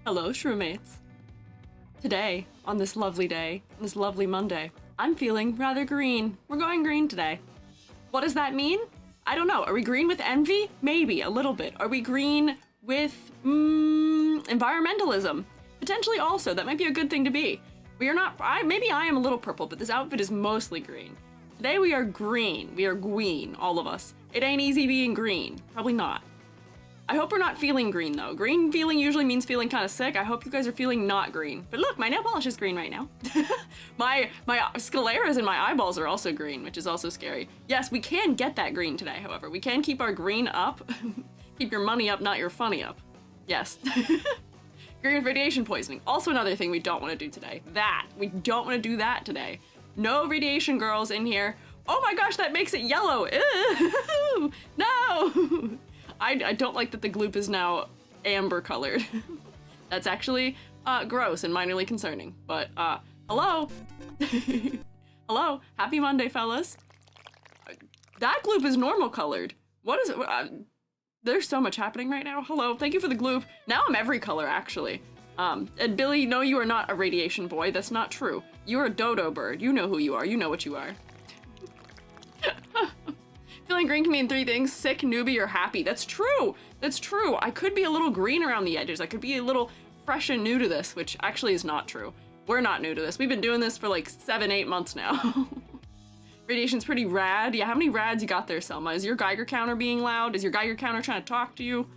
Hello, shroommates. Today, on this lovely day, on this lovely Monday, I'm feeling rather green. We're going green today. What does that mean? I don't know. Are we green with envy? Maybe, a little bit. Are we green with, environmentalism? Potentially also. That might be a good thing to be. We are not, maybe I am a little purple, but this outfit is mostly green. Today we are green. We are gween, all of us. It ain't easy being green. Probably not. I hope we're not feeling green though. Green feeling usually means feeling kind of sick. I hope you guys are feeling not green. But look, my nail polish is green right now. my scleras in my eyeballs are also green, which is also scary. Yes, we can get that green today, however. We can keep our green up. Keep your money up, not your funny up. Yes. Green with radiation poisoning. Also another thing we don't want to do today. We don't want to do that today. No radiation girls in here. Oh my gosh, that makes it yellow. Ew, no. I don't like that the gloop is now amber colored. That's actually gross and minorly concerning. But hello. Hello. Happy Monday, fellas. That gloop is normal colored. What is it? There's so much happening right now. Hello. Thank you for the gloop. Now I'm every color, actually. And Billy, no, you are not a radiation boy. That's not true. You're a dodo bird. You know who you are. You know what you are. Feeling green can mean three things: sick, newbie, or happy. That's true. That's true. I could be a little green around the edges. I could be a little fresh and new to this, which actually is not true. We're not new to this. We've been doing this for like 7-8 months now. Radiation's pretty rad. Yeah, how many rads you got there, Selma? Is your Geiger counter being loud? Is your Geiger counter trying to talk to you?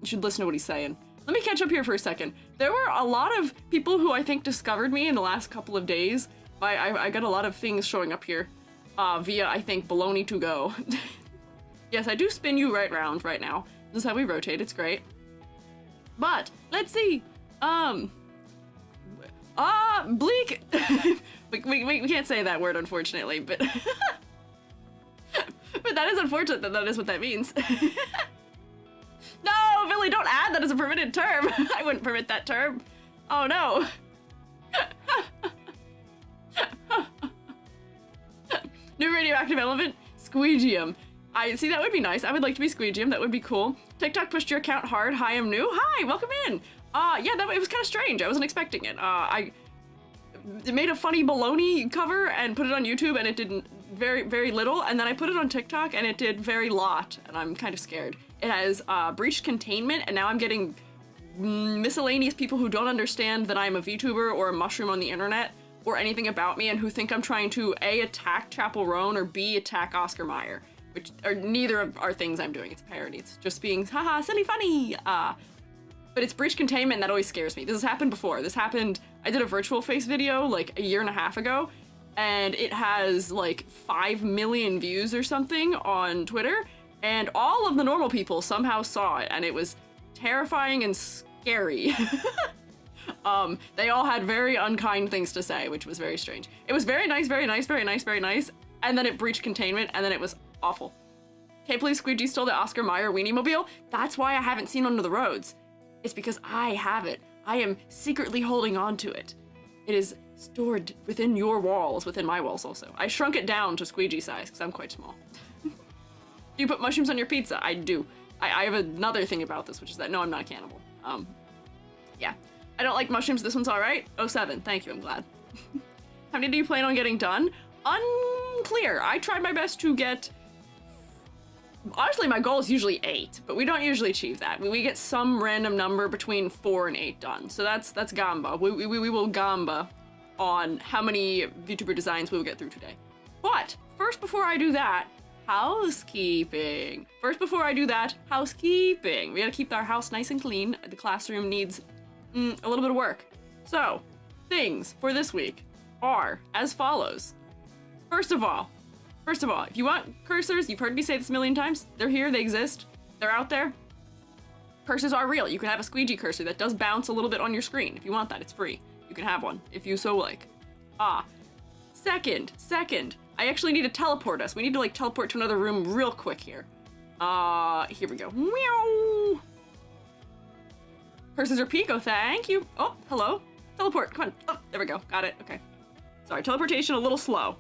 You should listen to what he's saying. Let me catch up here for a second. There were a lot of people who I think discovered me in the last couple of days. I got a lot of things showing up here. Via, I think, baloney to go. Yes, I do spin you right round right now. This is how we rotate, it's great. But, let's see. Bleak. we can't say that word, unfortunately, but... but that is unfortunate that is what that means. No, Billy, don't add that as a permitted term. I wouldn't permit that term. Oh, no. New radioactive element, Squiijium. I see, that would be nice. I would like to be Squiijium. That would be cool. TikTok pushed your account hard. Hi, I'm new. Hi, welcome in. Yeah, it was kind of strange. I wasn't expecting it. I made a funny baloney cover and put it on YouTube, and it did very little. And then I put it on TikTok, and it did very lot. And I'm kind of scared. It has breached containment, and now I'm getting miscellaneous people who don't understand that I'm a VTuber or a mushroom on the internet, or anything about me, and who think I'm trying to A, attack Chapel Roan, or B, attack Oscar Mayer, which are neither of our things I'm doing. It's a parody. It's just being haha silly funny. But it's breach containment, and that always scares me. This has happened before. This happened, I did a virtual face video like a year and a half ago, and it has like 5 million views or something on Twitter, and all of the normal people somehow saw it, and it was terrifying and scary. They all had very unkind things to say, which was very strange. It was very nice, very nice, very nice, very nice, and then it breached containment, and then it was awful. Can't believe Squiiji stole the Oscar Mayer weenie mobile. That's why I haven't seen Under the Roads. It's because I have it. I am secretly holding on to it. It is stored within your walls, within my walls also. I shrunk it down to Squiiji size, because I'm quite small. Do you put mushrooms on your pizza? I do. I have another thing about this, which is that no, I'm not a cannibal. Yeah. I don't like mushrooms. This one's all right. 07. Thank you. I'm glad. How many do you plan on getting done? Unclear. I tried my best to get... Honestly, my goal is usually 8, but we don't usually achieve that. We get some random number between 4 and 8 done. So that's gamba. We will gamba on how many VTuber designs we will get through today. But first, before I do that, housekeeping. First, before I do that, housekeeping. We gotta keep our house nice and clean. The classroom needs a little bit of work. So, things for this week are as follows. First of all, if you want cursors, you've heard me say this a million times, they're here, they exist, they're out there. Cursors are real. You can have a Squiiji cursor that does bounce a little bit on your screen. If you want that, it's free. You can have one, if you so like. Second, I actually need to teleport us. We need to like teleport to another room real quick here. Here we go. Meow. Cursors are Pico, thank you. Oh, hello. Teleport, come on. Oh, there we go, got it, okay. Sorry, teleportation a little slow.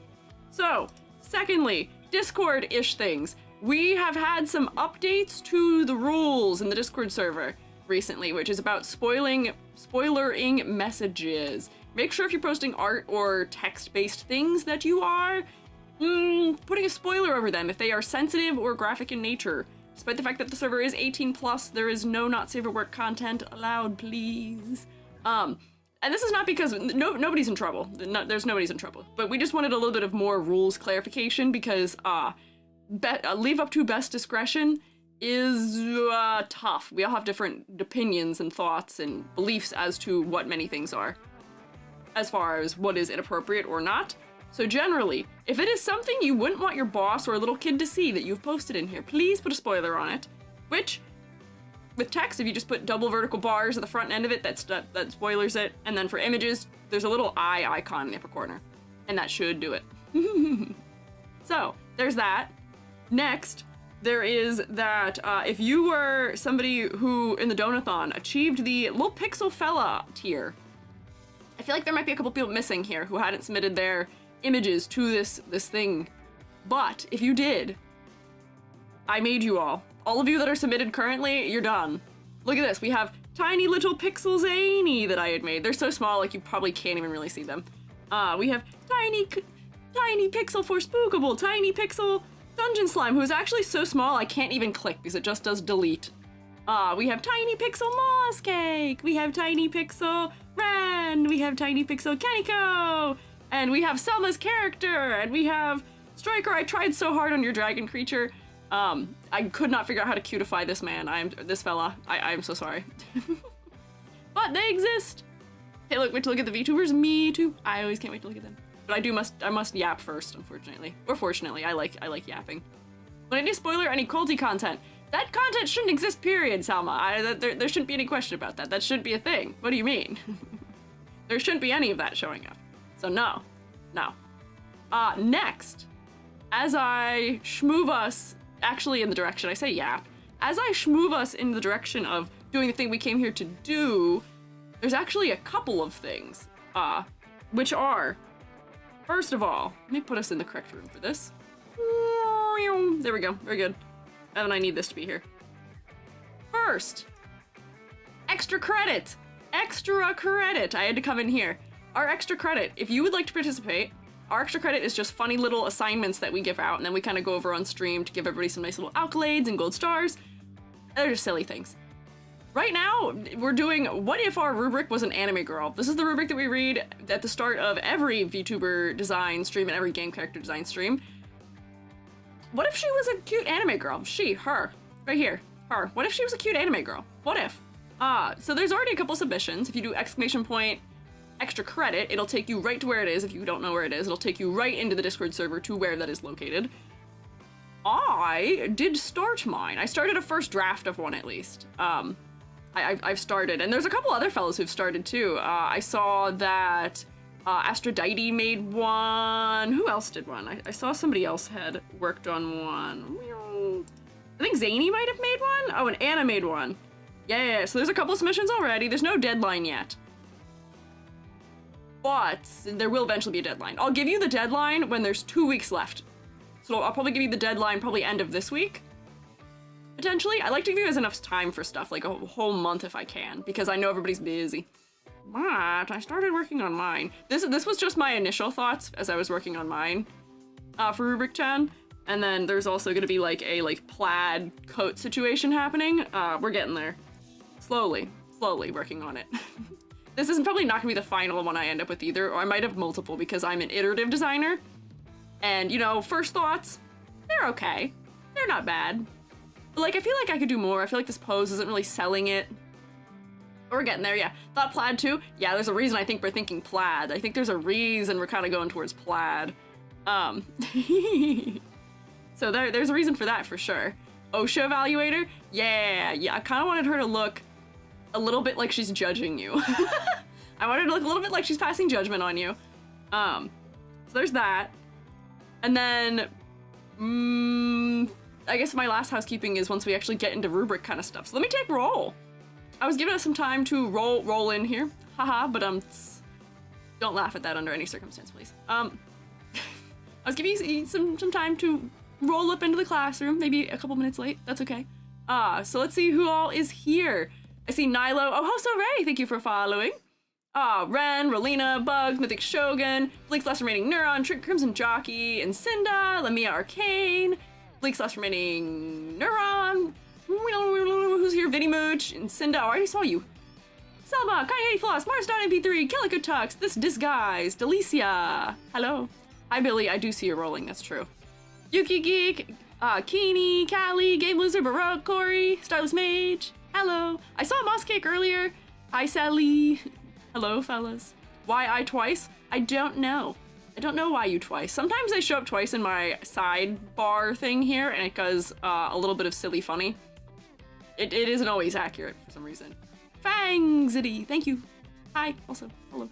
So, secondly, Discord-ish things. We have had some updates to the rules in the Discord server recently, which is about spoilering messages. Make sure if you're posting art or text-based things that you are putting a spoiler over them if they are sensitive or graphic in nature. Despite the fact that the server is 18+, there is no not safe for work content allowed, please. And this is not because nobody's in trouble. There's nobody's in trouble. But we just wanted a little bit of more rules clarification because leave up to best discretion is tough. We all have different opinions and thoughts and beliefs as to what many things are, as far as what is inappropriate or not. So generally, if it is something you wouldn't want your boss or a little kid to see that you've posted in here, please put a spoiler on it. Which, with text, if you just put double vertical bars at the front end of it, that spoilers it. And then for images, there's a little eye icon in the upper corner. And that should do it. So, there's that. Next, there is that if you were somebody who, in the Donathon, achieved the little pixel fella tier, I feel like there might be a couple people missing here who hadn't submitted their images to this thing. But if you did, I made you all. All of you that are submitted currently, you're done. Look at this. We have tiny little pixel zany that I had made. They're so small, like you probably can't even really see them. We have tiny pixel for spookable, tiny pixel dungeon slime, who's actually so small I can't even click because it just does delete. We have tiny pixel moss cake. We have tiny pixel Ren. We have tiny pixel Kaniko. And we have Selma's character. And we have Striker. I tried so hard on your dragon creature. I could not figure out how to cutify this man. This fella. I am so sorry. But they exist. Hey, look, wait to look at the VTubers. Me too. I always can't wait to look at them. But I must yap first, unfortunately. Or fortunately, I like yapping. When I do spoiler any cruelty content, that content shouldn't exist, period, Salma. There shouldn't be any question about that. That shouldn't be a thing. What do you mean? There shouldn't be any of that showing up. So no. Next, as I schmoove us, actually in the direction, I say yap, as I schmoove us in the direction of doing the thing we came here to do, there's actually a couple of things, which are, first of all, let me put us in the correct room for this. There we go, very good. And then I need this to be here. First, extra credit. Extra credit. I had to come in here. Our extra credit, if you would like to participate, our extra credit is just funny little assignments that we give out, and then we kind of go over on stream to give everybody some nice little accolades and gold stars. They're just silly things. Right now, we're doing What If Our Rubric Was an Anime Girl. This is the rubric that we read at the start of every VTuber design stream and every game character design stream. What if she was a cute anime girl? She, her, right here, her. What if she was a cute anime girl? What if? So there's already a couple submissions. If you do exclamation point extra credit, it'll take you right to where it is. If you don't know where it is, it'll take you right into the Discord server to where that is located. I did start mine. I started a first draft of one at least. I've started, and there's a couple other fellows who've started too. I saw that Aphrodite made one. Who else did one? I saw somebody else had worked on one. I think Zany might have made one. Oh, and Anna made one. Yeah, so there's a couple submissions already. There's no deadline yet. But there will eventually be a deadline. I'll give you the deadline when there's 2 weeks left. So I'll probably give you the deadline probably end of this week. Potentially. I like to give you guys enough time for stuff, like a whole month if I can, because I know everybody's busy. But I started working on mine. This was just my initial thoughts as I was working on mine for Rubric 10. And then there's also gonna be like a plaid coat situation happening. We're getting there. Slowly working on it. This is probably not gonna be the final one I end up with either, or I might have multiple because I'm an iterative designer. And you know, first thoughts, they're okay. They're not bad. But like, I feel like I could do more. I feel like this pose isn't really selling it. We're getting there, yeah. Thought plaid too? Yeah, there's a reason I think we're thinking plaid. I think there's a reason we're kind of going towards plaid. So there's a reason for that for sure. OSHA evaluator? Yeah, I kind of wanted her to look a little bit like she's judging you. I wanted her to look a little bit like she's passing judgment on you. So there's that. And then, I guess my last housekeeping is once we actually get into rubric kind of stuff. So let me take roll. I was giving us some time to roll in here. Haha, but don't laugh at that under any circumstance, please. I was giving you some time to roll up into the classroom, maybe a couple minutes late. That's okay. So let's see who all is here. I see Nilo. Oh, Hoso Ray, thank you for following. Ren, Rolina, Bugs, Mythic Shogun, Bleak's Last Remaining Neuron, Trick Crimson Jockey, and Cinda, Lamia Arcane, Bleak's Last Remaining Neuron, who's here, Vinny Mooch, and Cinda, I already saw you. Selma, Kanye Floss, Mars.mp3, Calico Tux, This Disguise, Delicia, hello. Hi Billy, I do see you rolling, that's true. Yuki Geek, Keeney, Callie, Game Loser, Baroque, Corey, Starless Mage, hello. I saw Moss Cake earlier. Hi Sally. Hello, fellas. Why I twice? I don't know. I don't know why you twice. Sometimes they show up twice in my sidebar thing here, and it does a little bit of silly funny. It isn't always accurate for some reason. Fangzity, thank you. Hi, also, hello.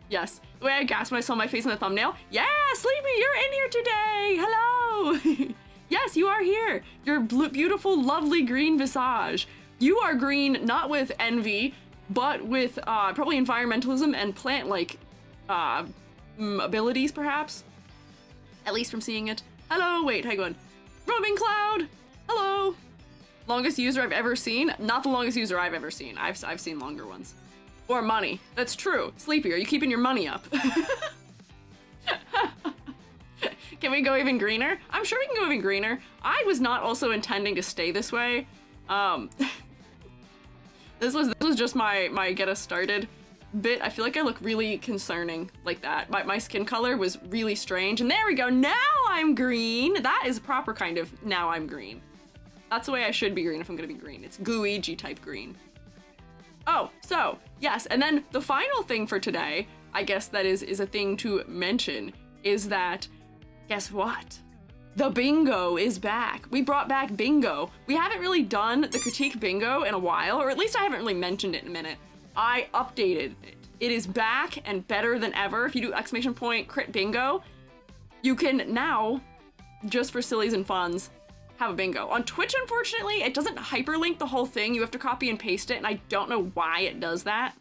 Yes. The way I gasped when I saw my face in the thumbnail. Yeah, Sleepy, you're in here today. Hello. Yes, you are here. Your beautiful, lovely green visage. You are green, not with envy, but with probably environmentalism and plant-like abilities, perhaps. At least from seeing it. Hello, wait, hang on. Roaming Cloud, hello. Longest user I've ever seen. Not the longest user I've ever seen. I've seen longer ones. Or money. That's true. Sleepy, are you keeping your money up? Can we go even greener? I'm sure we can go even greener. I was not also intending to stay this way. This was just my get us started bit. I feel like I look really concerning like that. My skin color was really strange, and there we go. Now I'm green. That is a proper kind of now I'm green. That's the way I should be green if I'm gonna be green. It's Squiiji type green. Oh, so yes, and then the final thing for today, I guess that is a thing to mention, is that guess what? The bingo is back. We brought back bingo. We haven't really done the critique bingo in a while, or at least I haven't really mentioned it in a minute. I updated it. It is back and better than ever. If you do exclamation point crit bingo, you can now, just for sillies and funs, have a bingo. On Twitch, unfortunately, it doesn't hyperlink the whole thing. You have to copy and paste it, and I don't know why it does that.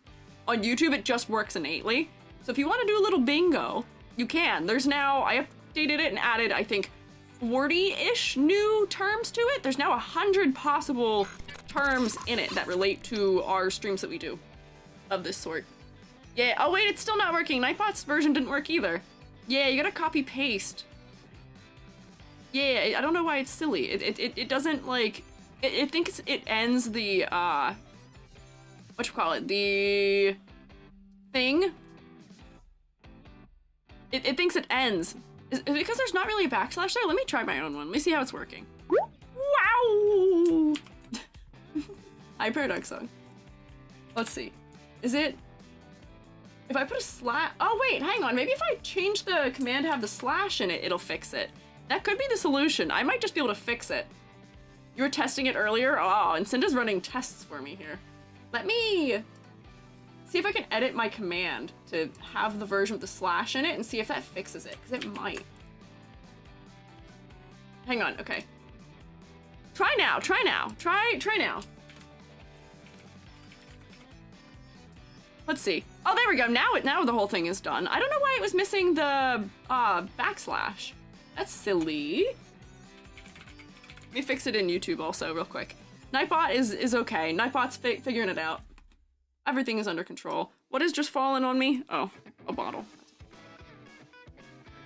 On YouTube, it just works innately. So if you want to do a little bingo, you can. There's now, I updated it and added, I think, 40-ish new terms to it. There's now 100 possible terms in it that relate to our streams that we do of this sort. Yeah, oh wait, it's still not working. Nightbot's version didn't work either. Yeah, you gotta copy paste. Yeah, I don't know why it's silly. It doesn't like, it thinks it ends the, the thing. It thinks it ends. Is it because there's not really a backslash there? Let me try my own one. Let me see how it's working. Wow! Hi, Paradox Song. Let's see. Is it, if I put a slash, oh wait, hang on. Maybe if I change the command to have the slash in it, it'll fix it. That could be the solution. I might just be able to fix it. You were testing it earlier? Oh, and Cinda's running tests for me here. Let me see if I can edit my command to have the version with the slash in it and see if that fixes it, because it might. Hang on, okay. Try now, try now, try now. Let's see. Oh, there we go. Now the whole thing is done. I don't know why it was missing the backslash. That's silly. Let me fix it in YouTube also real quick. Nightbot is okay. Nightbot's figuring it out. Everything is under control. What is just falling on me? Oh, a bottle.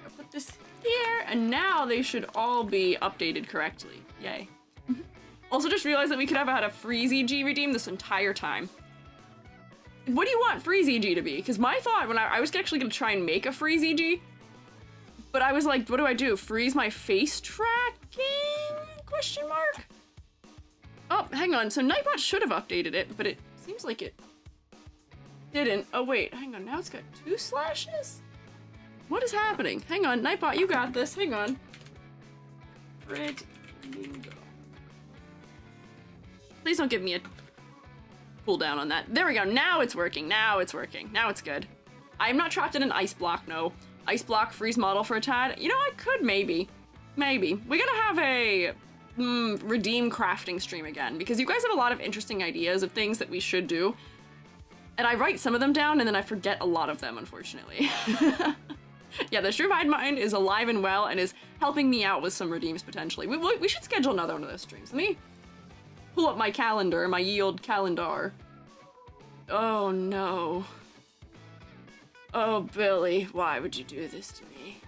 I'll put this here, and now they should all be updated correctly. Yay. Also just realized that we could have had a FreeZG redeem this entire time. What do you want FreeZG to be? Because my thought when I was actually gonna try and make a FreeZG, but I was like, what do I do? Freeze my face tracking? Question mark? Oh, hang on. So Nightbot should have updated it, but it seems like it didn't. Oh wait, hang on. Now it's got 2 slashes? What is happening? Hang on, Nightbot, you got this. Hang on. Crit bingo. Please don't give me a cooldown on that. There we go. Now it's working. Now it's working. Now it's good. I'm not trapped in an ice block, no. Ice block freeze model for a tad. You know, I could maybe. Maybe. We gotta have a redeem crafting stream again, because you guys have a lot of interesting ideas of things that we should do. And I write some of them down and then I forget a lot of them, unfortunately. Yeah, the Shrewd Mind is alive and well and is helping me out with some redeems potentially. We should schedule another one of those streams. Let pull up my calendar, my ye old calendar. Oh no. Oh, Billy, why would you do this to me?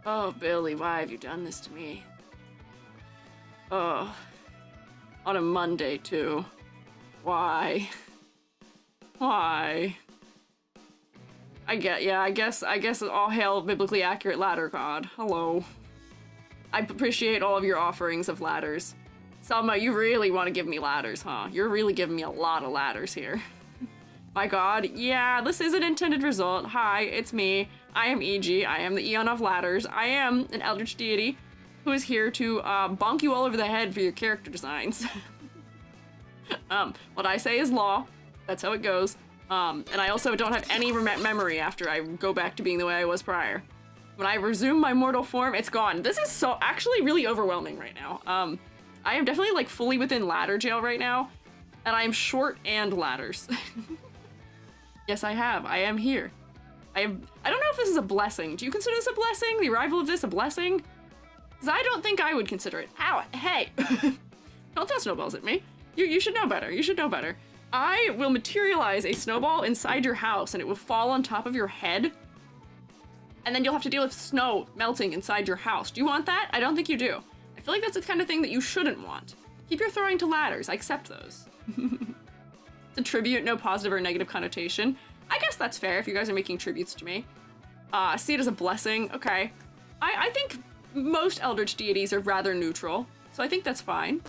Oh, Billy, why have you done this to me? Oh, on a Monday, too. Why? Why? I guess all hail biblically accurate ladder god. Hello. I appreciate all of your offerings of ladders. Selma, you really want to give me ladders, huh? You're really giving me a lot of ladders here. My god, yeah, this is an intended result. Hi, it's me. I am E.G. I am the Eon of Ladders. I am an eldritch deity who is here to bonk you all over the head for your character designs. What I say is law. That's how it goes. And I also don't have any memory after I go back to being the way I was prior. When I resume my mortal form, it's gone. This is so actually really overwhelming right now. I am definitely like fully within ladder jail right now, and I am short and ladders. Yes, I have. I am here. I don't know if this is a blessing. Do you consider this a blessing? The arrival of this a blessing? Because I don't think I would consider it. Ow, hey! Don't throw snowballs at me. You should know better. You should know better. I will materialize a snowball inside your house and it will fall on top of your head. And then you'll have to deal with snow melting inside your house. Do you want that? I don't think you do. I feel like that's the kind of thing that you shouldn't want. Keep your throwing to ladders. I accept those. It's a tribute, no positive or negative connotation. I guess that's fair if you guys are making tributes to me. See it as a blessing. Okay. I think most eldritch deities are rather neutral, so I think that's fine.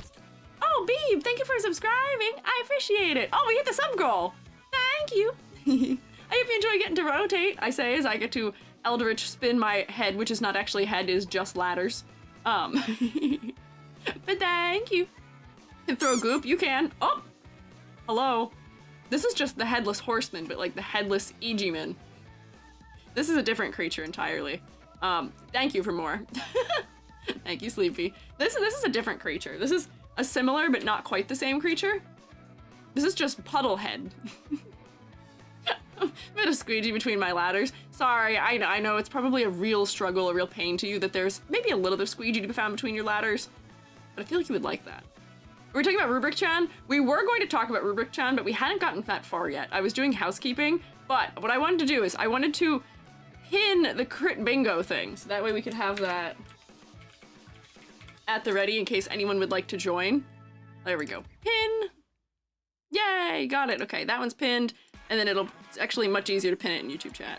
Oh, Beeb, thank you for subscribing. I appreciate it. Oh, we hit the sub goal. Thank you. I hope you enjoy getting to rotate, I say, as I get to eldritch spin my head, which is not actually head, is just ladders. But thank you. Can throw goop? You can. Oh, hello. This is just the headless horseman, but like the headless EG-man. This is a different creature entirely. Thank you for more. Thank you, Sleepy. This is a different creature. This is a similar but not quite the same creature. This is just Puddlehead. Bit of Squiiji between my ladders. Sorry, I know it's probably a real struggle, a real pain to you that there's maybe a little bit of Squiiji to be found between your ladders, but I feel like you would like that. We're talking about Rubric-chan. We were going to talk about Rubric-chan, but we hadn't gotten that far yet. I was doing housekeeping, but what I wanted to do is I wanted to pin the crit bingo thing, so that way we could have that at the ready in case anyone would like to join. There we go. Pin! Yay! Got it. Okay, that one's pinned, and then it's actually much easier to pin it in YouTube chat.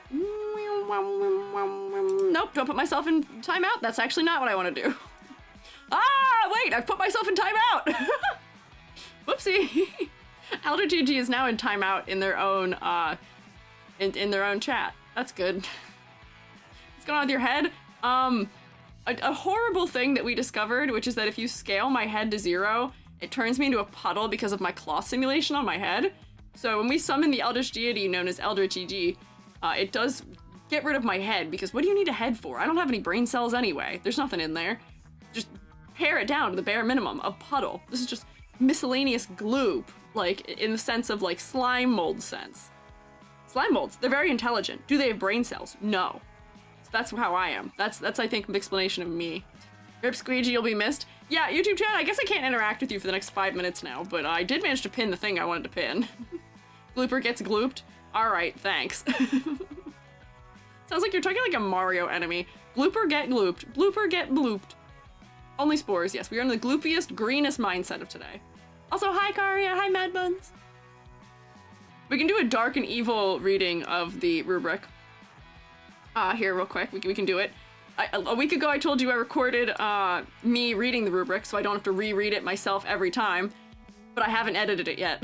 Nope, don't put myself in timeout. That's actually not what I want to do. Ah, wait, I've put myself in timeout! Whoopsie! Elder GG is now in timeout in their own, in their own chat. That's good. What's going on with your head? A horrible thing that we discovered, which is that if you scale my head to 0, it turns me into a puddle because of my claw simulation on my head. So when we summon the Eldritch deity known as Eldritch EG, it does get rid of my head, because what do you need a head for? I don't have any brain cells anyway. There's nothing in there. Just pare it down to the bare minimum, a puddle. This is just miscellaneous gloop, like in the sense of like slime mold sense. Slime molds, they're very intelligent. Do they have brain cells? No. So that's how I am. That's I think an explanation of me. Rip Squiiji, you'll be missed. Yeah, YouTube chat, I guess I can't interact with you for the next 5 minutes now, but I did manage to pin the thing I wanted to pin. Glooper gets glooped. Alright, thanks. Sounds like you're talking like a Mario enemy. Glooper get glooped. Blooper get blooped. Only spores, yes. We are in the gloopiest, greenest mindset of today. Also, hi Karia, hi Mad Buns. We can do a dark and evil reading of the rubric. Here, real quick, we can do it. A week ago I told you I recorded me reading the rubric, so I don't have to reread it myself every time, but I haven't edited it yet.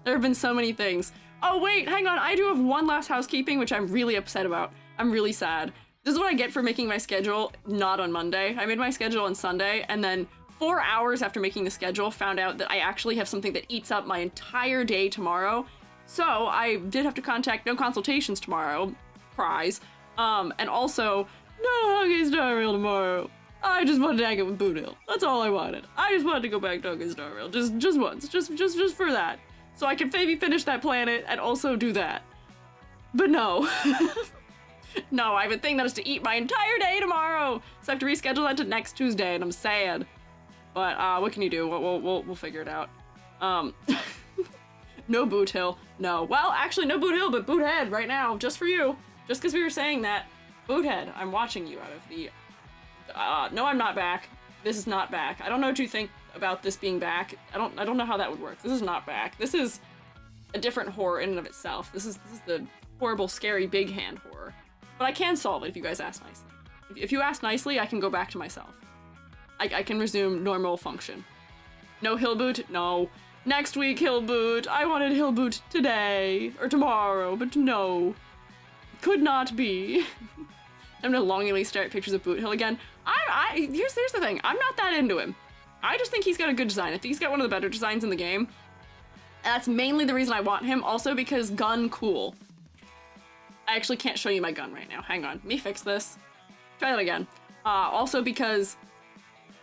There have been so many things. Oh wait, hang on, I do have one last housekeeping, which I'm really upset about. I'm really sad. This is what I get for making my schedule not on Monday. I made my schedule on Sunday, and then 4 hours after making the schedule, found out that I actually have something that eats up my entire day tomorrow. So I did have to contact no consultations tomorrow, cries, and also no Huggy Star Rail tomorrow. I just wanted to hang out with Boonhill. That's all I wanted. I just wanted to go back to Huggy Star Rail, just once, just for that, so I could maybe finish that planet and also do that. But no. No, I have a thing that is to eat my entire day tomorrow, so I have to reschedule that to next Tuesday, and I'm sad. But what can you do? We'll figure it out. No boot hill. No. Well, actually, no boot hill, but boot head right now, just for you. Just because we were saying that. Boot head, I'm watching you out of the... no, I'm not back. This is not back. I don't know what you think about this being back. I don't know how that would work. This is not back. This is a different horror in and of itself. This is the horrible, scary, big hand horror. But I can solve it if you guys ask nicely. If you ask nicely, I can go back to myself. I can resume normal function. No hill boot? No. Next week, hill boot. I wanted hill boot today or tomorrow, but no. Could not be. I'm gonna longingly stare at pictures of Boot Hill again. Here's the thing. I'm not that into him. I just think he's got a good design. I think he's got one of the better designs in the game. And that's mainly the reason I want him. Also because gun cool. I actually can't show you my gun right now. Hang on. Let me fix this. Try that again. Also because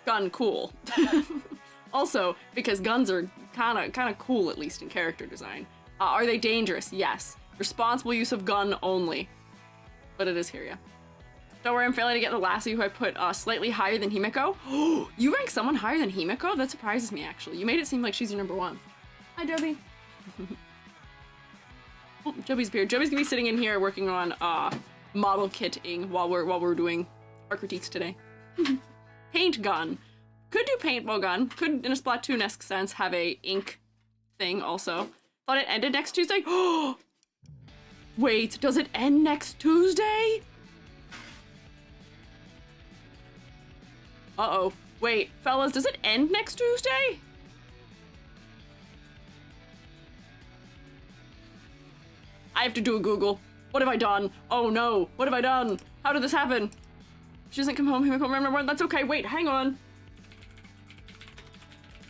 gun cool. Also because guns are kind of cool, at least in character design. Are they dangerous? Yes. Responsible use of gun only. But it is here, yeah. Don't worry, I'm failing to get the lassie who I put slightly higher than Himeko. Oh, you rank someone higher than Himeko? That surprises me, actually. You made it seem like she's your number one. Hi, Joby. Oh, Joby's beard. Joby's gonna be sitting in here working on model kitting while we're doing our critiques today. Paint gun. Could do paintball gun. Could, in a Splatoon-esque sense, have a ink thing also. Thought it ended next Tuesday. Oh! Wait, does it end next Tuesday? Uh-oh. Wait, fellas, does it end next Tuesday? I have to do a Google. What have I done? Oh no, what have I done? How did this happen? She doesn't come home, remember, that's okay, wait, hang on.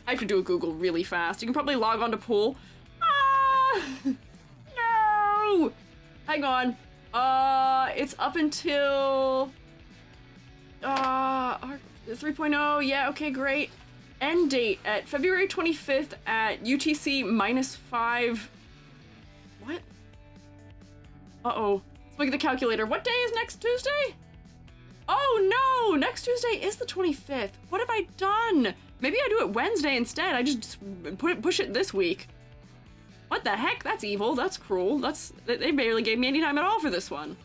I have to do a Google really fast. You can probably log on to pool. Ah! No! Hang on. It's up until 3.0. Yeah, okay, great. End date at February 25th at UTC -5. What? Uh-oh. Let's look at the calculator. What day is next Tuesday? Oh no! Next Tuesday is the 25th. What have I done? Maybe I do it Wednesday instead. I just push it this week. What the heck? That's evil. That's cruel. They barely gave me any time at all for this one.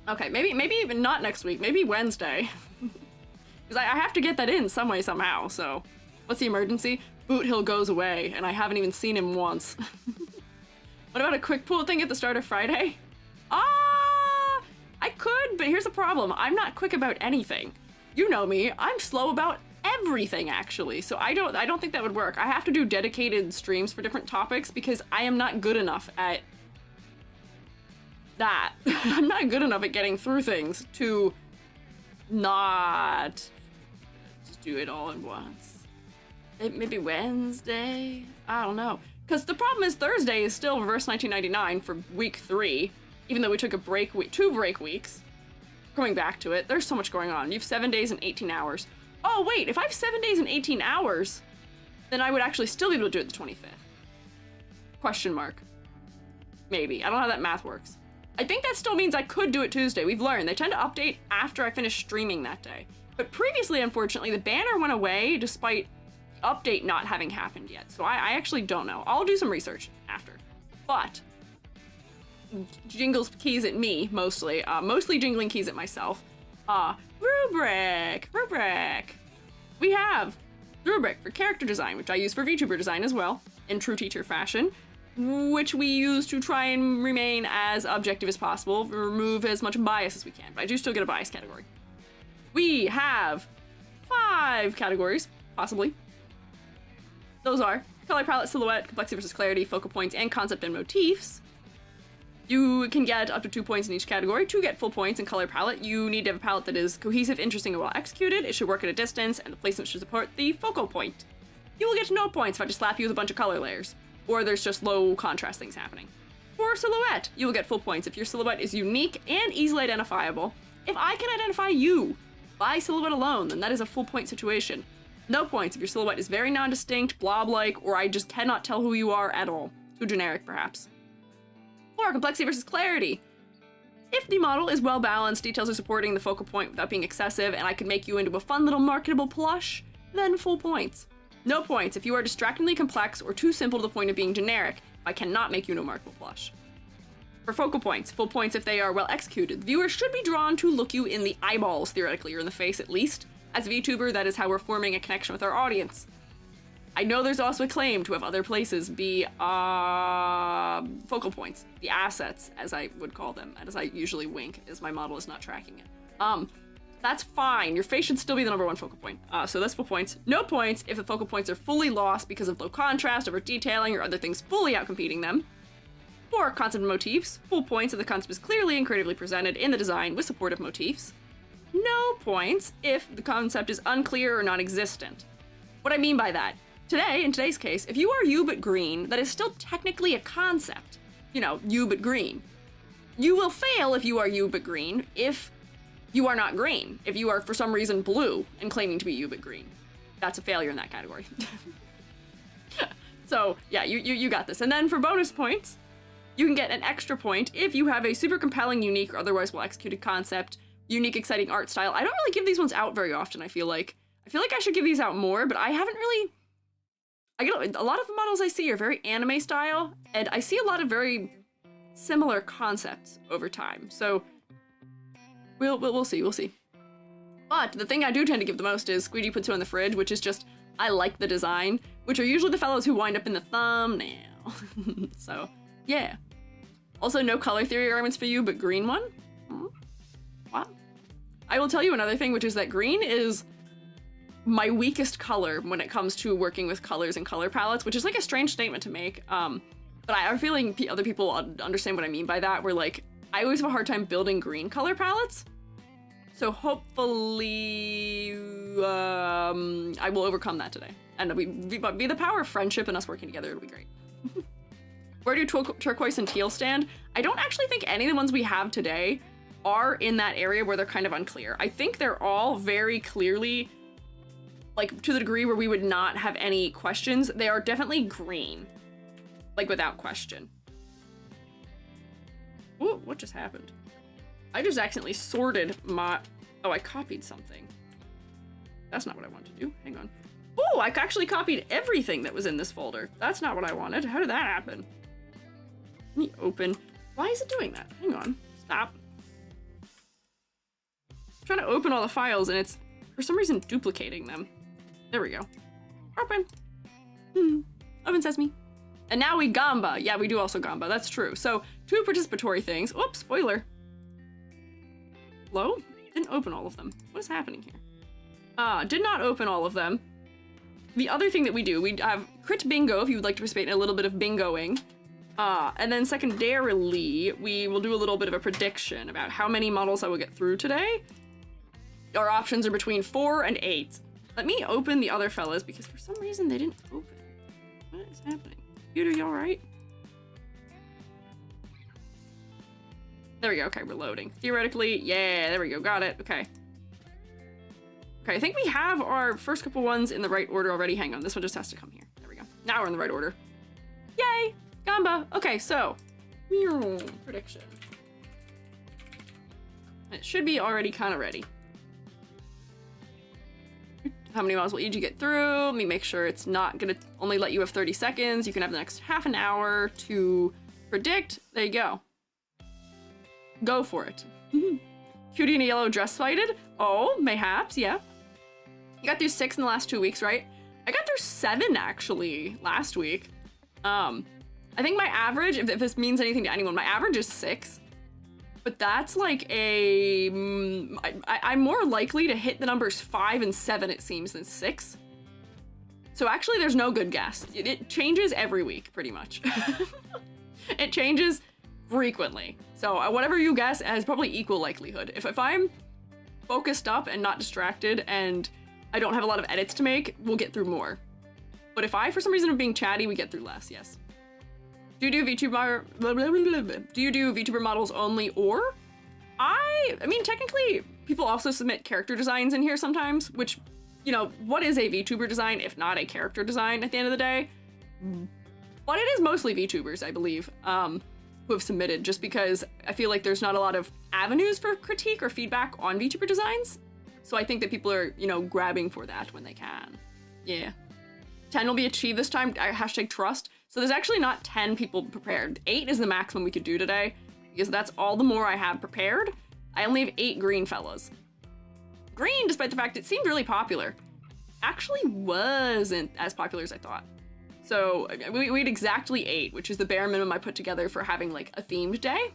Okay, maybe even not next week. Maybe Wednesday. Because I have to get that in some way, somehow, so. What's the emergency? Boot Hill goes away, and I haven't even seen him once. What about a quick pool thing at the start of Friday? I could, but here's the problem. I'm not quick about anything. You know me. I'm slow about everything, actually, so I don't think that would work. I have to do dedicated streams for different topics because I am not good enough at that. I'm not good enough at getting through things to not just do it all at once. Maybe Wednesday? I don't know. Because the problem is Thursday is still reverse 1999 for week 3, even though we took a break week, 2 break weeks. Coming back to it, there's so much going on. You have 7 days and 18 hours. Oh wait, if I have 7 days and 18 hours, then I would actually still be able to do it the 25th. Question mark. Maybe. I don't know how that math works. I think that still means I could do it Tuesday. We've learned. They tend to update after I finish streaming that day. But previously, unfortunately, the banner went away despite the update not having happened yet. So I actually don't know. I'll do some research after. But jingles keys at me, mostly. Mostly jingling keys at myself. Rubric! We have Rubric for character design, which I use for VTuber design as well, in true teacher fashion, which we use to try and remain as objective as possible, remove as much bias as we can, but I do still get a bias category. We have 5 categories, possibly. Those are color palette, silhouette, complexity versus clarity, focal points, and concept and motifs. You can get up to 2 points in each category. To get full points in color palette, you need to have a palette that is cohesive, interesting, and well executed. It should work at a distance, and the placement should support the focal point. You will get no points if I just slap you with a bunch of color layers, or there's just low contrast things happening. For silhouette, you will get full points if your silhouette is unique and easily identifiable. If I can identify you by silhouette alone, then that is a full point situation. No points if your silhouette is very non-distinct, blob-like, or I just cannot tell who you are at all. Too generic, perhaps. For complexity versus clarity. If the model is well balanced, details are supporting the focal point without being excessive, and I could make you into a fun little marketable plush, then full points. No points if you are distractingly complex or too simple to the point of being generic. I cannot make you no markable blush. For focal points, full points if they are well executed. The viewer should be drawn to look you in the eyeballs, theoretically, or in the face at least. As a VTuber, that is how we're forming a connection with our audience. I know there's also a claim to have other places be focal points, the assets, as I would call them, and as I usually wink, as my model is not tracking it. That's fine. Your face should still be the number one focal point. So that's full points. No points if the focal points are fully lost because of low contrast, over detailing, or other things fully outcompeting them. For concept and motifs, full points if the concept is clearly and creatively presented in the design with supportive motifs. No points if the concept is unclear or non-existent. What I mean by that, today, in today's case, if you are you but green, that is still technically a concept. You know, you but green. You will fail if you are you but green if you are not green. If you are for some reason blue and claiming to be you but green. That's a failure in that category. So yeah, you got this. And then for bonus points, you can get an extra point if you have a super compelling, unique, or otherwise well-executed concept, unique, exciting art style. I don't really give these ones out very often, I feel like. I feel like I should give these out more, but I haven't really... I get a lot of the models I see are very anime style, and I see a lot of very similar concepts over time. So we'll see. But the thing I do tend to give the most is Squiiji puts you in the fridge, which is just, I like the design, which are usually the fellows who wind up in the thumbnail. So, yeah. Also, no color theory arguments for you, but green one? Wow. I will tell you another thing, which is that green is my weakest color when it comes to working with colors and color palettes, which is like a strange statement to make. But I have a feeling other people understand what I mean by that, where like, I always have a hard time building green color palettes. So hopefully, I will overcome that today. And be the power of friendship and us working together, it'll be great. Where do turquoise and teal stand? I don't actually think any of the ones we have today are in that area where they're kind of unclear. I think they're all very clearly, like to the degree where we would not have any questions, they are definitely green. Like without question. Ooh, what just happened? I just accidentally sorted my... Oh, I copied something. That's not what I wanted to do. Hang on. Oh, I actually copied everything that was in this folder. That's not what I wanted. How did that happen? Let me open. Why is it doing that? Hang on. Stop. I'm trying to open all the files and it's, for some reason, duplicating them. There we go. Open. Open sesame. And now we gamba. Yeah, we do also gamba. That's true. So, 2 participatory things. Oops, spoiler. Hello? Didn't open all of them. What is happening here? Did not open all of them. The other thing that we do, we have crit bingo if you would like to participate in a little bit of bingoing. And then secondarily, we will do a little bit of a prediction about how many models I will get through today. Our options are between 4 and 8. Let me open the other fellas because for some reason they didn't open. What is happening? Computer, you alright? There we go. Okay, we're loading. Theoretically, yeah, there we go. Got it. Okay. Okay, I think we have our first couple ones in the right order already. Hang on, this one just has to come here. There we go. Now we're in the right order. Yay! Gamba! Okay, so. Prediction. It should be already kind of ready. How many models will each you get through? Let me make sure it's not gonna only let you have 30 seconds. You can have the next half an hour to predict. There you go. Go for it. Cutie in a yellow dress fighted? Oh, mayhaps, yeah. You got through 6 in the last 2 weeks, right? I got through 7 actually last week. I think my average, if this means anything to anyone, my average is 6. But that's like a... I'm more likely to hit the numbers 5 and 7, it seems, than 6. So actually, there's no good guess. It changes every week, pretty much. It changes frequently. So whatever you guess has probably equal likelihood. If I'm focused up and not distracted and I don't have a lot of edits to make, we'll get through more. But if I, for some reason, am being chatty, we get through less, yes. Do you do VTuber models only, or? I mean, technically, people also submit character designs in here sometimes, which, you know, what is a VTuber design if not a character design at the end of the day? But it is mostly VTubers, I believe, who have submitted, just because I feel like there's not a lot of avenues for critique or feedback on VTuber designs. So I think that people are, you know, grabbing for that when they can. Yeah. 10 will be achieved this time, hashtag trust. So there's actually not 10 people prepared. 8 is the maximum we could do today, because that's all the more I have prepared. I only have 8 green fellas. Green, despite the fact it seemed really popular, actually wasn't as popular as I thought. So we had exactly 8, which is the bare minimum I put together for having like a themed day.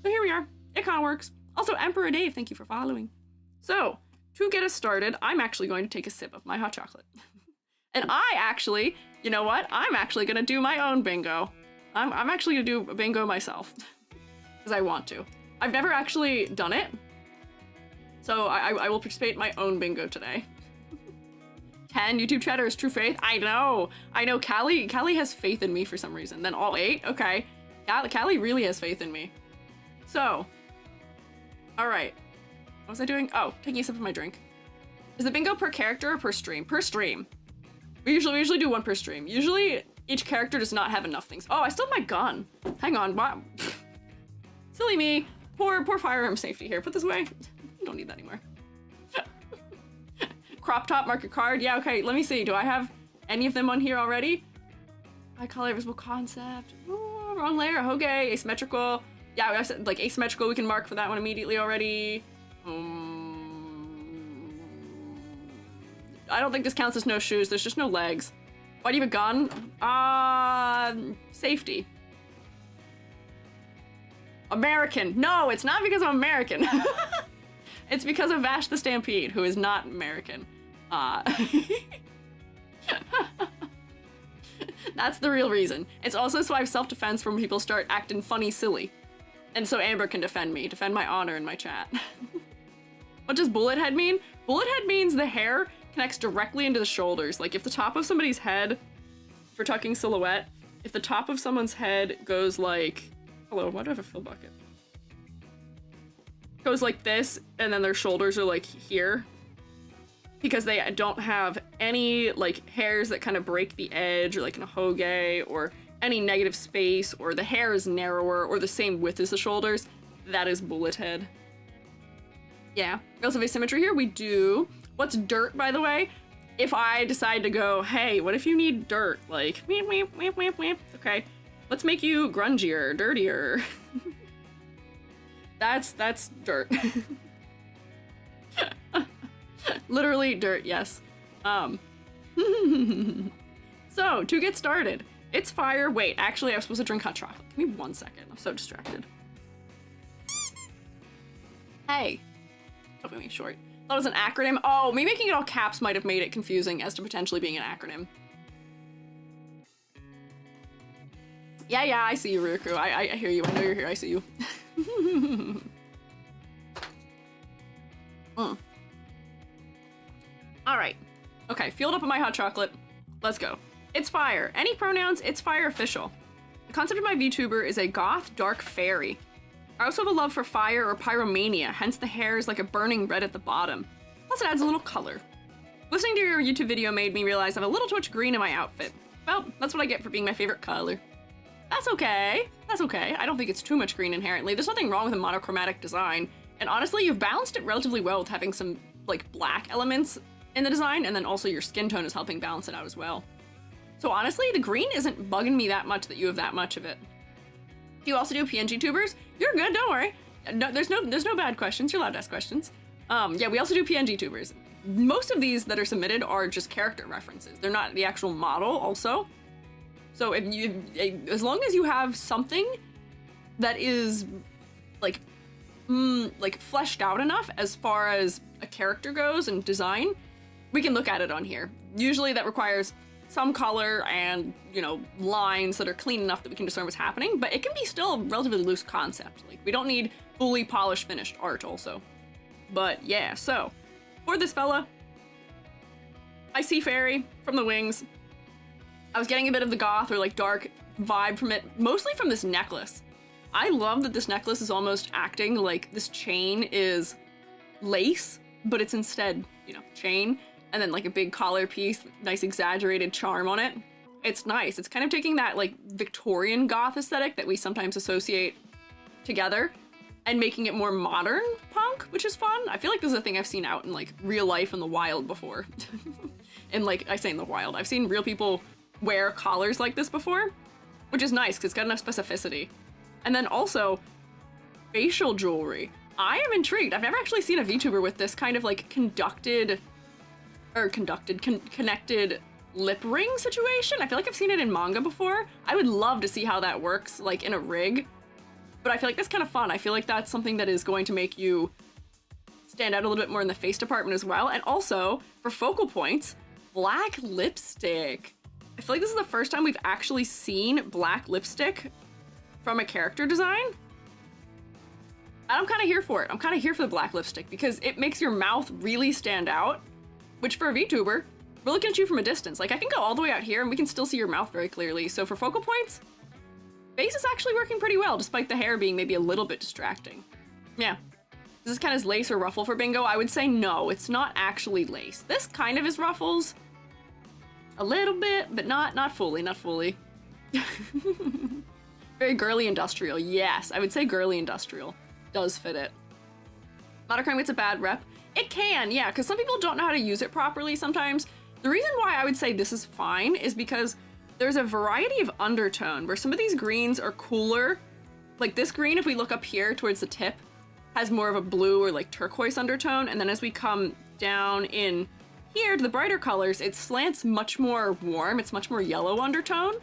So here we are. It kind of works. Also, Emperor Dave, thank you for following. So, to get us started, I'm actually going to take a sip of my hot chocolate. And I actually, you know what? I'm actually gonna do my own bingo. I'm actually gonna do a bingo myself. Because I want to. I've never actually done it. So I will participate in my own bingo today. 10, YouTube chatter is true faith. I know. Callie has faith in me for some reason. Then all 8, okay. Callie really has faith in me. So, all right. What was I doing? Oh, taking a sip of my drink. Is the bingo per character or per stream? Per stream. We usually do 1 per stream. Usually each character does not have enough things. Oh, I still have my gun. Hang on, wow. Silly me. Poor firearm safety here. Put this away. Don't need that anymore. Crop top, mark your card. Yeah, okay, let me see. Do I have any of them on here already? I call it visible concept. Ooh, wrong layer. Okay, asymmetrical. Yeah, I said like asymmetrical. We can mark for that one immediately already. I don't think this counts as no shoes. There's just no legs. Why do you have a gun? Safety. American. No, it's not because I'm American. It's because of Vash the Stampede, who is not American. That's the real reason. It's also so I have self-defense from when people start acting funny silly. And so Amber can defend me, defend my honor in my chat. What does bullet head mean? Bullet head means the hair connects directly into the shoulders. Like if the top of somebody's head, for tucking silhouette, if the top of someone's head goes like, hello, why do I have a fill bucket? Goes like this, and then their shoulders are like here, because they don't have any like hairs that kind of break the edge, or like in a hoge, or any negative space, or the hair is narrower, or the same width as the shoulders, that is bullet head. Yeah, we also have asymmetry here. We do. What's dirt, by the way? If I decide to go, hey, what if you need dirt? Like, weep, weep, weep, weep, weep. Okay, let's make you grungier, dirtier. That's dirt. Literally dirt, yes. So, to get started, it's fire. Wait, actually, I was supposed to drink hot chocolate. Give me 1 second. I'm so distracted. Hey. Don't make me short. Thought it was an acronym. Oh, me making it all caps might have made it confusing as to potentially being an acronym. Yeah, I see you, Ryuku. I hear you. I know you're here. I see you. All right. Okay, fueled up on my hot chocolate. Let's go. It's fire. Any pronouns, it's fire official. The concept of my VTuber is a goth dark fairy. I also have a love for fire or pyromania, hence the hair is like a burning red at the bottom. Plus it adds a little color. Listening to your YouTube video made me realize I have a little too much green in my outfit. Well, that's what I get for being my favorite color. That's okay. That's okay. I don't think it's too much green inherently. There's nothing wrong with a monochromatic design. And honestly, you've balanced it relatively well with having some like black elements in the design, and then also your skin tone is helping balance it out as well. So honestly, the green isn't bugging me that much that you have that much of it. Do you also do PNG tubers? You're good, don't worry. No, there's no bad questions. You're allowed to ask questions. Yeah, we also do PNG tubers. Most of these that are submitted are just character references. They're not the actual model also. So if you, as long as you have something that is like fleshed out enough as far as a character goes and design, we can look at it on here. Usually that requires some color and, you know, lines that are clean enough that we can discern what's happening, but it can be still a relatively loose concept. Like, we don't need fully polished, finished art also. But yeah, so for this fella, I see fairy from the wings. I was getting a bit of the goth or like dark vibe from it, mostly from this necklace. I love that this necklace is almost acting like this chain is lace, but it's instead, you know, chain. And then like a big collar piece, nice exaggerated charm on it. It's nice. It's kind of taking that like Victorian goth aesthetic that we sometimes associate together and making it more modern punk. skunk, which is fun. I feel like this is a thing I've seen out in like real life in the wild before. And like I say in the wild, I've seen real people wear collars like this before, which is nice because it's got enough specificity. And then also facial jewelry. I am intrigued. I've never actually seen a VTuber with this kind of like connected lip ring situation. I feel like I've seen it in manga before. I would love to see how that works like in a rig, but I feel like that's kind of fun. I feel like that's something that is going to make you stand out a little bit more in the face department as well. And also for focal points, black lipstick. I feel like this is the first time we've actually seen black lipstick from a character design. And I'm kind of here for it. I'm kind of here for the black lipstick because it makes your mouth really stand out, which for a VTuber, we're looking at you from a distance. Like I can go all the way out here and we can still see your mouth very clearly. So for focal points, face is actually working pretty well despite the hair being maybe a little bit distracting. Yeah. This is kind of lace or ruffle for bingo. I would say no, it's not actually lace. This kind of is ruffles a little bit, but not fully, not fully. Very girly industrial. Yes, I would say girly industrial. Does fit it. Monochrome gets a bad rep. It can, yeah, because some people don't know how to use it properly sometimes. The reason why I would say this is fine is because there's a variety of undertone where some of these greens are cooler. Like this green, if we look up here towards the tip, has more of a blue or like turquoise undertone. And then as we come down in here to the brighter colors, it slants much more warm. It's much more yellow undertone.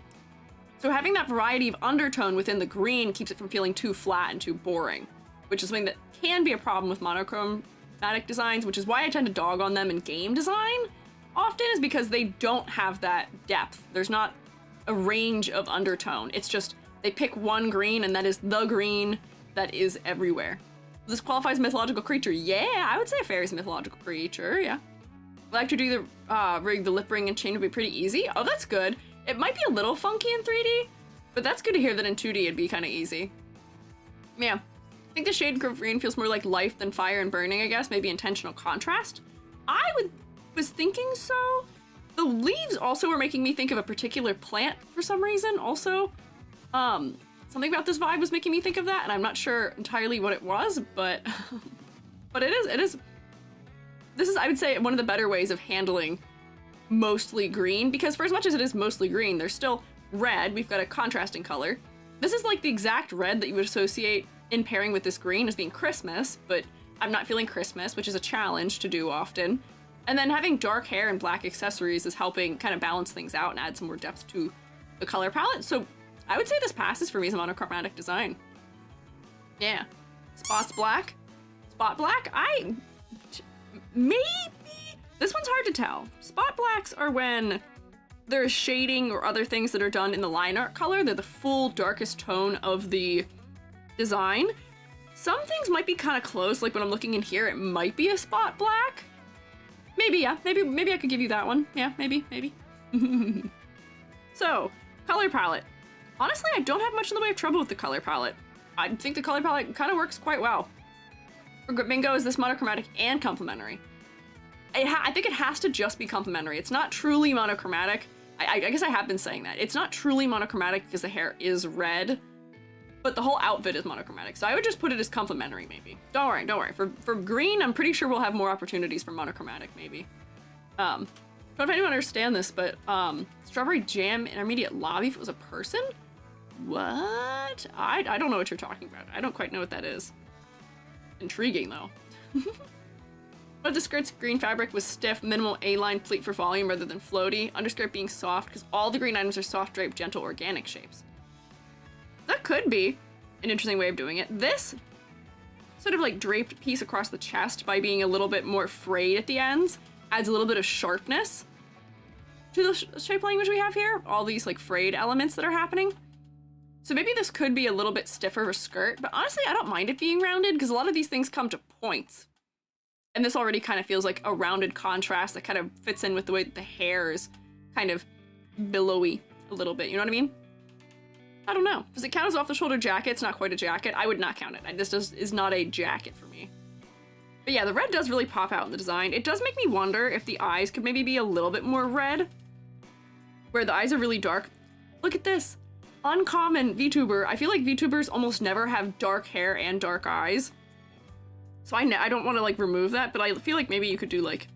So having that variety of undertone within the green keeps it from feeling too flat and too boring, which is something that can be a problem with monochromatic designs, which is why I tend to dog on them in game design often, is because they don't have that depth. There's not a range of undertone. It's just they pick one green and that is the green that is everywhere. This qualifies mythological creature. Yeah, I would say a fairy's a mythological creature, yeah. I like to do the rig, the lip ring and chain would be pretty easy. Oh, that's good. It might be a little funky in 3D, but that's good to hear that in 2D it'd be kind of easy. Yeah. I think the shade of green feels more like life than fire and burning, I guess. Maybe intentional contrast. Was thinking so. The leaves also were making me think of a particular plant for some reason. Also, something about this vibe was making me think of that, and I'm not sure entirely what it was, but but it is. This is, I would say, one of the better ways of handling mostly green, because for as much as it is mostly green, there's still red. We've got a contrasting color. This is like the exact red that you would associate in pairing with this green as being Christmas, but I'm not feeling Christmas, which is a challenge to do often. And then having dark hair and black accessories is helping kind of balance things out and add some more depth to the color palette. So I would say this passes for me as a monochromatic design. Yeah. Spots black. Spot black? Maybe? This one's hard to tell. Spot blacks are when there's shading or other things that are done in the line art color. They're the full darkest tone of the design. Some things might be kind of close, like when I'm looking in here, it might be a spot black. Maybe, yeah. Maybe I could give you that one. Yeah, maybe. So, color palette. Honestly, I don't have much in the way of trouble with the color palette. I think the color palette kind of works quite well. For bingo, is this monochromatic and complementary? I think it has to just be complementary. It's not truly monochromatic. I guess I have been saying that. It's not truly monochromatic because the hair is red, but the whole outfit is monochromatic. So I would just put it as complementary, maybe. Don't worry. For green, I'm pretty sure we'll have more opportunities for monochromatic, maybe. Don't know if anyone understand this, but strawberry jam intermediate lobby if it was a person? What? I don't know what you're talking about. I don't quite know what that is. Intriguing, though. One of the skirt's green fabric was stiff, minimal A-line pleat for volume rather than floaty. Underskirt being soft because all the green items are soft, draped, gentle, organic shapes. That could be an interesting way of doing it. This sort of like draped piece across the chest by being a little bit more frayed at the ends adds a little bit of sharpness to the shape language we have here. All these like frayed elements that are happening. So maybe this could be a little bit stiffer of a skirt, but honestly, I don't mind it being rounded because a lot of these things come to points. And this already kind of feels like a rounded contrast that kind of fits in with the way that the hair is kind of billowy a little bit, you know what I mean? I don't know. Does it count as off-the-shoulder jacket? It's not quite a jacket. I would not count it. This is not a jacket for me. But yeah, the red does really pop out in the design. It does make me wonder if the eyes could maybe be a little bit more red, where the eyes are really dark. Look at this. Uncommon VTuber. I feel like VTubers almost never have dark hair and dark eyes. So I don't want to, like, remove that, but I feel like maybe you could do, like,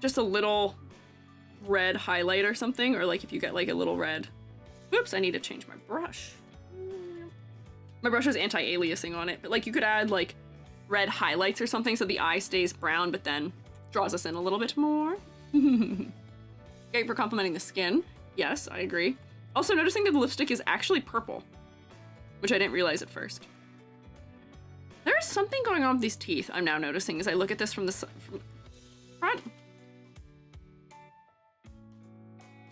just a little red highlight or something, or, like, if you get, like, a little red... Whoops, I need to change my brush. My brush has anti-aliasing on it, but, like, you could add, like, red highlights or something so the eye stays brown, but then draws us in a little bit more. Great for complementing the skin. Yes, I agree. Also, noticing that the lipstick is actually purple, which I didn't realize at first. There's something going on with these teeth, I'm now noticing as I look at this from the front.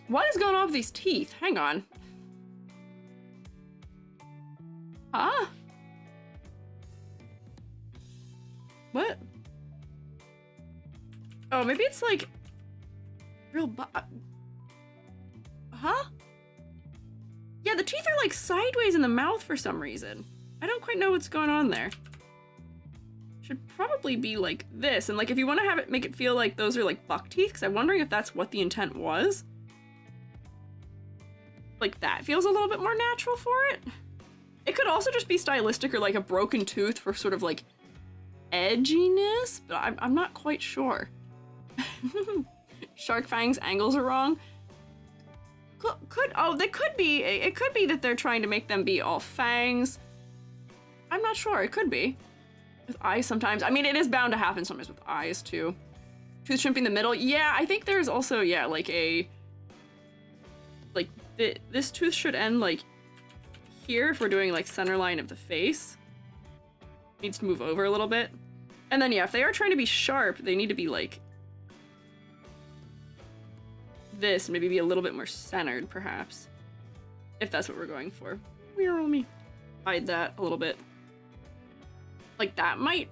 What is going on with these teeth? Hang on. Huh? What? Oh, maybe it's like real huh? Yeah, the teeth are like sideways in the mouth for some reason. I don't quite know what's going on there. Should probably be like this, and like if you want to have it make it feel like those are like buck teeth, because I'm wondering if that's what the intent was. Like that feels a little bit more natural for it. It could also just be stylistic or like a broken tooth for sort of like edginess, but I'm not quite sure. Shark fangs angles are wrong. It could be that they're trying to make them be all fangs. I'm not sure, it could be. With eyes sometimes. I mean, it is bound to happen sometimes with eyes too. Tooth shrimping the middle. Yeah, I think there's also, yeah, like a... Like, this tooth should end like here if we're doing like center line of the face. Needs to move over a little bit. And then, yeah, if they are trying to be sharp, they need to be like this, maybe be a little bit more centered, perhaps. If that's what we're going for. Let me hide that a little bit. Like, that might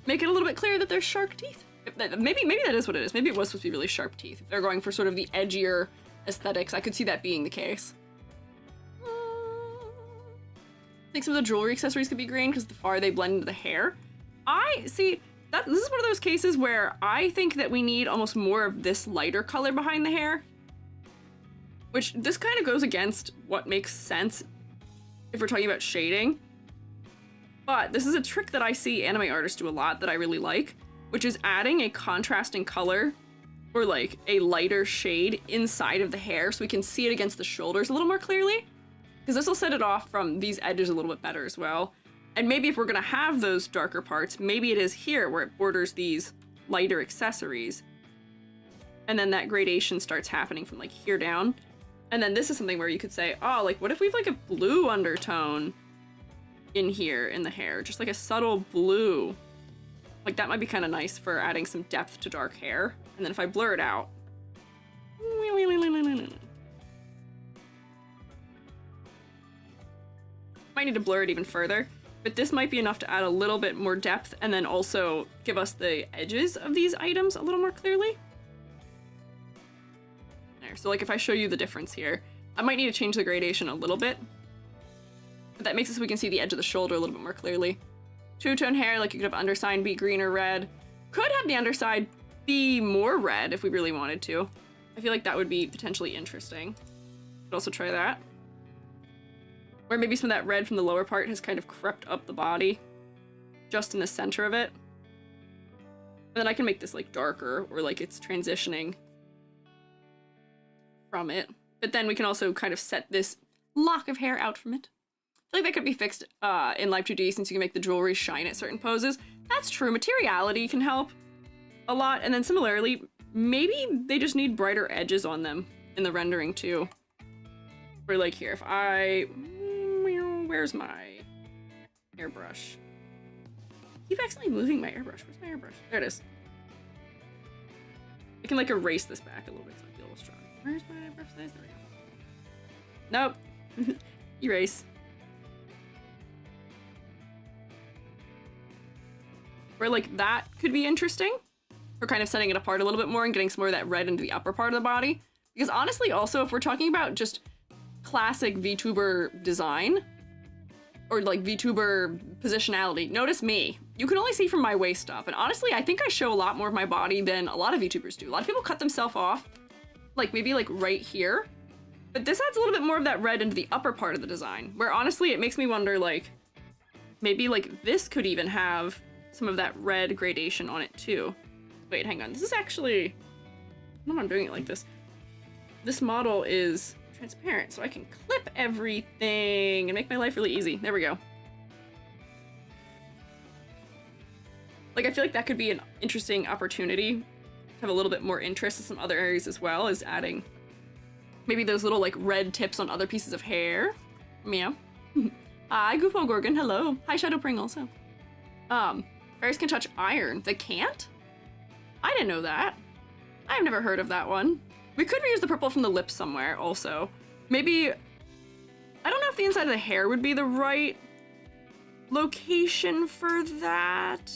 make it a little bit clearer that they're shark teeth. Maybe that is what it is. Maybe it was supposed to be really sharp teeth. If they're going for sort of the edgier aesthetics, I could see that being the case. I think some of the jewelry accessories could be green because the far they blend into the hair. This is one of those cases where I think that we need almost more of this lighter color behind the hair. Which, this kind of goes against what makes sense if we're talking about shading. But this is a trick that I see anime artists do a lot that I really like, which is adding a contrasting color or like a lighter shade inside of the hair so we can see it against the shoulders a little more clearly. Because this will set it off from these edges a little bit better as well. And maybe if we're gonna have those darker parts, maybe it is here where it borders these lighter accessories. And then that gradation starts happening from like here down. And then this is something where you could say, oh, like what if we've like a blue undertone in here in the hair, just like a subtle blue. Like that might be kind of nice for adding some depth to dark hair. And then if I blur it out, might need to blur it even further, but this might be enough to add a little bit more depth and then also give us the edges of these items a little more clearly. There, so like if I show you the difference here, I might need to change the gradation a little bit. But that makes it so we can see the edge of the shoulder a little bit more clearly. Two-tone hair, like you could have underside be green or red. Could have the underside be more red if we really wanted to. I feel like that would be potentially interesting. Could also try that. Where maybe some of that red from the lower part has kind of crept up the body. Just in the center of it. And then I can make this like darker or like it's transitioning from it. But then we can also kind of set this lock of hair out from it. I feel like that could be fixed in Live 2D since you can make the jewelry shine at certain poses. That's true. Materiality can help a lot. And then similarly, maybe they just need brighter edges on them in the rendering too. Or like here, if I... Where's my airbrush? I keep accidentally moving my airbrush. Where's my airbrush? There it is. I can like erase this back a little bit so I feel a little strong. Where's my airbrush size? There we go. Nope. Erase. Where like that could be interesting for kind of setting it apart a little bit more and getting some more of that red into the upper part of the body. Because honestly, also, if we're talking about just classic VTuber design or like VTuber positionality, notice me. You can only see from my waist up. And honestly, I think I show a lot more of my body than a lot of VTubers do. A lot of people cut themselves off, like maybe like right here. But this adds a little bit more of that red into the upper part of the design, where honestly, it makes me wonder like, maybe like this could even have some of that red gradation on it too. Wait, hang on. This is actually, I don't know why I'm doing it like this. This model is transparent, so I can clip everything and make my life really easy. There we go. Like, I feel like that could be an interesting opportunity to have a little bit more interest in some other areas as well, as adding maybe those little like red tips on other pieces of hair. Meow. Hi, Goofball Gorgon. Hello. Hi, Shadow Pring also. Fairies can touch iron. They can't? I didn't know that. I've never heard of that one. We could reuse the purple from the lips somewhere also. Maybe, I don't know if the inside of the hair would be the right location for that.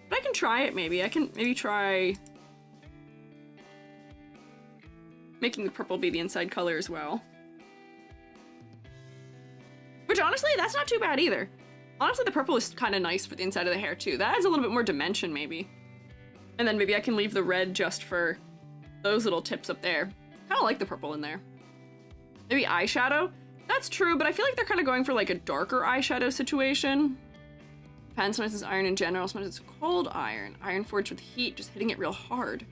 But I can try it maybe. I can maybe try making the purple be the inside color as well. Which honestly, that's not too bad either. Honestly, the purple is kind of nice for the inside of the hair too. That adds a little bit more dimension maybe. And then maybe I can leave the red just for those little tips up there. Kind of like the purple in there. Maybe eyeshadow? That's true, but I feel like they're kind of going for like a darker eyeshadow situation. Depends, sometimes it's iron in general, sometimes it's cold iron. Iron forged with heat, just hitting it real hard.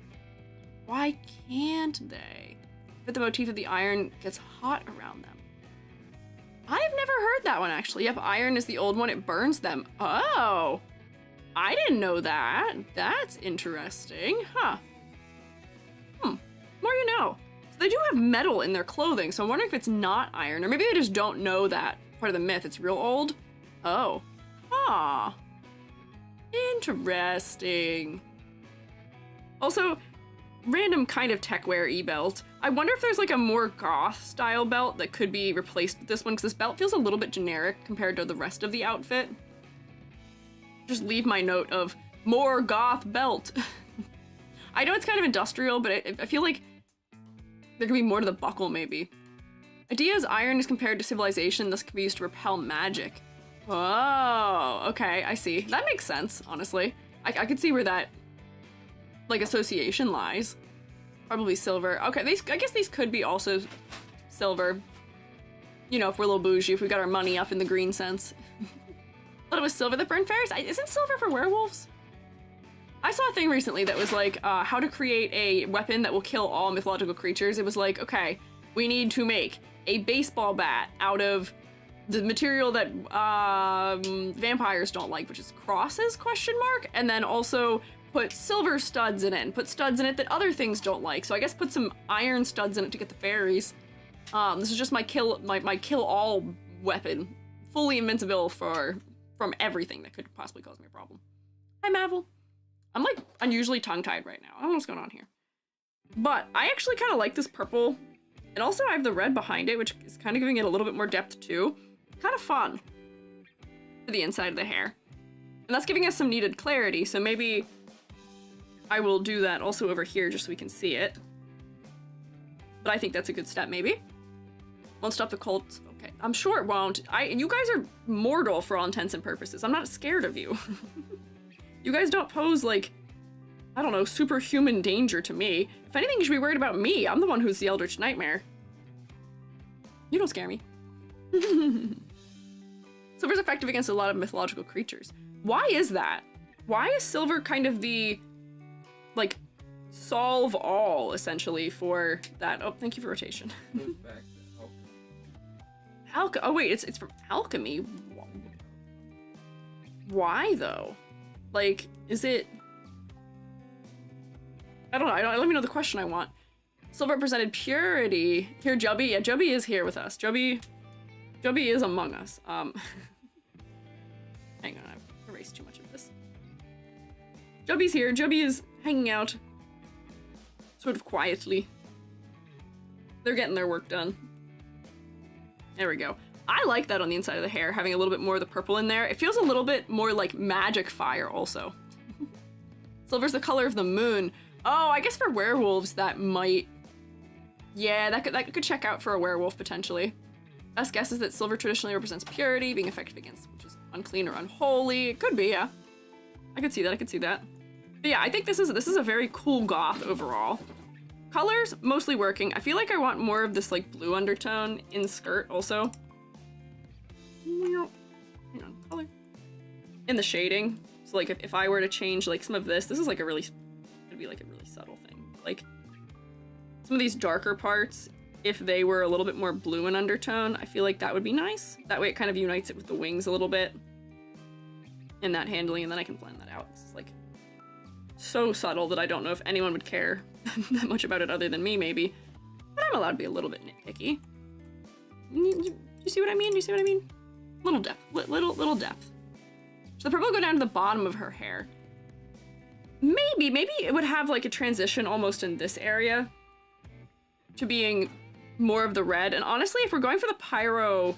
Why can't they? But the motif of the iron gets hot around them. I've never heard that one actually. Yep, iron is the old one, it burns them. Oh, I didn't know that. That's interesting, huh? More you know. So they do have metal in their clothing, so I'm wondering if it's not iron, or maybe they just don't know that part of the myth. It's real old. Oh. Huh. Interesting. Also, random kind of tech wear e-belt. I wonder if there's like a more goth style belt that could be replaced with this one, because this belt feels a little bit generic compared to the rest of the outfit. Just leave my note of more goth belt. I know it's kind of industrial, but I feel like there could be more to the buckle maybe. Idea is iron is compared to civilization, thus can be used to repel magic. Oh, okay, I see. That makes sense, honestly. I could see where that, like, association lies. Probably silver. Okay, I guess these could be also silver. You know, if we're a little bougie, if we got our money up in the green sense. Thought it was silver that burned fairies? Isn't silver for werewolves? I saw a thing recently that was like, how to create a weapon that will kill all mythological creatures. It was like, okay, we need to make a baseball bat out of the material that vampires don't like, which is crosses, question mark, and then also put silver studs in it, and put studs in it that other things don't like. So I guess put some iron studs in it to get the fairies. This is just my kill all weapon, fully invincible from everything that could possibly cause me a problem. Hi, Mavel. I'm like unusually tongue-tied right now. I don't know what's going on here. But I actually kind of like this purple. And also I have the red behind it, which is kind of giving it a little bit more depth too. Kind of fun for the inside of the hair. And that's giving us some needed clarity, so maybe I will do that also over here just so we can see it. But I think that's a good step, maybe. Won't stop the cult. Okay, I'm sure it won't. You guys are mortal for all intents and purposes. I'm not scared of you. You guys don't pose, like, I don't know, superhuman danger to me. If anything, you should be worried about me. I'm the one who's the Eldritch Nightmare. You don't scare me. Silver's effective against a lot of mythological creatures. Why is that? Why is silver kind of the, like, solve all, essentially, for that? Oh, thank you for rotation. Goes back to alchemy. Oh wait, it's from alchemy? Why, though? Like, is it... I don't know, let me know the question I want. Silver represented purity. Here, Jubby. Yeah, Jubby is here with us. Jubby is among us. Hang on, I've erased too much of this. Jubby's here. Jubby is hanging out sort of quietly. They're getting their work done. There we go. I like that on the inside of the hair, having a little bit more of the purple in there. It feels a little bit more like magic fire also. Silver's the color of the moon. Oh, I guess for werewolves that might... Yeah, that could check out for a werewolf potentially. Best guess is that silver traditionally represents purity, being effective against which is unclean or unholy. It could be, yeah. I could see that. But yeah, I think this is a very cool goth overall. Colors, mostly working. I feel like I want more of this like blue undertone in skirt also. Hang on, color. in the shading. So like if I were to change like some of this is like a really, it'd be like a really subtle thing. Like some of these darker parts, if they were a little bit more blue in undertone, I feel like that would be nice. That way it kind of unites it with the wings a little bit. And that handling, and then I can blend that out. This is like so subtle that I don't know if anyone would care that much about it other than me, maybe. But I'm allowed to be a little bit nitpicky. You see what I mean? You see what I mean? Little depth, little depth. So the purple will go down to the bottom of her hair. Maybe it would have like a transition almost in this area to being more of the red. And honestly, if we're going for the pyro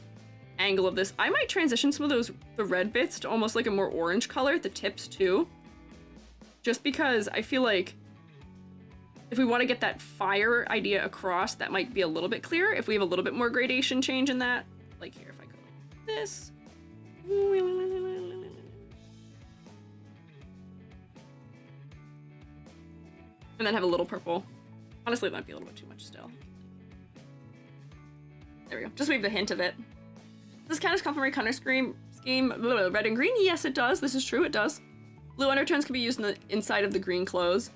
angle of this, I might transition some of the red bits to almost like a more orange color at the tips too. Just because I feel like if we want to get that fire idea across, that might be a little bit clearer if we have a little bit more gradation change in that. Like here, if I go like this. And then have a little purple. Honestly, it might be a little bit too much still. There we go. Just leave the hint of it. Does this count as complementary color scheme? Red and green? Yes, it does. This is true, it does. Blue undertones can be used in the inside of the green clothes.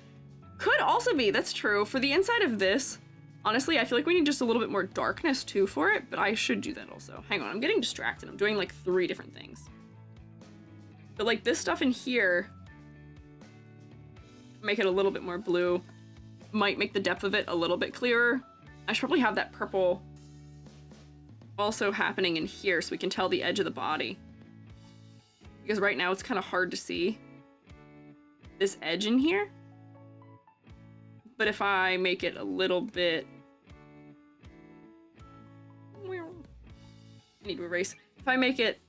Could also be, that's true. For the inside of this, honestly, I feel like we need just a little bit more darkness too for it, but I should do that also. Hang on, I'm getting distracted. I'm doing like 3 different things. But like this stuff in here, make it a little bit more blue, might make the depth of it a little bit clearer. I should probably have that purple also happening in here so we can tell the edge of the body. Because right now it's kind of hard to see this edge in here. But if I make it a little bit... I need to erase. If I make it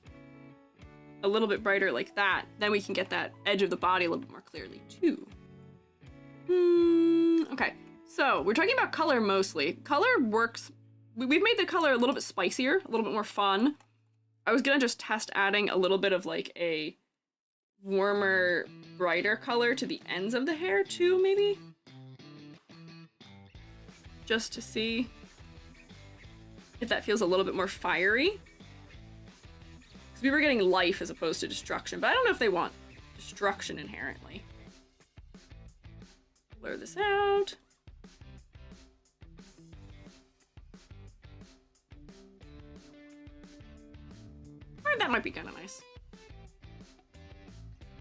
a little bit brighter like that, then we can get that edge of the body a little bit more clearly too. Okay, so we're talking about color mostly. Color works... We've made the color a little bit spicier, a little bit more fun. I was gonna just test adding a little bit of like a warmer, brighter color to the ends of the hair too, maybe? Just to see if that feels a little bit more fiery. Because we were getting life as opposed to destruction, but I don't know if they want destruction inherently. Blur this out. That might be kind of nice.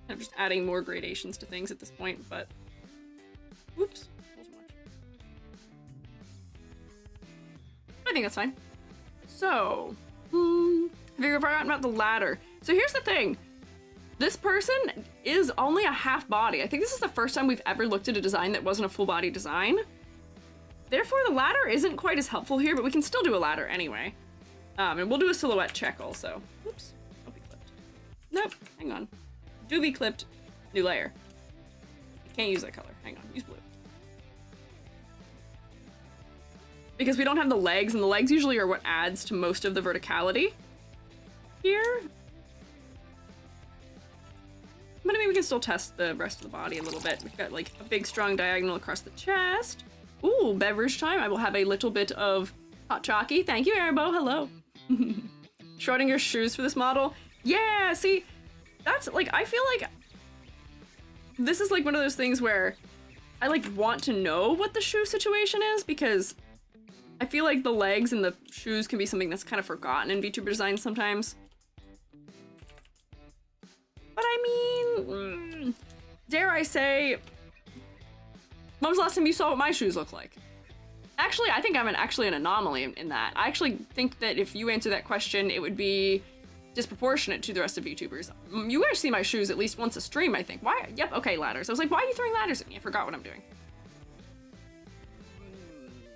I'm just adding more gradations to things at this point, but oops, wasn't much. I think that's fine. So, have you ever forgotten about the ladder? So here's the thing. This person is only a half body. I think this is the first time we've ever looked at a design that wasn't a full body design. Therefore, the ladder isn't quite as helpful here, but we can still do a ladder anyway. And we'll do a silhouette check also. Oops, don't be clipped. Nope, hang on. Do be clipped, new layer. Can't use that color, hang on, use blue. Because we don't have the legs, and the legs usually are what adds to most of the verticality here. But I mean, we can still test the rest of the body a little bit. We've got like a big strong diagonal across the chest. Ooh, beverage time. I will have a little bit of hot chalky. Thank you, Erbo, hello. Schrodinger's shoes for this model. Yeah, see, that's like, I feel like this is like one of those things where I like want to know what the shoe situation is, because I feel like the legs and the shoes can be something that's kind of forgotten in VTuber design sometimes. But I mean, dare I say, when was the last time you saw what my shoes look like? Actually, I think I'm actually an anomaly in that. I actually think that if you answer that question, it would be disproportionate to the rest of VTubers. You guys see my shoes at least once a stream, I think. Why? Yep, okay, ladders. I was like, why are you throwing ladders at me? I forgot what I'm doing.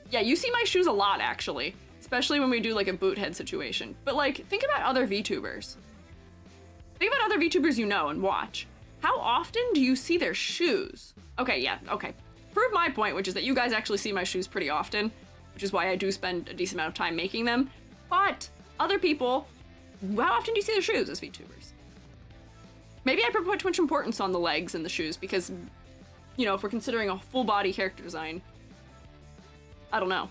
Yeah, you see my shoes a lot, actually. Especially when we do, like, a boot head situation. But, like, think about other VTubers. Think about other VTubers you know and watch. How often do you see their shoes? Okay, yeah, okay. Prove my point, which is that you guys actually see my shoes pretty often, which is why I do spend a decent amount of time making them. But other people, how often do you see their shoes as VTubers? Maybe I put too much importance on the legs and the shoes because, you know, if we're considering a full body character design, I don't know.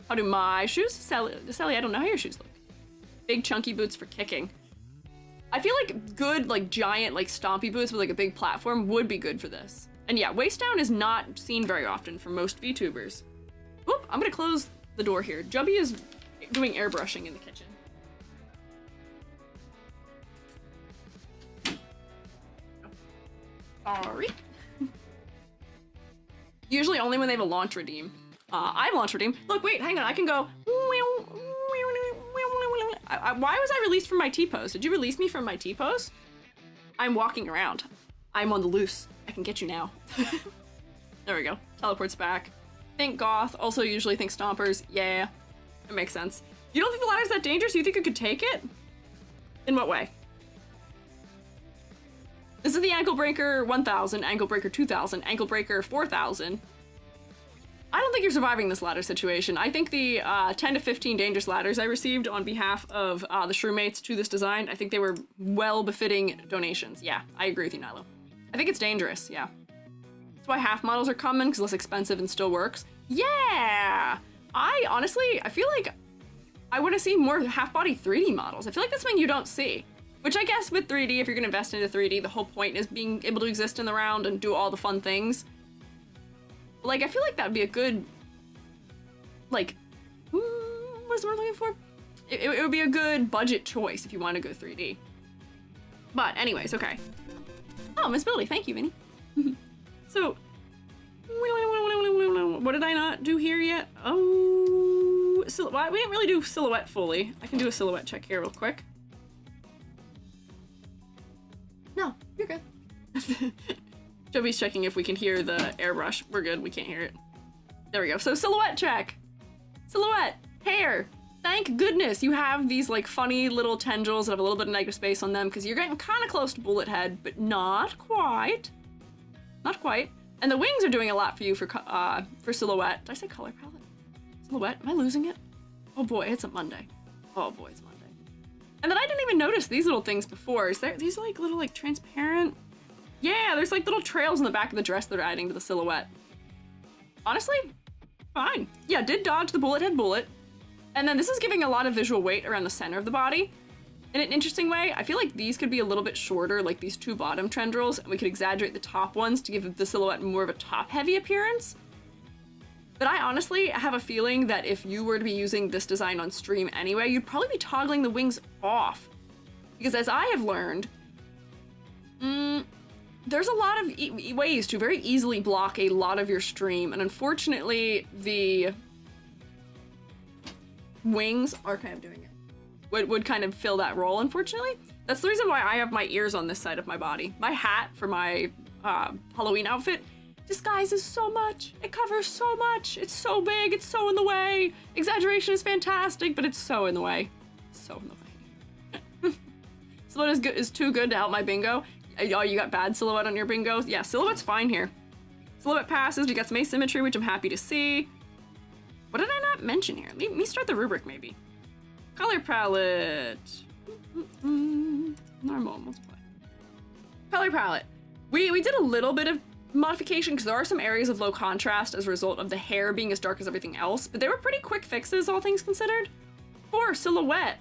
How do my shoes? Sally, I don't know how your shoes look. Big chunky boots for kicking. I feel like good, like, giant, like, stompy boots with, like, a big platform would be good for this. And yeah, waist down is not seen very often for most VTubers. Oop, I'm gonna close the door here. Jubby is doing airbrushing in the kitchen. Sorry. Usually only when they have a launch redeem. I have a launch redeem. Look, wait, hang on, I can go. Why was I released from my T-pose? Did you release me from my T-pose? I'm walking around. I'm on the loose. I can get you now. There we go. Teleports back. Think goth. Also usually think stompers. Yeah, it makes sense. You don't think the ladder's that dangerous? You think you could take it? In what way? This is the ankle breaker 1000, ankle breaker 2000, ankle breaker 4000. I don't think you're surviving this ladder situation. I think the 10 to 15 dangerous ladders I received on behalf of the shroommates to this design, I think they were well-befitting donations. Yeah, I agree with you, Nilo. I think it's dangerous, yeah. That's why half models are common, because less expensive and still works. Yeah! I feel like I want to see more half-body 3D models. I feel like that's something you don't see. Which I guess with 3D, if you're going to invest into 3D, the whole point is being able to exist in the round and do all the fun things. Like, I feel like that would be a good, like, what is the word I'm looking for? It would be a good budget choice if you want to go 3D. But anyways, okay. Oh, Miss Billy, thank you, Vinny. So, what did I not do here yet? Oh, we didn't really do silhouette fully. I can do a silhouette check here real quick. No, you're good. Joey's checking if we can hear the airbrush. We're good, we can't hear it. There we go. So silhouette check. Silhouette, hair. Thank goodness you have these like funny little tendrils that have a little bit of negative space on them because you're getting kind of close to bullet head, but not quite. Not quite. And the wings are doing a lot for you for silhouette. Did I say color palette? Silhouette, am I losing it? Oh boy, it's a Monday. Oh boy, it's Monday. And then I didn't even notice these little things before. Is there these like little like transparent? Yeah, there's like little trails in the back of the dress that are adding to the silhouette. Honestly, fine. Yeah, did dodge the bullet head bullet. And then this is giving a lot of visual weight around the center of the body. In an interesting way, I feel like these could be a little bit shorter, like these two bottom tendrils, and we could exaggerate the top ones to give the silhouette more of a top-heavy appearance. But I honestly have a feeling that if you were to be using this design on stream anyway, you'd probably be toggling the wings off. Because as I have learned, there's a lot of ways to very easily block a lot of your stream, and unfortunately, the wings are kind of doing it. Would kind of fill that role, unfortunately. That's the reason why I have my ears on this side of my body. My hat for my Halloween outfit disguises so much. It covers so much. It's so big. It's so in the way. Exaggeration is fantastic, but it's so in the way. It's so in the way. Silhouette is too good to help my bingo. Oh, you got bad silhouette on your bingo? Yeah, silhouette's fine here. Silhouette passes. We got some asymmetry, which I'm happy to see. What did I not mention here? Let me start the rubric, maybe. Color palette. Normal, multiply. Color palette. We did a little bit of modification because there are some areas of low contrast as a result of the hair being as dark as everything else, but they were pretty quick fixes, all things considered. For silhouette,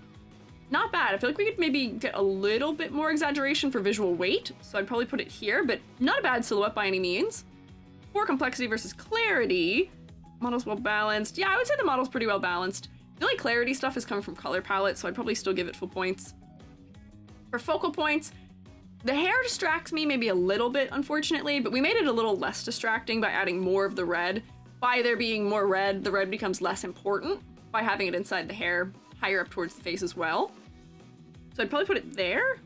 not bad. I feel like we could maybe get a little bit more exaggeration for visual weight, so I'd probably put it here, but not a bad silhouette by any means. For complexity versus clarity, model's well balanced. Yeah, I would say the model's pretty well balanced. I feel like clarity stuff is coming from color palette, so I'd probably still give it full points. For focal points, the hair distracts me maybe a little bit, unfortunately, but we made it a little less distracting by adding more of the red. By there being more red, the red becomes less important by having it inside the hair, higher up towards the face as well. So I'd probably put it there.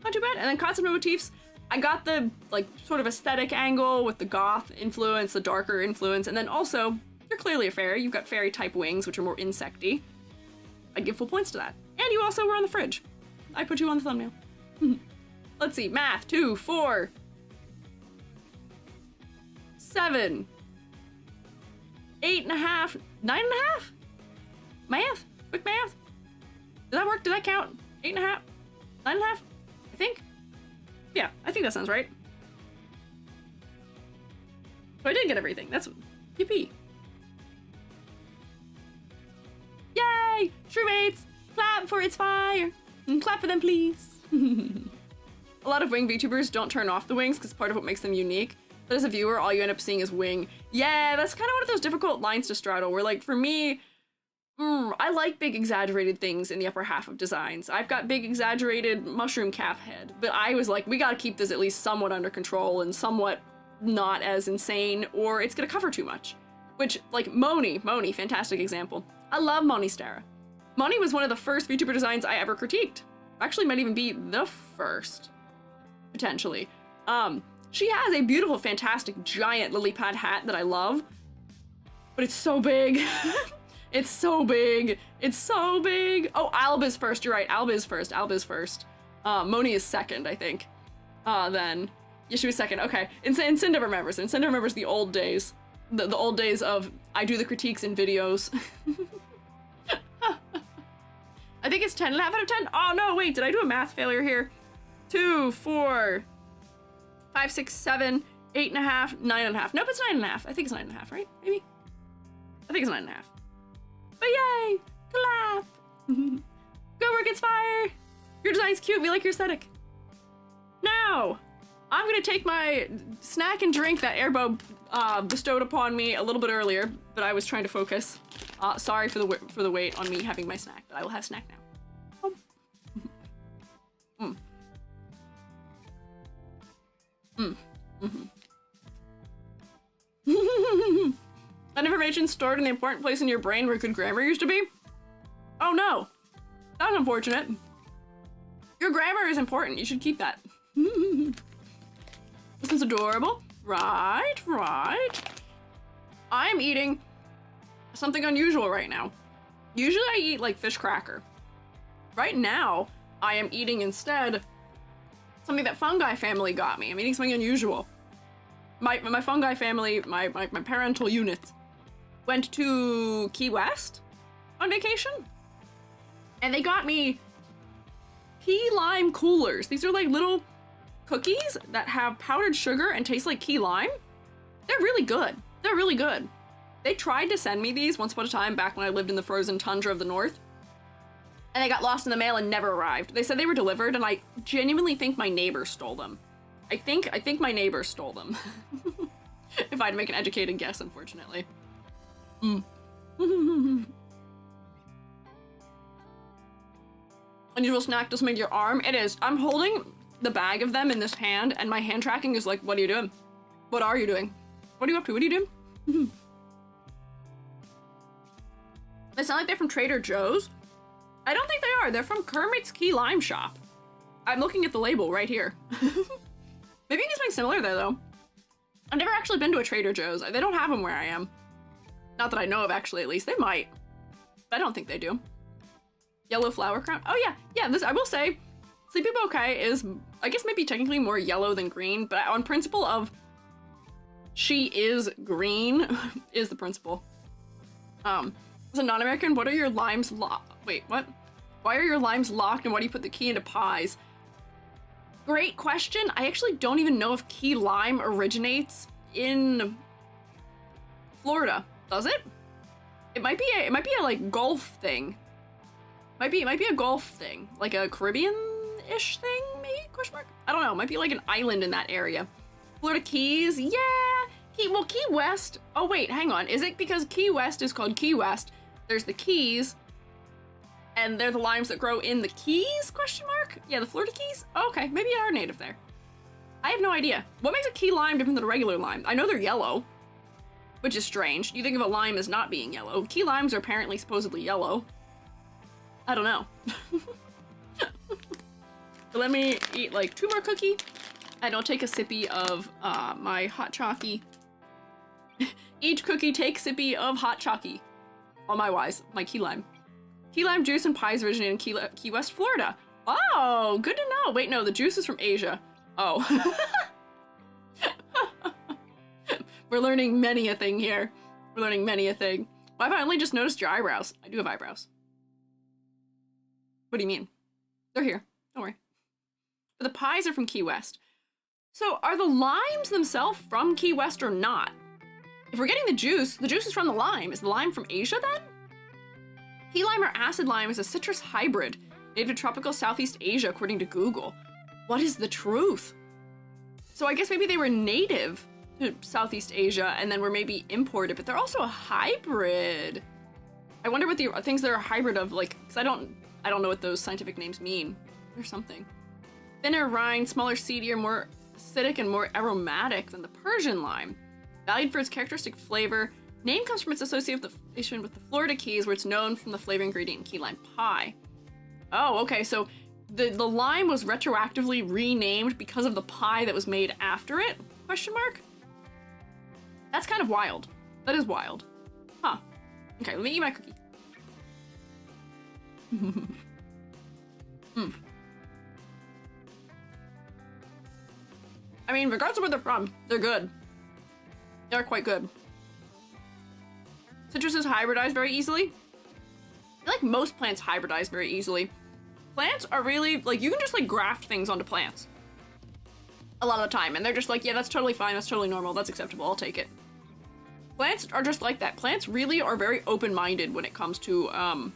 Not too bad. And then concept motifs, I got the like sort of aesthetic angle with the goth influence, the darker influence, and then also, you're clearly a fairy. You've got fairy type wings, which are more insecty. I'd give full points to that. And you also were on the fridge. I put you on the thumbnail. Let's see, math, 2, 4, 7, 8.5, 9.5? Math? Quick math? Did that work? Did that count? 8.5? 9.5? I think? Yeah, I think that sounds right. So I did get everything. That's yippee. Yay! Shroommates! Clap for its fire! And clap for them, please. A lot of wing VTubers don't turn off the wings because part of what makes them unique. But as a viewer, all you end up seeing is wing. Yeah, that's kind of one of those difficult lines to straddle where, like, for me, I like big exaggerated things in the upper half of designs. I've got big exaggerated mushroom cap head, but I was like, we gotta keep this at least somewhat under control and somewhat not as insane, or it's gonna cover too much. Which, like, Moni, fantastic example. I love Moni Stara. Moni was one of the first VTuber designs I ever critiqued. Actually might even be the first, potentially. She has a beautiful, fantastic, giant lily pad hat that I love, but it's so big. It's so big. It's so big. Oh, Alba's first. You're right. Alba's first. Moni is second, I think. Then, yeah, she was second. Okay. And Cinda remembers. And Cinda remembers the old days. The old days of, I do the critiques in videos. I think it's 10.5 out of 10. Oh, no, wait. Did I do a math failure here? 2, 4, 5, 6, 7, 8.5, 9.5. Nope, it's 9.5. I think it's 9.5, right? Maybe? I think it's 9.5. But yay! Clap! Go work, it's fire! Your design's cute, we like your aesthetic. Now, I'm gonna take my snack and drink that Airbo bestowed upon me a little bit earlier, but I was trying to focus. Sorry for the wait on me having my snack, but I will have snack now. That information stored in the important place in your brain where good grammar used to be? Oh no. That's unfortunate. Your grammar is important. You should keep that. This is adorable. Right. I'm eating something unusual right now. Usually I eat like fish cracker. Right now, I am eating instead something that Fungi family got me. I'm eating something unusual. My Fungi family, my parental unit, went to Key West on vacation, and they got me key lime coolers. These are like little cookies that have powdered sugar and taste like key lime. They're really good. They're really good. They tried to send me these once upon a time back when I lived in the frozen tundra of the north, and they got lost in the mail and never arrived. They said they were delivered, and I genuinely think my neighbor stole them. I think my neighbor stole them. If I'd make an educated guess, unfortunately. Unusual snack doesn't make your arm. It is. I'm holding the bag of them in this hand, and my hand tracking is like, what are you doing? What are you doing? What are you up to? What are you doing? They sound like they're from Trader Joe's. I don't think they are. They're from Kermit's Key Lime Shop. I'm looking at the label right here. Maybe you can get something similar there, though. I've never actually been to a Trader Joe's. They don't have them where I am. Not that I know of, actually, at least. They might. But I don't think they do. Yellow flower crown. Oh, yeah. Yeah, this, I will say, Sleepy Bouquet is, I guess, maybe technically more yellow than green, but on principle of she is green is the principle. As a non-American, what are your limes wait, what? Why are your limes locked, and why do you put the key into pies? Great question. I actually don't even know if key lime originates in Florida. Does it? It might be a like Gulf thing. Might be a Gulf thing, like a Caribbean-ish thing, maybe? Question mark? I don't know. Might be like an island in that area. Florida Keys, yeah. Key West. Oh wait, hang on. Is it because Key West is called Key West? There's the Keys, and they're the limes that grow in the Keys? Question mark? Yeah, the Florida Keys. Oh, okay, maybe they are native there. I have no idea. What makes a key lime different than a regular lime? I know they're yellow, which is strange. You think of a lime as not being yellow. Key limes are apparently supposedly yellow. I don't know. So let me eat like 2 more cookie, and I'll take a sippy of my hot chalky. Each cookie take sippy of hot chalky. On my wise, my key lime. Key lime juice and pies originate in Key West, Florida. Oh, good to know. Wait, no, the juice is from Asia. Oh. We're learning many a thing here. We're learning many a thing. Why have I only just noticed your eyebrows? I do have eyebrows. What do you mean? They're here. Don't worry. But the pies are from Key West. So are the limes themselves from Key West or not? If we're getting the juice is from the lime. Is the lime from Asia then? Key lime or acid lime is a citrus hybrid. native to tropical Southeast Asia, according to Google. What is the truth? So I guess maybe they were native to Southeast Asia and then were maybe imported, but they're also a hybrid. I wonder what the things that are a hybrid of, like, because I don't know what those scientific names mean or something. Thinner rind, smaller, seedier, more acidic, and more aromatic than the Persian lime. Valued for its characteristic flavor. Name comes from its association with the Florida Keys, where it's known from the flavor ingredient in key lime pie. Oh, okay, so the lime was retroactively renamed because of the pie that was made after it? Question mark? That's kind of wild. That is wild. Huh. Okay, let me eat my cookie. I mean, regardless of where they're from, they're good. They're quite good. Citruses hybridize very easily. I feel like most plants hybridize very easily. Plants are really, like, you can just, like, graft things onto plants. A lot of the time, and they're just like, yeah, that's totally fine, that's totally normal, that's acceptable, I'll take it. Plants are just like that. Plants really are very open-minded when it comes to,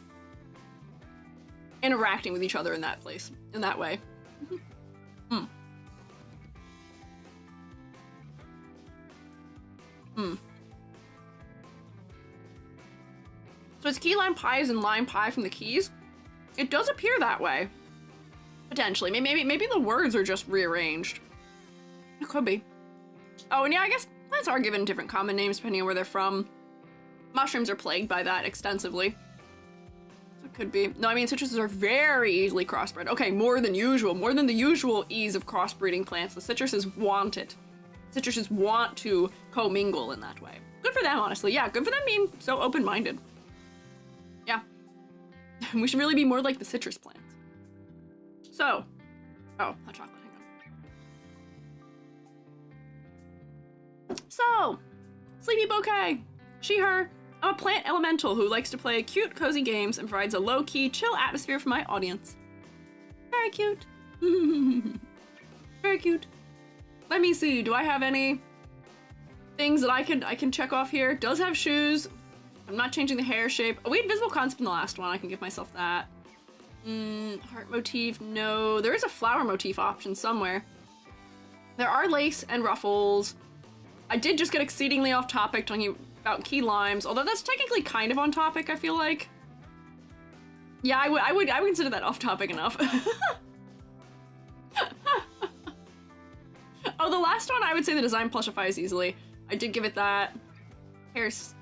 interacting with each other in that place, in that way. So it's key lime pie is in lime pie from the Keys. It does appear that way. Potentially. Maybe the words are just rearranged. It could be. Oh, and yeah, I guess plants are given different common names depending on where they're from. Mushrooms are plagued by that extensively. So it could be. No, I mean, citruses are very easily crossbred. Okay, more than usual. More than the usual ease of crossbreeding plants. The citruses want it. Citruses want to commingle in that way. Good for them, honestly. Yeah, good for them being so open-minded. Yeah. We should really be more like the citrus plants. So. Oh, hot chocolate. Hang on. So. Sleepy Bouquet. She, her. I'm a plant elemental who likes to play cute, cozy games and provides a low-key, chill atmosphere for my audience. Very cute. Very cute. Let me see. Do I have any things that I can check off here? Does have shoes. I'm not changing the hair shape. Oh, we had visible concept in the last one. I can give myself that. Heart motif. No. There is a flower motif option somewhere. There are lace and ruffles. I did just get exceedingly off topic talking about key limes, although that's technically kind of on topic, I feel like. Yeah, I would consider that off topic enough. Oh, the last one, I would say the design plushifies easily. I did give it that. Hair's...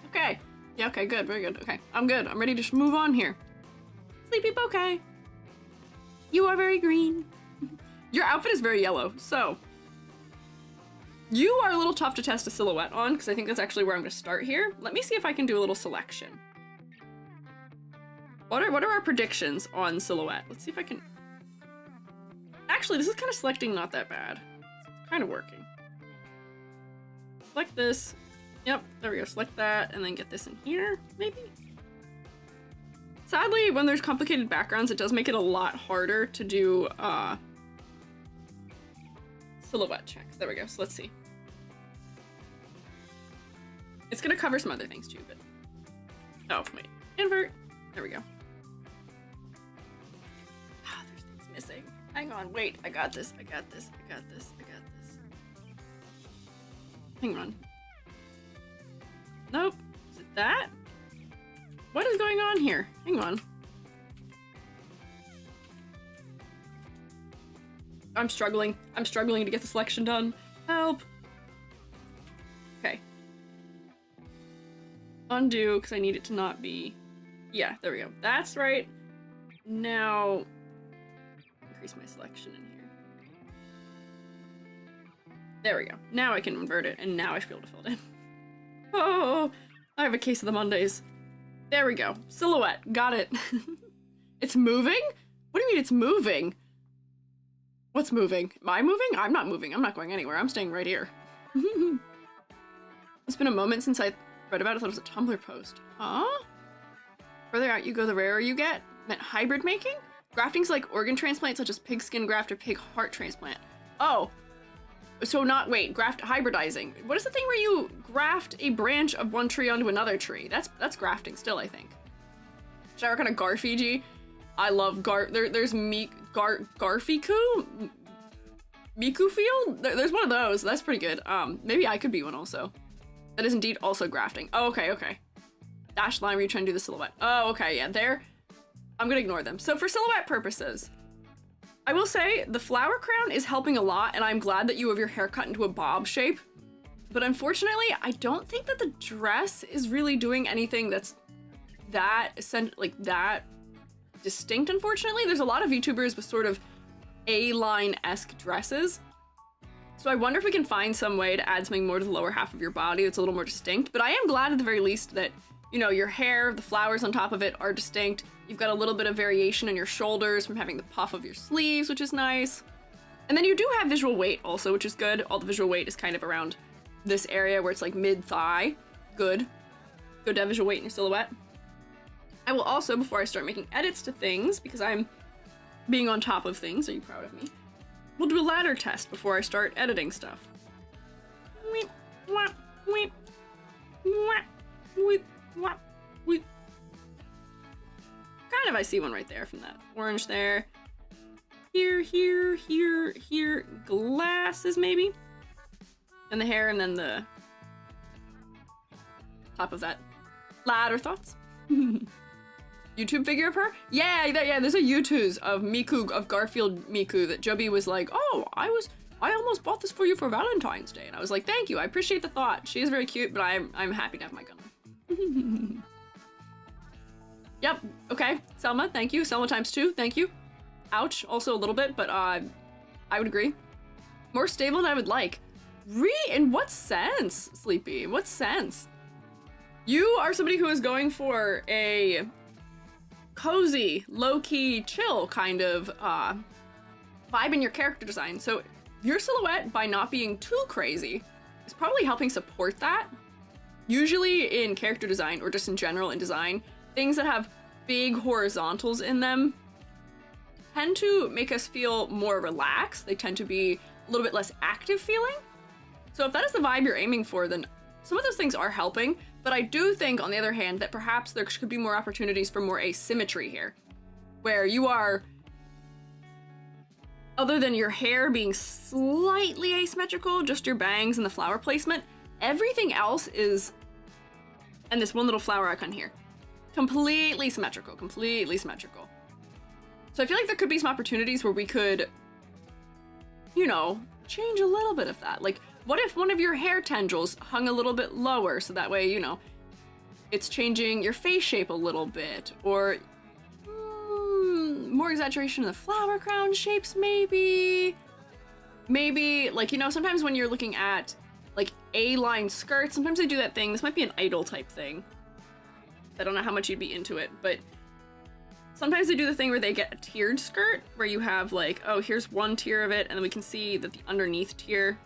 Okay. Yeah, okay, good, very good. Okay, I'm good. I'm ready to move on here. Sleepy Bouquet. You are very green. Your outfit is very yellow, so... You are a little tough to test a silhouette on, because I think that's actually where I'm going to start here. Let me see if I can do a little selection. What are our predictions on silhouette? Let's see if I can... Actually, this is kind of selecting not that bad. It's kind of working. Select this. Yep, there we go. Select that, and then get this in here, maybe? Sadly, when there's complicated backgrounds, it does make it a lot harder to do, silhouette checks. There we go. So let's see. It's gonna cover some other things too, but... Oh, wait. Invert. There we go. Ah, there's things missing. Hang on, wait. I got this. I got this. I got this. I got this. Hang on. Nope. Is it that? What is going on here? Hang on. I'm struggling. I'm struggling to get the selection done. Help. Okay. Undo, because I need it to not be... Yeah, there we go. That's right. Now... Increase my selection in here. There we go. Now I can invert it, and now I should be able to fill it in. Oh, I have a case of the Mondays. There we go. Silhouette. Got it. It's moving? What do you mean it's moving? What's moving? Am I moving? I'm not moving. I'm not going anywhere. I'm staying right here. It's been a moment since I read about it. I thought it was a Tumblr post. Huh? Further out you go, the rarer you get. Meant hybrid making? Grafting's like organ transplant, such as pig skin graft or pig heart transplant. Oh. So not, wait, graft hybridizing. What is the thing where you graft a branch of one tree onto another tree? That's grafting still, I think. Should I work on a Garfiji? I love there's Garfiku? Miku field? There's one of those. That's pretty good. Maybe I could be one also. That is indeed also grafting. Oh, okay, okay. Dash line where you trying to do the silhouette. Oh, okay, yeah, there. I'm gonna ignore them. So for silhouette purposes, I will say the flower crown is helping a lot, and I'm glad that you have your hair cut into a bob shape. But unfortunately, I don't think that the dress is really doing anything that's that distinct, unfortunately. There's a lot of VTubers with sort of A-line-esque dresses. So I wonder if we can find some way to add something more to the lower half of your body that's a little more distinct. But I am glad at the very least that, you know, your hair, the flowers on top of it are distinct. You've got a little bit of variation in your shoulders from having the puff of your sleeves, which is nice. And then you do have visual weight also, which is good. All the visual weight is kind of around this area where it's like mid-thigh. Good. Good to have visual weight in your silhouette. I will also, before I start making edits to things, because I'm being on top of things, are you proud of me? We'll do a ladder test before I start editing stuff. Kind of, I see one right there from that orange there. Here, here, here, here. Glasses, maybe? And the hair, and then the top of that ladder. Thoughts? YouTube figure of her? Yeah, there's a YouTube's of Miku, of Garfield Miku, that Joby was like, oh, I almost bought this for you for Valentine's Day. And I was like, thank you, I appreciate the thought. She is very cute, but I'm happy to have my gun. Yep, okay, Selma, thank you. Selma times 2, thank you. Ouch, also a little bit, but I would agree. More stable than I would like. In what sense, Sleepy? In what sense? You are somebody who is going for a cozy, low-key, chill kind of vibe in your character design. So your silhouette, by not being too crazy, is probably helping support that. Usually in character design, or just in general in design, things that have big horizontals in them tend to make us feel more relaxed. They tend to be a little bit less active feeling. So if that is the vibe you're aiming for, then some of those things are helping. But I do think, on the other hand, that perhaps there could be more opportunities for more asymmetry here, where you are, other than your hair being slightly asymmetrical, just your bangs and the flower placement, everything else is, and this one little flower icon here, completely symmetrical, completely symmetrical. So I feel like there could be some opportunities where we could, you know, change a little bit of that. Like, what if one of your hair tendrils hung a little bit lower, so that way, you know, it's changing your face shape a little bit, or more exaggeration in the flower crown shapes, maybe? Maybe, like, you know, sometimes when you're looking at, like, A-line skirts, sometimes they do that thing. This might be an idol type thing. I don't know how much you'd be into it, but sometimes they do the thing where they get a tiered skirt, where you have, like, oh, here's one tier of it, and then we can see that the underneath tier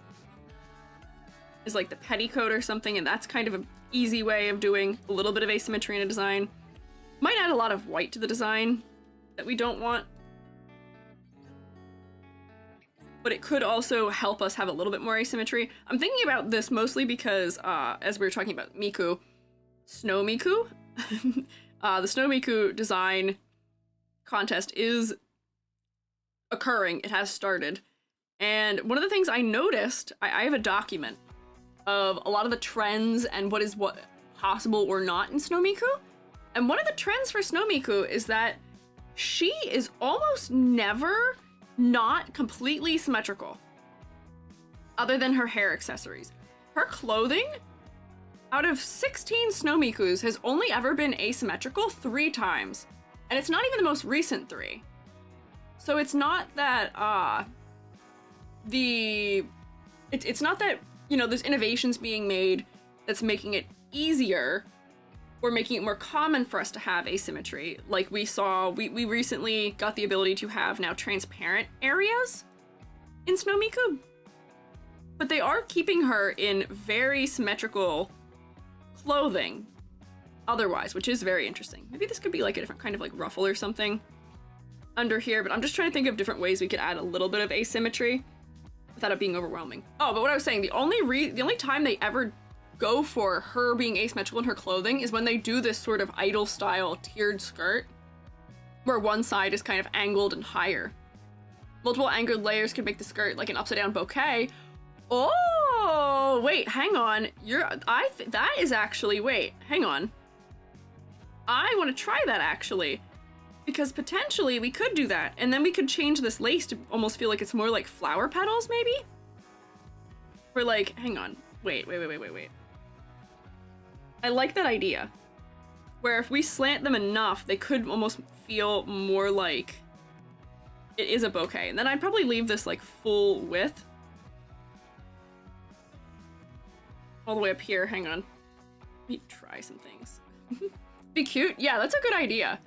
is like the petticoat or something, and that's kind of an easy way of doing a little bit of asymmetry in a design. Might add a lot of white to the design that we don't want, but it could also help us have a little bit more asymmetry. I'm thinking about this mostly because, as we were talking about Miku, Snow Miku, the Snow Miku design contest is occurring. It has started. And one of the things I noticed, I have a document of a lot of the trends and what is possible or not in Snow Miku. And one of the trends for Snow Miku is that she is almost never not completely symmetrical, other than her hair accessories. Her clothing, out of 16 Snow Mikus, has only ever been asymmetrical 3 times. And it's not even the most recent 3. So it's not that, it's not that, you know, there's innovations being made that's making it easier or making it more common for us to have asymmetry. Like we saw, we recently got the ability to have now transparent areas in Snow Miku, but they are keeping her in very symmetrical clothing otherwise, which is very interesting. Maybe this could be like a different kind of like ruffle or something under here, but I'm just trying to think of different ways we could add a little bit of asymmetry without it being overwhelming. Oh, but what I was saying, the only time they ever go for her being asymmetrical in her clothing is when they do this sort of idol style tiered skirt where one side is kind of angled and higher. Multiple angled layers could make the skirt like an upside down bouquet. Oh, wait, hang on. That is actually, wait, hang on. I want to try that actually, because potentially we could do that, and then we could change this lace to almost feel like it's more like flower petals, maybe? Or like, hang on, wait. I like that idea, where if we slant them enough, they could almost feel more like it is a bouquet. And then I'd probably leave this like full width. All the way up here, hang on. Let me try some things. Be cute? Yeah, that's a good idea.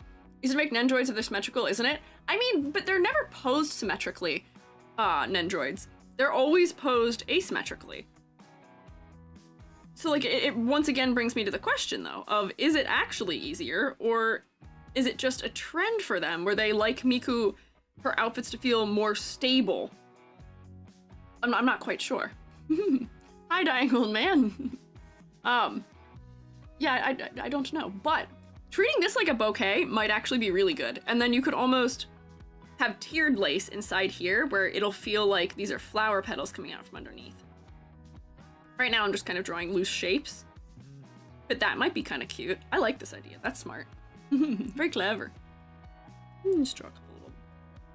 Easy to make nendroids if they're symmetrical, isn't it? I mean, but they're never posed symmetrically, nendroids. They're always posed asymmetrically. So like, it once again brings me to the question though, of is it actually easier, or is it just a trend for them where they like Miku, her outfits to feel more stable? I'm not quite sure. Hi, Diagonal Man. Yeah, I don't know, but treating this like a bouquet might actually be really good. And then you could almost have tiered lace inside here where it'll feel like these are flower petals coming out from underneath. Right now I'm just kind of drawing loose shapes, but that might be kind of cute. I like this idea. That's smart. Very clever. Just draw a couple little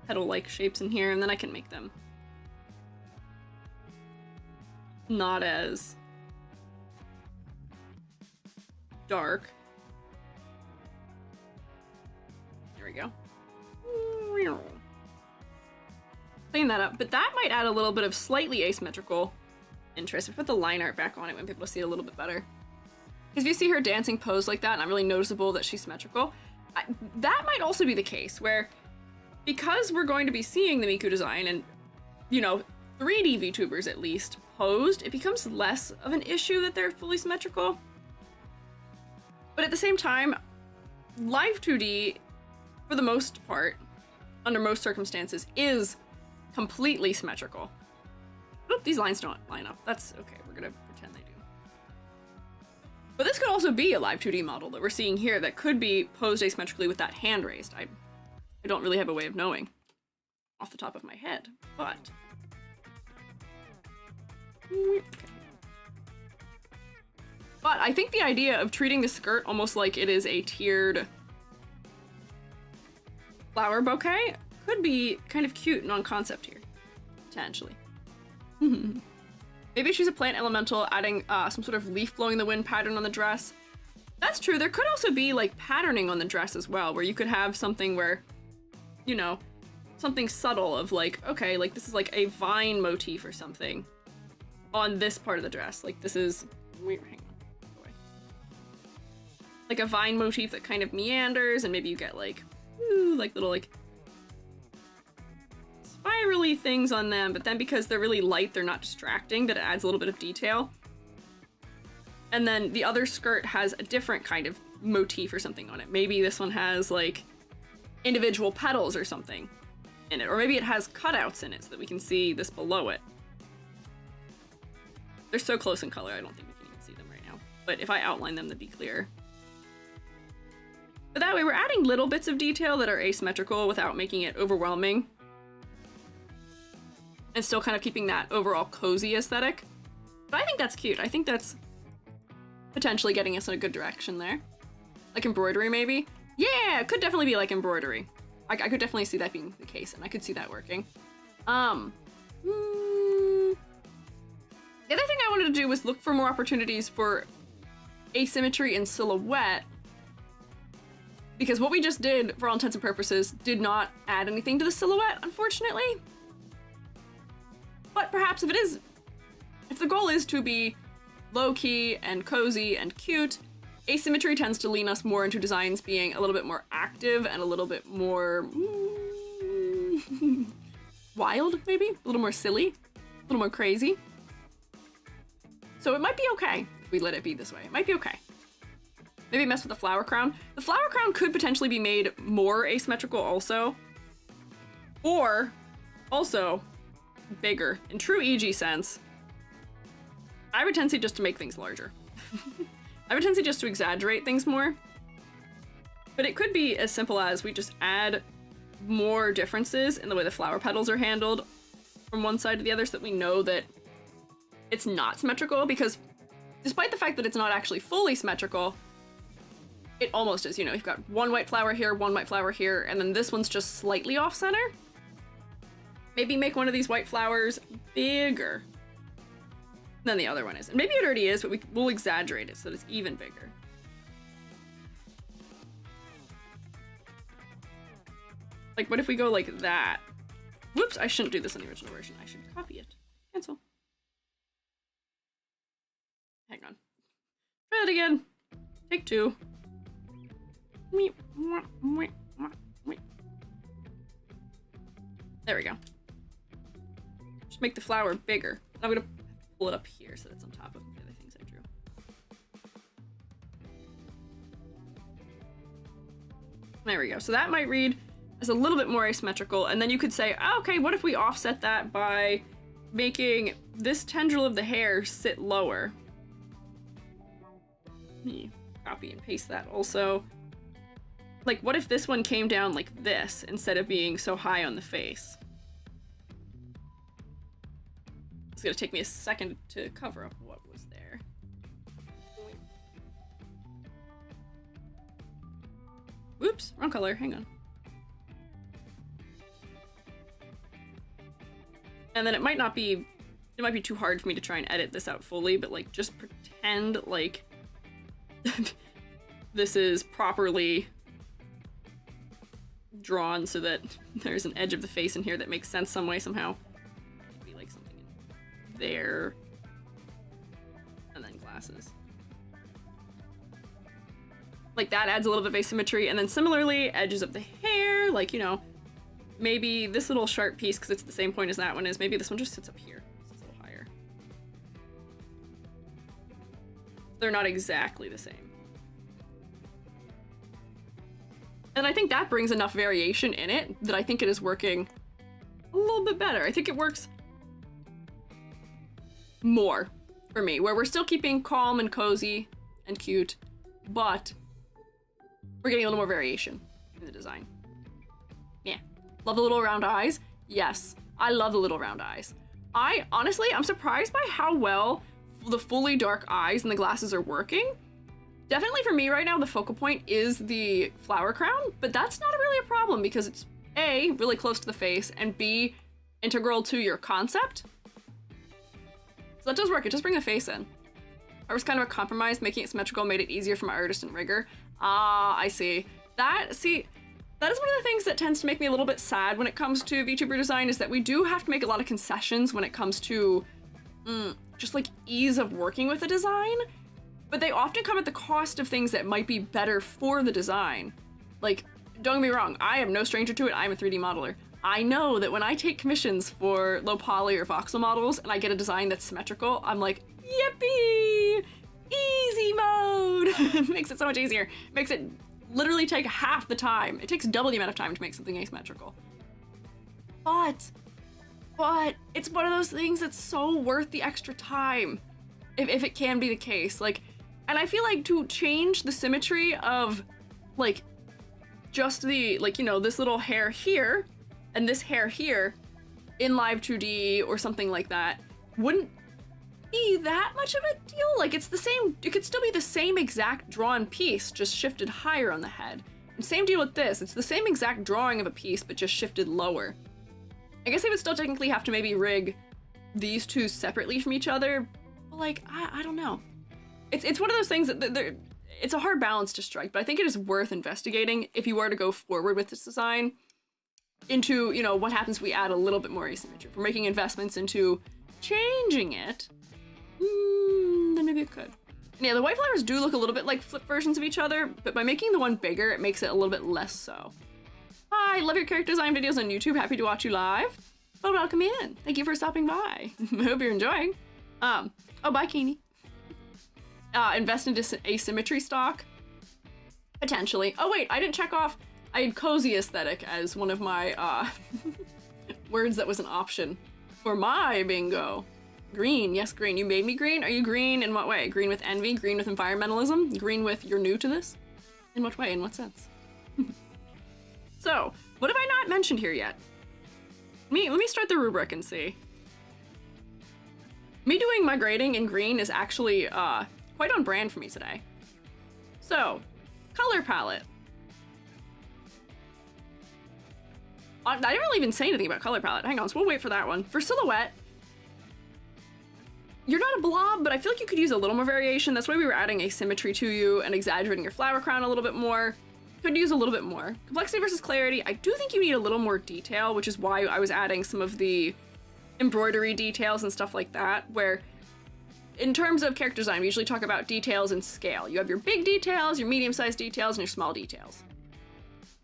petal-like shapes in here, and then I can make them not as dark. There we go. Clean that up, but that might add a little bit of slightly asymmetrical interest. If I put the line art back on, it might be able to see it a little bit better. Because if you see her dancing pose like that, not really noticeable that she's symmetrical, that might also be the case where, because we're going to be seeing the Miku design and, you know, 3D VTubers at least posed, it becomes less of an issue that they're fully symmetrical. But at the same time, live 2D, for the most part, under most circumstances, is completely symmetrical. Oop, these lines don't line up. That's okay, we're gonna pretend they do. But this could also be a live 2D model that we're seeing here that could be posed asymmetrically with that hand raised. I don't really have a way of knowing off the top of my head, but... Okay. But I think the idea of treating the skirt almost like it is a tiered flower bouquet could be kind of cute and on concept here, potentially. Maybe she's a plant elemental, adding some sort of leaf blowing in the wind pattern on the dress. That's true. There could also be like patterning on the dress as well, where you could have something where, you know, something subtle of like, okay, like this is like a vine motif or something on this part of the dress. Like this is, hang on, go away. Like a vine motif that kind of meanders, and maybe you get like, ooh, like little like spirally things on them, but then because they're really light, they're not distracting, but it adds a little bit of detail. And then the other skirt has a different kind of motif or something on it. Maybe this one has like individual petals or something in it, or maybe it has cutouts in it so that we can see this below it. They're so close in color, I don't think we can even see them right now. But if I outline them, they'd be clear. But that way we're adding little bits of detail that are asymmetrical without making it overwhelming. And still kind of keeping that overall cozy aesthetic. But I think that's cute. I think that's potentially getting us in a good direction there. Like embroidery, maybe? Yeah, it could definitely be like embroidery. I could definitely see that being the case, and I could see that working. The other thing I wanted to do was look for more opportunities for asymmetry in silhouette, because what we just did, for all intents and purposes, did not add anything to the silhouette, unfortunately. But perhaps if the goal is to be low-key and cozy and cute, asymmetry tends to lean us more into designs being a little bit more active and a little bit more wild, maybe? A little more silly, a little more crazy. So it might be okay if we let it be this way. It might be okay. Maybe mess with the flower crown. The flower crown could potentially be made more asymmetrical also. Or also bigger. In true EG sense, I have a tendency just to make things larger. I have a tendency just to exaggerate things more. But it could be as simple as we just add more differences in the way the flower petals are handled from one side to the other so that we know that it's not symmetrical, because despite the fact that it's not actually fully symmetrical, it almost is. You know, you've got one white flower here, one white flower here, and then this one's just slightly off center. Maybe make one of these white flowers bigger than the other one is. And maybe it already is, but we'll exaggerate it so that it's even bigger. Like, what if we go like that? Whoops, I shouldn't do this in the original version. I should copy it. Cancel. Hang on. Try that again. Take two. There we go. Just make the flower bigger. I'm gonna pull it up here so that's on top of the other things I drew. There we go. So that might read as a little bit more asymmetrical, and then you could say, oh, okay, what if we offset that by making this tendril of the hair sit lower? Let me copy and paste that also. Like, what if this one came down like this instead of being so high on the face? It's gonna take me a second to cover up what was there. Whoops, wrong color, hang on. And then it might be too hard for me to try and edit this out fully, but like just pretend like this is properly drawn so that there's an edge of the face in here that makes sense some way, somehow. Maybe like something in there. And then glasses. Like that adds a little bit of asymmetry. And then similarly, edges of the hair, like, you know, maybe this little sharp piece, because it's the same point as that one is, maybe this one just sits up here. It's a little higher. They're not exactly the same. And I think that brings enough variation in it that I think it is working a little bit better. I think it works more for me, where we're still keeping calm and cozy and cute, but we're getting a little more variation in the design. Yeah. Love the little round eyes. Yes, I love the little round eyes. I'm surprised by how well the fully dark eyes and the glasses are working. Definitely for me right now, the focal point is the flower crown, but that's not really a problem because it's A, really close to the face, and B, integral to your concept. So that does work, it does bring the face in. It was kind of a compromise, making it symmetrical made it easier for my artist and rigger. Ah, I see. That is one of the things that tends to make me a little bit sad when it comes to VTuber design, is that we do have to make a lot of concessions when it comes to just like ease of working with a design. But they often come at the cost of things that might be better for the design. Like, don't get me wrong, I am no stranger to it, I'm a 3D modeler. I know that when I take commissions for low poly or voxel models and I get a design that's symmetrical, I'm like, yippee! Easy mode! Makes it so much easier. Makes it literally take half the time. It takes double the amount of time to make something asymmetrical. But it's one of those things that's so worth the extra time. If it can be the case. Like, and I feel like to change the symmetry of, like, just the, like, you know, this little hair here and this hair here in Live 2D or something like that wouldn't be that much of a deal. Like, it's the same, it could still be the same exact drawn piece, just shifted higher on the head. And same deal with this, it's the same exact drawing of a piece, but just shifted lower. I guess they would still technically have to maybe rig these two separately from each other, but like, I don't know. It's one of those things that it's a hard balance to strike, but I think it is worth investigating if you were to go forward with this design into, you know, what happens if we add a little bit more asymmetry. If we're making investments into changing it, then maybe it could. And yeah, the white flowers do look a little bit like flip versions of each other, but by making the one bigger, it makes it a little bit less so. Hi, love your character design videos on YouTube. Happy to watch you live. Well, welcome in. Thank you for stopping by. Hope you're enjoying. Oh, bye, Keeney. Invest into asymmetry stock? Potentially. Oh wait, I didn't check off. I had cozy aesthetic as one of my words that was an option for my bingo. Green, yes, green. You made me green? Are you green in what way? Green with envy? Green with environmentalism? Green with you're new to this? In what way? In what sense? So, what have I not mentioned here yet? Let me start the rubric and see. Me doing my grading in green is actually quite on brand for me today. So, color palette. I didn't really even say anything about color palette. Hang on, so we'll wait for that one. For silhouette, you're not a blob, but I feel like you could use a little more variation. That's why we were adding asymmetry to you and exaggerating your flower crown a little bit more. Could use a little bit more. Complexity versus clarity, I do think you need a little more detail, which is why I was adding some of the embroidery details and stuff like that, where in terms of character design, we usually talk about details and scale. You have your big details, your medium-sized details, and your small details.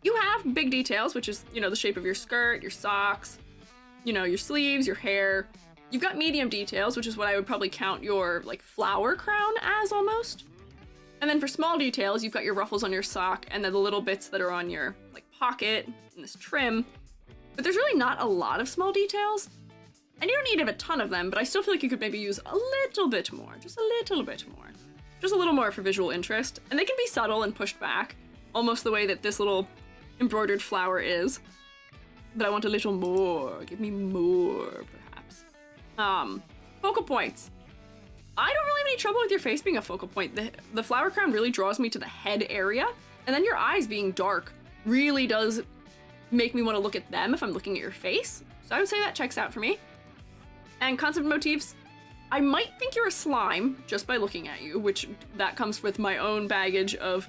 You have big details, which is, you know, the shape of your skirt, your socks, you know, your sleeves, your hair. You've got medium details, which is what I would probably count your, like, flower crown as, almost. And then for small details, you've got your ruffles on your sock, and then the little bits that are on your, like, pocket, and this trim. But there's really not a lot of small details. And you don't need a ton of them, but I still feel like you could maybe use a little bit more. Just a little bit more. Just a little more for visual interest. And they can be subtle and pushed back, almost the way that this little embroidered flower is. But I want a little more. Give me more, perhaps. Focal points. I don't really have any trouble with your face being a focal point. The flower crown really draws me to the head area, and then your eyes being dark really does make me want to look at them if I'm looking at your face. So I would say that checks out for me. And concept motifs, I might think you're a slime just by looking at you, which that comes with my own baggage of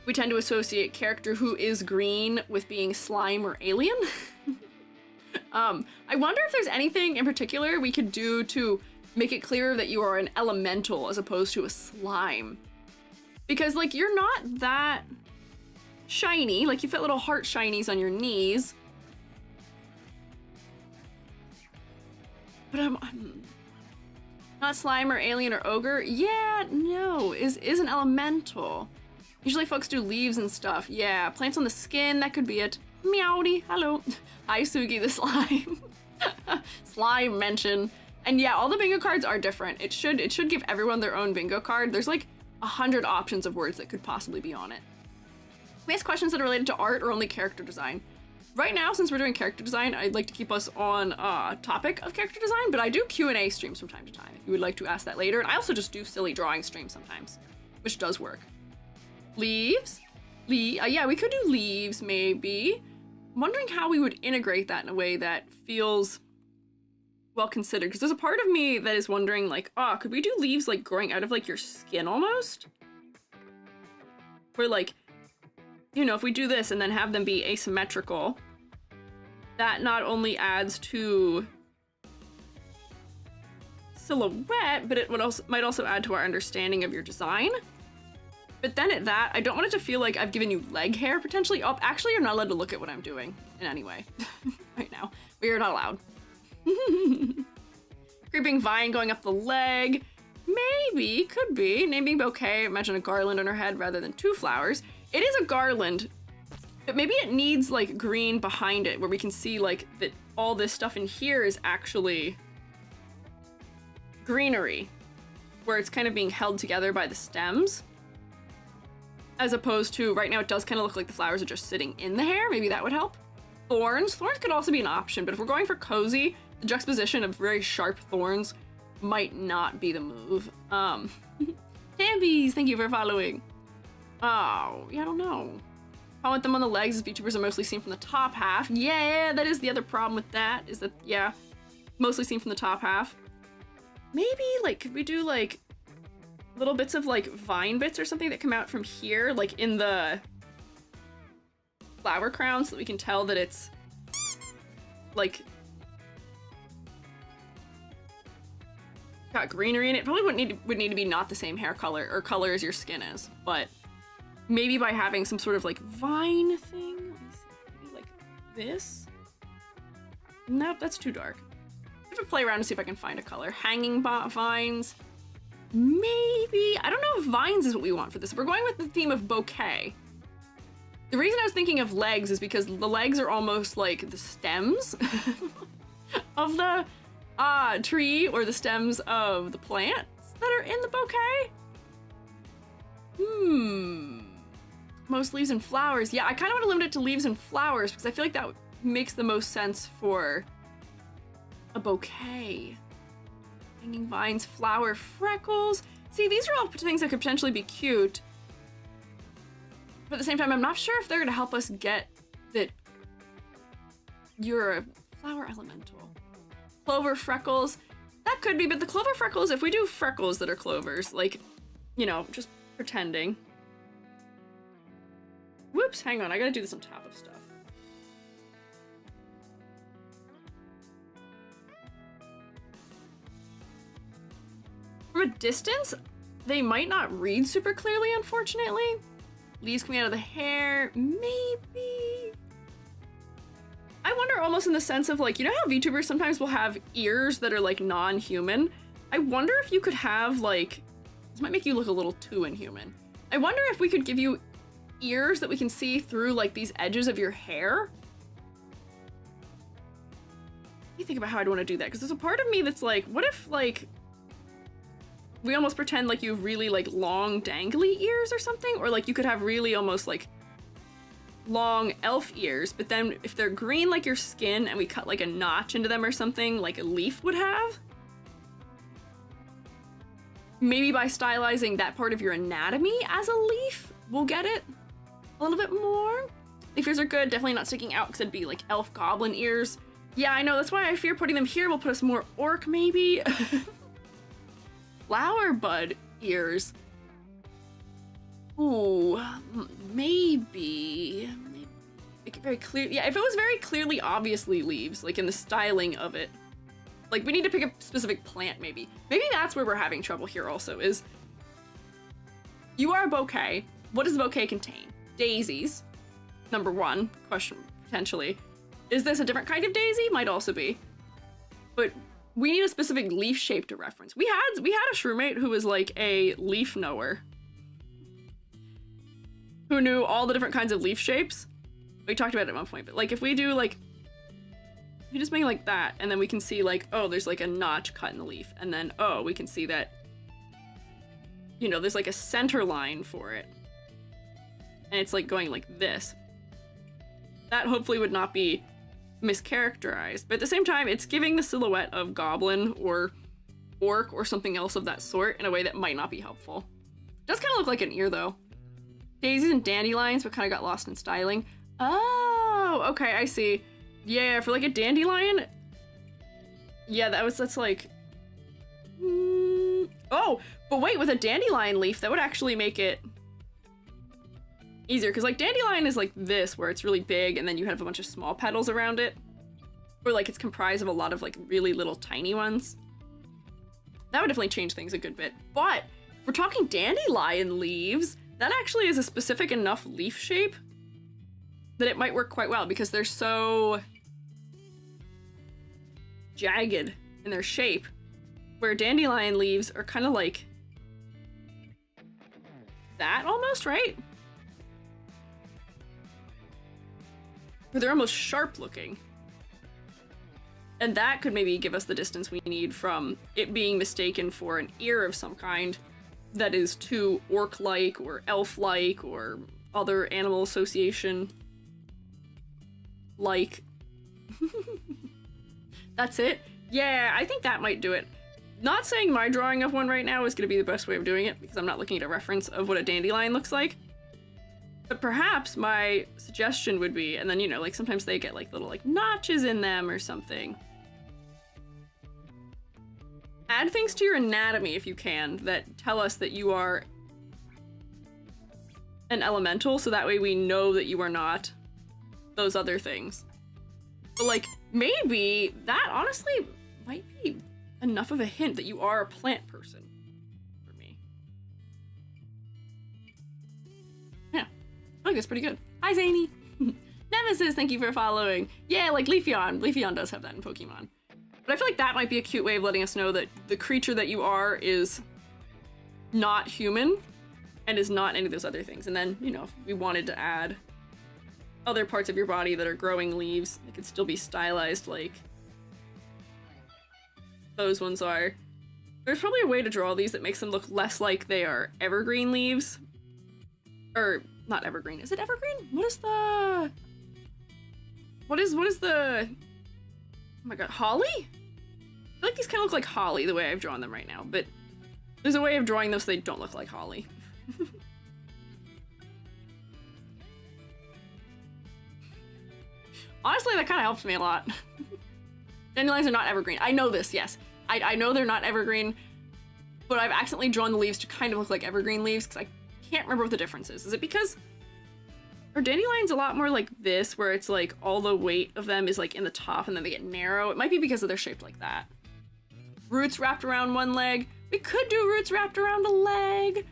we tend to associate character who is green with being slime or alien. I wonder if there's anything in particular we could do to make it clearer that you are an elemental as opposed to a slime. Because, like, you're not that shiny. Like, you've got little heart shinies on your knees. But I'm not slime or alien or ogre. Yeah, no, is an elemental. Usually folks do leaves and stuff. Yeah, plants on the skin, that could be it. Meowdy, hello. Hi, Sugi the slime. Slime mention. And yeah, all the bingo cards are different. It should give everyone their own bingo card. There's like 100 options of words that could possibly be on it. We ask questions that are related to art or only character design. Right now, since we're doing character design, I'd like to keep us on topic of character design, but I do Q&A streams from time to time if you would like to ask that later. And I also just do silly drawing streams sometimes, which does work. Leaves? Yeah, we could do leaves, maybe. I'm wondering how we would integrate that in a way that feels well considered, because there's a part of me that is wondering, like, could we do leaves, like, growing out of, like, your skin almost? Where, like, you know, if we do this and then have them be asymmetrical, that not only adds to silhouette, but it would might also add to our understanding of your design. But then at that, I don't want it to feel like I've given you leg hair, potentially. Oh, actually, you're not allowed to look at what I'm doing in any way right now. We are not allowed. Creeping vine going up the leg. Maybe, could be. Naming bouquet, imagine a garland on her head rather than two flowers. It is a garland, but maybe it needs, like, green behind it, where we can see, like, that all this stuff in here is actually greenery, where it's kind of being held together by the stems. As opposed to, right now it does kind of look like the flowers are just sitting in the hair. Maybe that would help. Thorns. Thorns could also be an option, but if we're going for cozy, the juxtaposition of very sharp thorns might not be the move. Tambies, thank you for following. Oh, yeah, I don't know. I want them on the legs as VTubers are mostly seen from the top half. Yeah, that is the other problem with that, is that, yeah, mostly seen from the top half. Maybe, like, could we do, like, little bits of, like, vine bits or something that come out from here, like, in the flower crown, so that we can tell that it's, like, got greenery in it. Probably would need to be not the same hair color or color as your skin is, but maybe by having some sort of, like, vine thing. Let me see, maybe like this. Nope, that's too dark. I have to play around to see if I can find a color. Hanging vines. Maybe. I don't know if vines is what we want for this. If we're going with the theme of bouquet. The reason I was thinking of legs is because the legs are almost like the stems of the Tree or the stems of the plants that are in the bouquet? Most leaves and flowers. Yeah, I kind of want to limit it to leaves and flowers because I feel like that makes the most sense for a bouquet. Hanging vines, flower, freckles. See, these are all things that could potentially be cute. But at the same time, I'm not sure if they're going to help us get that you're a flower elemental. Clover, freckles. That could be, but the clover freckles, if we do freckles that are clovers, like, you know, just pretending. Whoops, hang on, I gotta do this on top of stuff. From a distance, they might not read super clearly, unfortunately. Leaves coming out of the hair, maybe. I wonder almost in the sense of like, you know how VTubers sometimes will have ears that are like non-human? I wonder if you could have like, this might make you look a little too inhuman. I wonder if we could give you ears that we can see through like these edges of your hair. Let me think about how I'd want to do that, because there's a part of me that's like, what if like we almost pretend like you have really like long dangly ears or something, or like you could have really almost like long elf ears, but then if they're green like your skin and we cut like a notch into them or something like a leaf would have. Maybe by stylizing that part of your anatomy as a leaf, we'll get it a little bit more. Leaf ears are good, definitely not sticking out because it'd be like elf goblin ears. Yeah, I know, that's why I fear putting them here will put us more orc maybe. Flower bud ears. Ooh, maybe. Make it very clear. Yeah, if it was very clearly obviously leaves, like in the styling of it. Like we need to pick a specific plant maybe. Maybe that's where we're having trouble here also is, you are a bouquet. What does the bouquet contain? Daisies, number one, question potentially. Is this a different kind of daisy? Might also be. But we need a specific leaf shape to reference. We had a shroomate who was like a leaf knower. Who knew all the different kinds of leaf shapes. We talked about it at one point, but like if we do like, we just make like that, and then we can see like, oh, there's like a notch cut in the leaf, and then, oh, we can see that, you know, there's like a center line for it. And it's like going like this. That hopefully would not be mischaracterized, but at the same time, it's giving the silhouette of goblin or orc or something else of that sort in a way that might not be helpful. It does kind of look like an ear though. Daisies and dandelions, but kind of got lost in styling. Oh, okay, I see. Yeah, for like a dandelion. Yeah, that's like. Oh, but wait, with a dandelion leaf, that would actually make it easier, because like dandelion is like this, where it's really big, and then you have a bunch of small petals around it, or like it's comprised of a lot of like really little tiny ones. That would definitely change things a good bit. But if we're talking dandelion leaves, that actually is a specific enough leaf shape that it might work quite well, because they're so jagged in their shape, where dandelion leaves are kind of like that almost, right? Where they're almost sharp looking. And that could maybe give us the distance we need from it being mistaken for an ear of some kind that is too orc-like or elf-like or other animal association like. That's it? Yeah, I think that might do it. Not saying my drawing of one right now is going to be the best way of doing it, because I'm not looking at a reference of what a dandelion looks like. But perhaps my suggestion would be, and then, you know, like sometimes they get like little like notches in them or something. Add things to your anatomy if you can that tell us that you are an elemental, so that way we know that you are not those other things. But like, maybe that honestly might be enough of a hint that you are a plant person for me. Yeah, I think that's pretty good. Hi, Zany. Nemesis, thank you for following. Yeah, like Leafeon. Leafeon does have that in Pokemon. But I feel like that might be a cute way of letting us know that the creature that you are is not human and is not any of those other things. And then, you know, if we wanted to add other parts of your body that are growing leaves, it could still be stylized like those ones are. There's probably a way to draw these that makes them look less like they are evergreen leaves. Or, not evergreen. Is it evergreen? What is the... What is the... Oh my god, holly? I feel like these kind of look like holly the way I've drawn them right now, but there's a way of drawing them so they don't look like holly. Honestly, that kind of helps me a lot. Dandelions are not evergreen. I know this, yes. I know they're not evergreen, but I've accidentally drawn the leaves to kind of look like evergreen leaves because I can't remember what the difference is. Is it because... Are dandelions a lot more like this, where it's like all the weight of them is like in the top and then they get narrow? It might be because they're shaped like that. Roots wrapped around one leg. We could do roots wrapped around a leg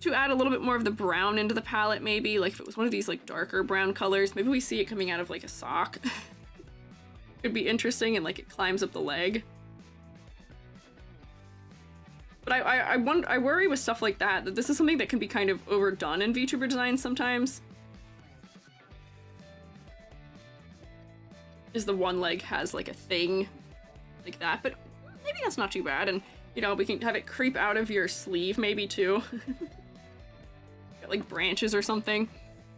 to add a little bit more of the brown into the palette, maybe. Like if it was one of these like darker brown colors, maybe we see it coming out of like a sock. It'd be interesting and like it climbs up the leg. But I worry with stuff like that this is something that can be kind of overdone in VTuber design sometimes. Is the one leg has like a thing like that, but maybe that's not too bad. And you know, we can have it creep out of your sleeve maybe too. Got like branches or something.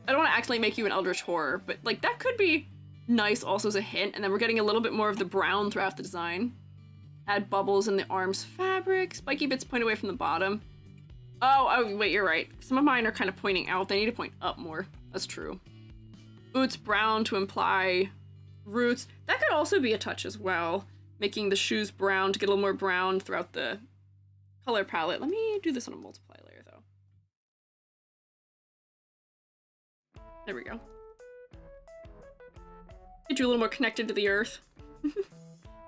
I don't want to accidentally make you an eldritch horror, but like that could be nice also as a hint. And then we're getting a little bit more of the brown throughout the design. Add bubbles in the arm's fabric. Spiky bits point away from the bottom. Oh, wait, you're right. Some of mine are kind of pointing out. They need to point up more. That's true. Boots brown to imply roots. That could also be a touch as well. Making the shoes brown to get a little more brown throughout the color palette. Let me do this on a multiply layer though. There we go. Get you a little more connected to the earth.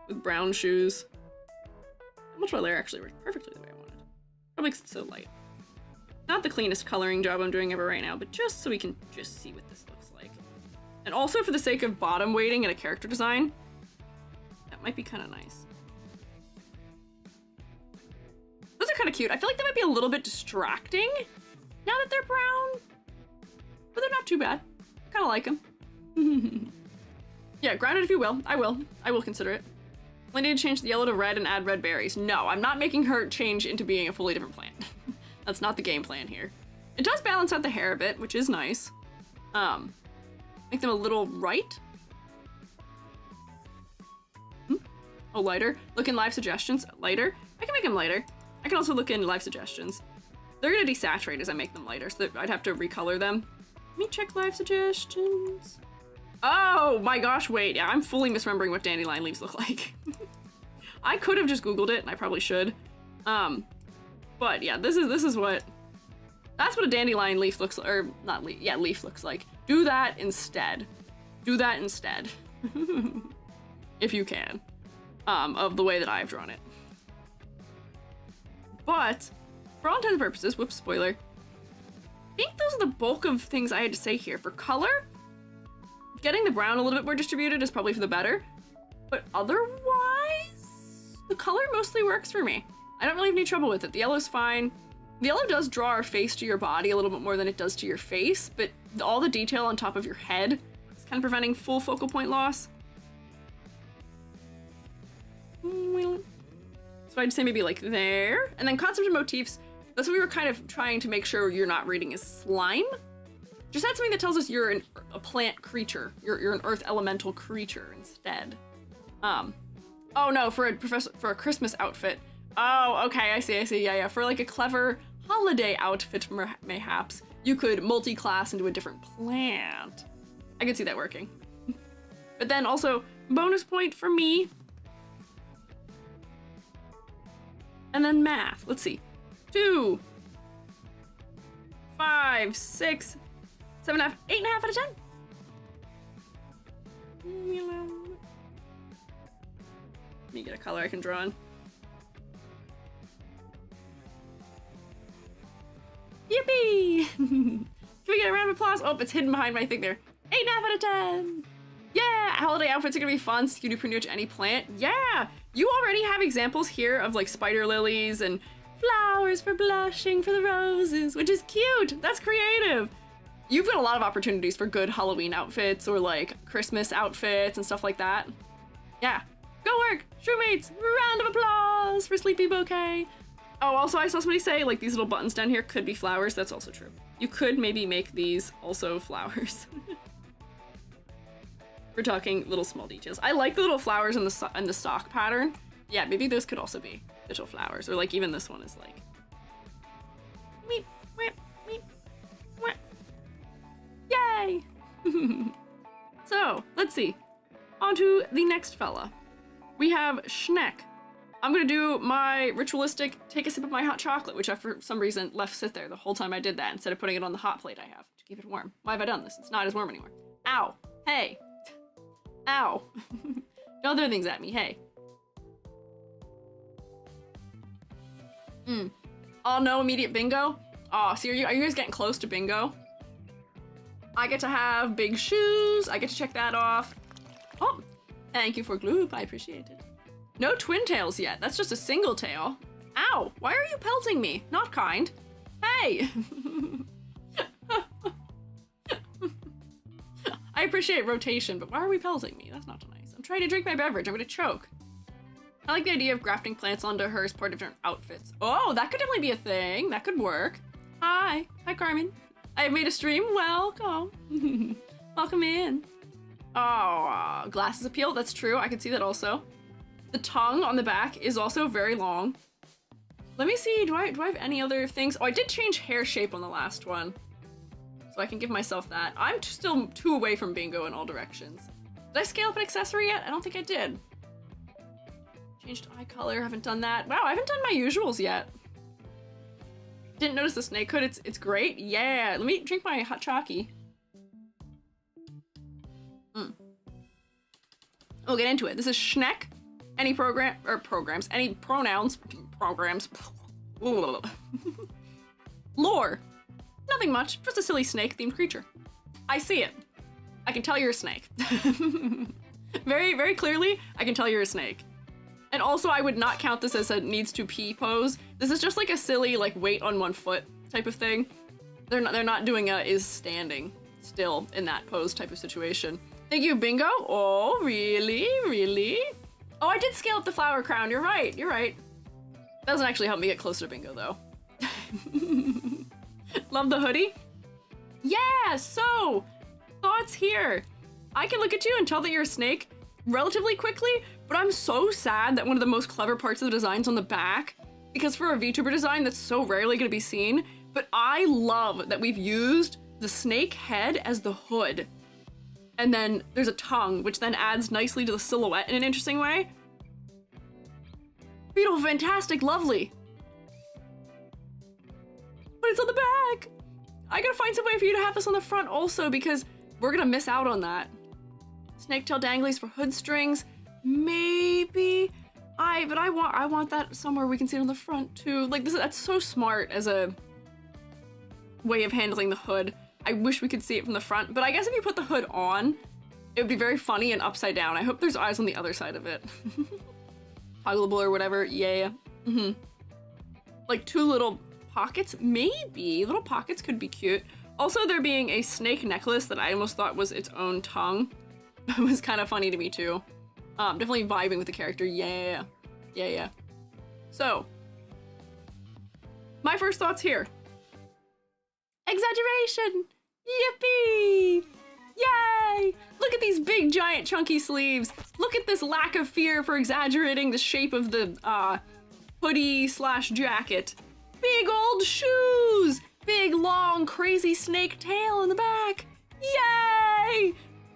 With brown shoes. Multiply layer actually worked perfectly the way I wanted. Probably because it's so light. Not the cleanest coloring job I'm doing ever right now, but just so we can just see what this looks like. And also for the sake of bottom weighting in a character design, that might be kind of nice. Those are kind of cute. I feel like that might be a little bit distracting now that they're brown, but they're not too bad. I kind of like them. Yeah, ground it if you will. I will consider it. I need to change the yellow to red and add red berries. No, I'm not making her change into being a fully different plant. That's not the game plan here. It does balance out the hair a bit, which is nice. Make them a little right. Oh, lighter. Look in live suggestions. Lighter. I can make them lighter. I can also look in live suggestions. They're gonna desaturate as I make them lighter, so I'd have to recolor them. Let me check live suggestions. Oh my gosh, wait, yeah, I'm fully misremembering what dandelion leaves look like. I could have just Googled it, and I probably should. But yeah, this is what, that's what a dandelion leaf looks like, or not leaf, yeah, leaf looks like. Do that instead. Do that instead. If you can. Of the way that I've drawn it. But, for all intents and purposes, whoops, spoiler. I think those are the bulk of things I had to say here. For color, getting the brown a little bit more distributed is probably for the better, but otherwise, the color mostly works for me. I don't really have any trouble with it. The yellow's fine. The yellow does draw our face to your body a little bit more than it does to your face, but all the detail on top of your head is kind of preventing full focal point loss. So I'd say maybe like there, and then concept and motifs, that's what we were kind of trying to make sure you're not reading as slime. Just add something that tells us you're a plant creature. You're an earth elemental creature instead. Oh no, for a Christmas outfit. Oh, okay, I see, yeah. For like a clever holiday outfit, mayhaps, you could multi-class into a different plant. I could see that working. But then also, bonus point for me. And then math, let's see. 2, 5, 6, 7.5, 8.5 out of 10. Let me get a color I can draw in. Yippee! Can we get a round of applause? Oh, it's hidden behind my thing there. 8.5 out of 10. Yeah, holiday outfits are gonna be fun. So you can do pretty much any plant. Yeah, you already have examples here of like spider lilies and flowers for blushing for the roses, which is cute. That's creative. You've got a lot of opportunities for good Halloween outfits or like Christmas outfits and stuff like that. Yeah, Go work! Shroommates! Round of applause for Sleepy Bouquet! Oh, also I saw somebody say, like, these little buttons down here could be flowers. That's also true. You could maybe make these also flowers. We're talking little small details. I like the little flowers in the sock pattern. Yeah, maybe those could also be little flowers. Or, like, even this one is, like... Meep, meep, meep, meep. Yay! So, let's see. On to the next fella. We have Schneck. I'm gonna do my ritualistic take a sip of my hot chocolate, which I for some reason left sit there the whole time I did that instead of putting it on the hot plate I have to keep it warm. Why have I done this? It's not as warm anymore. Ow. Hey. Ow. Don't throw things at me. Hey. Oh, no immediate bingo? Oh, see, are you guys getting close to bingo? I get to have big shoes. I get to check that off. Oh, thank you for Gloop. I appreciate it. No twin tails yet. That's just a single tail. Ow, why are you pelting me? Not kind. Hey. I appreciate rotation, but why are we pelting me? That's not nice. I'm trying to drink my beverage. I'm gonna choke. I like the idea of grafting plants onto her as part of different outfits. Oh, that could definitely be a thing. That could work. Hi. Hi, Carmen. I have made a stream. Welcome. Welcome in. Oh, glasses appeal. That's true. I can see that also. The tongue on the back is also very long. Let me see. Do I have any other things? Oh, I did change hair shape on the last one. So I can give myself that. I'm still 2 away from bingo in all directions. Did I scale up an accessory yet? I don't think I did. Changed eye color. Haven't done that. Wow, I haven't done my usuals yet. Didn't notice the snake hood. It's great. Yeah. Let me drink my hot chalky. We'll get into it. This is Schneck. Any programs, any pronouns, programs. Lore. Nothing much, just a silly snake-themed creature. I see it. I can tell you're a snake. Very, very clearly, I can tell you're a snake. And also, I would not count this as a needs to pee pose. This is just like a silly, like, weight on one foot type of thing. They're not doing a is standing still in that pose type of situation. Thank you, bingo. Oh, really? Really? Oh, I did scale up the flower crown. You're right. You're right. Doesn't actually help me get closer to bingo, though. Love the hoodie. Yeah, so, thoughts here. I can look at you and tell that you're a snake relatively quickly, but I'm so sad that one of the most clever parts of the design's on the back, because for a VTuber design, that's so rarely going to be seen, but I love that we've used the snake head as the hood. And then there's a tongue, which then adds nicely to the silhouette in an interesting way. Beautiful, fantastic, lovely. But it's on the back. I gotta find some way for you to have this on the front also, because we're gonna miss out on that. Snake tail danglies for hood strings. Maybe. But I want that somewhere we can see it on the front too. Like that's so smart as a way of handling the hood. I wish we could see it from the front, but I guess if you put the hood on, it would be very funny and upside down. I hope there's eyes on the other side of it. Toggleable or whatever, yeah. Like 2 little pockets, maybe. Little pockets could be cute. Also, there being a snake necklace that I almost thought was its own tongue. It was kind of funny to me too. Definitely vibing with the character, yeah. Yeah. So, my first thoughts here. Exaggeration! Yippee! Yay! Look at these big, giant, chunky sleeves. Look at this lack of fear for exaggerating the shape of the hoodie/jacket. Big old shoes! Big, long, crazy snake tail in the back. Yay!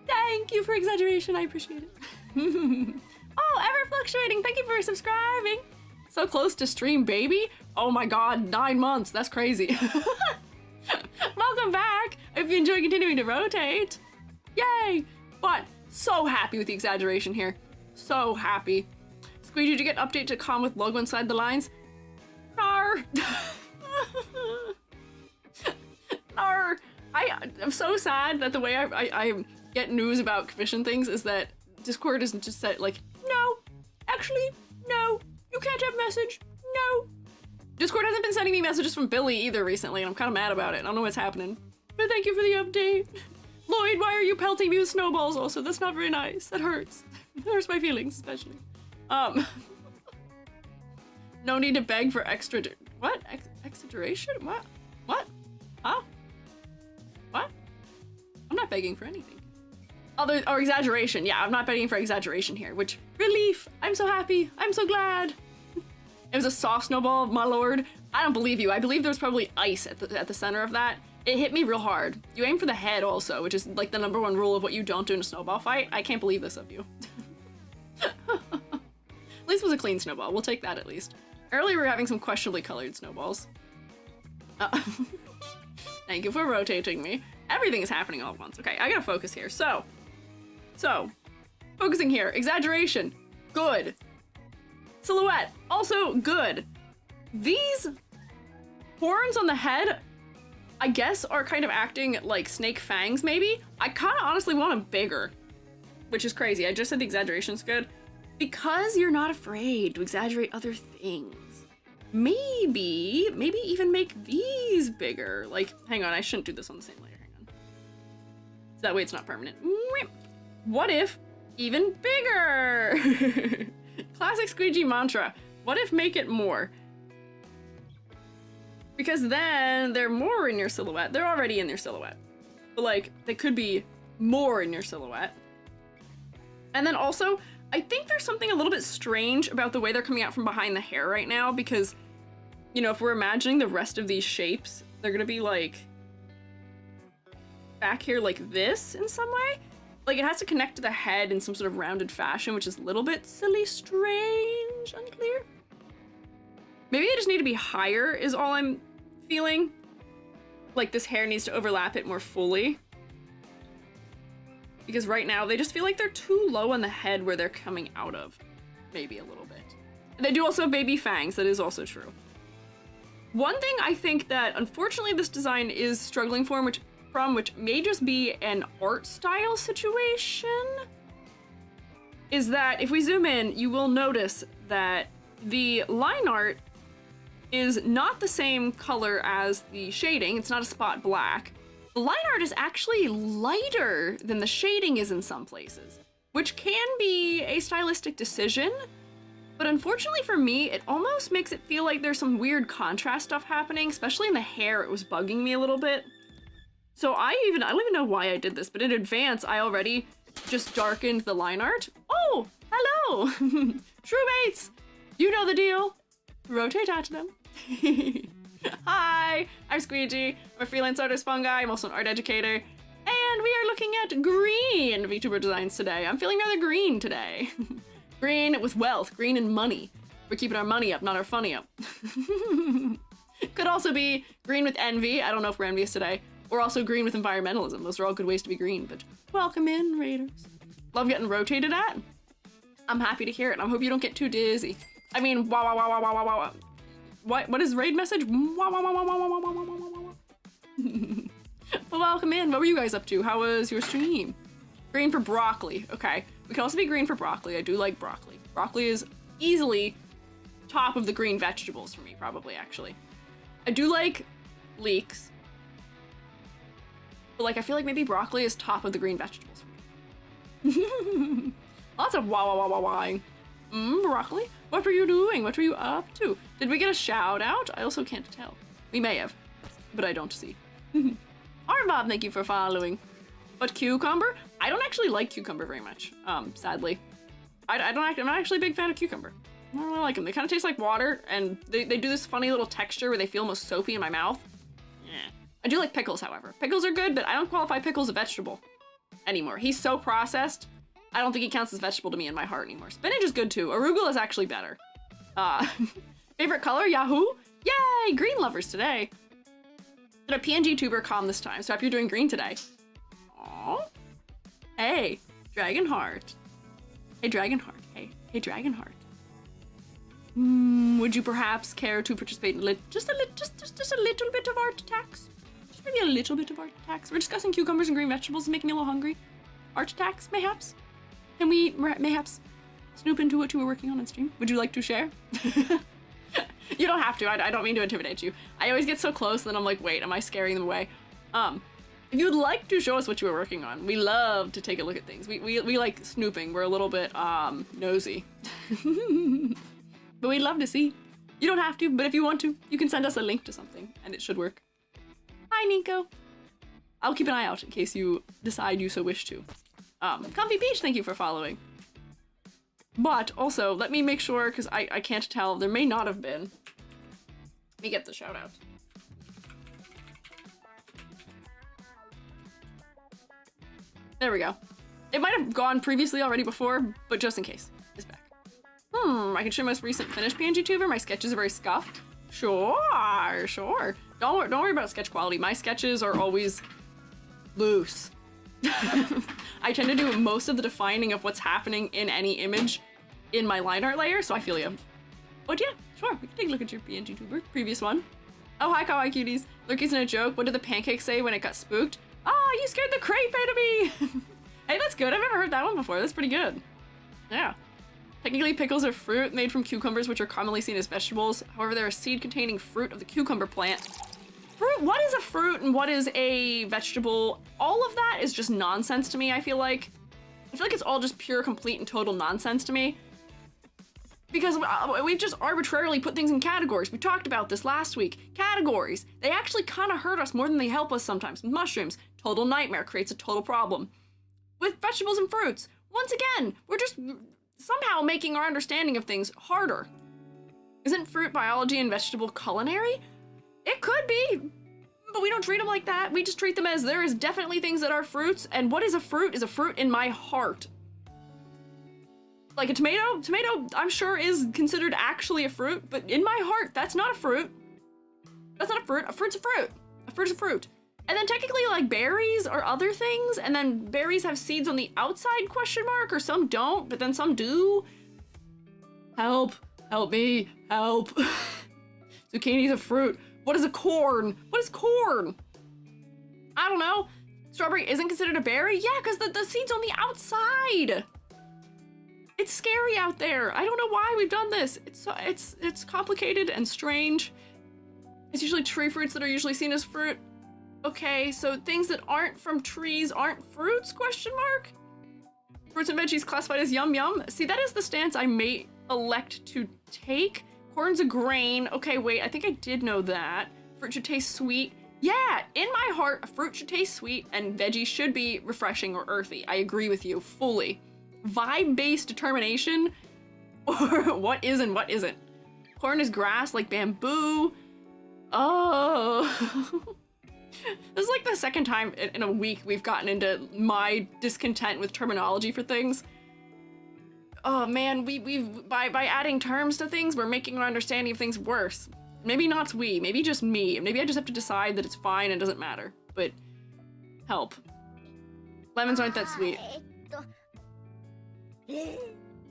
Thank you for exaggeration. I appreciate it. Oh, ever fluctuating. Thank you for subscribing. So close to stream, baby. Oh my god, 9 months. That's crazy. Welcome back! I hope you enjoy continuing to rotate. Yay! But so happy with the exaggeration here. So happy. Squeiji, did you get an update to calm with logo inside the lines? Nar! Nar! I'm so sad that the way I get news about commission things is that Discord isn't just said like, no, actually, no, you can't have message, no. Discord hasn't been sending me messages from Billy either recently, and I'm kind of mad about it. I don't know what's happening. But thank you for the update. Lloyd, why are you pelting me with snowballs also? That's not very nice. That hurts. That hurts my feelings, especially. No need to beg for extra. What? Extra duration? What? What? Huh? What? I'm not begging for anything. Or exaggeration. Yeah, I'm not begging for exaggeration here, which relief. I'm so happy. I'm so glad. It was a soft snowball, my lord. I don't believe you. I believe there was probably ice at the center of that. It hit me real hard. You aim for the head also, which is like the #1 rule of what you don't do in a snowball fight. I can't believe this of you. At least it was a clean snowball. We'll take that at least. Earlier we were having some questionably colored snowballs. Thank you for rotating me. Everything is happening all at once. Okay, I gotta focus here. So, focusing here. Exaggeration, good. Silhouette, also good. These horns on the head, I guess, are kind of acting like snake fangs, maybe? I kind of honestly want them bigger, which is crazy. I just said the exaggeration's good. Because you're not afraid to exaggerate other things. Maybe even make these bigger. Like, hang on, I shouldn't do this on the same layer, hang on. So that way it's not permanent. What if even bigger? Classic Squiiji mantra. What if make it more? Because then they're more in your silhouette. They're already in your silhouette. But like, they could be more in your silhouette. And then also, I think there's something a little bit strange about the way they're coming out from behind the hair right now, because, you know, if we're imagining the rest of these shapes, they're gonna be like back here like this in some way. Like, it has to connect to the head in some sort of rounded fashion, which is a little bit silly, strange, unclear. Maybe they just need to be higher is all I'm feeling. Like this hair needs to overlap it more fully. Because right now they just feel like they're too low on the head where they're coming out of. Maybe a little bit. And they do also have baby fangs, that is also true. One thing I think that unfortunately this design is struggling from, which may just be an art style situation, is that if we zoom in, you will notice that the line art is not the same color as the shading. It's not a spot black. The line art is actually lighter than the shading is in some places, which can be a stylistic decision, but unfortunately for me, it almost makes it feel like there's some weird contrast stuff happening, especially in the hair. It was bugging me a little bit. So I don't even know why I did this, but in advance, I already just darkened the line art. Oh, hello! True mates! You know the deal. Rotate at them. Hi, I'm Squiiji. I'm a freelance artist, Fungi. I'm also an art educator. And we are looking at green VTuber designs today. I'm feeling rather green today. Green with wealth, green and money. We're keeping our money up, not our funny up. Could also be green with envy. I don't know if we're envious today. Or also green with environmentalism. Those are all good ways to be green, but welcome in, raiders. Love getting rotated at. I'm happy to hear it. I hope you don't get too dizzy. I mean, wow, wow, wow, wow, wow, wow, wow. What is raid message? Wow, wow, wow, wow, wow, wow, wow, wow, wow, wow. Well, welcome in. What were you guys up to? How was your stream? Green for broccoli. Okay. We can also be green for broccoli. I do like broccoli. Broccoli is easily top of the green vegetables for me, probably, actually. I do like leeks. But, like, I feel like maybe broccoli is top of the green vegetables for me. Lots of wow, wow, wow, wow, wowing. Broccoli? What were you doing? What were you up to? Did we get a shout out? I also can't tell. We may have, but I don't see. Armbob, thank you for following. But cucumber? I don't actually like cucumber very much, sadly. I'm not actually a big fan of cucumber. I don't really like them. They kind of taste like water, and they do this funny little texture where they feel almost soapy in my mouth. Yeah. I do like pickles, however. Pickles are good, but I don't qualify pickles a vegetable anymore. He's so processed. I don't think he counts as vegetable to me in my heart anymore. Spinach is good too. Arugula is actually better. Favorite color? Yahoo! Yay! Green lovers today. Did a PNG tuber calm this time, so I hope you're doing green today. Aww. Hey, Dragonheart. Hey, Dragonheart. Hey, Dragonheart. Would you perhaps care to participate in just a little bit of art attacks? Just maybe a little bit of art attacks. We're discussing cucumbers and green vegetables, making me a little hungry. Art attacks, mayhaps? Can we mayhaps snoop into what you were working on stream? Would you like to share? You don't have to. I don't mean to intimidate you. I always get so close, then I'm like, wait, am I scaring them away? If you'd like to show us what you were working on, we love to take a look at things. We like snooping. We're a little bit nosy. But we'd love to see. You don't have to, but if you want to, you can send us a link to something and it should work. Hi, Nico. I'll keep an eye out in case you decide you so wish to. Comfy Peach, thank you for following. But also, let me make sure, because I can't tell, there may not have been. Let me get the shout out. There we go. It might have gone previously already before, but just in case, it's back. I can show my most recent finished PNG tuber. My sketches are very scuffed. Sure. Don't worry about sketch quality. My sketches are always loose. I tend to do most of the defining of what's happening in any image in my line art layer, so I feel you. But yeah, sure, we can take a look at your PNG tuber. Previous one. Oh, hi, kawaii cuties. Lurky's in a joke. What did the pancake say when it got spooked? Ah, you scared the crepe out of me! Hey, that's good. I've never heard that one before. That's pretty good. Yeah. Technically, pickles are fruit made from cucumbers, which are commonly seen as vegetables. However, they're a seed-containing fruit of the cucumber plant. Fruit? What is a fruit and what is a vegetable? All of that is just nonsense to me, I feel like. It's all just pure, complete, and total nonsense to me. Because we've just arbitrarily put things in categories. We talked about this last week. Categories. They actually kind of hurt us more than they help us sometimes. With mushrooms, total nightmare, creates a total problem. With vegetables and fruits, once again, we're just somehow making our understanding of things harder. Isn't fruit biology and vegetable culinary? It could be, but we don't treat them like that. We just treat them as there is definitely things that are fruits, and what is a fruit in my heart. Like a tomato, I'm sure is considered actually a fruit, but in my heart, that's not a fruit. That's not a fruit. A fruit's a fruit. A fruit's a fruit. And then technically like berries are other things, and then berries have seeds on the outside, question mark, or some don't, but then some do. Help. Help me. Help. Zucchini's a fruit. What is a corn? What is corn? I don't know. Strawberry isn't considered a berry? Yeah, because the seed's on the outside. It's scary out there. I don't know why we've done this. It's complicated and strange. It's usually tree fruits that are usually seen as fruit. Okay, so things that aren't from trees aren't fruits, question mark? Fruits and veggies classified as yum yum. See, that is the stance I may elect to take. Corn's a grain. Okay, wait, I think I did know that. Fruit should taste sweet. Yeah, in my heart, a fruit should taste sweet and veggies should be refreshing or earthy. I agree with you fully. Vibe-based determination, or what is and what isn't. Corn is grass like bamboo. Oh. This is like the second time in a week we've gotten into my discontent with terminology for things. Oh man, we've by adding terms to things, we're making our understanding of things worse. Maybe not we, maybe just me. Maybe I just have to decide that it's fine and doesn't matter, but help. Lemons aren't that sweet.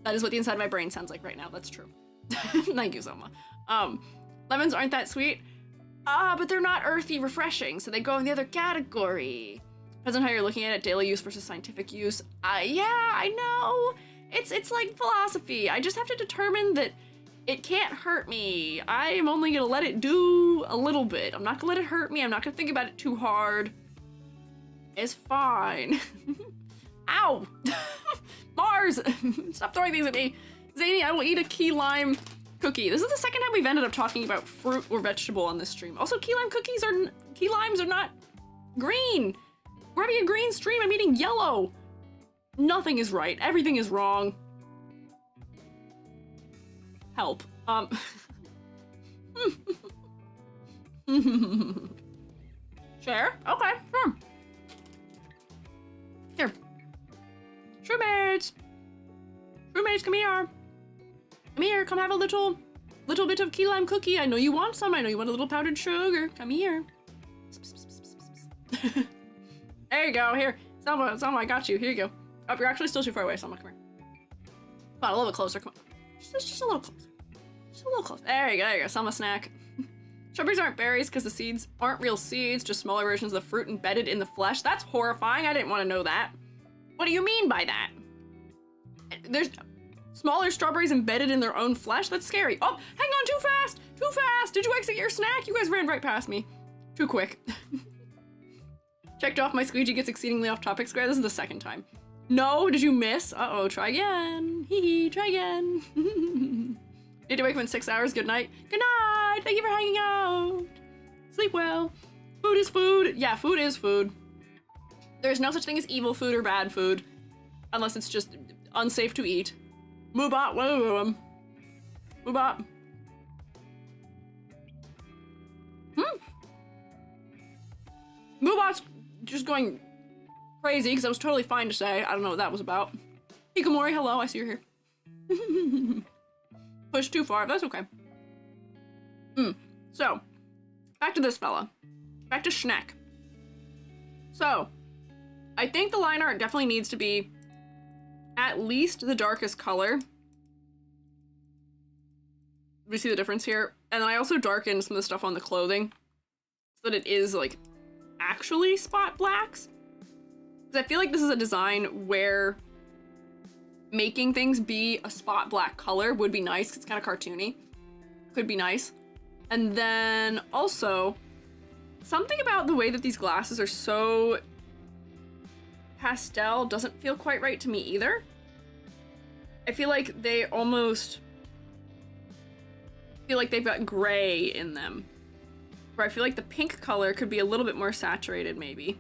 That is what the inside of my brain sounds like right now, that's true. Thank you, Soma. Lemons aren't that sweet. But they're not earthy refreshing, so they go in the other category. Depends on how you're looking at it, daily use versus scientific use. Yeah, I know. It's like philosophy. I just have to determine that it can't hurt me. I'm only gonna let it do a little bit. I'm not gonna let it hurt me. I'm not gonna think about it too hard. It's fine. Ow! Mars! Stop throwing things at me. Zany, I will eat a key lime cookie. This is the second time we've ended up talking about fruit or vegetable on this stream. Also, key limes are not green. We're having a green stream. I'm eating yellow. Nothing is right. Everything is wrong. Help. Share? Okay, sure. Here. Shroommates! Shroommates, come here. Come here, come have a little bit of key lime cookie. I know you want some. I know you want a little powdered sugar. Come here. There you go. Here. Selma, I got you. Here you go. Oh, you're actually still too far away, Selma. Come here. Come on, a little bit closer. Come on. Just a little closer. Just a little closer. There you go. Selma snack. Strawberries aren't berries because the seeds aren't real seeds, just smaller versions of the fruit embedded in the flesh. That's horrifying. I didn't want to know that. What do you mean by that? There's smaller strawberries embedded in their own flesh? That's scary. Oh, hang on, too fast! Too fast! Did you exit your snack? You guys ran right past me. Too quick. Checked off my Squeegee gets exceedingly off topic square. This is the second time. No, did you miss? Uh-oh, try again. Hee hee, try again. Need to wake up in 6 hours. Good night. Good night. Thank you for hanging out. Sleep well. Food is food. Yeah, food is food. There's no such thing as evil food or bad food. Unless it's just unsafe to eat. Moobot, woo. Moobot. Moobot's just going crazy because I was totally fine to say. I don't know what that was about. Hikomori, hello, I see you're here. Push too far, that's okay. So, back to this fella. Back to Schneck. So, I think the line art definitely needs to be at least the darkest color. We see the difference here. And then I also darkened some of the stuff on the clothing so that it is like actually spot blacks. Because I feel like this is a design where making things be a spot black color would be nice because it's kind of cartoony. Could be nice. And then also, something about the way that these glasses are so pastel doesn't feel quite right to me either. I feel like they almost feel like they've got gray in them. Where I feel like the pink color could be a little bit more saturated maybe.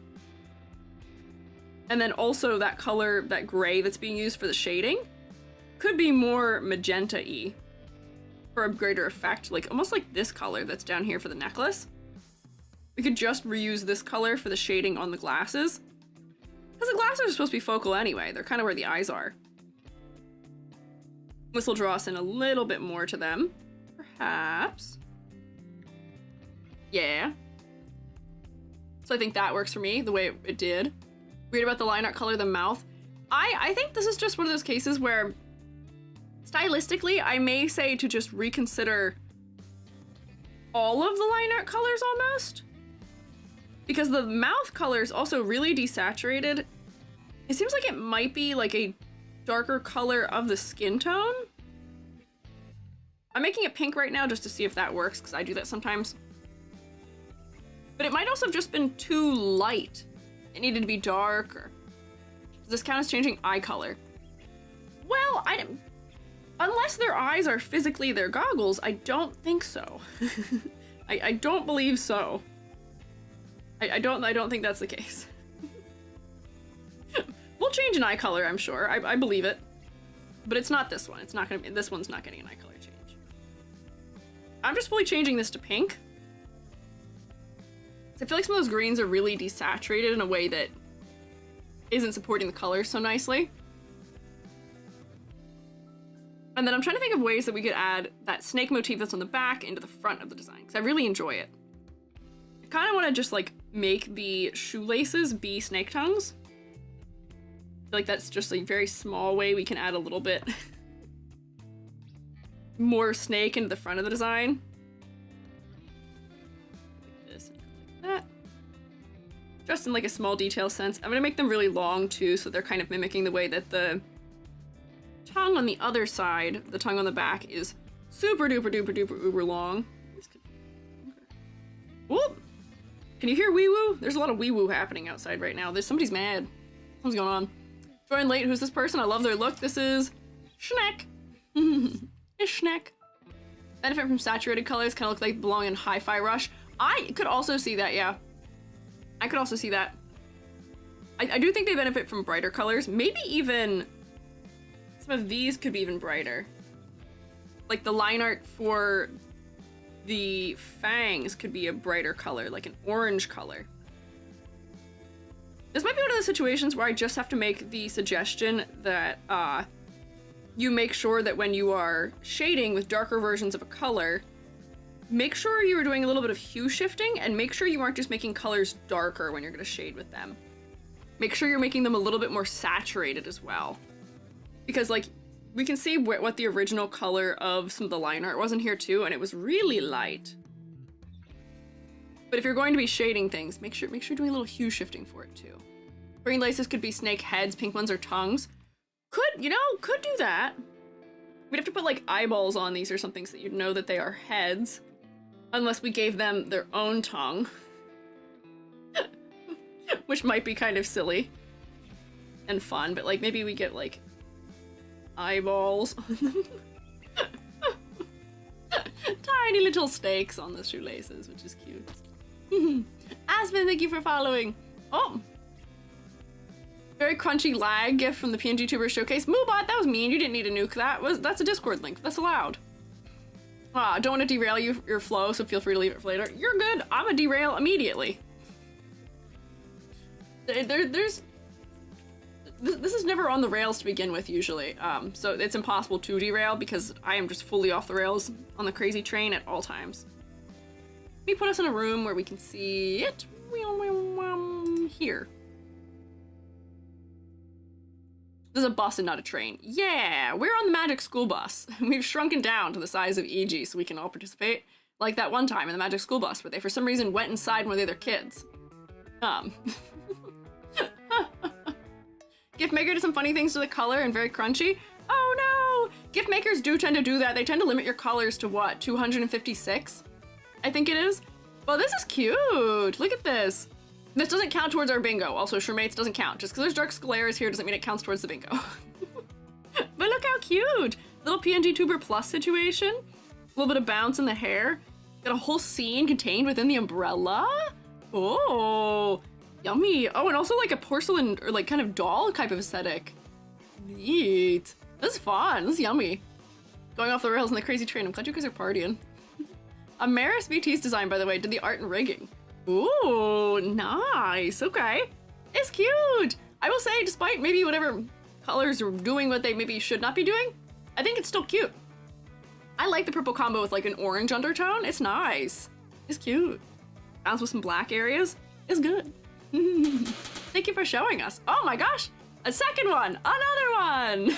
And then also that color, that gray that's being used for the shading, could be more magenta-y for a greater effect, like almost like this color that's down here for the necklace. We could just reuse this color for the shading on the glasses. Because the glasses are supposed to be focal anyway, they're kind of where the eyes are. This will draw us in a little bit more to them, perhaps. Yeah. So I think that works for me, the way it did. Weird about the line art color, the mouth. I think this is just one of those cases where stylistically, I may say to just reconsider all of the line art colors almost. Because the mouth color is also really desaturated. It seems like it might be like a darker color of the skin tone. I'm making it pink right now just to see if that works, because I do that sometimes. But it might also have just been too light. It needed to be dark, or does this count as changing eye color? Well, unless their eyes are physically their goggles, I don't think so. I don't believe so. I don't think that's the case. We'll change an eye color, I'm sure. I believe it. But it's not this one. It's not gonna be, this one's not getting an eye color change. I'm just fully changing this to pink. I feel like some of those greens are really desaturated in a way that isn't supporting the colors so nicely. And then I'm trying to think of ways that we could add that snake motif that's on the back into the front of the design, because I really enjoy it. I kind of want to just like make the shoelaces be snake tongues. I feel like that's just a very small way we can add a little bit more snake into the front of the design. That. Just in like a small detail sense. I'm gonna make them really long too, so they're kind of mimicking the way that the tongue on the other side, the tongue on the back, is super duper duper duper uber long. Whoop! Can you hear wee woo? There's a lot of wee woo happening outside right now. Somebody's mad. What's going on? Join late. Who's this person? I love their look. This is Schneck. It's Schneck. Benefit from saturated colors, kind of look like belong in Hi-Fi Rush. I could also see that, yeah. I could also see that. I do think they benefit from brighter colors. Maybe even some of these could be even brighter. Like the line art for the fangs could be a brighter color, like an orange color. This might be one of those situations where I just have to make the suggestion that you make sure that when you are shading with darker versions of a color, make sure you are doing a little bit of hue shifting, and make sure you aren't just making colors darker when you're going to shade with them. Make sure you're making them a little bit more saturated as well. Because, like, we can see what the original color of some of the line art was in here too, and it was really light. But if you're going to be shading things, make sure you're doing a little hue shifting for it too. Green laces could be snake heads, pink ones are tongues. Could do that. We'd have to put, like, eyeballs on these or something so that you'd know that they are heads. Unless we gave them their own tongue. Which might be kind of silly and fun, but like maybe we get like eyeballs on them. Tiny little stakes on the shoelaces, which is cute. Aspen, thank you for following. Oh, very crunchy lag gift from the PNG Tuber Showcase. Moobot, that was mean. You didn't need to nuke that. That's a Discord link. That's allowed. I don't want to derail your flow, so feel free to leave it for later. You're good. I'm gonna derail immediately. This is never on the rails to begin with, usually. So it's impossible to derail because I am just fully off the rails on the crazy train at all times. Let me put us in a room where we can see it. Here. There's a bus and not a train. Yeah, we're on the magic school bus. We've shrunken down to the size of EG so we can all participate. Like that one time in the magic school bus where they for some reason went inside one of the other kids. Gift Maker did some funny things to the color and very crunchy. Oh no! Gift makers do tend to do that. They tend to limit your colors to what, 256? I think it is. Well, this is cute. Look at this. This doesn't count towards our bingo. Also, Shremates doesn't count. Just because there's dark scolares here doesn't mean it counts towards the bingo. But look how cute. Little PNG Tuber Plus situation. A little bit of bounce in the hair. Got a whole scene contained within the umbrella. Oh, yummy. Oh, and also like a porcelain or like kind of doll type of aesthetic. Neat. This is fun. This is yummy. Going off the rails in the crazy train. I'm glad you guys are partying. Amaris VT's design, by the way, did the art and rigging. Ooh, nice. Okay. It's cute. I will say, despite maybe whatever colors are doing what they maybe should not be doing, I think it's still cute. I like the purple combo with like an orange undertone. It's nice. It's cute. Bounce with some black areas. It's good. Thank you for showing us. Oh my gosh. A second one. Another one.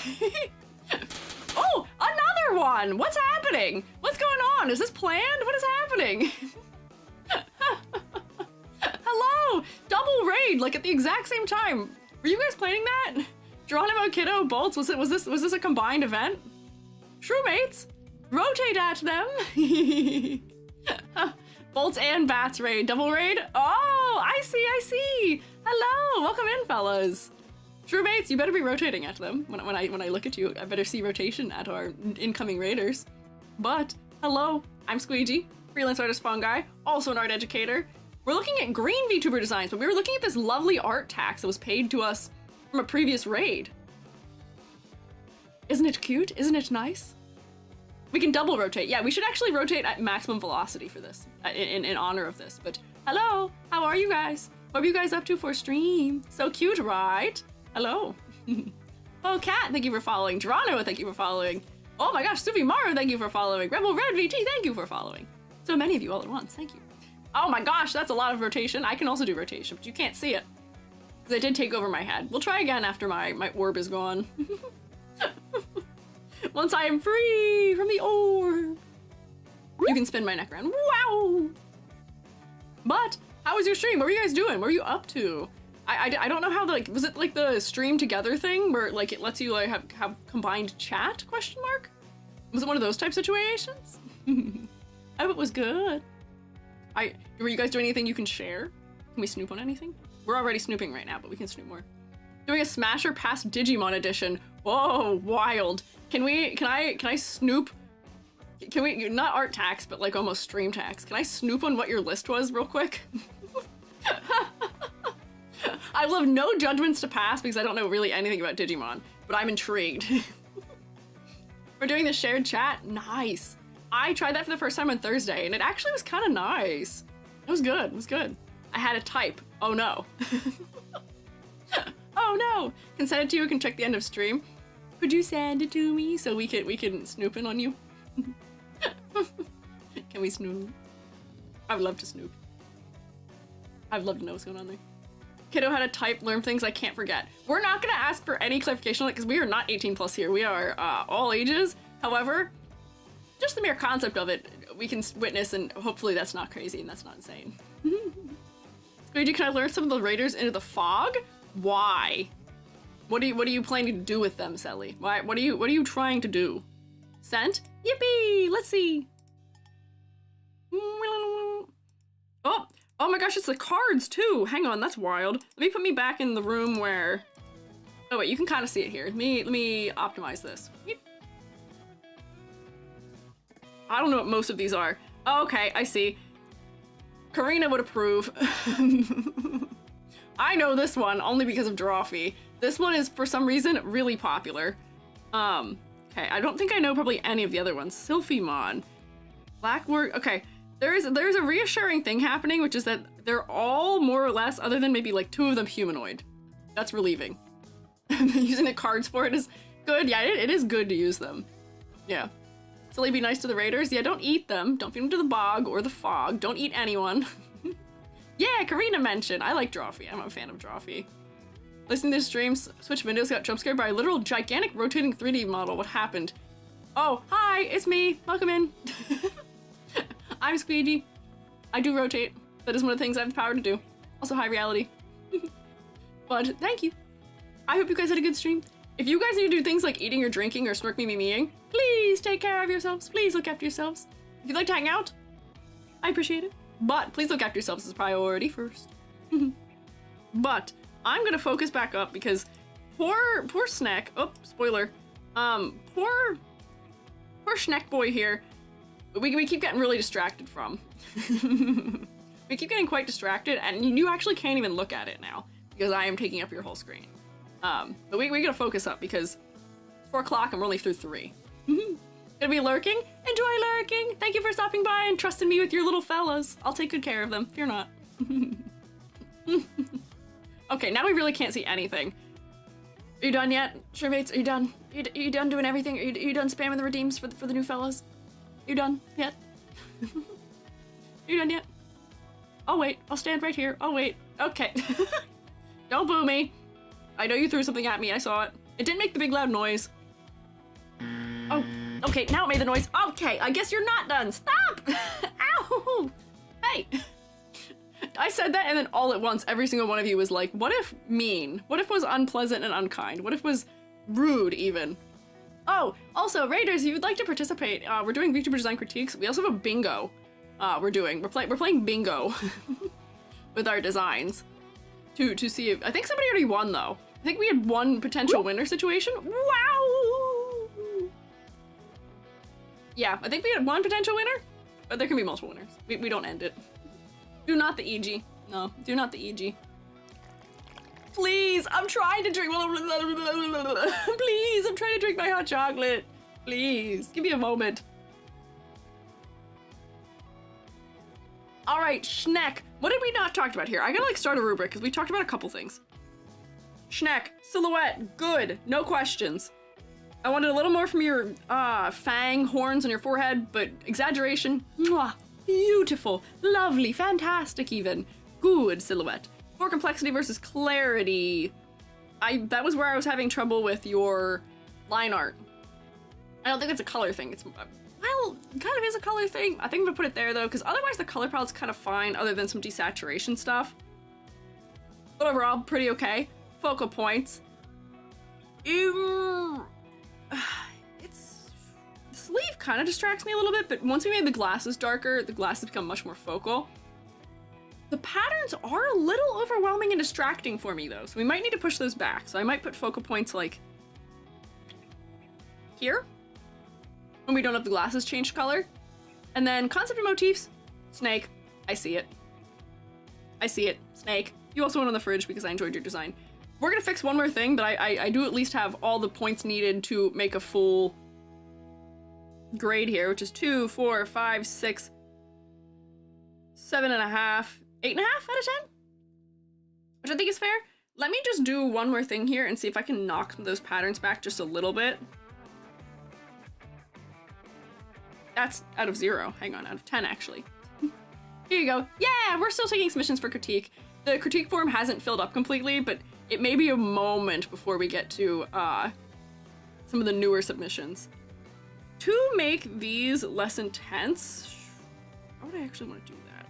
Oh, another one. What's happening? What's going on? Is this planned? What is happening? Hello! Double raid, like at the exact same time. Were you guys planning that? Geronimo, Kiddo, Bolts, was this a combined event? Shrewmates, rotate at them. Bolts and Bats raid, double raid. Oh, I see. Hello, welcome in, fellas. Shrewmates, you better be rotating at them. When I look at you, I better see rotation at our incoming raiders. But hello, I'm Squiiji. Freelance artist Fungi, also an art educator. We're looking at green VTuber designs, but we were looking at this lovely art tax that was paid to us from a previous raid. Isn't it cute? Isn't it nice? We can double rotate. Yeah, we should actually rotate at maximum velocity for this, in honor of this. But hello, how are you guys? What are you guys up to for stream? So cute, right? Hello. Oh, Kat, thank you for following. Geronimo, thank you for following. Oh my gosh, Suvimaru, thank you for following. Rebel Red VT, thank you for following. So many of you all at once, thank you. Oh my gosh, that's a lot of rotation. I can also do rotation, but you can't see it. Because I did take over my head. We'll try again after my orb is gone. Once I am free from the orb. You can spin my neck around. Wow! But, how was your stream? What were you guys doing? What were you up to? I don't know how, like, was it like the stream together thing where like it lets you like have combined chat, question mark? Was it one of those type situations? I hope it was good. Were you guys doing anything you can share? Can we snoop on anything? We're already snooping right now, but we can snoop more. Doing a Smasher Past Digimon edition. Whoa, wild. Can I snoop? Can we, not art tax, but like almost stream tax. Can I snoop on what your list was real quick? I love no judgments to pass because I don't know really anything about Digimon, but I'm intrigued. We're doing the shared chat. Nice. I tried that for the first time on Thursday, and it actually was kind of nice. It was good. It was good. I had to type. Oh no. Oh no. Can send it to you. We can check the end of stream. Could you send it to me so we can snoop in on you? Can we snoop? I would love to snoop. I would love to know what's going on there. Kiddo how to type, learn things I can't forget. We're not gonna ask for any clarification on it because we are not 18 plus here. We are all ages. However, just the mere concept of it, we can witness, and hopefully that's not crazy and that's not insane. Squeegee, can I lure some of the raiders into the fog? Why? What are you planning to do with them, Sally? Why? What are you trying to do? Scent? Yippee! Let's see. Oh, Oh my gosh, it's the cards too. Hang on, that's wild. Let me put me back in the room where... Oh wait, you can kind of see it here. Let me optimize this. I don't know what most of these are. Oh, okay, I see. Karina would approve. I know this one only because of Drawfee. This one is, for some reason, really popular. Okay, I don't think I know probably any of the other ones. Sylphimon. Blackwork. Okay, there's a reassuring thing happening, which is that they're all more or less, other than maybe like 2 of them, humanoid. That's relieving. Using the cards for it is good. Yeah, it is good to use them. Yeah. Silly, be nice to the raiders. Yeah, don't eat them. Don't feed them to the bog or the fog. Don't eat anyone. Yeah, Karina mentioned. I like Drawfee. I'm a fan of Drawfee. Listening to the streams, Switch windows got jump scared by a literal gigantic rotating 3D model. What happened? Oh, hi, it's me. Welcome in. I'm Squiiji. I do rotate. That is one of the things I have the power to do. Also high reality. But thank you. I hope you guys had a good stream. If you guys need to do things like eating or drinking or snark me meing, please take care of yourselves. Please look after yourselves. If you'd like to hang out, I appreciate it. But please look after yourselves as a priority first. But I'm gonna focus back up because poor Snack. Oh, spoiler. Poor Schneck boy here. We keep getting really distracted from. We keep getting quite distracted, and you actually can't even look at it now because I am taking up your whole screen. But we gotta focus up because it's 4 o'clock and we're only through 3. Gonna be lurking? Enjoy lurking! Thank you for stopping by and trusting me with your little fellas. I'll take good care of them. Fear not. Okay, now we really can't see anything. Are you done yet, Shermates? Are you done? Are you done doing everything? Are you done spamming the redeems for the new fellas? You done yet? You done yet? Oh wait, I'll stand right here. Oh wait, okay. Don't boo me. I know you threw something at me, I saw it. It didn't make the big loud noise. Oh, okay, now it made the noise. Okay, I guess you're not done. Stop! Ow! Hey! I said that and then all at once, every single one of you was like, what if mean? What if was unpleasant and unkind? What if was rude even? Oh, also, Raiders, if you'd like to participate, we're doing Vtuber design critiques. We also have a bingo we're playing bingo with our designs to see if, I think somebody already won though. I think we had one potential winner situation. Wow! Yeah, I think we had one potential winner, but there can be multiple winners. We don't end it. Do not the EG. No, do not the EG. Please, I'm trying to drink. Please, I'm trying to drink my hot chocolate. Please, give me a moment. All right, Schneck. What did we not talk about here? I gotta like start a rubric because we talked about a couple things. Schneck, silhouette, good, no questions. I wanted a little more from your fang horns on your forehead, but exaggeration, mwah, beautiful, lovely, fantastic even. Good silhouette. For complexity versus clarity, that was where I was having trouble with your line art. I don't think it's a color thing. It's, well, it kind of is a color thing. I think I'm gonna put it there though, because otherwise the color palette's kind of fine other than some desaturation stuff. But overall, pretty okay. Focal points. The sleeve kind of distracts me a little bit, but once we made the glasses darker, the glasses become much more focal. The patterns are a little overwhelming and distracting for me though, so we might need to push those back. So I might put focal points like here, when we don't have the glasses changed color. And then concept and motifs, snake, I see it. I see it, snake. You also went on the fridge because I enjoyed your design. We're gonna fix one more thing, but I do at least have all the points needed to make a full grade here, which is 2, 4, 5, 6, 7.5, 8.5 out of 10, which I think is fair. Let me just do one more thing here and see if I can knock those patterns back just a little bit. That's out of 0. Hang on, out of 10 actually. Here you go. Yeah, we're still taking submissions for critique. The critique form hasn't filled up completely, but it may be a moment before we get to some of the newer submissions. To make these less intense, how would I actually want to do that?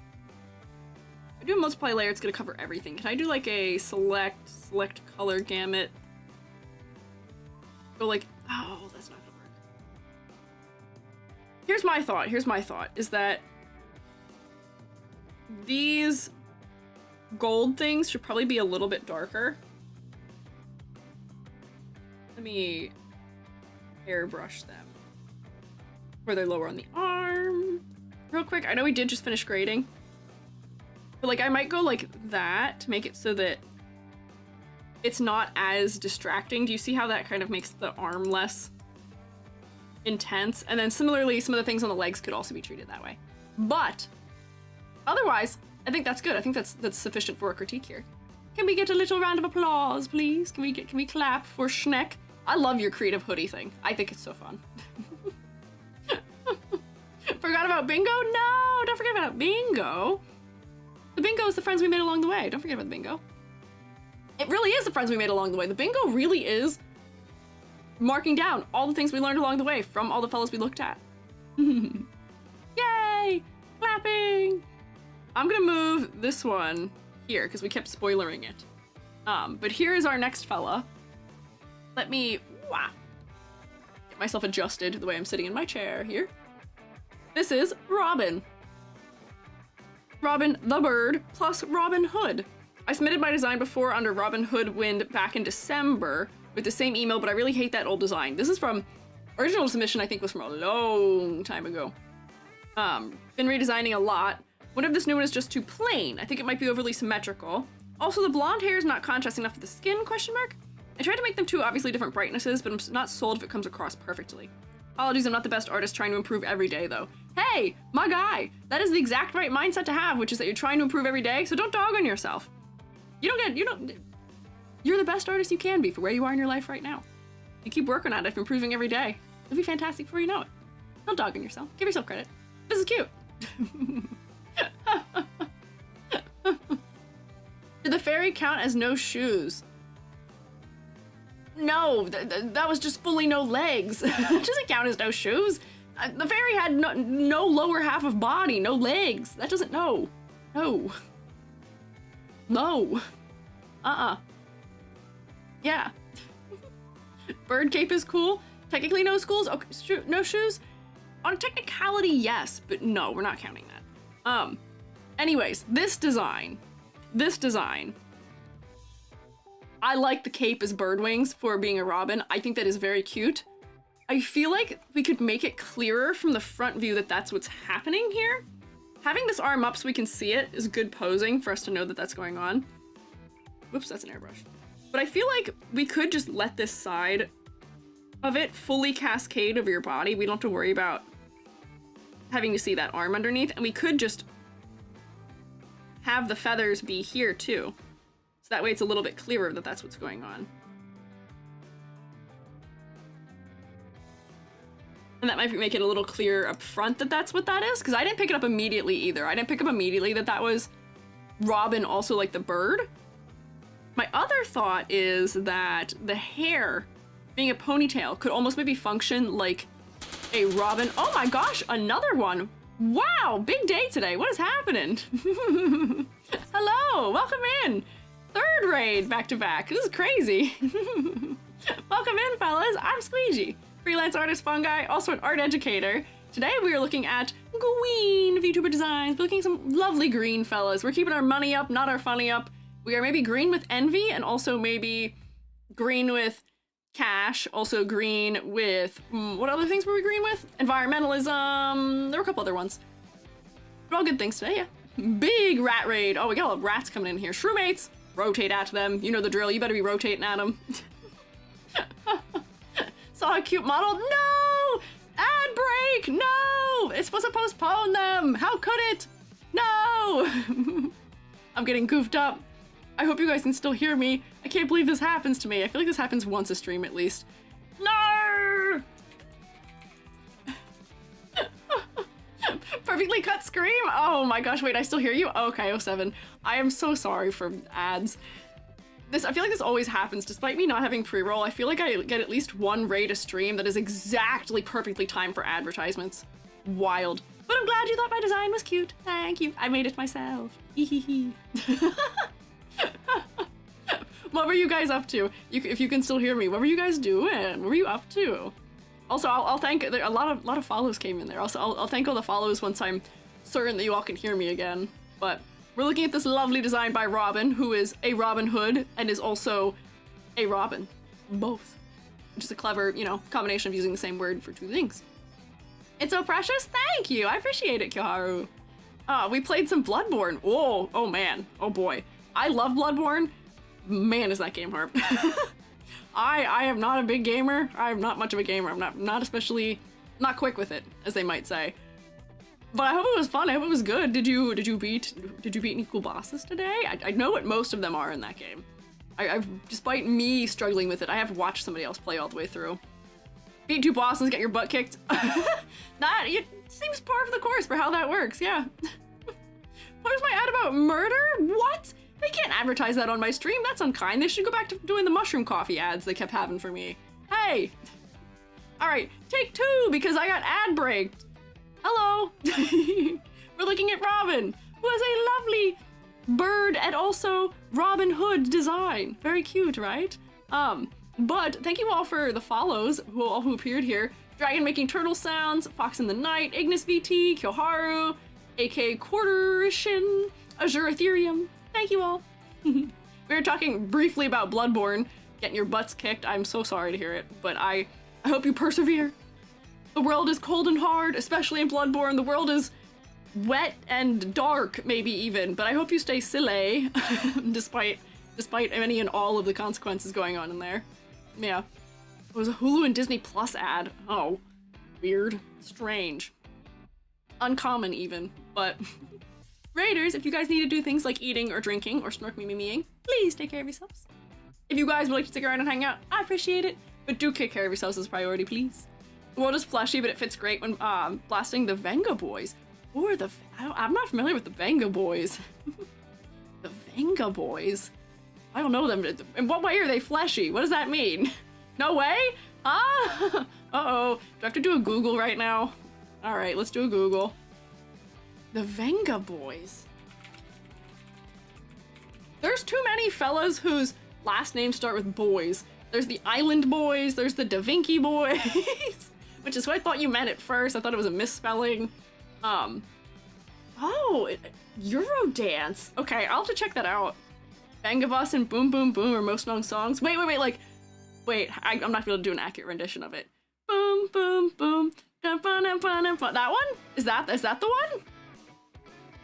If I do a multiply layer, it's gonna cover everything. Can I do like a select color gamut? Go like, oh, that's not gonna work. Here's my thought, is that these gold things should probably be a little bit darker. Let me airbrush them. Where they're lower on the arm. Real quick, I know we did just finish grading. But like I might go like that to make it so that it's not as distracting. Do you see how that kind of makes the arm less intense? And then similarly, some of the things on the legs could also be treated that way. But otherwise, I think that's good. I think that's sufficient for a critique here. Can we get a little round of applause, please? Can we clap for Schneck? I love your creative hoodie thing. I think it's so fun. Forgot about bingo? No, don't forget about bingo. The bingo is the friends we made along the way. Don't forget about the bingo. It really is the friends we made along the way. The bingo really is marking down all the things we learned along the way from all the fellows we looked at. Yay! Clapping! I'm gonna move this one here because we kept spoilering it. But here is our next fella. Let me get myself adjusted the way I'm sitting in my chair here. This is Robin. Robin the bird plus Robin Hood. I submitted my design before under Robin Hood Wind back in December with the same email, but I really hate that old design. This is from original submission, I think was from a long time ago. Been redesigning a lot. What if this new one is just too plain? I think it might be overly symmetrical. Also, the blonde hair is not contrasting enough with the skin, ? I tried to make them two obviously different brightnesses, but I'm not sold if it comes across perfectly. Apologies, I'm not the best artist trying to improve every day, though. Hey, my guy! That is the exact right mindset to have, which is that you're trying to improve every day, so don't dog on yourself. You're the best artist you can be for where you are in your life right now. You keep working at it, improving every day. It'll be fantastic before you know it. Don't dog on yourself. Give yourself credit. This is cute. Did the fairy count as no shoes? No, that was just fully no legs. It doesn't count as no shoes. The fairy had no lower half of body, no legs. That doesn't, no. Yeah. Bird cape is cool. Technically no schools, okay, no shoes. On technicality, yes, but no, we're not counting that. Anyways, this design. I like the cape as bird wings for being a robin. I think that is very cute. I feel like we could make it clearer from the front view that that's what's happening here. Having this arm up so we can see it is good posing for us to know that that's going on. Whoops, that's an airbrush. But I feel like we could just let this side of it fully cascade over your body. We don't have to worry about having to see that arm underneath, and we could just have the feathers be here too. So that way it's a little bit clearer that that's what's going on. And that might make it a little clearer up front that that's what that is, because I didn't pick it up immediately either. I didn't pick up immediately that that was Robin, also like the bird. My other thought is that the hair, being a ponytail, could almost maybe function like a robin. Oh my gosh, another one. Wow, big day today. What is happening? Hello, welcome in. Third raid back to back. This is crazy. Welcome in, fellas. I'm Squiiji, freelance artist Fungi, also an art educator. Today we are looking at green VTuber designs, looking at some lovely green fellas. We're keeping our money up, not our funny up. We are maybe green with envy, and also maybe green with cash, also green with, what other things were we green with? Environmentalism, there were a couple other ones. But all good things today, yeah. Big rat raid. Oh, we got all the rats coming in here. Shrewmates, rotate at them. You know the drill, you better be rotating at them. Saw a cute model, no! Ad break, no! It's supposed to postpone them, how could it? No! I'm getting goofed up. I hope you guys can still hear me. I can't believe this happens to me. I feel like this happens once a stream at least. No! Perfectly cut scream? Oh my gosh, wait, I still hear you? Okay, 07. I am so sorry for ads. I feel like this always happens. Despite me not having pre-roll, I feel like I get at least one raid a stream that is exactly perfectly timed for advertisements. Wild. But I'm glad you thought my design was cute. Thank you. I made it myself. Hee. What were you guys up to? If you can still hear me, what were you guys doing? What were you up to? Also, I'll thank, a lot of follows came in there. Also, I'll thank all the follows once I'm certain that you all can hear me again. But we're looking at this lovely design by Robin, who is a Robin Hood and is also a Robin. Both. Which is a clever, you know, combination of using the same word for two things. It's so precious. Thank you. I appreciate it, Kiharu. We played some Bloodborne. Oh man. Oh boy. I love Bloodborne. Man, is that game hard. I am not a big gamer. I'm not much of a gamer. I'm not quick with it, as they might say. But I hope it was fun. I hope it was good. Did you beat any cool bosses today? I know what most of them are in that game. I've despite me struggling with it, I have watched somebody else play all the way through. Beat 2 bosses, get your butt kicked. That it seems par of the course for how that works. Yeah. What was my ad about murder? What? They can't advertise that on my stream. That's unkind. They should go back to doing the mushroom coffee ads they kept having for me. Hey. All right, take 2 because I got ad braked. Hello. We're looking at Robin, who has a lovely bird and also Robin Hood design. Very cute, right? But thank you all for the follows, all who appeared here. Dragon making turtle sounds, Fox in the Night, Ignis VT, Kyoharu, AK Quarterishin, Azure Ethereum. Thank you all. We were talking briefly about Bloodborne, getting your butts kicked. I'm so sorry to hear it, but I hope you persevere. The world is cold and hard, especially in Bloodborne. The world is wet and dark, maybe even, but I hope you stay silly, despite any and all of the consequences going on in there. Yeah. It was a Hulu and Disney Plus ad. Oh, weird. Strange. Uncommon even, but... Raiders, if you guys need to do things like eating or drinking or snark me memeing, please take care of yourselves. If you guys would like to stick around and hang out, I appreciate it, but do take care of yourselves as a priority, please. The world is fleshy, but it fits great when blasting the Venga Boys. Who are I'm not familiar with the Venga Boys. The Venga Boys? I don't know them. In what way are they fleshy? What does that mean? No way? Ah! Uh-oh. Do I have to do a Google right now? All right, let's do a Google. The Venga Boys. There's too many fellas whose last names start with boys. There's the Island Boys, there's the Da Vinci Boys, which is what I thought you meant at first. I thought it was a misspelling. Oh, Eurodance. Okay, I'll have to check that out. Bangabus and Boom Boom Boom are most known songs. Wait, I'm not gonna be able to do an accurate rendition of it. Boom Boom Boom. That one? Is that the one?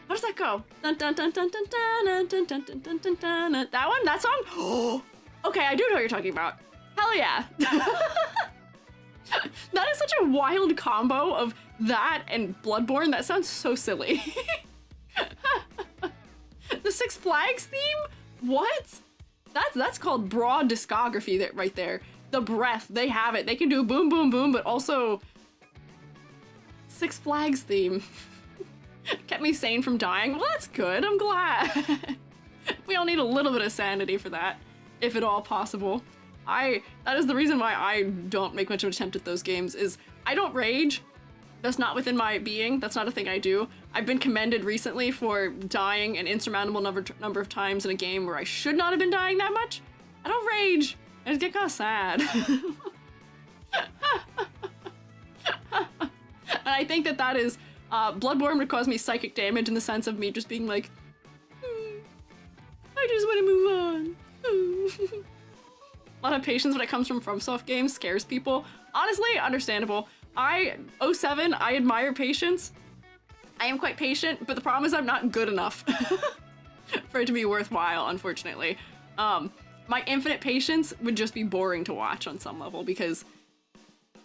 How does that go? Dun, dun, dun, dun, dun, dun, dun, dun, dun, dun, dun, dun, dun. That one? That song? Oh, okay, I do know what you're talking about. Hell yeah. That is such a wild combo of that and Bloodborne. That sounds so silly. The Six Flags theme? What? That's called broad discography right there. The breath, they have it. They can do boom, boom, boom, but also Six Flags theme. Kept me sane from dying. Well, that's good. I'm glad. We all need a little bit of sanity for that, if at all possible. That is the reason why I don't make much of an attempt at those games, is I don't rage. That's not within my being. That's not a thing I do. I've been commended recently for dying an insurmountable number of times in a game where I should not have been dying that much. I don't rage. I just get kind of sad. And I think that is... Bloodborne would cause me psychic damage in the sense of me just being like, I just want to move on. A lot of patience when it comes from FromSoft games scares people. Honestly, understandable. 07, I admire patience. I am quite patient, but the problem is I'm not good enough for it to be worthwhile, unfortunately. My infinite patience would just be boring to watch on some level, because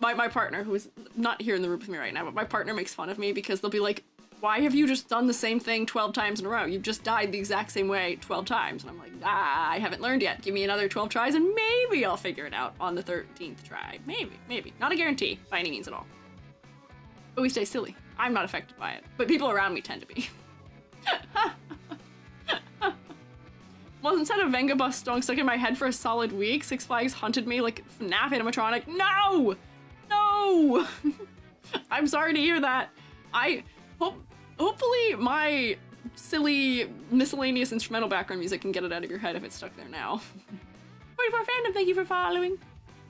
my partner, who is not here in the room with me right now, but my partner makes fun of me because they'll be like, why have you just done the same thing 12 times in a row? You've just died the exact same way 12 times. And I'm like, I haven't learned yet. Give me another 12 tries and maybe I'll figure it out on the 13th try. Maybe. Not a guarantee by any means at all. But we stay silly. I'm not affected by it, but people around me tend to be. Well, instead of Vengabus song stuck in my head for a solid week, Six Flags hunted me like FNAF animatronic. No! No! I'm sorry to hear that. Hopefully my silly miscellaneous instrumental background music can get it out of your head if it's stuck there now. 44 fandom, thank you for following.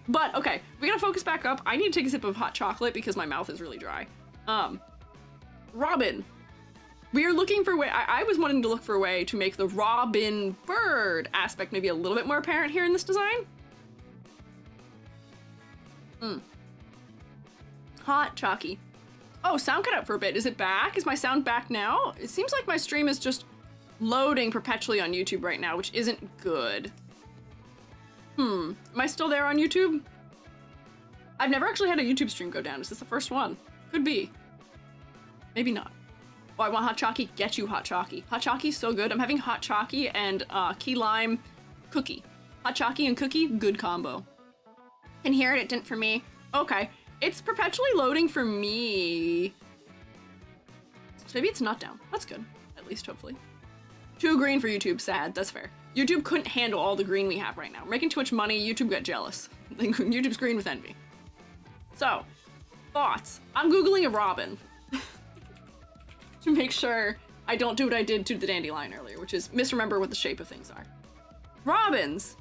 But okay, we gotta focus back up. I need to take a sip of hot chocolate because my mouth is really dry. Robin. We are looking for a way, I was wanting to look for a way to make the robin bird aspect maybe a little bit more apparent here in this design. Hot chalky. Oh, sound cut out for a bit. Is it back? Is my sound back now? It seems like my stream is just loading perpetually on YouTube right now, which isn't good. Am I still there on YouTube? I've never actually had a YouTube stream go down. Is this the first one? Could be. Maybe not. Oh, I want hot chalky. Get you hot chalky. Hot chalky's so good. I'm having hot chalky and key lime cookie. Hot chalky and cookie, good combo. Can hear it, it didn't for me. Okay. It's perpetually loading for me. So maybe it's not down. That's good. At least, hopefully. Too green for YouTube. Sad. That's fair. YouTube couldn't handle all the green we have right now. We're making too much money. YouTube got jealous. YouTube's green with envy. So, thoughts. I'm Googling a robin. To make sure I don't do what I did to the dandelion earlier, which is misremember what the shape of things are. Robins.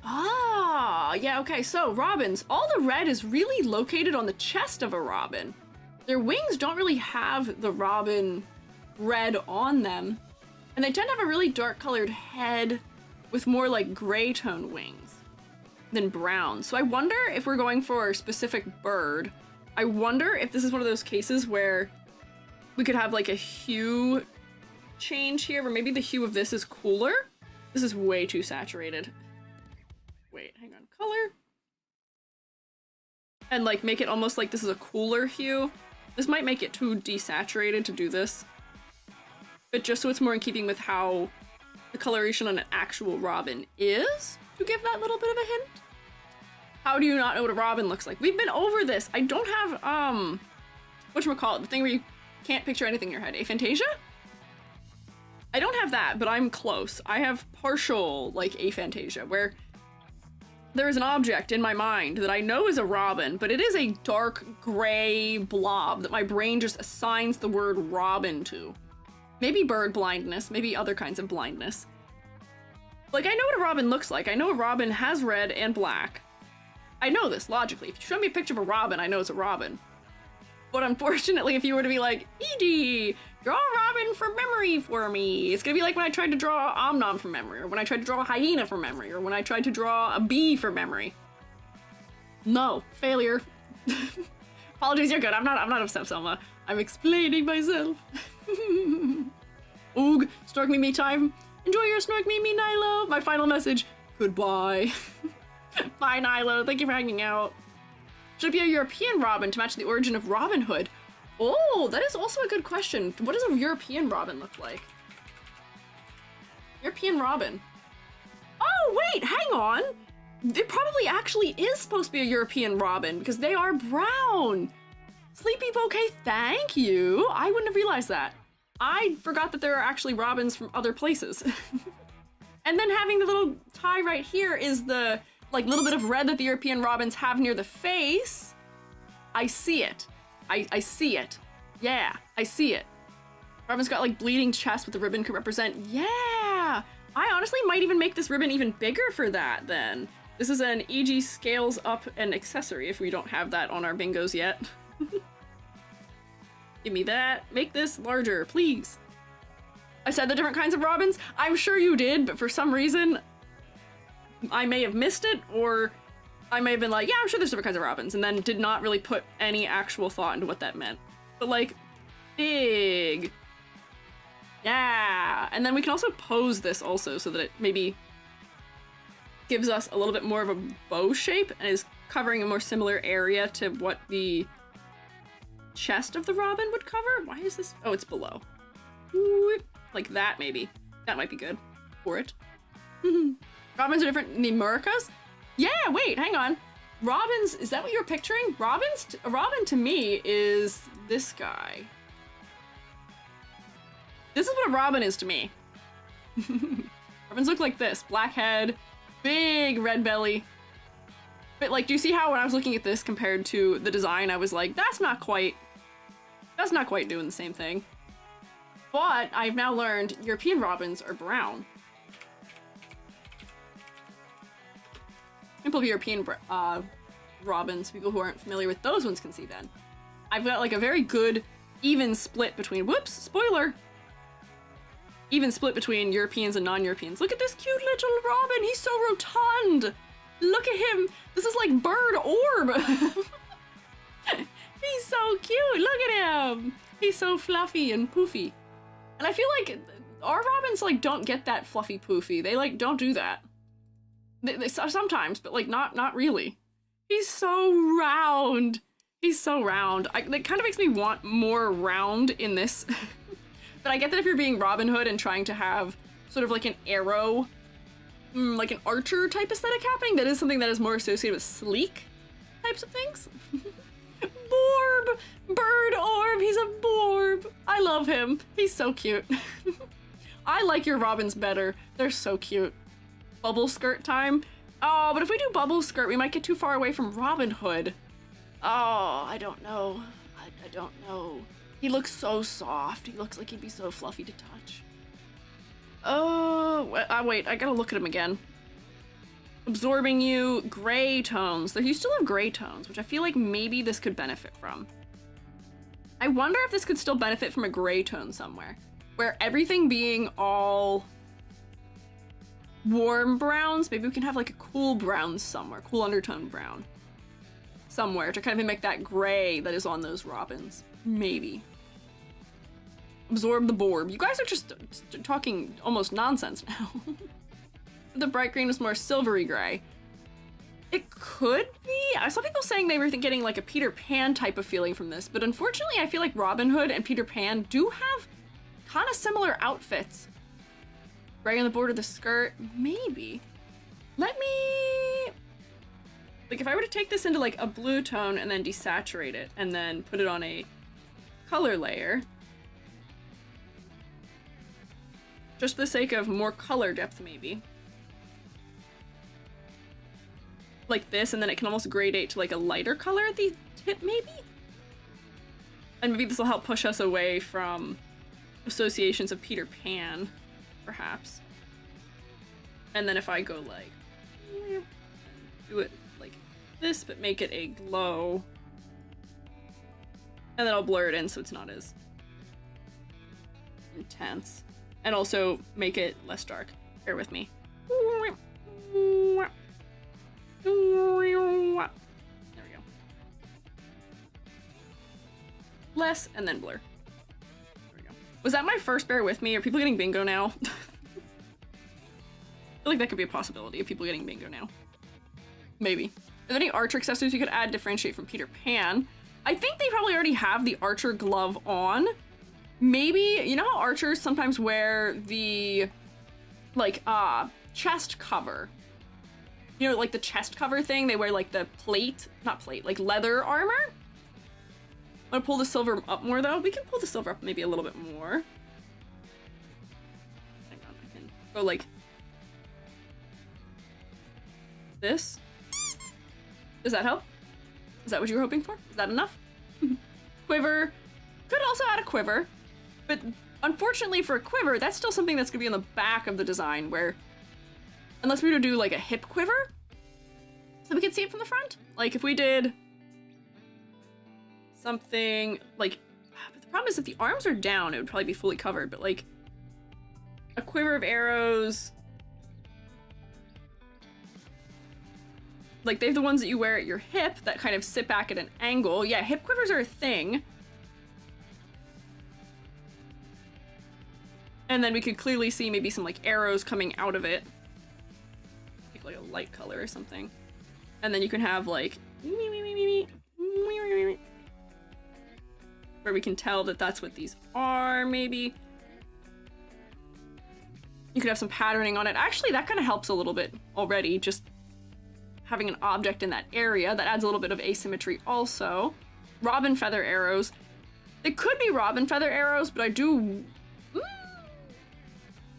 Ah, yeah, okay, so robins. All the red is really located on the chest of a robin. Their wings don't really have the robin red on them. And they tend to have a really dark colored head with more like gray tone wings than brown. So I wonder if we're going for a specific bird. I wonder if this is one of those cases where we could have like a hue change here, where maybe the hue of this is cooler. This is way too saturated. Wait, hang on, color. And like make it almost like this is a cooler hue. This might make it too desaturated to do this. But just so it's more in keeping with how the coloration on an actual robin is, to give that little bit of a hint. How do you not know what a robin looks like? We've been over this. I don't have, whatchamacallit, the thing where you can't picture anything in your head. Aphantasia? I don't have that, but I'm close. I have partial, like, aphantasia, where there is an object in my mind that I know is a robin, but it is a dark gray blob that my brain just assigns the word robin to. Maybe bird blindness, maybe other kinds of blindness. Like, I know what a robin looks like. I know a robin has red and black. I know this, logically. If you show me a picture of a robin, I know it's a robin. But unfortunately, if you were to be like, ED, draw a robin from memory for me, it's gonna be like when I tried to draw Omnom from memory, or when I tried to draw a hyena from memory, or when I tried to draw a bee from memory. No, failure. Apologies, you're good. I'm not upset, Selma. I'm explaining myself. Oog, snork me time. Enjoy your snork me Nilo. My final message, goodbye. Bye, Nilo. Thank you for hanging out. Should it be a European robin to match the origin of Robin Hood? Oh, that is also a good question. What does a European robin look like? European robin. Oh, wait, hang on. It probably actually is supposed to be a European robin because they are brown. Sleepy Bouquet, thank you. I wouldn't have realized that. I forgot that there are actually robins from other places. And then having the little tie right here is the like little bit of red that the European robins have near the face. I see it. I see it. Yeah, I see it. Robin's got like bleeding chest with the ribbon could represent. Yeah, I honestly might even make this ribbon even bigger for that then. This is an EG scales up an accessory if we don't have that on our bingos yet. Give me that. Make this larger, please. I said the different kinds of robins. I'm sure you did, but for some reason, I may have missed it, or I may have been like, yeah, I'm sure there's different kinds of robins, and then did not really put any actual thought into what that meant. But like, big. Yeah. And then we can also pose this also so that it maybe gives us a little bit more of a bow shape and is covering a more similar area to what the chest of the robin would cover. Why is this? Oh, it's below. Ooh, like that, maybe. That might be good for it. Robins are different in the Americas? Yeah, wait, hang on. Robins, is that what you're picturing? A robin to me is this guy. This is what a robin is to me. Robins look like this. Black head, big red belly. But like, do you see how when I was looking at this compared to the design, I was like, that's not quite doing the same thing. But I've now learned European robins are brown. Simple European robins, people who aren't familiar with those ones can see then. I've got like a very good even split between, whoops, spoiler, even split between Europeans and non-Europeans. Look at this cute little robin. He's so rotund. Look at him. This is like bird orb. He's so cute. Look at him. He's so fluffy and poofy. And I feel like our robins like don't get that fluffy poofy. They like don't do that. They sometimes, but like not really. He's so round. He's so round. That kind of makes me want more round in this. But I get that if you're being Robin Hood and trying to have sort of like an arrow, like an archer type aesthetic happening, that is something that is more associated with sleek types of things. Borb! Bird orb! He's a borb! I love him. He's so cute. I like your robins better. They're so cute. Bubble skirt time? Oh, but if we do bubble skirt, we might get too far away from Robin Hood. Oh, I don't know. I don't know. He looks so soft. He looks like he'd be so fluffy to touch. Oh, wait, I gotta look at him again. Absorbing you, gray tones. You still have gray tones, which I feel like maybe this could benefit from. I wonder if this could still benefit from a gray tone somewhere, where everything being all warm browns, maybe we can have like a cool brown somewhere, cool undertone brown somewhere to kind of mimic that gray that is on those robins. Maybe. Absorb the borb. You guys are just talking almost nonsense now. The bright green was more silvery gray. It could be. I saw people saying they were getting like a Peter Pan type of feeling from this, but unfortunately I feel like Robin Hood and Peter Pan do have kind of similar outfits. Gray on the border of the skirt, maybe. Let me, like if I were to take this into like a blue tone and then desaturate it and then put it on a color layer, just for the sake of more color depth maybe. Like this, and then it can almost gradate to like a lighter color at the tip maybe? And maybe this will help push us away from associations of Peter Pan, perhaps. And then if I go like, do it like this, but make it a glow. And then I'll blur it in so it's not as intense. And also make it less dark. Bear with me. There we go. Less, and then blur. There we go. Was that my first bear with me? Are people getting bingo now? I feel like that could be a possibility of people getting bingo now. Maybe. Are there any archer accessories you could add differentiate from Peter Pan? I think they probably already have the archer glove on. Maybe, you know how archers sometimes wear the, like, chest cover? You know, like the chest cover thing? They wear, like, the plate, not plate, like leather armor? I'm gonna pull the silver up more, though. We can pull the silver up maybe a little bit more. Hang on, I can go, like, this. Does that help? Is that what you were hoping for? Is that enough? Quiver. Could also add a quiver. But unfortunately for a quiver, that's still something that's gonna be on the back of the design where, unless we were to do like a hip quiver, so we could see it from the front. Like if we did something like, but the problem is if the arms are down, it would probably be fully covered, but like a quiver of arrows, like they have the ones that you wear at your hip that kind of sit back at an angle. Yeah, hip quivers are a thing. And then we could clearly see maybe some like arrows coming out of it. Pick like a light color or something. And then you can have like, where we can tell that that's what these are, maybe. You could have some patterning on it. Actually, that kind of helps a little bit already, just having an object in that area. That adds a little bit of asymmetry also. Robin feather arrows. They could be robin feather arrows, but I do...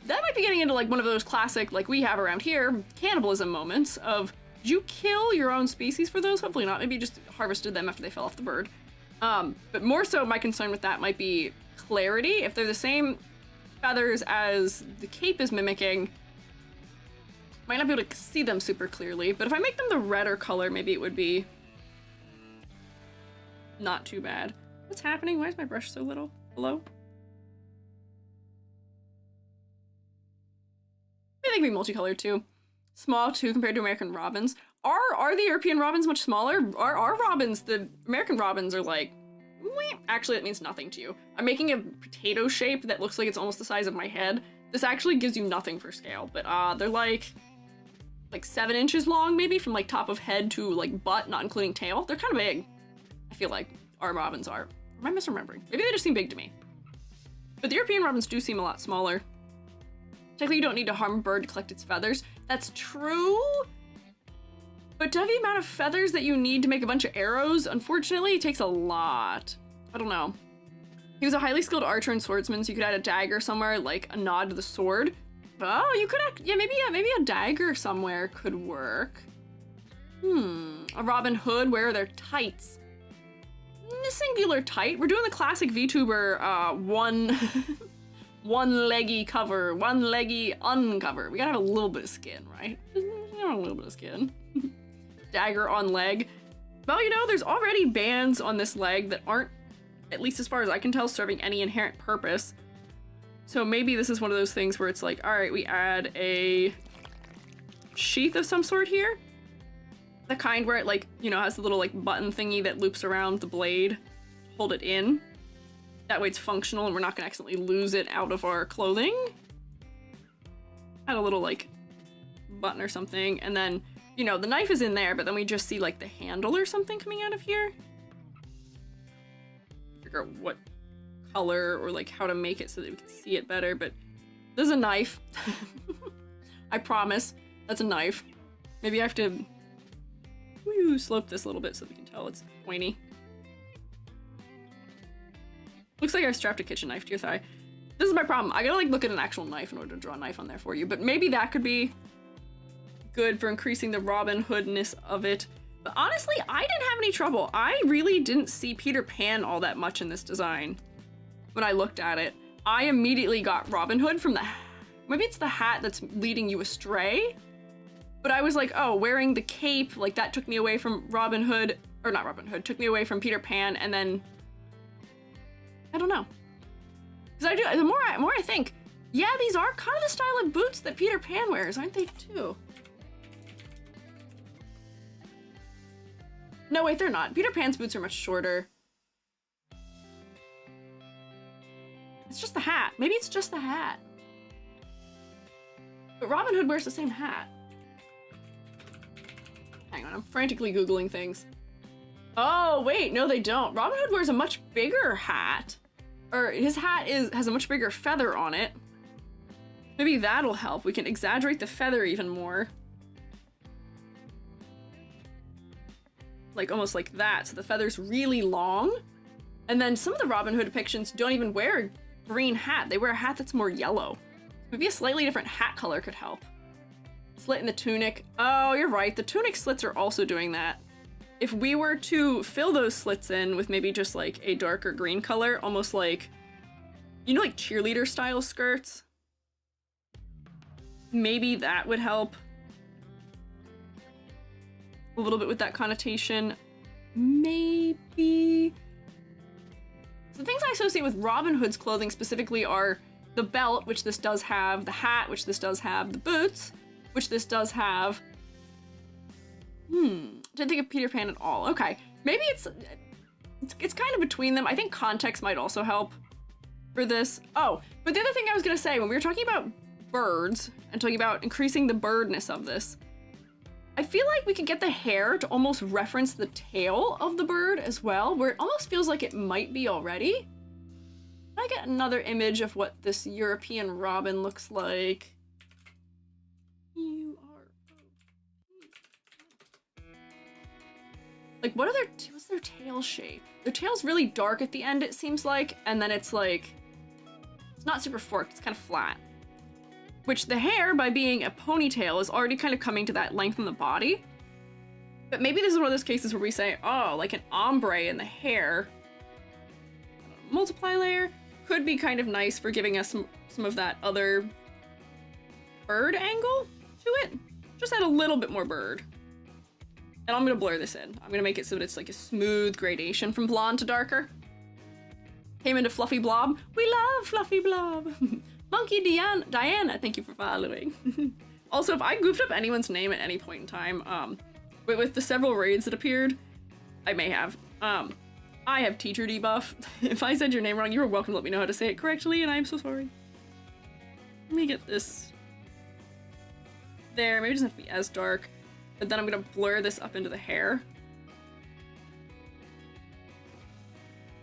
that might be getting into like one of those classic, like we have around here, cannibalism moments of, did you kill your own species for those? Hopefully not. Maybe you just harvested them after they fell off the bird. But more so my concern with that might be clarity. If they're the same feathers as the cape is mimicking, might not be able to see them super clearly. But if I make them the redder color, maybe it would be not too bad. What's happening? Why is my brush so little? Hello? I think it'd be multicolored too. Small too compared to American robins. Are the European robins much smaller? Our robins, the American robins are like, meh. Actually that means nothing to you. I'm making a potato shape that looks like it's almost the size of my head. This actually gives you nothing for scale, but they're like 7 inches long maybe from like top of head to like butt, not including tail. They're kind of big. I feel like our robins are. Or am I misremembering? Maybe they just seem big to me. But the European robins do seem a lot smaller. Technically, you don't need to harm a bird to collect its feathers. That's true. But to have the amount of feathers that you need to make a bunch of arrows, unfortunately, it takes a lot. I don't know. He was a highly skilled archer and swordsman, so you could add a dagger somewhere, like a nod to the sword. Oh, you could yeah, maybe a dagger somewhere could work. A Robin Hood, where are their tights? A singular tight. We're doing the classic VTuber one-leggy cover, one-leggy uncover. We gotta have a little bit of skin, right? A little bit of skin. Dagger on leg. Well, you know, there's already bands on this leg that aren't, at least as far as I can tell, serving any inherent purpose. So maybe this is one of those things where it's like, all right, we add a sheath of some sort here. The kind where it, like, you know, has the little like button thingy that loops around the blade to hold it in. That way it's functional and we're not gonna accidentally lose it out of our clothing. Add a little like button or something, and then, you know, the knife is in there, but then we just see like the handle or something coming out of here. Figure out what color or like how to make it so that we can see it better, but there's a knife. I promise, that's a knife. Maybe I have to slope this a little bit so we can tell it's pointy. Looks like I've strapped a kitchen knife to your thigh. This is my problem. I gotta like look at an actual knife in order to draw a knife on there for you, but maybe that could be good for increasing the Robin Hoodness of it. But honestly, I didn't have any trouble. I really didn't see Peter Pan all that much in this design when I looked at it. I immediately got Robin Hood from the, maybe it's the hat that's leading you astray, but I was like, oh, wearing the cape, like that took me away from Robin Hood, or not Robin Hood, took me away from Peter Pan, and then, I don't know. Because I do, the more I think, yeah, these are kind of the style of boots that Peter Pan wears, aren't they too? No, wait, they're not. Peter Pan's boots are much shorter. It's just the hat. Maybe it's just the hat. But Robin Hood wears the same hat. Hang on, I'm frantically Googling things. Oh, wait, no they don't. Robin Hood wears a much bigger hat. Or his hat has a much bigger feather on it. Maybe that'll help. We can exaggerate the feather even more. Like almost like that, so the feather's really long. And then some of the Robin Hood depictions don't even wear a green hat. They wear a hat that's more yellow. Maybe a slightly different hat color could help. Slit in the tunic. Oh, you're right. The tunic slits are also doing that. If we were to fill those slits in with maybe just like a darker green color, almost like, you know, like cheerleader style skirts, maybe that would help a little bit with that connotation. Maybe. So the things I associate with Robin Hood's clothing specifically are the belt, which this does have, the hat, which this does have, the boots, which this does have. Didn't think of Peter Pan at all. Okay, maybe it's kind of between them. I think context might also help for this. Oh, but the other thing I was gonna say, when we were talking about birds and talking about increasing the birdness of this, I feel like we could get the hair to almost reference the tail of the bird as well, where it almost feels like it might be already. I get another image of what this European robin looks like. Like, what's their tail shape? Their tail's really dark at the end, it seems like, and then it's like, it's not super forked, it's kind of flat. Which the hair, by being a ponytail, is already kind of coming to that length in the body. But maybe this is one of those cases where we say, oh, like an ombre in the hair. Multiply layer could be kind of nice for giving us some of that other bird angle to it. Just add a little bit more bird. And I'm gonna blur this in. I'm gonna make it so that it's like a smooth gradation from blonde to darker. came into Fluffy Blob. We love Fluffy Blob. Monkey Diana, thank you for following. Also, if I goofed up anyone's name at any point in time, with the several raids that appeared, I may have. I have teacher debuff. If I said your name wrong, you were welcome to let me know how to say it correctly, and I'm so sorry. Let me get this there. Maybe it doesn't have to be as dark, but then I'm gonna blur this up into the hair.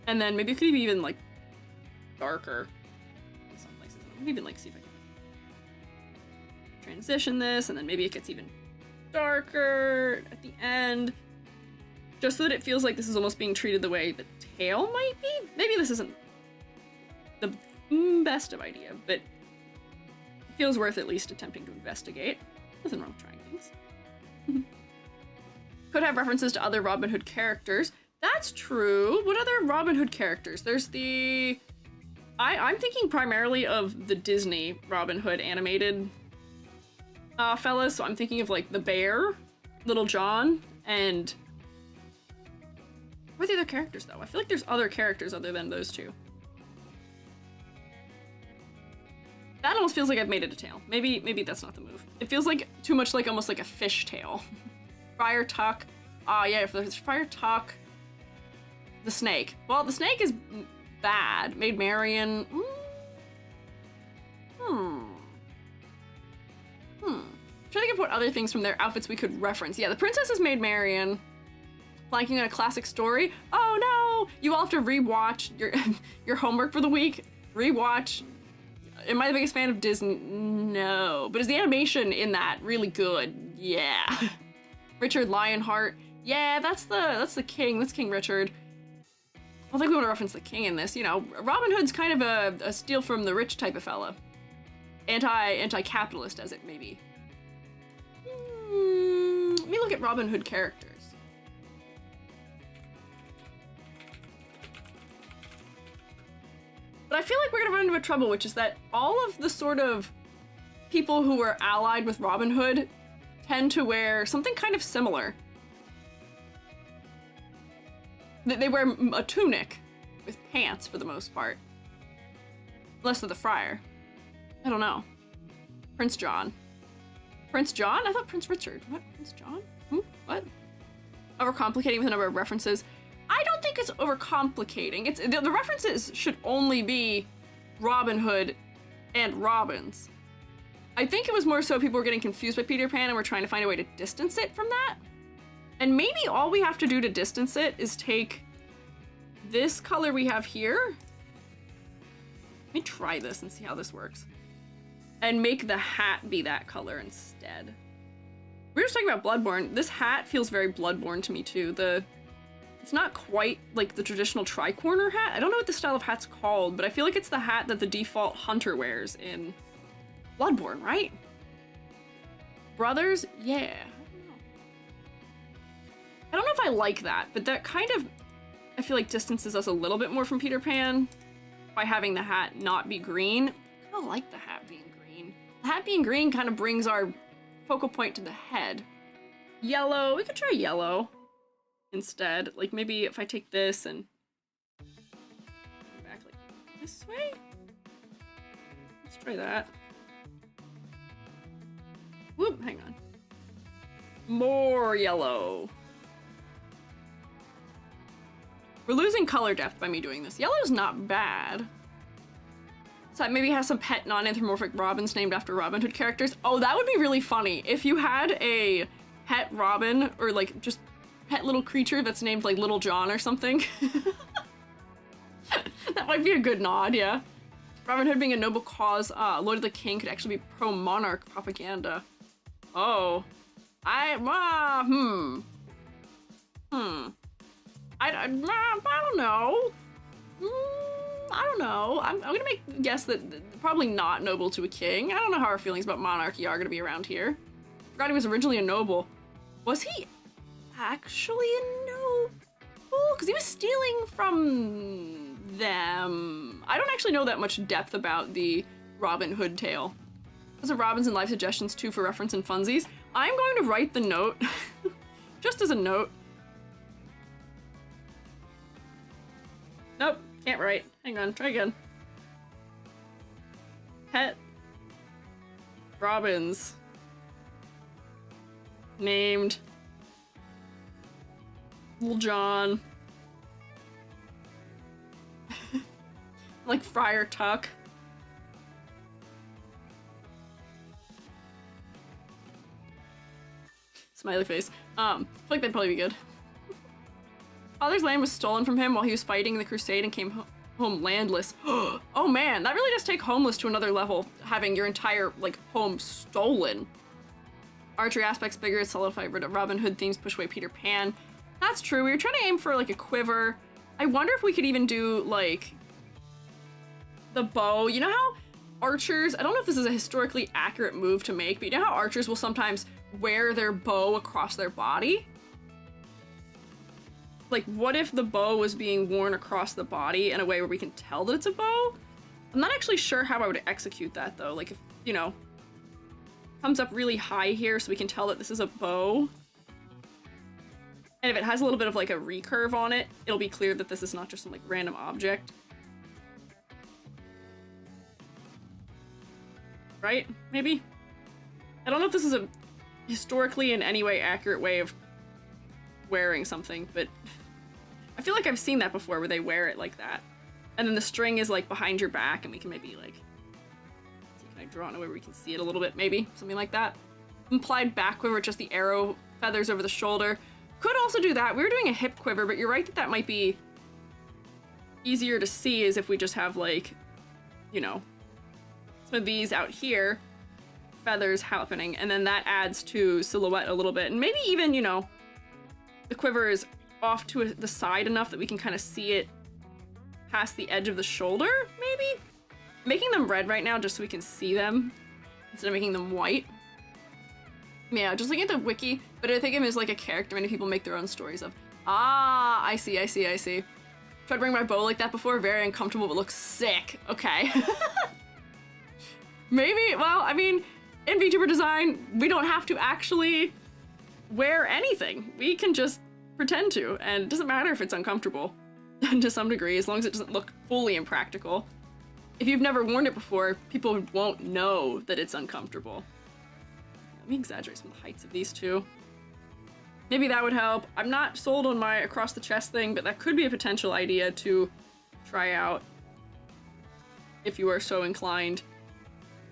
And then maybe it could be even like darker in some places. Maybe even like see if I can transition this, and then maybe it gets even darker at the end, just so that it feels like this is almost being treated the way the tail might be. Maybe this isn't the best of idea, but it feels worth at least attempting to investigate. Nothing wrong with trying things. Could have references to other Robin Hood characters. That's true. What other Robin Hood characters? There's the... I'm thinking primarily of the Disney Robin Hood animated fellas, so I'm thinking of like the bear, Little John, and... What are the other characters though? I feel like there's other characters other than those two. That almost feels like I've made it a tail. Maybe that's not the move. It feels like too much like almost like a fish tail. Friar Tuck. Yeah, if there's Friar Tuck. The snake. Well, the snake is bad. Maid Marian. Trying to think of what other things from their outfits we could reference. Yeah, the princess is Maid Marian. Flanking on a classic story. Oh no! You all have to rewatch your homework for the week. Rewatch. Am I the biggest fan of Disney? No. But is the animation in that really good? Yeah. Richard Lionheart. Yeah, that's the king. That's King Richard. I don't think we want to reference the king in this. You know, Robin Hood's kind of a steal from the rich type of fella. Anti-capitalist, as it may be. Let me look at Robin Hood characters. But I feel like we're gonna run into a trouble, which is that all of the sort of people who were allied with Robin Hood tend to wear something kind of similar. They wear a tunic with pants for the most part. Less of the friar. I don't know. Prince John. Prince John? I thought Prince Richard. What? Prince John? What? Overcomplicating with a number of references. I don't think it's overcomplicating. It's the references should only be Robin Hood and Robins. I think it was more so people were getting confused by Peter Pan and we're trying to find a way to distance it from that. And maybe all we have to do to distance it is take this color we have here. Let me try this and see how this works. And make the hat be that color instead. We were just talking about Bloodborne. This hat feels very Bloodborne to me too. It's not quite like the traditional tri-corner hat. I don't know what the style of hat's called, but I feel like it's the hat that the default hunter wears in Bloodborne, right? Brothers? Yeah. I don't know if I like that, but that kind of, I feel like distances us a little bit more from Peter Pan by having the hat not be green. I kind of like the hat being green. The hat being green kind of brings our focal point to the head. Yellow, we could try yellow instead. Like maybe if I take this and go back like this way. Let's try that. Whoop, hang on. More yellow. We're losing color depth by me doing this. Yellow's not bad. So maybe has some pet non-anthropomorphic Robins named after Robin Hood characters. Oh, that would be really funny. If you had a pet Robin or like just pet little creature that's named like Little John or something. That might be a good nod, yeah. Robin Hood being a noble cause, Lord of the King could actually be pro-monarch propaganda. Oh. I don't know. I don't know. I'm gonna make a guess that probably not noble to a king. I don't know how our feelings about monarchy are gonna be around here. Forgot he was originally a noble. Was he actually a noble? Because he was stealing from them. I don't actually know that much depth about the Robin Hood tale. Those are Robins and life suggestions too for reference in funsies. I'm going to write the note, just as a note. Nope, Can't write. Hang on, try again. Pet robins named Little John. Like Friar Tuck. Smiley face. I feel like that'd probably be good. Father's land was stolen from him while he was fighting the crusade and came home landless. Oh man, that really does take homeless to another level, having your entire, like, home stolen. Archery aspects bigger, solidify Robin Hood themes, push away Peter Pan. That's true, we were trying to aim for, like, a quiver. I wonder if we could even do, like, the bow. You know how archers, I don't know if this is a historically accurate move to make, but you know how archers will sometimes wear their bow across their body? Like, what if the bow was being worn across the body in a way where we can tell that it's a bow? I'm not actually sure how I would execute that, though. Like, if, you know, comes up really high here so we can tell that this is a bow. And if it has a little bit of, like, a recurve on it, it'll be clear that this is not just some, like, random object. Right? Maybe? I don't know if this is a historically in any way accurate way of wearing something, but I feel like I've seen that before where they wear it like that. And then the string is like behind your back and we can maybe like, can I draw it in a way where we can see it a little bit, maybe? Something like that. Implied back quiver, just the arrow feathers over the shoulder. Could also do that. We were doing a hip quiver, but you're right that that might be easier to see as if we just have like, you know, some of these out here, feathers happening, and then that adds to silhouette a little bit. And maybe even, you know, the quiver is off to the side enough that we can kind of see it past the edge of the shoulder, maybe? Making them red right now just so we can see them instead of making them white. Yeah, just looking at the wiki, but I think of him as like a character many people make their own stories of. Ah, I see. Tried to bring my bow like that before, very uncomfortable, but looks sick. Okay. Maybe, well, I mean, in VTuber design, we don't have to actually wear anything. We can just pretend to, and it doesn't matter if it's uncomfortable to some degree, as long as it doesn't look fully impractical. If you've never worn it before, people won't know that it's uncomfortable. Let me exaggerate some of the heights of these two. Maybe that would help. I'm not sold on my across the chest thing, but that could be a potential idea to try out if you are so inclined.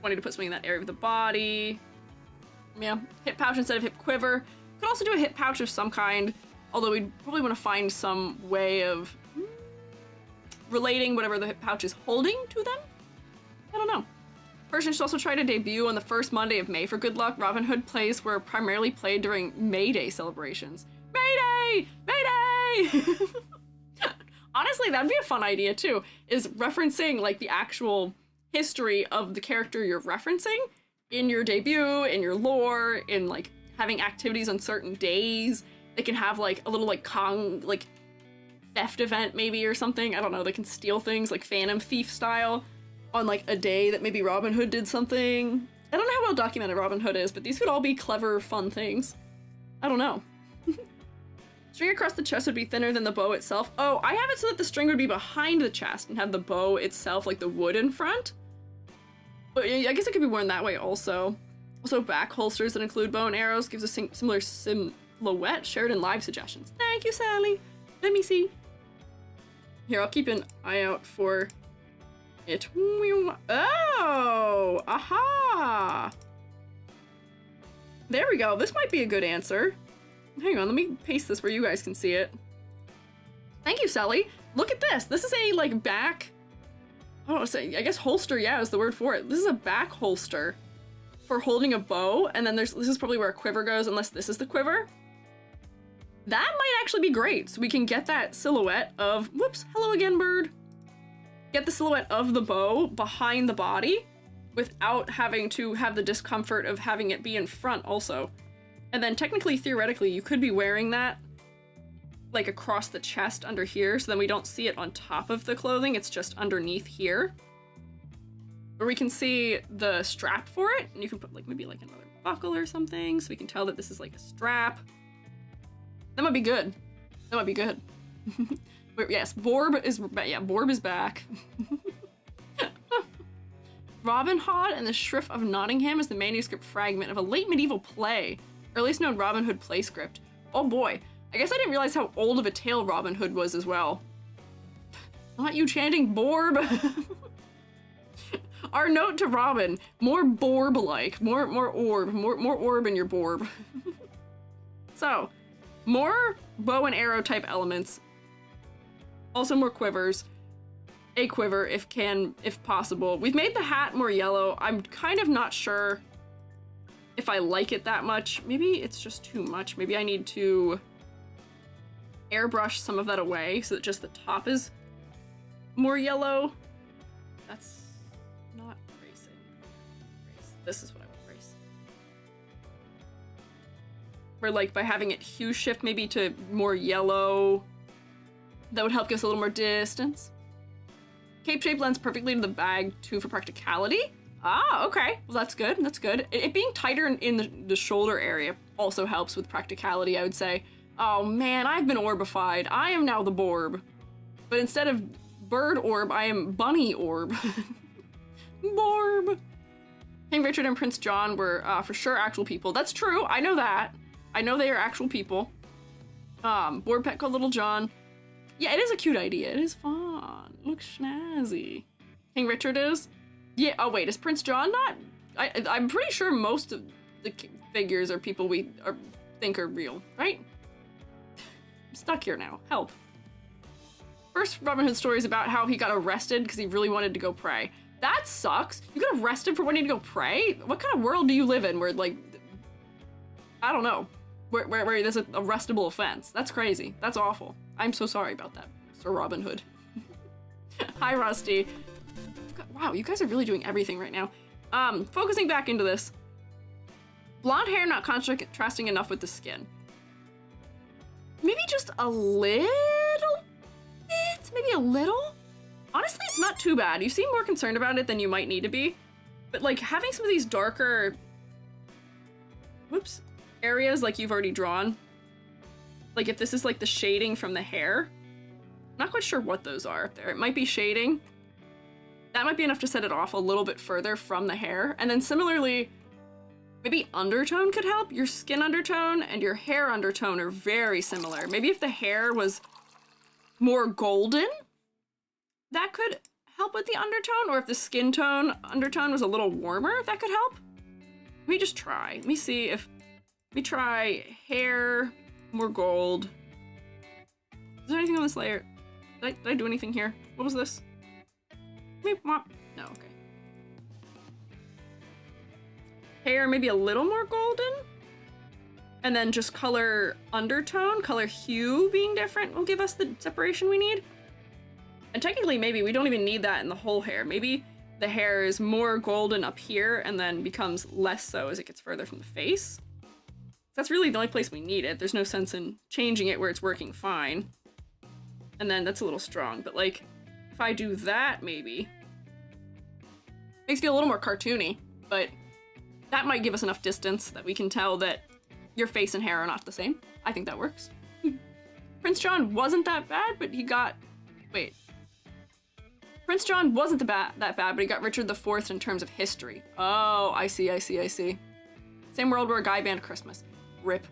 Wanting to put something in that area of the body. Yeah, hip pouch instead of hip quiver. Could also do a hip pouch of some kind, although we'd probably want to find some way of relating whatever the hip pouch is holding to them. I don't know. Person should also try to debut on the first Monday of May for good luck. Robin Hood plays were primarily played during May Day celebrations. May Day! May Day! Honestly, that'd be a fun idea too, is referencing like the actual history of the character you're referencing in your debut, in your lore, in like having activities on certain days. They can have like a little like theft event maybe or something. I don't know, they can steal things like Phantom Thief style on like a day that maybe Robin Hood did something. I don't know how well documented Robin Hood is, but these could all be clever, fun things. I don't know. String across the chest would be thinner than the bow itself. Oh, I have it so that the string would be behind the chest and have the bow itself, like the wood in front. But I guess it could be worn that way also. Also, back holsters that include bow and arrows gives a similar silhouette shared in live suggestions. Thank you, Sally. Let me see. Here, I'll keep an eye out for it. Oh, aha. There we go. This might be a good answer. Hang on, let me paste this where you guys can see it. Thank you, Sally. Look at this. This is a, like, back... Oh, I guess holster, yeah, is the word for it. This is a back holster for holding a bow, and then this is probably where a quiver goes, unless this is the quiver. That might actually be great, so we can get that silhouette of... Whoops, hello again, bird. Get the silhouette of the bow behind the body without having to have the discomfort of having it be in front also. And then technically, theoretically, you could be wearing that like across the chest under here, so then we don't see it on top of the clothing, it's just underneath here. Or we can see the strap for it, and you can put like maybe like another buckle or something, so we can tell that this is like a strap. That might be good. That might be good. Yes, Borb is, yeah, Borb is back. Robin Hood and the Shrift of Nottingham is the manuscript fragment of a late medieval play, earliest known Robin Hood play script. Oh boy, I guess I didn't realize how old of a tale Robin Hood was as well. Not you chanting Borb. Our note to Robin, more Borb-like, more orb in your Borb. So, more bow and arrow type elements. Also more quivers. A quiver if possible. We've made the hat more yellow. I'm kind of not sure if I like it that much. Maybe it's just too much. Maybe I need to airbrush some of that away so that just the top is more yellow. That's not racing. This is what I would race. Where like by having it hue shift maybe to more yellow, that would help give us a little more distance. Cape shape lends perfectly to the bag too for practicality. Ah, okay. Well, that's good. That's good. It being tighter in the shoulder area also helps with practicality, I would say. Oh man, I've been orbified. I am now the Borb. But instead of bird orb, I am bunny orb. Borb. King Richard and Prince John were for sure actual people. That's true. I know that. I know they are actual people. Borb pet called Little John. Yeah, it is a cute idea. It is fun. Looks snazzy. King Richard is? Yeah, oh wait, is Prince John not? I'm pretty sure most of the figures are people we think are real, right? I'm stuck here now. Help. First Robin Hood story is about how he got arrested because he really wanted to go pray. That sucks. You got arrested for wanting to go pray? What kind of world do you live in where, like, I don't know, where there's an arrestable offense? That's crazy. That's awful. I'm so sorry about that, Sir Robin Hood. Hi, Rusty. Wow, you guys are really doing everything right now. Focusing back into this. Blonde hair not contrasting enough with the skin. Maybe just a little bit? Maybe a little? Honestly, it's not too bad. You seem more concerned about it than you might need to be. But like having some of these darker, areas like you've already drawn. Like if this is like the shading from the hair. Not quite sure what those are up there. It might be shading. That might be enough to set it off a little bit further from the hair. And then similarly, maybe undertone could help. Your skin undertone and your hair undertone are very similar. Maybe if the hair was more golden, that could help with the undertone. Or if the skin tone undertone was a little warmer, that could help. Let me just try. Let me see if, let me try hair, more gold. Is there anything on this layer? Did I do anything here? What was this? No, okay. Hair maybe a little more golden. And then just color undertone, color hue being different will give us the separation we need. And technically maybe we don't even need that in the whole hair. Maybe the hair is more golden up here and then becomes less so as it gets further from the face. That's really the only place we need it. There's no sense in changing it where it's working fine. And then that's a little strong, but like, if I do that, maybe. Makes it feel a little more cartoony, but that might give us enough distance that we can tell that your face and hair are not the same. I think that works. Prince John wasn't that bad, but he got... Wait. Prince John wasn't that bad, but he got Richard IV in terms of history. Oh, I see. Same world where a guy banned Christmas. Rip.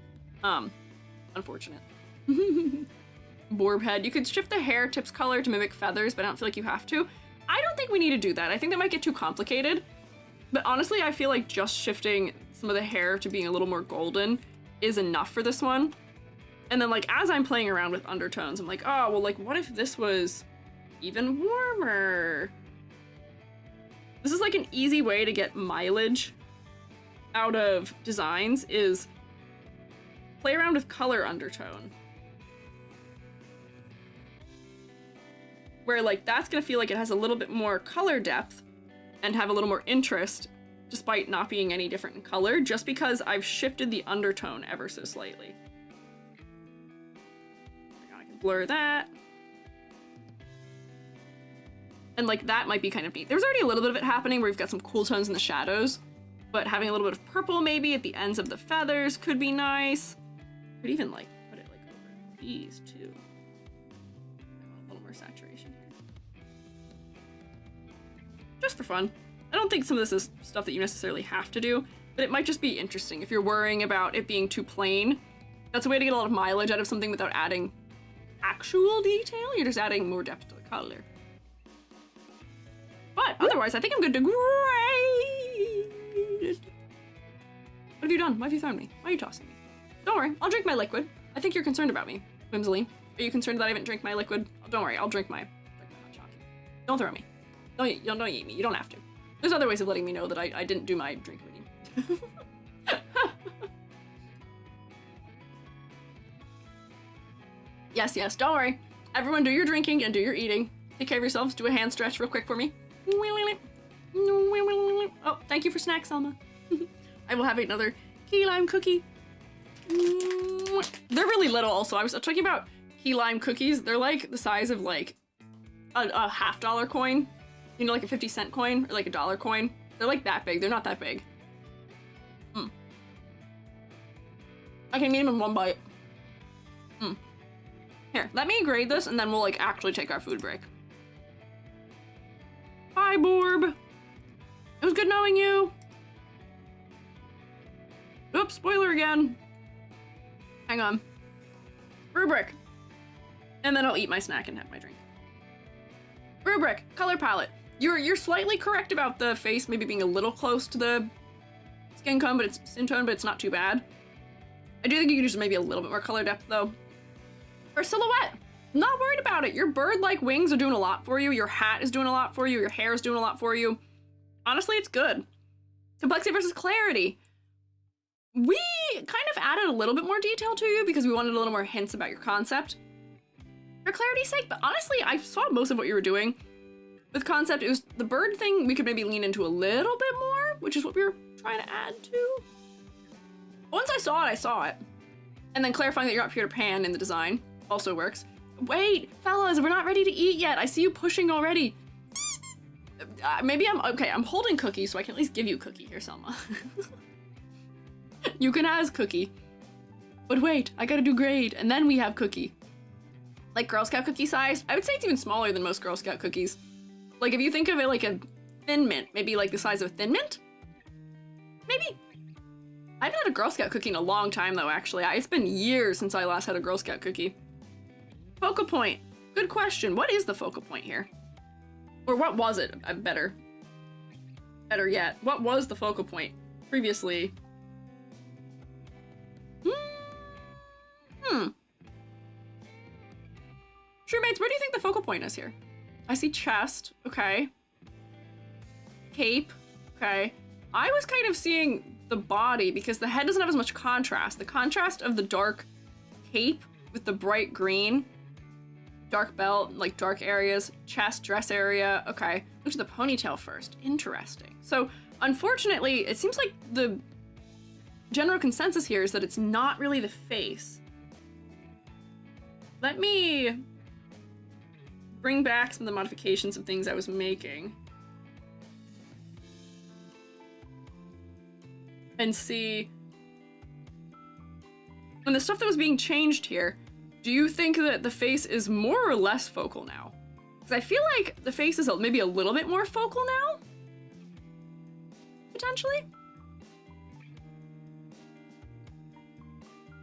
Unfortunate. Borb head. You could shift the hair tips color to mimic feathers, but I don't feel like you have to. I don't think we need to do that. I think that might get too complicated. But honestly, I feel like just shifting some of the hair to being a little more golden is enough for this one. And then like, as I'm playing around with undertones, I'm like, oh, well, like, what if this was even warmer? This is like an easy way to get mileage out of designs is play around with color undertone. Where like that's gonna feel like it has a little bit more color depth and have a little more interest despite not being any different in color, just because I've shifted the undertone ever so slightly. I can blur that. And like that might be kind of neat. There's already a little bit of it happening where we've got some cool tones in the shadows, but having a little bit of purple maybe at the ends of the feathers could be nice. Could even like put it like over these too. more saturation here. Just for fun. I don't think some of this is stuff that you necessarily have to do, but it might just be interesting if you're worrying about it being too plain. That's a way to get a lot of mileage out of something without adding actual detail. You're just adding more depth to the color. But otherwise, I think I'm good to grade. What have you done? Why have you thrown me? Why are you tossing me? Don't worry, I'll drink my liquid. I think you're concerned about me, Whimsily. Are you concerned that I haven't drank my liquid? Don't worry, I'll drink my hot chocolate. Don't throw me. Don't eat me. You don't have to. There's other ways of letting me know that I didn't do my drink reading. Yes, don't worry. Everyone do your drinking and do your eating. Take care of yourselves. Do a hand stretch real quick for me. Oh, thank you for snacks, Selma. I will have another key lime cookie. They're really little also. I was talking about key lime cookies. They're like the size of like a $50 coin. You know, like a 50-cent coin or like a dollar coin. They're like that big. They're not that big. I can eat them in one bite. Here, let me grade this and then we'll like actually take our food break. Bye, Borb. It was good knowing you. Oops, spoiler again. Hang on. Rubric. And then I'll eat my snack and have my drink. Rubric, color palette. You're slightly correct about the face maybe being a little close to the skin tone, but it's not too bad. I do think you could use maybe a little bit more color depth though. For silhouette, I'm not worried about it. Your bird-like wings are doing a lot for you. Your hat is doing a lot for you. Your hair is doing a lot for you. Honestly, it's good. Complexity versus clarity. We kind of added a little bit more detail to you because we wanted a little more hints about your concept. For clarity's sake, but honestly, I saw most of what you were doing. With concept, it was the bird thing we could maybe lean into a little bit more, which is what we were trying to add to. Once I saw it. And then clarifying that you're not Peter Pan in the design also works. Wait, fellas, we're not ready to eat yet. I see you pushing already. Maybe I'm holding cookie, so I can at least give you cookie here, Selma. You can have cookie. But wait, I gotta do grade, and then we have cookie. Like Girl Scout cookie size, I would say it's even smaller than most Girl Scout cookies. Like if you think of it like a Thin Mint, maybe like the size of a Thin Mint? Maybe. I haven't had a Girl Scout cookie in a long time though, actually. It's been years since I last had a Girl Scout cookie. Focal point. Good question. What is the focal point here? Or what was it? Better yet, what was the focal point previously? Shroommates, where do you think the focal point is here? I see chest, okay. Cape, okay. I was kind of seeing the body because the head doesn't have as much contrast. The contrast of the dark cape with the bright green, dark belt, like dark areas, chest, dress area, okay. Look at the ponytail first, interesting. So unfortunately, it seems like the general consensus here is that it's not really the face. Let me bring back some of the modifications of things I was making. And see, when the stuff that was being changed here, do you think that the face is more or less focal now? Because I feel like the face is maybe a little bit more focal now? Potentially?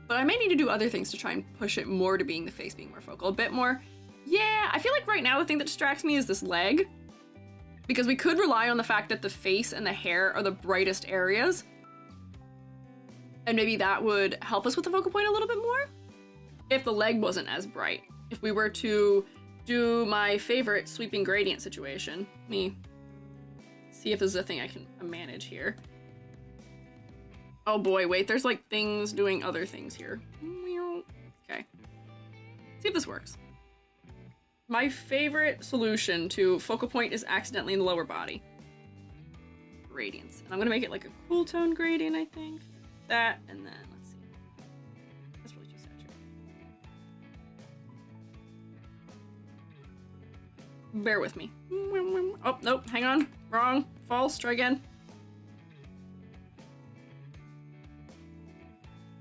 But I may need to do other things to try and push it more to being the face being more focal. A bit more. Yeah, I feel like right now the thing that distracts me is this leg. Because we could rely on the fact that the face and the hair are the brightest areas. And maybe that would help us with the focal point a little bit more. If the leg wasn't as bright. If we were to do my favorite sweeping gradient situation. Let me see if this is a thing I can manage here. Oh boy, wait, there's like things doing other things here. Okay. See if this works. My favorite solution to focal point is accidentally in the lower body. Gradients. And I'm gonna make it like a cool tone gradient, I think. That, and then, let's see. That's really too saturated. Bear with me. Oh, nope, hang on. Wrong. False. Try again.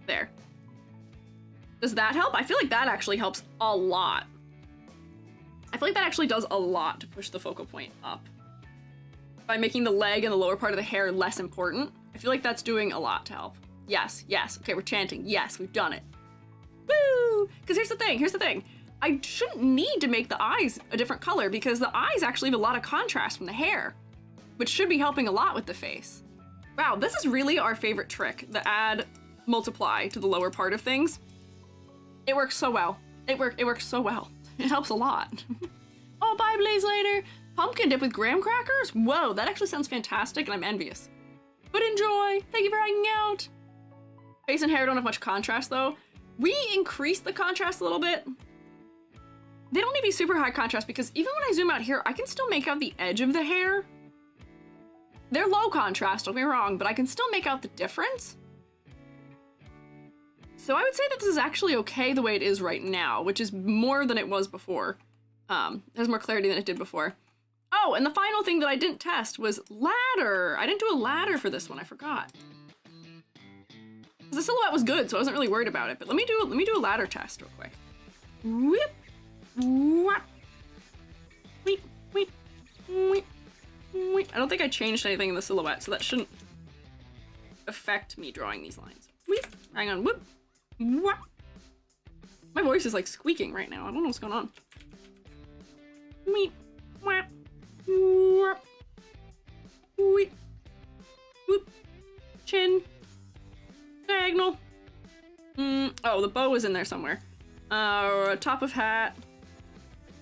There. Does that help? I feel like that actually helps a lot. I feel like that actually does a lot to push the focal point up. By making the leg and the lower part of the hair less important, I feel like that's doing a lot to help. Yes, yes. Okay, we're chanting. Yes, we've done it. Woo! Because here's the thing. I shouldn't need to make the eyes a different color because the eyes actually have a lot of contrast from the hair, which should be helping a lot with the face. Wow, this is really our favorite trick, the add multiply to the lower part of things. It works so well. It works so well. It helps a lot. Oh, bye, Blaze Later. Pumpkin dip with graham crackers? Whoa, that actually sounds fantastic and I'm envious. But enjoy. Thank you for hanging out. Face and hair don't have much contrast though. We increased the contrast a little bit. They don't need to be super high contrast because even when I zoom out here, I can still make out the edge of the hair. They're low contrast, don't get me wrong, but I can still make out the difference. So I would say that this is actually okay the way it is right now, which is more than it was before. It has more clarity than it did before. Oh, and the final thing that I didn't test was ladder. I didn't do a ladder for this one, I forgot. The silhouette was good, so I wasn't really worried about it, but let me do a ladder test real quick. Whip, whap, weep, weep, weep, weep. I don't think I changed anything in the silhouette, so that shouldn't affect me drawing these lines. Weep, hang on, whoop, whap. My voice is like squeaking right now. I don't know what's going on. Weep, whap, whap, weep, whoop, chin. Diagonal. Oh, the bow is in there somewhere. Top of hat.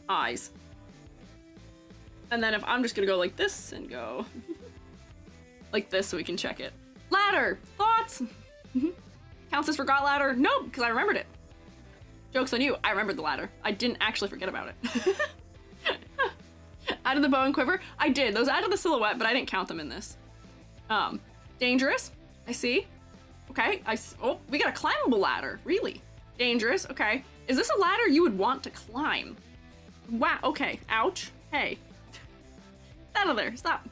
Eyes. And then if I'm just gonna go like this and go like this so we can check it. Ladder! Thoughts? Counts as forgot ladder? Nope, because I remembered it. Joke's on you, I remembered the ladder. I didn't actually forget about it. Added the bow and quiver? I did. Those added the silhouette, but I didn't count them in this. Dangerous. I see. Okay, oh, we got a climbable ladder, really? Dangerous, okay. Is this a ladder you would want to climb? Wow, okay, ouch, hey. Get out of there, stop.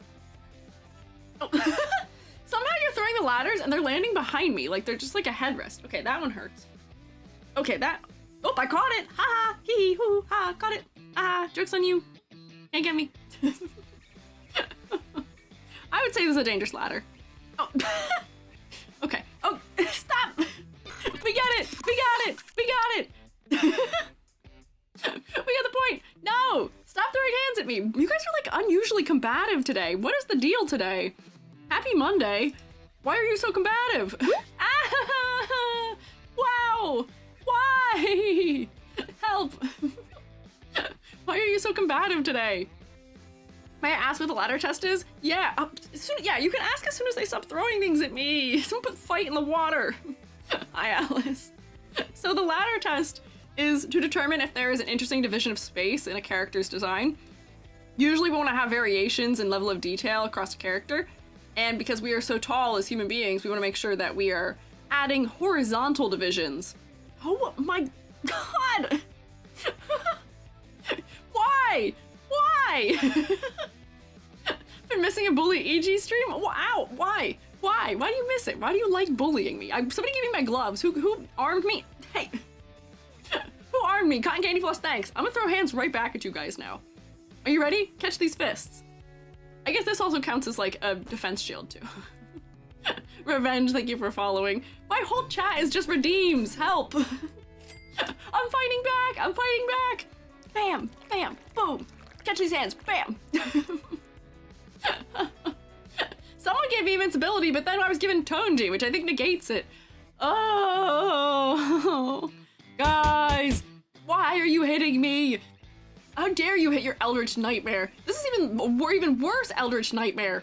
Oh. Somehow you're throwing the ladders and they're landing behind me, like they're just like a headrest. Okay, that one hurts. Okay, oh, I caught it, ha ha, hee hee, hoo, ha, caught it. Ah, joke's on you, can't get me. I would say this is a dangerous ladder. Oh. Okay. Oh, stop! We get it! We got it! We got it! We got the point! No! Stop throwing hands at me! You guys are like unusually combative today. What is the deal today? Happy Monday. Why are you so combative? Ah! Wow! Why? Help! Why are you so combative today? May I ask what the ladder test is? Yeah, yeah, you can ask as soon as they stop throwing things at me. Someone put fight in the water. Hi, Alice. So the ladder test is to determine if there is an interesting division of space in a character's design. Usually we want to have variations in level of detail across a character, and because we are so tall as human beings, we want to make sure that we are adding horizontal divisions. Oh my god! Why? Why? Been missing a bully EG stream? Wow, why? Why? Why do you miss it? Why do you like bullying me? Somebody give me my gloves. Who armed me? Hey. Who armed me? Cotton candy floss, thanks. I'm gonna throw hands right back at you guys now. Are you ready? Catch these fists. I guess this also counts as like a defense shield too. Revenge, thank you for following. My whole chat is just redeems, help. I'm fighting back, I'm fighting back. Bam, bam, boom. Catch these hands, bam. Someone gave me invincibility, but then I was given Tonji, which I think negates it. Oh, guys, why are you hitting me? How dare you hit your Eldritch Nightmare? This is even worse Eldritch Nightmare.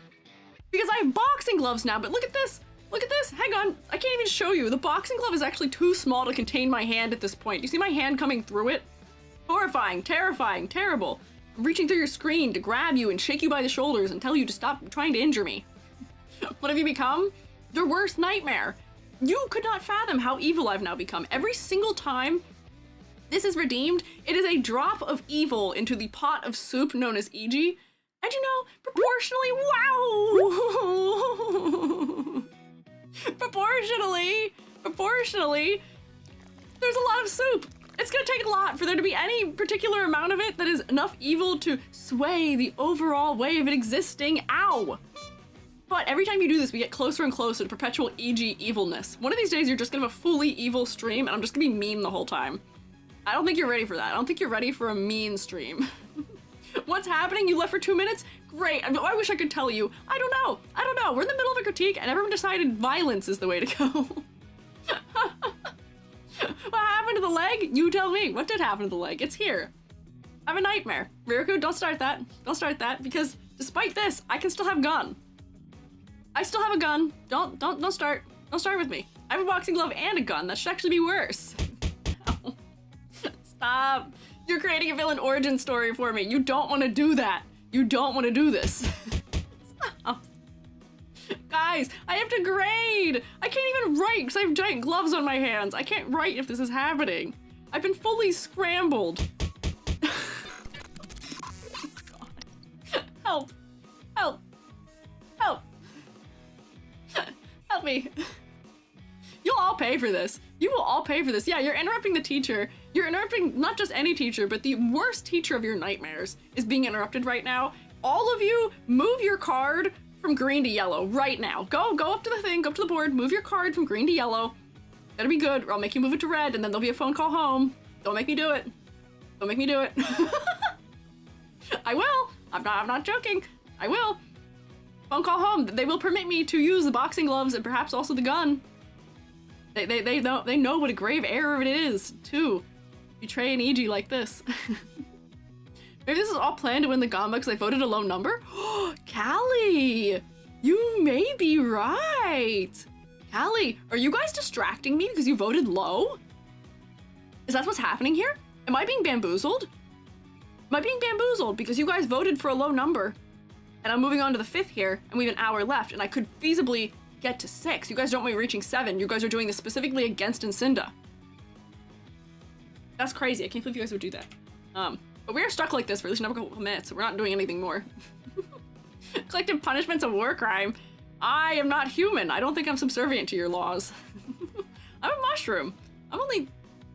Because I have boxing gloves now, but look at this. Look at this, hang on. I can't even show you. The boxing glove is actually too small to contain my hand at this point. Do you see my hand coming through it? Horrifying, terrifying, terrible. I'm reaching through your screen to grab you and shake you by the shoulders and tell you to stop trying to injure me. What have you become? Your worst nightmare. You could not fathom how evil I've now become. Every single time this is redeemed, it is a drop of evil into the pot of soup known as EG. And you know, proportionally, wow! Proportionally, there's a lot of soup. It's gonna take a lot for there to be any particular amount of it that is enough evil to sway the overall way of it existing. Ow! But every time you do this, we get closer and closer to perpetual EG evilness. One of these days, you're just gonna have a fully evil stream, and I'm just gonna be mean the whole time. I don't think you're ready for that. I don't think you're ready for a mean stream. What's happening? You left for 2 minutes? Great. I wish I could tell you. I don't know. We're in the middle of a critique, and everyone decided violence is the way to go. What happened to the leg? You tell me. What did happen to the leg? It's here. I have a nightmare. Riku, don't start that. Don't start that, because despite this, I can still have gun. I still have a gun. Don't start. Don't start with me. I have a boxing glove and a gun. That should actually be worse. Ow. Stop. You're creating a villain origin story for me. You don't want to do that. You don't want to do this. Stop. Guys, I have to grade. I can't even write because I have giant gloves on my hands. I can't write if this is happening. I've been fully scrambled. God. Help. Help. Help. Help me. You'll all pay for this. You will all pay for this. Yeah, you're interrupting the teacher. You're interrupting not just any teacher, but the worst teacher of your nightmares is being interrupted right now. All of you, move your card from green to yellow right now. Go up to the thing, go up to the board, move your card from green to yellow. That'll be good, or I'll make you move it to red, and then there'll be a phone call home. Don't make me do it. Don't make me do it. I will. I'm not joking. I will. Phone call home. They will permit me to use the boxing gloves and perhaps also the gun. They know what a grave error it is, too. Betray an EG like this. Maybe this is all planned to win the Gamba because I voted a low number? Callie! You may be right! Callie, are you guys distracting me because you voted low? Is that what's happening here? Am I being bamboozled? Am I being bamboozled because you guys voted for a low number? And I'm moving on to the 5th here, and we have an hour left, and I could feasibly get to 6. You guys don't want me reaching 7. You guys are doing this specifically against Incinda. That's crazy. I can't believe you guys would do that. But we are stuck like this for at least another couple of minutes, so we're not doing anything more. Collective punishment's a war crime. I am not human. I don't think I'm subservient to your laws. I'm a mushroom. I'm only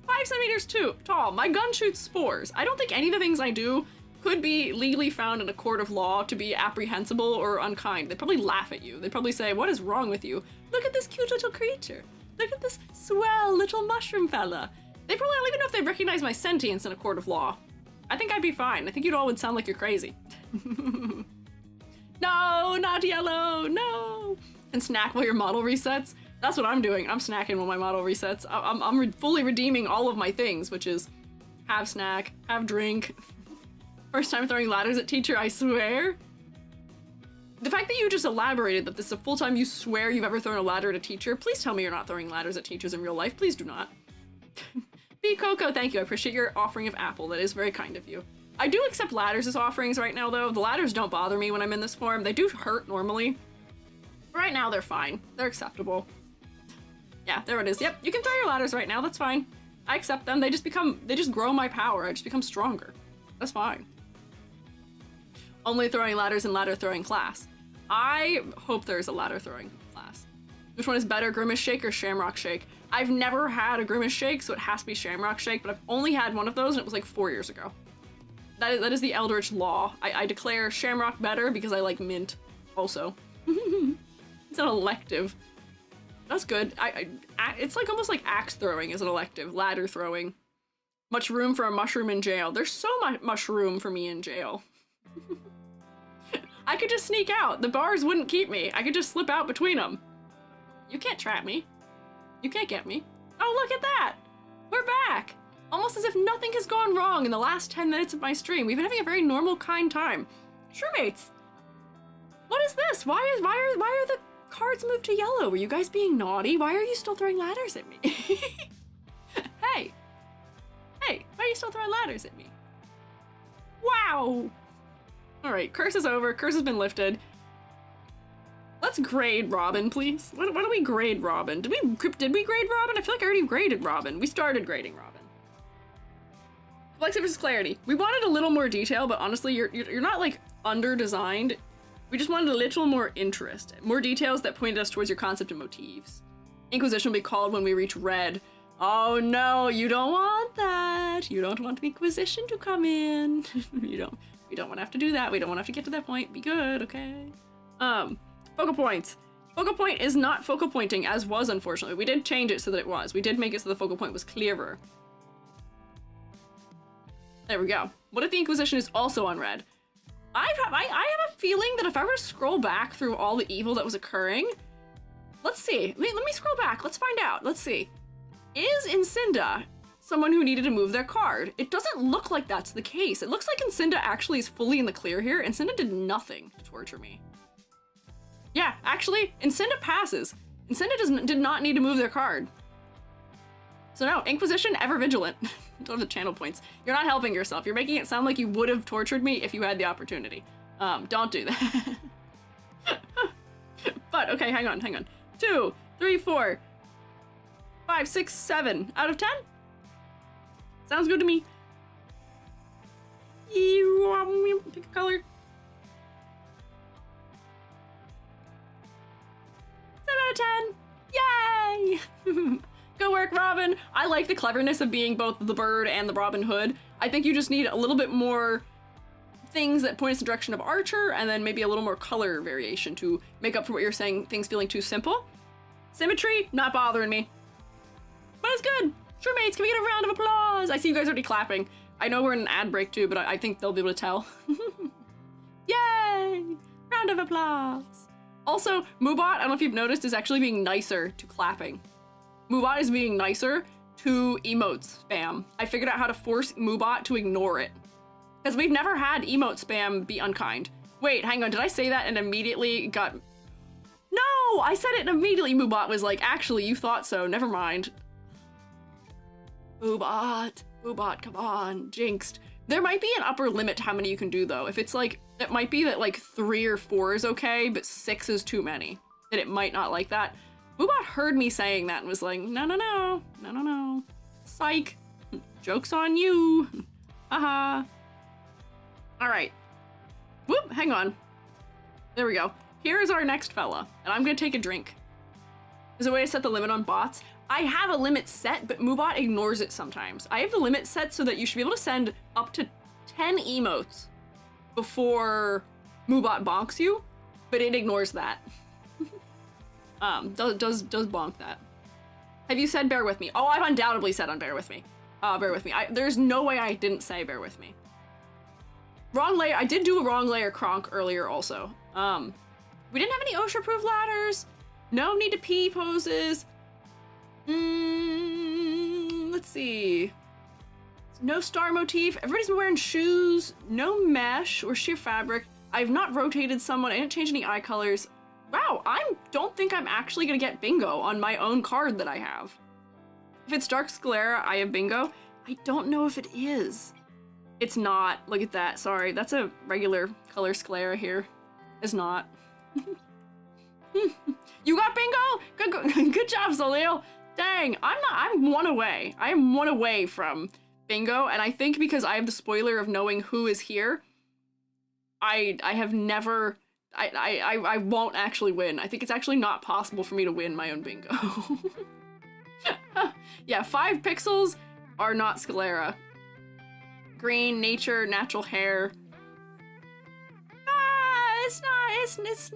5 centimeters tall. My gun shoots spores. I don't think any of the things I do could be legally found in a court of law to be apprehensible or unkind. They'd probably laugh at you. They'd probably say, what is wrong with you? Look at this cute little creature. Look at this swell little mushroom fella. They probably don't even know if they recognize my sentience in a court of law. I think I'd be fine. I think you'd all would sound like you're crazy. No, not yellow, no. And snack while your model resets. That's what I'm doing. I'm snacking while my model resets. I'm fully redeeming all of my things, which is have snack, have drink. First time throwing ladders at teacher, I swear. The fact that you just elaborated that this is a full time you swear you've ever thrown a ladder at a teacher, please tell me you're not throwing ladders at teachers in real life. Please do not. B. Coco, thank you. I appreciate your offering of apple. That is very kind of you. I do accept ladders as offerings right now, though. The ladders don't bother me when I'm in this form. They do hurt normally. Right now, they're fine. They're acceptable. Yeah, there it is. Yep, you can throw your ladders right now. That's fine. I accept them. They just grow my power. I just become stronger. That's fine. Only throwing ladders in ladder throwing class. I hope there's a ladder throwing class. Which one is better, Grimace Shake or Shamrock Shake? I've never had a Grimace Shake, so it has to be Shamrock Shake, but I've only had one of those, and it was like 4 years ago. That is the Eldritch Law. I declare Shamrock better because I like mint, also. It's an elective. That's good. It's like almost like axe throwing is an elective. Ladder throwing. Much room for a mushroom in jail. There's so much room for me in jail. I could just sneak out. The bars wouldn't keep me. I could just slip out between them. You can't trap me. You can't get me. Oh, look at that. We're back. Almost as if nothing has gone wrong in the last 10 minutes of my stream. We've been having a very normal, kind time. Shroommates. What is this? Why are the cards moved to yellow? Were you guys being naughty? Why are you still throwing ladders at me? Hey. Hey, why are you still throwing ladders at me? Wow. All right, curse is over. Curse has been lifted. Let's grade Robin, please. Why don't we grade Robin? Did we grade Robin? I feel like I already graded Robin. We started grading Robin. Complexity versus clarity. We wanted a little more detail, but honestly, you're not like under-designed. We just wanted a little more interest. More details that pointed us towards your concept and motifs. Inquisition will be called when we reach red. Oh no, you don't want that. You don't want the Inquisition to come in. We don't want to have to do that. We don't want to have to get to that point. Be good, okay? Focal points. Focal point is not focal pointing, as was, unfortunately. We did change it so that it was. We did make it so the focal point was clearer. There we go. What if the Inquisition is also on red? I have a feeling that if I were to scroll back through all the evil that was occurring, let's see. Let me scroll back. Let's find out. Let's see. Is Incinda someone who needed to move their card? It doesn't look like that's the case. It looks like Incinda actually is fully in the clear here. Incinda did nothing to torture me. Yeah, actually, Incinda passes. Incinda did not need to move their card. So no, Inquisition, ever vigilant. Don't have the channel points. You're not helping yourself. You're making it sound like you would have tortured me if you had the opportunity. Don't do that. But, okay, hang on. 2, 3, 4, 5, 6, 7 out of 10? Sounds good to me. Pick a color. 7 out of 10. Yay! Go work, Robin. I like the cleverness of being both the bird and the Robin Hood. I think you just need a little bit more things that point us in the direction of Archer, and then maybe a little more color variation to make up for what you're saying, things feeling too simple. Symmetry, not bothering me. But it's good. Shroommates, can we get a round of applause? I see you guys already clapping. I know we're in an ad break too, but I think they'll be able to tell. Yay! Round of applause. Also, Moobot, I don't know if you've noticed, is actually being nicer to clapping. Moobot is being nicer to emote spam. I figured out how to force Moobot to ignore it. Because we've never had emote spam be unkind. Wait, hang on, did I say that and immediately got... No! I said it and immediately Moobot was like, actually, you thought so, never mind. Moobot, come on, jinxed. There might be an upper limit to how many you can do though. If it's like, it might be that like 3 or 4 is okay, but 6 is too many. That it might not like that. Moobot heard me saying that and was like, no. Psych. Joke's on you. Haha. Alright. Whoop, hang on. There we go. Here is our next fella, and I'm gonna take a drink. There's a way to set the limit on bots. I have a limit set, but Moobot ignores it sometimes. I have the limit set so that you should be able to send up to 10 emotes before Moobot bonks you, but it ignores that. Does bonk that. Have you said bear with me? Oh, I've undoubtedly said on bear with me. Bear with me. There's no way I didn't say bear with me. Wrong layer. I did do a wrong layer cronk earlier also. We didn't have any OSHA-approved ladders. No need to pee poses. Let's see. No star motif. Everybody's been wearing shoes. No mesh or sheer fabric. I've not rotated someone. I didn't change any eye colors. Wow, I don't think I'm actually gonna get bingo on my own card that I have. If it's dark sclera, I have bingo. I don't know if it is. It's not. Look at that. Sorry, that's a regular color sclera here. It's not. You got bingo? Good job, Solil. Dang, I'm one away. I am one away from bingo, and I think because I have the spoiler of knowing who is here, I have never... I won't actually win. I think it's actually not possible for me to win my own bingo. Yeah, 5 pixels are not sclera. Green, nature, natural hair. It's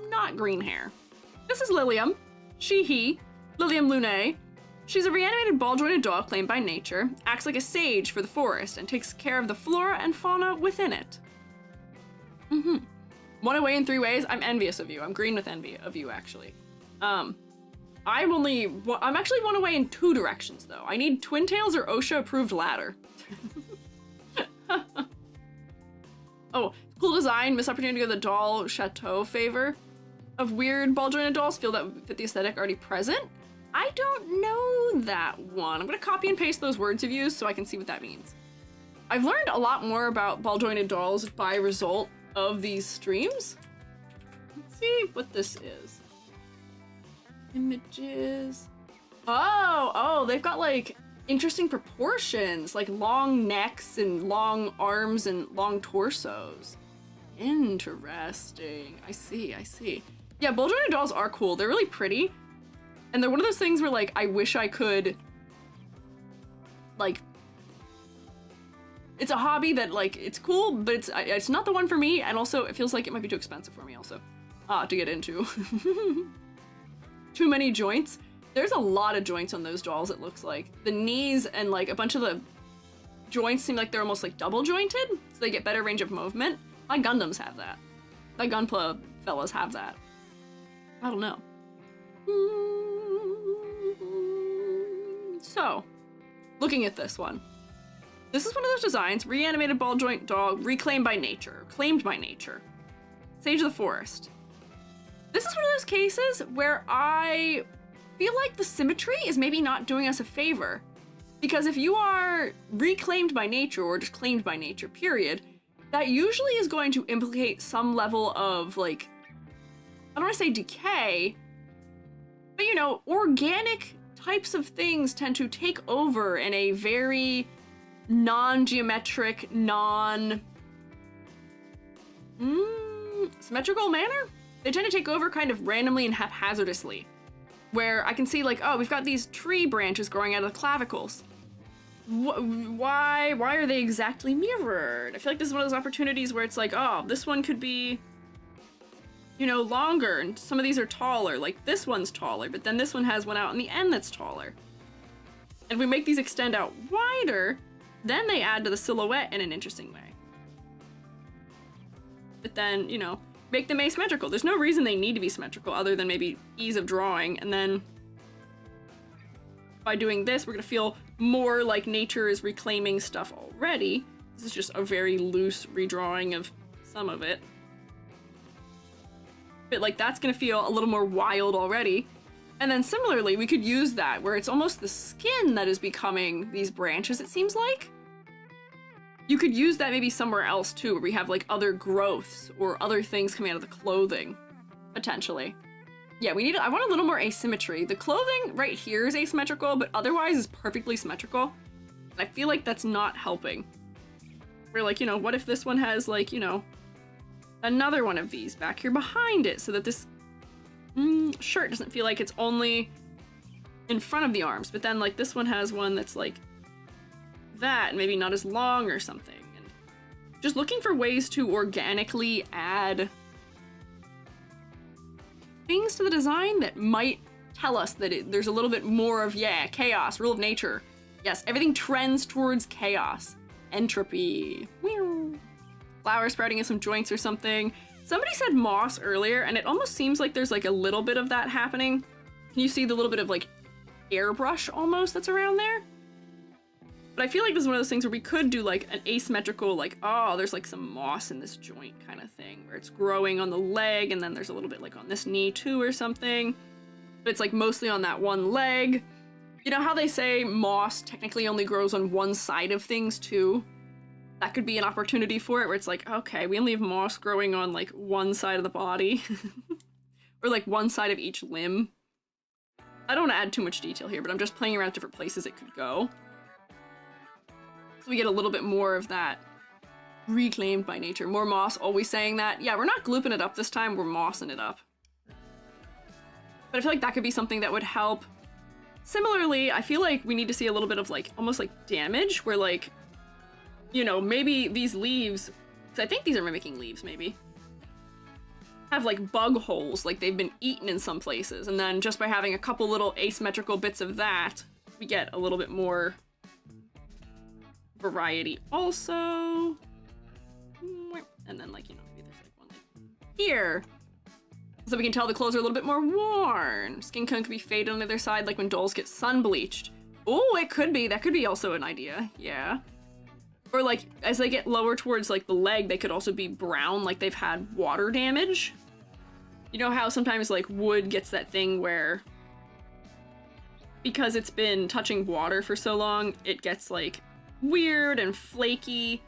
not green hair. This is Lilium. He, Lilium Lunae. She's a reanimated ball-jointed doll claimed by nature, acts like a sage for the forest, and takes care of the flora and fauna within it. One away in 3 ways. I'm envious of you. I'm green with envy of you, actually. I'm actually one away in 2 directions, though. I need Twin Tails or OSHA-approved ladder. Oh, cool design. Missed opportunity to go the doll chateau favor of weird ball-jointed dolls. Feel that fit the aesthetic already present. I don't know that one. I'm gonna copy and paste those words you've used so I can see what that means. I've learned a lot more about ball-jointed dolls by result of these streams. Let's see what this is. Images. Oh, they've got like interesting proportions, like long necks and long arms and long torsos. Interesting. I see. Yeah, ball-jointed dolls are cool. They're really pretty. And they're one of those things where like, I wish I could like, it's a hobby that, like, it's cool, but it's not the one for me, and also it feels like it might be too expensive for me also to get into. Too many joints. There's a lot of joints on those dolls, it looks like. The knees and, like, a bunch of the joints seem like they're almost, like, double jointed, so they get better range of movement. My Gundams have that. My Gunpla fellas have that. I don't know. So, looking at this one. This is one of those designs, reanimated ball joint dog, reclaimed by nature, claimed by nature. Sage of the Forest. This is one of those cases where I feel like the symmetry is maybe not doing us a favor. Because if you are reclaimed by nature, or just claimed by nature, period, that usually is going to implicate some level of, like, I don't want to say decay, but, you know, organic types of things tend to take over in a very non-geometric, symmetrical manner. They tend to take over kind of randomly and haphazardously, where I can see, like, oh, we've got these tree branches growing out of the clavicles. Why are they exactly mirrored? I feel like this is one of those opportunities where it's like, oh, this one could be, you know, longer, and some of these are taller. Like, this one's taller, but then this one has one out in the end that's taller. And if we make these extend out wider, then they add to the silhouette in an interesting way. But then, you know, make them asymmetrical. There's no reason they need to be symmetrical other than maybe ease of drawing, and then by doing this, we're gonna feel more like nature is reclaiming stuff already. This is just a very loose redrawing of some of it. But, like, that's gonna feel a little more wild already. And then similarly, we could use that where it's almost the skin that is becoming these branches, it seems like. You could use that maybe somewhere else too, where we have, like, other growths or other things coming out of the clothing, potentially. Yeah, I want a little more asymmetry. The clothing right here is asymmetrical, but otherwise is perfectly symmetrical. And I feel like that's not helping. We're like, you know, what if this one has, like, you know, another one of these back here behind it, so that this shirt doesn't feel like it's only in front of the arms, but then, like, this one has one that's like that, and maybe not as long or something. And just looking for ways to organically add things to the design that might tell us that there's a little bit more of, yeah, chaos, rule of nature. Yes, everything trends towards chaos. Entropy. Flower sprouting in some joints or something. Somebody said moss earlier, and it almost seems like there's, like, a little bit of that happening. Can you see the little bit of, like, airbrush almost that's around there? But I feel like this is one of those things where we could do, like, an asymmetrical, like, oh, there's, like, some moss in this joint kind of thing, where it's growing on the leg, and then there's a little bit, like, on this knee too or something. But it's, like, mostly on that one leg. You know how they say moss technically only grows on one side of things too? That could be an opportunity for it, where it's like, okay, we only have moss growing on, like, one side of the body. Or, like, one side of each limb. I don't want to add too much detail here, but I'm just playing around different places it could go. So we get a little bit more of that reclaimed by nature. More moss, always saying that. Yeah, we're not glooping it up this time, we're mossing it up. But I feel like that could be something that would help. Similarly, I feel like we need to see a little bit of, like, almost like damage, where, like, you know, maybe these leaves, because I think these are mimicking leaves, maybe, have, like, bug holes, like they've been eaten in some places, and then just by having a couple little asymmetrical bits of that, we get a little bit more variety also. And then, like, you know, maybe there's, like, one, like, here. So we can tell the clothes are a little bit more worn. Skin tone could be faded on the other side, like when dolls get sun bleached. Oh, it could be. That could be also an idea. Yeah. Or, like, as they get lower towards, like, the leg, they could also be brown, like they've had water damage. You know how sometimes, like, wood gets that thing where, because it's been touching water for so long, it gets, like, weird and flaky.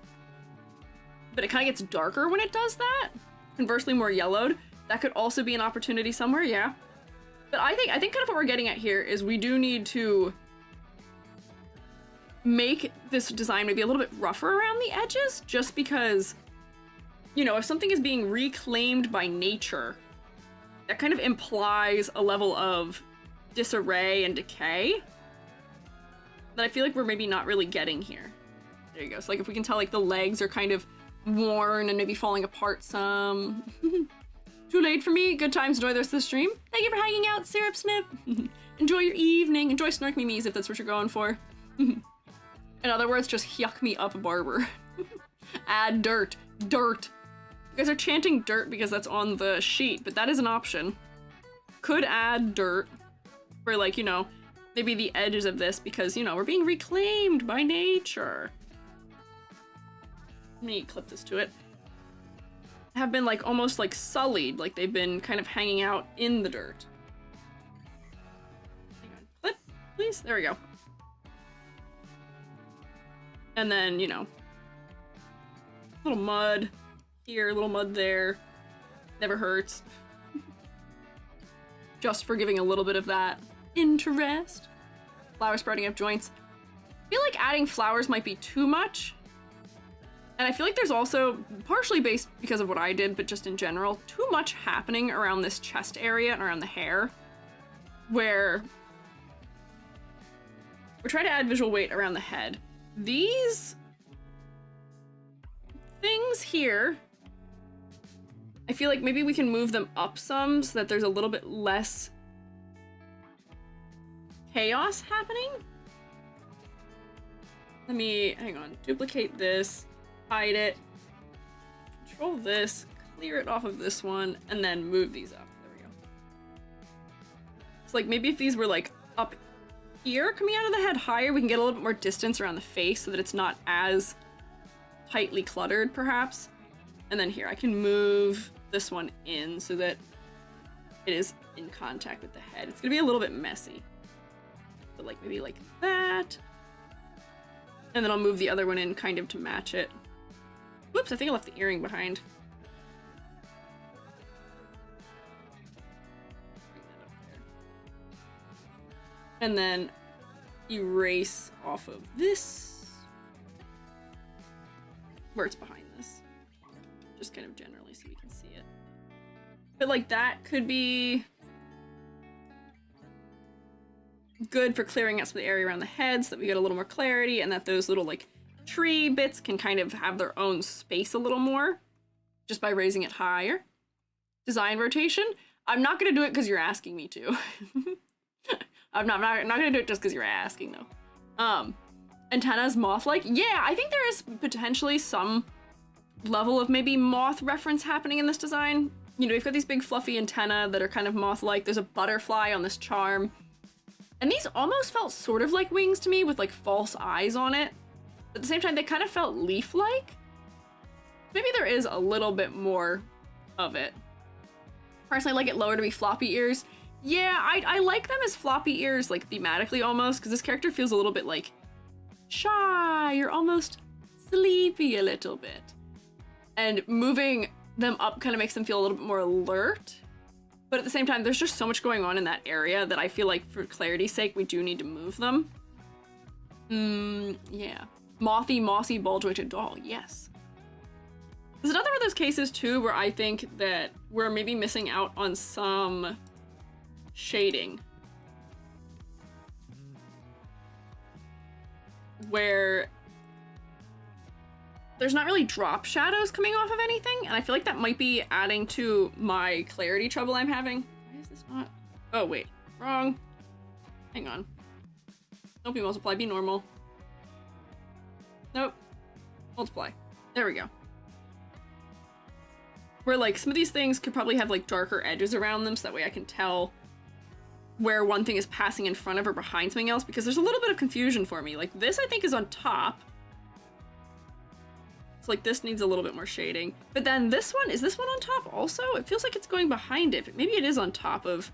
But it kind of gets darker when it does that. Conversely, more yellowed. That could also be an opportunity somewhere, yeah. But I think kind of what we're getting at here is we do need to make this design maybe a little bit rougher around the edges, just because, you know, if something is being reclaimed by nature, that kind of implies a level of disarray and decay. that I feel like we're maybe not really getting here. There you go. So like if we can tell like the legs are kind of worn and maybe falling apart some. Too late for me. Good times. Enjoy the rest of the stream. Thank you for hanging out, Syrup Snip. Enjoy your evening. Enjoy Snark Me Me's if that's what you're going for. In other words, just yuck me up, Barber. Add dirt. Dirt. You guys are chanting dirt because that's on the sheet, but that is an option. Could add dirt for like, you know, maybe the edges of this because, you know, we're being reclaimed by nature. Let me clip this to it. Have been like almost like sullied, like they've been kind of hanging out in the dirt. Hang on. Clip, please. There we go. And then, you know, little mud here, little mud there. Never hurts. Just for giving a little bit of that interest. Flower sprouting up joints. I feel like adding flowers might be too much. And I feel like there's also, partially based because of what I did, but just in general, too much happening around this chest area and around the hair, where we're trying to add visual weight around the head. These things here, I feel like maybe we can move them up some so that there's a little bit less chaos happening. Let me, hang on, duplicate this. Hide it, control this, clear it off of this one, and then move these up. There we go. It's like maybe if these were like up here, coming out of the head higher, we can get a little bit more distance around the face so that it's not as tightly cluttered, perhaps. And then here, I can move this one in so that it is in contact with the head. It's gonna be a little bit messy. But like maybe like that. And then I'll move the other one in kind of to match it. Whoops, I think I left the earring behind. Bring that up there. And then erase off of this. Where it's behind this. Just kind of generally so we can see it. But like that could be good for clearing out some of the area around the head so that we get a little more clarity and that those little like tree bits can kind of have their own space a little more just by raising it higher. Design rotation. I'm not going to do it because you're asking me to. I'm not going to do it just because you're asking though. Antennas moth-like. Yeah, I think there is potentially some level of maybe moth reference happening in this design. You know, we've got these big fluffy antennae that are kind of moth-like. There's a butterfly on this charm. And these almost felt sort of like wings to me with like false eyes on it. At the same time, they kind of felt leaf-like. Maybe there is a little bit more of it. Personally, I like it lower to be floppy ears. Yeah, I like them as floppy ears, like thematically almost, because this character feels a little bit like shy or almost sleepy a little bit. And moving them up kind of makes them feel a little bit more alert. But at the same time, there's just so much going on in that area that I feel like for clarity's sake, we do need to move them. Yeah. Mossy, ball-jointed doll, yes. There's another one of those cases too where I think that we're maybe missing out on some shading. Where there's not really drop shadows coming off of anything, and I feel like that might be adding to my clarity trouble I'm having. Why is this not? Oh, wait. Wrong. Hang on. Don't be multiply, be normal. Nope. Multiply. There we go. Where, like, some of these things could probably have, like, darker edges around them, so that way I can tell where one thing is passing in front of or behind something else, because there's a little bit of confusion for me. Like, this, I think, is on top. So, like, this needs a little bit more shading. But then this one, is this one on top also? It feels like it's going behind it, but maybe it is on top of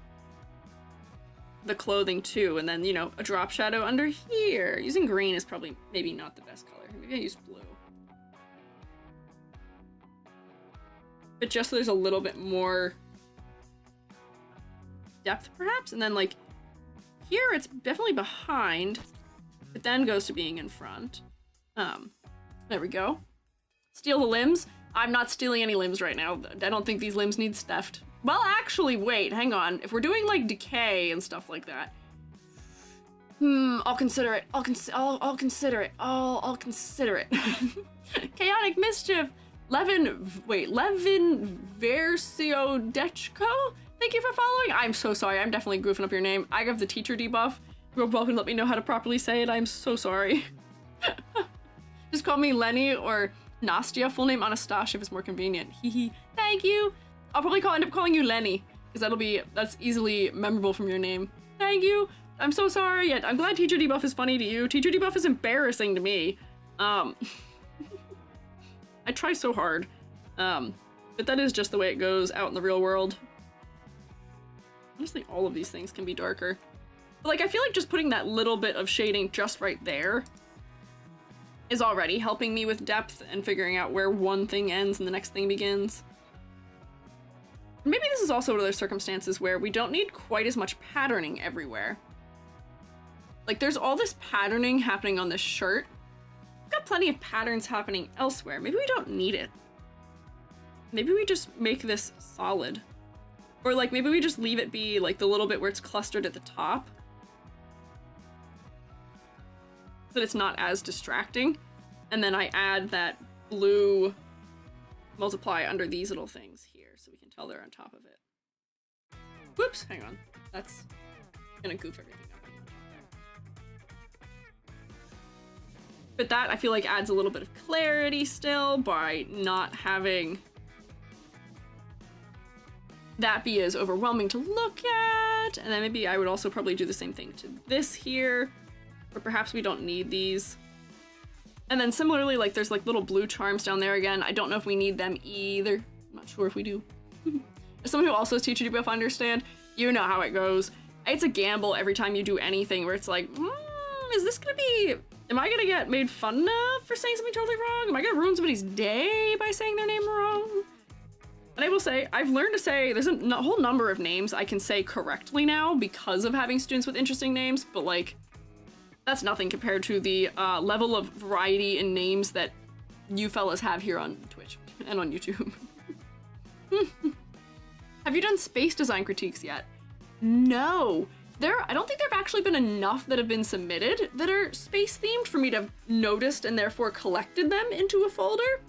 the clothing, too. And then, you know, a drop shadow under here. Using green is probably maybe not the best color. Maybe I use blue. But just so there's a little bit more depth, perhaps? And then, like, here it's definitely behind, but then goes to being in front. There we go. Steal the limbs? I'm not stealing any limbs right now. I don't think these limbs need stuffed. Well, actually, wait, hang on. If we're doing, like, decay and stuff like that, I'll consider it. I'll consider it. I'll consider it. Chaotic Mischief. Levin Versio Dechko? Thank you for following. I'm so sorry. I'm definitely goofing up your name. I have the teacher debuff. You're welcome to let me know how to properly say it. I'm so sorry. Just call me Lenny or Nastia. Full name Anastasia if it's more convenient. Hee. Thank you. I'll probably end up calling you Lenny because that's easily memorable from your name. Thank you. I'm so sorry. I'm glad teacher debuff is funny to you. Teacher debuff is embarrassing to me. I try so hard. But that is just the way it goes out in the real world. Honestly, all of these things can be darker. But like, I feel like just putting that little bit of shading just right there is already helping me with depth and figuring out where one thing ends and the next thing begins. Maybe this is also one of those circumstances where we don't need quite as much patterning everywhere. Like, there's all this patterning happening on this shirt. We've got plenty of patterns happening elsewhere. Maybe we don't need it. Maybe we just make this solid. Or like, maybe we just leave it be like the little bit where it's clustered at the top. So that it's not as distracting. And then I add that blue multiply under these little things here so we can tell they're on top of it. Whoops, hang on. That's gonna goof everything up. But that, I feel like, adds a little bit of clarity still by not having that be as overwhelming to look at. And then maybe I would also probably do the same thing to this here. Or perhaps we don't need these. And then similarly, like, there's like little blue charms down there again. I don't know if we need them either. I'm not sure if we do. As someone who also is teacher debuff understand, you know how it goes. It's a gamble every time you do anything where it's like, is this gonna be... Am I gonna get made fun of for saying something totally wrong? Am I gonna ruin somebody's day by saying their name wrong? And I will say, I've learned to say, there's a whole number of names I can say correctly now because of having students with interesting names, but like, that's nothing compared to the level of variety in names that you fellas have here on Twitch and on YouTube. Have you done space design critiques yet? No. I don't think there have actually been enough that have been submitted that are space themed for me to have noticed and therefore collected them into a folder.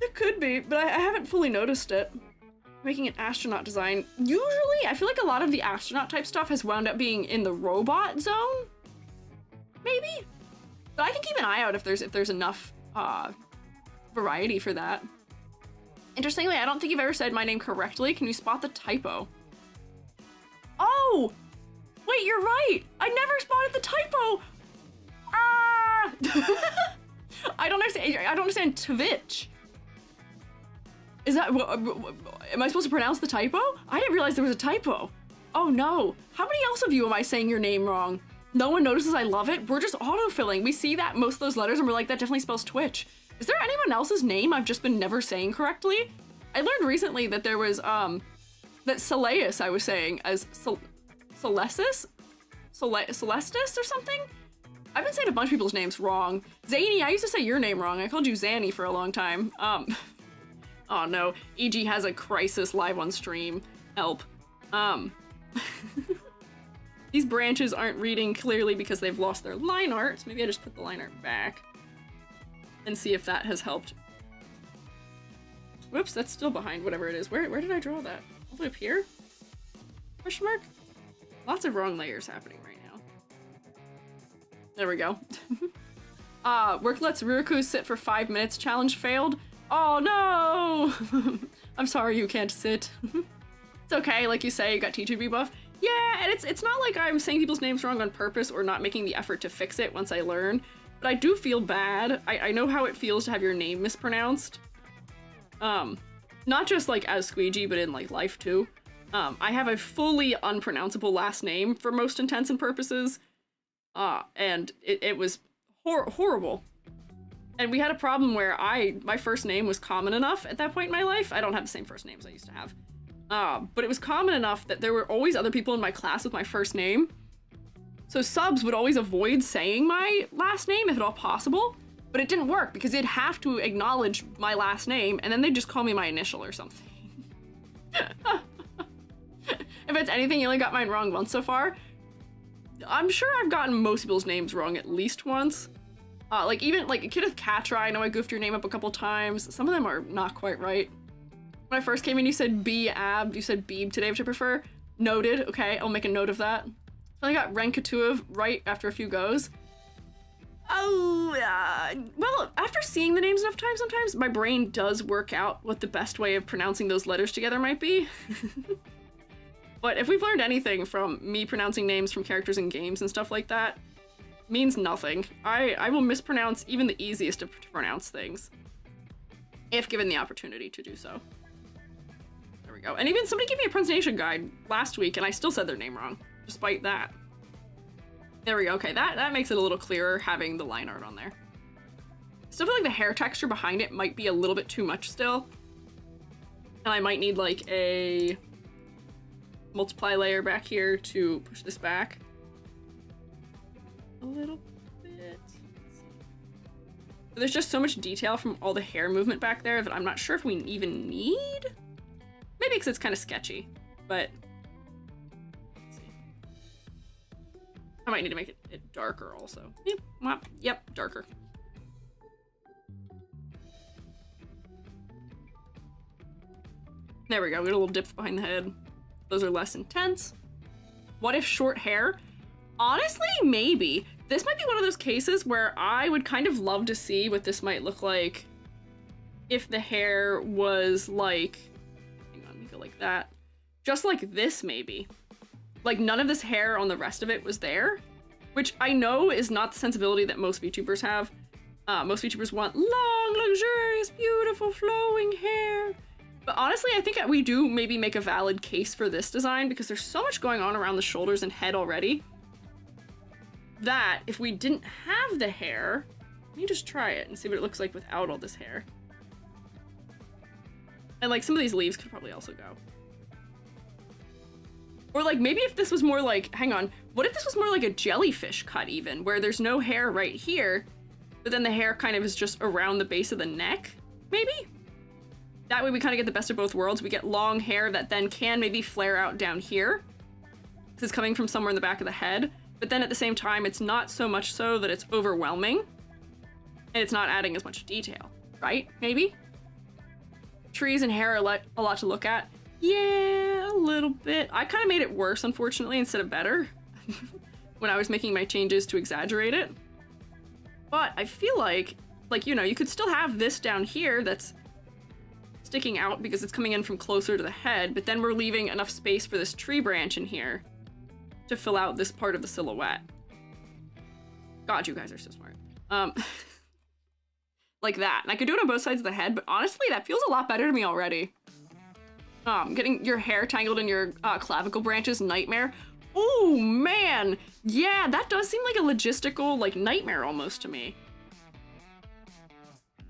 It could be, but I haven't fully noticed it. Making an astronaut design. Usually, I feel like a lot of the astronaut type stuff has wound up being in the robot zone. Maybe? But I can keep an eye out if there's enough variety for that. Interestingly, I don't think you've ever said my name correctly. Can you spot the typo? Oh! Wait, you're right! I never spotted the typo! Ah! I don't understand Twitch. Is that... Am I supposed to pronounce the typo? I didn't realize there was a typo. Oh no. How many else of you am I saying your name wrong? No one notices I love it? We're just autofilling. We see that most of those letters and we're like, that definitely spells Twitch. Is there anyone else's name I've just been never saying correctly? I learned recently that there was, that Celestis I was saying as Celestis or something? I've been saying a bunch of people's names wrong. Zany, I used to say your name wrong. I called you Zanny for a long time. Oh no, EG has a crisis live on stream. Help. These branches aren't reading clearly because they've lost their line art, so maybe I just put the line art back and see if that has helped. Whoops, that's still behind whatever it is. Where did I draw that? All the way up here? Question mark? Lots of wrong layers happening right now. There we go. Work lets Ruruku sit for 5 minutes. Challenge failed. Oh no! I'm sorry you can't sit. It's okay, like you say, you got teacher debuff. Yeah, and it's not like I'm saying people's names wrong on purpose or not making the effort to fix it once I learn, but I do feel bad. I know how it feels to have your name mispronounced. Not just like as Squiiji, but in like life too. I have a fully unpronounceable last name for most intents and purposes. And it was horrible. And we had a problem where my first name was common enough at that point in my life. I don't have the same first names I used to have. But it was common enough that there were always other people in my class with my first name. So subs would always avoid saying my last name if at all possible, but it didn't work because they'd have to acknowledge my last name and then they'd just call me my initial or something. If it's anything, you only got mine wrong once so far. I'm sure I've gotten most people's names wrong at least once. Like even like Kidith Katra, I know I goofed your name up a couple times. Some of them are not quite right. When I first came in, you said B-Ab, you said Beeb today, which I prefer. Noted, okay, I'll make a note of that. I got Renkatuev right after a few goes. Oh, well, after seeing the names enough times, sometimes my brain does work out what the best way of pronouncing those letters together might be. But if we've learned anything from me pronouncing names from characters in games and stuff like that, means nothing. I will mispronounce even the easiest to pronounce things, if given the opportunity to do so. There we go. And even somebody gave me a pronunciation guide last week and I still said their name wrong, despite that. There we go. Okay, that makes it a little clearer having the line art on there. Still feel like the hair texture behind it might be a little bit too much still. And I might need like a multiply layer back here to push this back a little bit. But there's just so much detail from all the hair movement back there that I'm not sure if we even need. Maybe because it's kind of sketchy, but let's see. I might need to make it darker also. Yep, darker. There we go, we got a little dips behind the head. Those are less intense. What if short hair? Honestly, maybe. This might be one of those cases where I would kind of love to see what this might look like if the hair was like, hang on, let me go like that. Just like this, maybe. Like none of this hair on the rest of it was there, which I know is not the sensibility that most VTubers have. Most VTubers want long, luxurious, beautiful, flowing hair. But honestly, I think we do maybe make a valid case for this design because there's so much going on around the shoulders and head already that if we didn't have the hair, let me just try it and see what it looks like without all this hair. And like some of these leaves could probably also go. Or like maybe if this was more like, hang on, what if this was more like a jellyfish cut even, where there's no hair right here, but then the hair kind of is just around the base of the neck, maybe? That way we kind of get the best of both worlds. We get long hair that then can maybe flare out down here, because it's coming from somewhere in the back of the head, but then at the same time, it's not so much so that it's overwhelming, and it's not adding as much detail, right? Maybe? Trees and hair are a lot to look at. Yeah, a little bit. I kind of made it worse, unfortunately, instead of better, when I was making my changes to exaggerate it. But I feel like, you know, you could still have this down here that's sticking out because it's coming in from closer to the head, but then we're leaving enough space for this tree branch in here to fill out this part of the silhouette. God, you guys are so smart. Like that. And I could do it on both sides of the head, but honestly, that feels a lot better to me already. Getting your hair tangled in your clavicle branches, nightmare. Oh man, yeah, that does seem like a logistical, like, nightmare almost to me.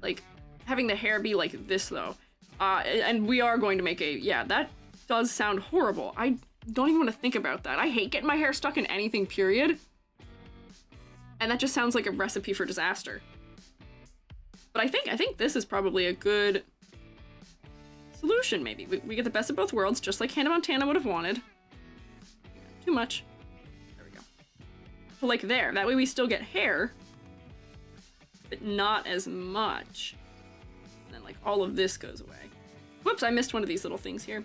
Like, having the hair be like this though. And we are going to make a, yeah, that does sound horrible. I don't even want to think about that. I hate getting my hair stuck in anything, period. And that just sounds like a recipe for disaster. But I think this is probably a good solution, maybe. We get the best of both worlds, just like Hannah Montana would have wanted. Too much. There we go. So like there, that way we still get hair, but not as much. And then like all of this goes away. Whoops, I missed one of these little things here.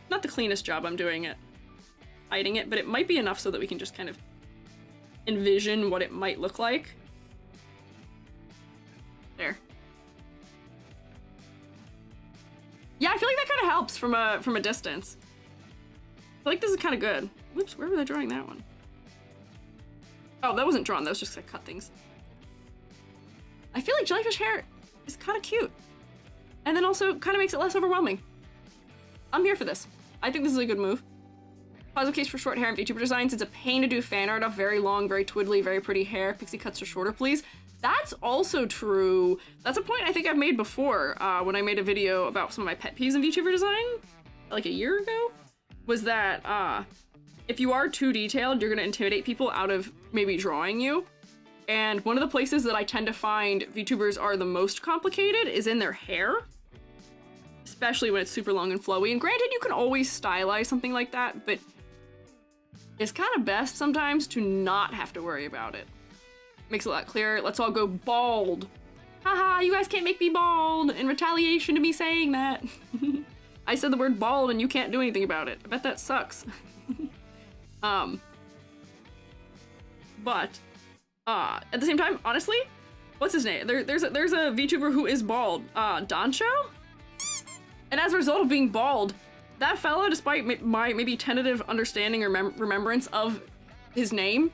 Not the cleanest job I'm doing at hiding it, but it might be enough so that we can just kind of envision what it might look like. There. Yeah, I feel like that kind of helps from a distance. I feel like this is kind of good. Whoops, where was I drawing that one? Oh, that wasn't drawn, that was just I cut things. I feel like jellyfish hair is kind of cute. And then also kind of makes it less overwhelming. I'm here for this. I think this is a good move. Positive case for short hair in VTuber designs. It's a pain to do fan art of very long, very twiddly, very pretty hair. Pixie cuts are shorter, please. That's also true. That's a point I think I've made before when I made a video about some of my pet peeves in VTuber design, like a year ago, was that if you are too detailed, you're gonna intimidate people out of maybe drawing you. And one of the places that I tend to find VTubers are the most complicated is in their hair, especially when it's super long and flowy. And granted, you can always stylize something like that, but it's kind of best sometimes to not have to worry about it. Makes it a lot clearer. Let's all go bald. Haha, you guys can't make me bald in retaliation to me saying that. I said the word bald and you can't do anything about it. I bet that sucks. But at the same time, honestly, what's his name? There's a VTuber who is bald. Doncho? And as a result of being bald, that fella, despite my maybe tentative understanding or remembrance of his name,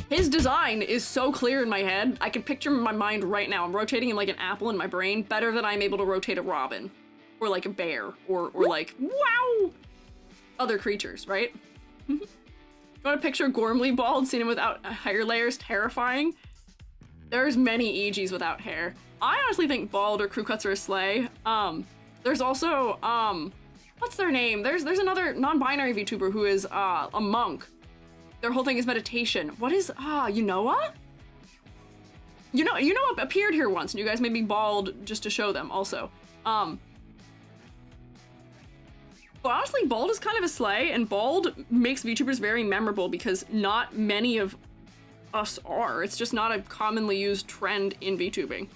his design is so clear in my head. I can picture him in my mind right now. I'm rotating him like an apple in my brain better than I'm able to rotate a robin or like a bear or like, wow, other creatures, right? You want to picture Gormley bald, seen him without hair layers, terrifying? There's many EGs without hair. I honestly think bald or crew cuts are a slay. There's also, what's their name? There's another non-binary VTuber who is a monk. Their whole thing is meditation. What is, Yunoa? Yunoa appeared here once, and you guys made me bald just to show them also. But honestly, bald is kind of a slay, and bald makes VTubers very memorable because not many of us are. It's just not a commonly used trend in VTubing.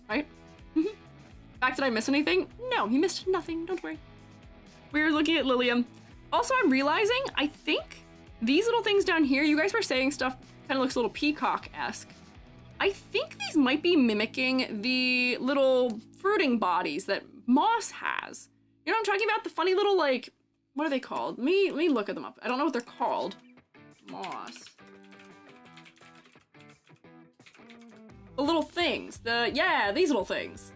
Right? Back, did I miss anything? No, you missed nothing, don't worry. We're looking at Lilium. Also, I'm realizing, I think these little things down here, you guys were saying stuff kind of looks a little peacock-esque. I think these might be mimicking the little fruiting bodies that moss has. You know what I'm talking about? The funny little, like, what are they called? Let me look at them up. I don't know what they're called. Moss. The little things. These little things.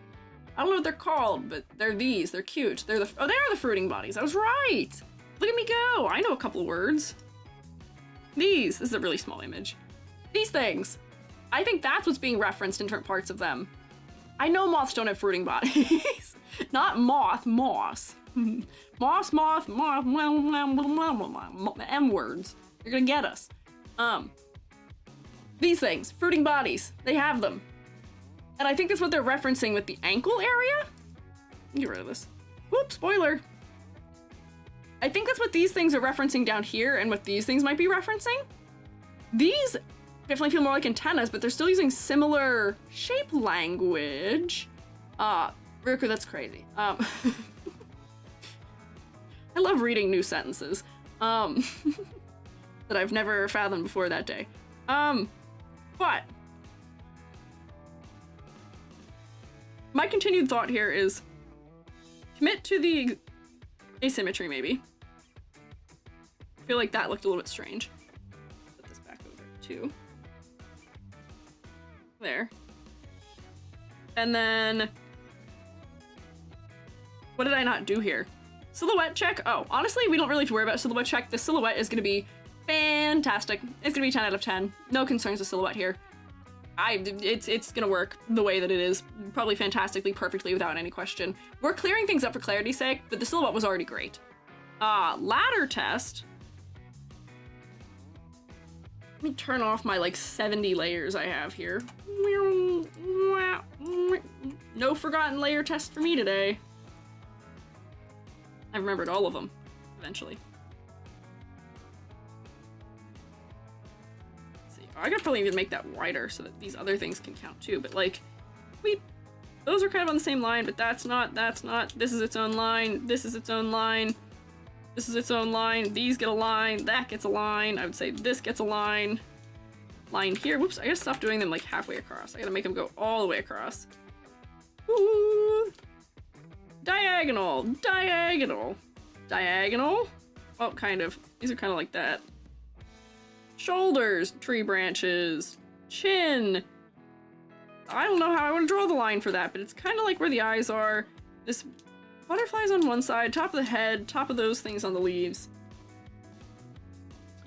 I don't know what they're called, but they're these. They're cute. They are the fruiting bodies. I was right. Look at me go. I know a couple of words. This is a really small image. These things. I think that's what's being referenced in different parts of them. I know moths don't have fruiting bodies. Not moth, moss. Moss, moth, M words. You're gonna get us. These things, fruiting bodies, they have them. And I think that's what they're referencing with the ankle area. Get rid of this. Whoop, spoiler. I think that's what these things are referencing down here and what these things might be referencing. These definitely feel more like antennas, but they're still using similar shape language. Ruku, that's crazy. I love reading new sentences. That I've never fathomed before that day. But my continued thought here is commit to the asymmetry, maybe. I feel like that looked a little bit strange. Put this back over too. There. And then what did I not do here? Silhouette check. Oh, honestly, we don't really have to worry about silhouette check. The silhouette is gonna be fantastic. It's gonna be 10 out of 10. No concerns with silhouette here. It's gonna work the way that it is. Probably fantastically, perfectly, without any question. We're clearing things up for clarity's sake, but the silhouette was already great. Ladder test. Let me turn off my, like, 70 layers I have here. No forgotten layer test for me today. I remembered all of them, eventually. I could probably even make that wider so that these other things can count too, but like, those are kind of on the same line, but that's not, this is its own line, this is its own line, this is its own line, these get a line, that gets a line, I would say this gets a line here, whoops, I gotta stop doing them like halfway across, I gotta make them go all the way across. Ooh. Diagonal, diagonal, diagonal, well, kind of, these are kind of like that. Shoulders, tree branches, chin. I don't know how I want to draw the line for that, but it's kind of like where the eyes are. This butterfly's on one side, top of the head, top of those things on the leaves.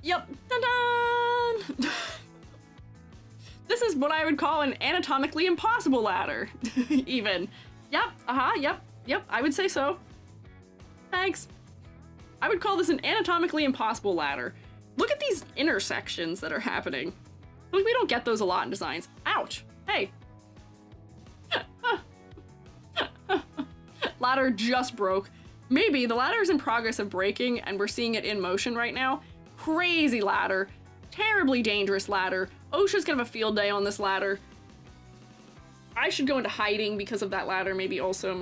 Yep, dun-dun! This is what I would call an anatomically impossible ladder, even. Yep, yep, I would say so. Thanks. I would call this an anatomically impossible ladder. Look at these intersections that are happening. Like, we don't get those a lot in designs. Ouch! Hey! Ladder just broke. maybe the ladder is in progress of breaking and we're seeing it in motion right now. Crazy ladder. Terribly dangerous ladder. OSHA's gonna have a field day on this ladder. I should go into hiding because of that ladder, maybe also.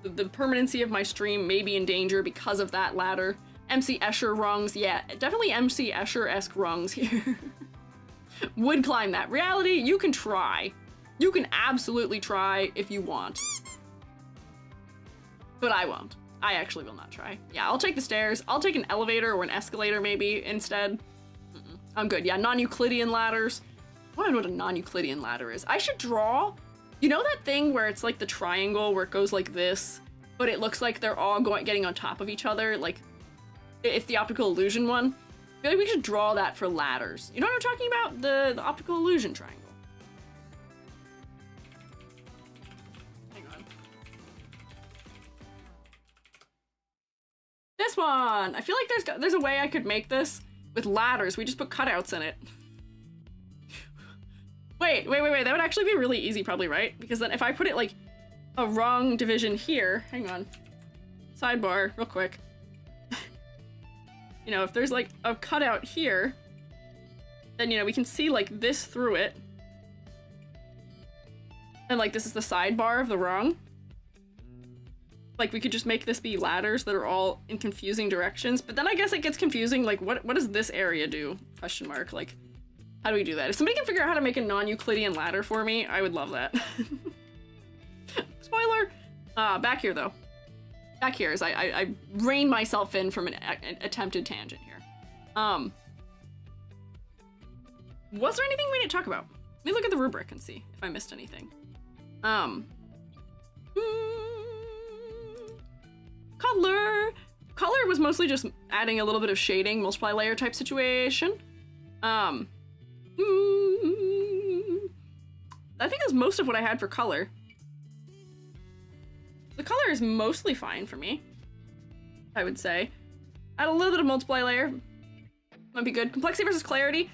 The permanency of my stream may be in danger because of that ladder. MC Escher rungs, yeah, definitely MC Escher-esque rungs here. Would climb that. Reality, you can try. You can absolutely try if you want. But I won't. I actually will not try. Yeah, I'll take the stairs. I'll take an elevator or an escalator maybe instead. I'm good. Yeah, non-Euclidean ladders. I want to know what a non-Euclidean ladder is. I should draw. You know that thing where it's like the triangle where it goes like this, but it looks like they're all getting on top of each other? Like, it's the optical illusion one. I feel like we should draw that for ladders. You know what I'm talking about? The optical illusion triangle. Hang on. This one! I feel like there's a way I could make this with ladders. We just put cutouts in it. Wait. That would actually be really easy probably, right? Because then if I put it like a wrong division here, hang on. Sidebar, real quick. You know, if there's like a cutout here, then, you know, we can see like this through it. And like this is the sidebar of the rung. Like we could just make this be ladders that are all in confusing directions. But then I guess it gets confusing. Like what does this area do? Question mark. Like, how do we do that? If somebody can figure out how to make a non-Euclidean ladder for me, I would love that. Spoiler! Back here though. Back here as I rein myself in from an attempted tangent here. Was there anything we didn't talk about? Let me look at the rubric and see if I missed anything. Color! Color was mostly just adding a little bit of shading, multiply layer type situation. I think that's most of what I had for color. The color is mostly fine for me, I would say. Add a little bit of multiply layer. Might be good. Complexity versus clarity.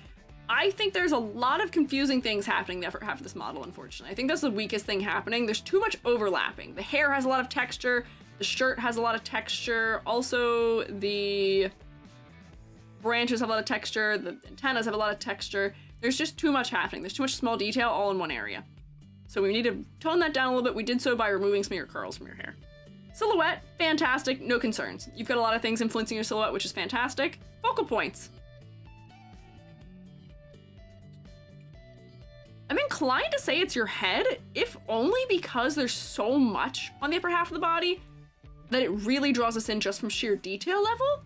I think there's a lot of confusing things happening there for half of this model, unfortunately. I think that's the weakest thing happening. There's too much overlapping. The hair has a lot of texture. The shirt has a lot of texture. Also, the branches have a lot of texture. The antennas have a lot of texture. There's just too much happening. There's too much small detail all in one area. So we need to tone that down a little bit. We did so by removing some of your curls from your hair. Silhouette, fantastic, no concerns. You've got a lot of things influencing your silhouette, which is fantastic. Focal points. I'm inclined to say it's your head, if only because there's so much on the upper half of the body that it really draws us in just from sheer detail level.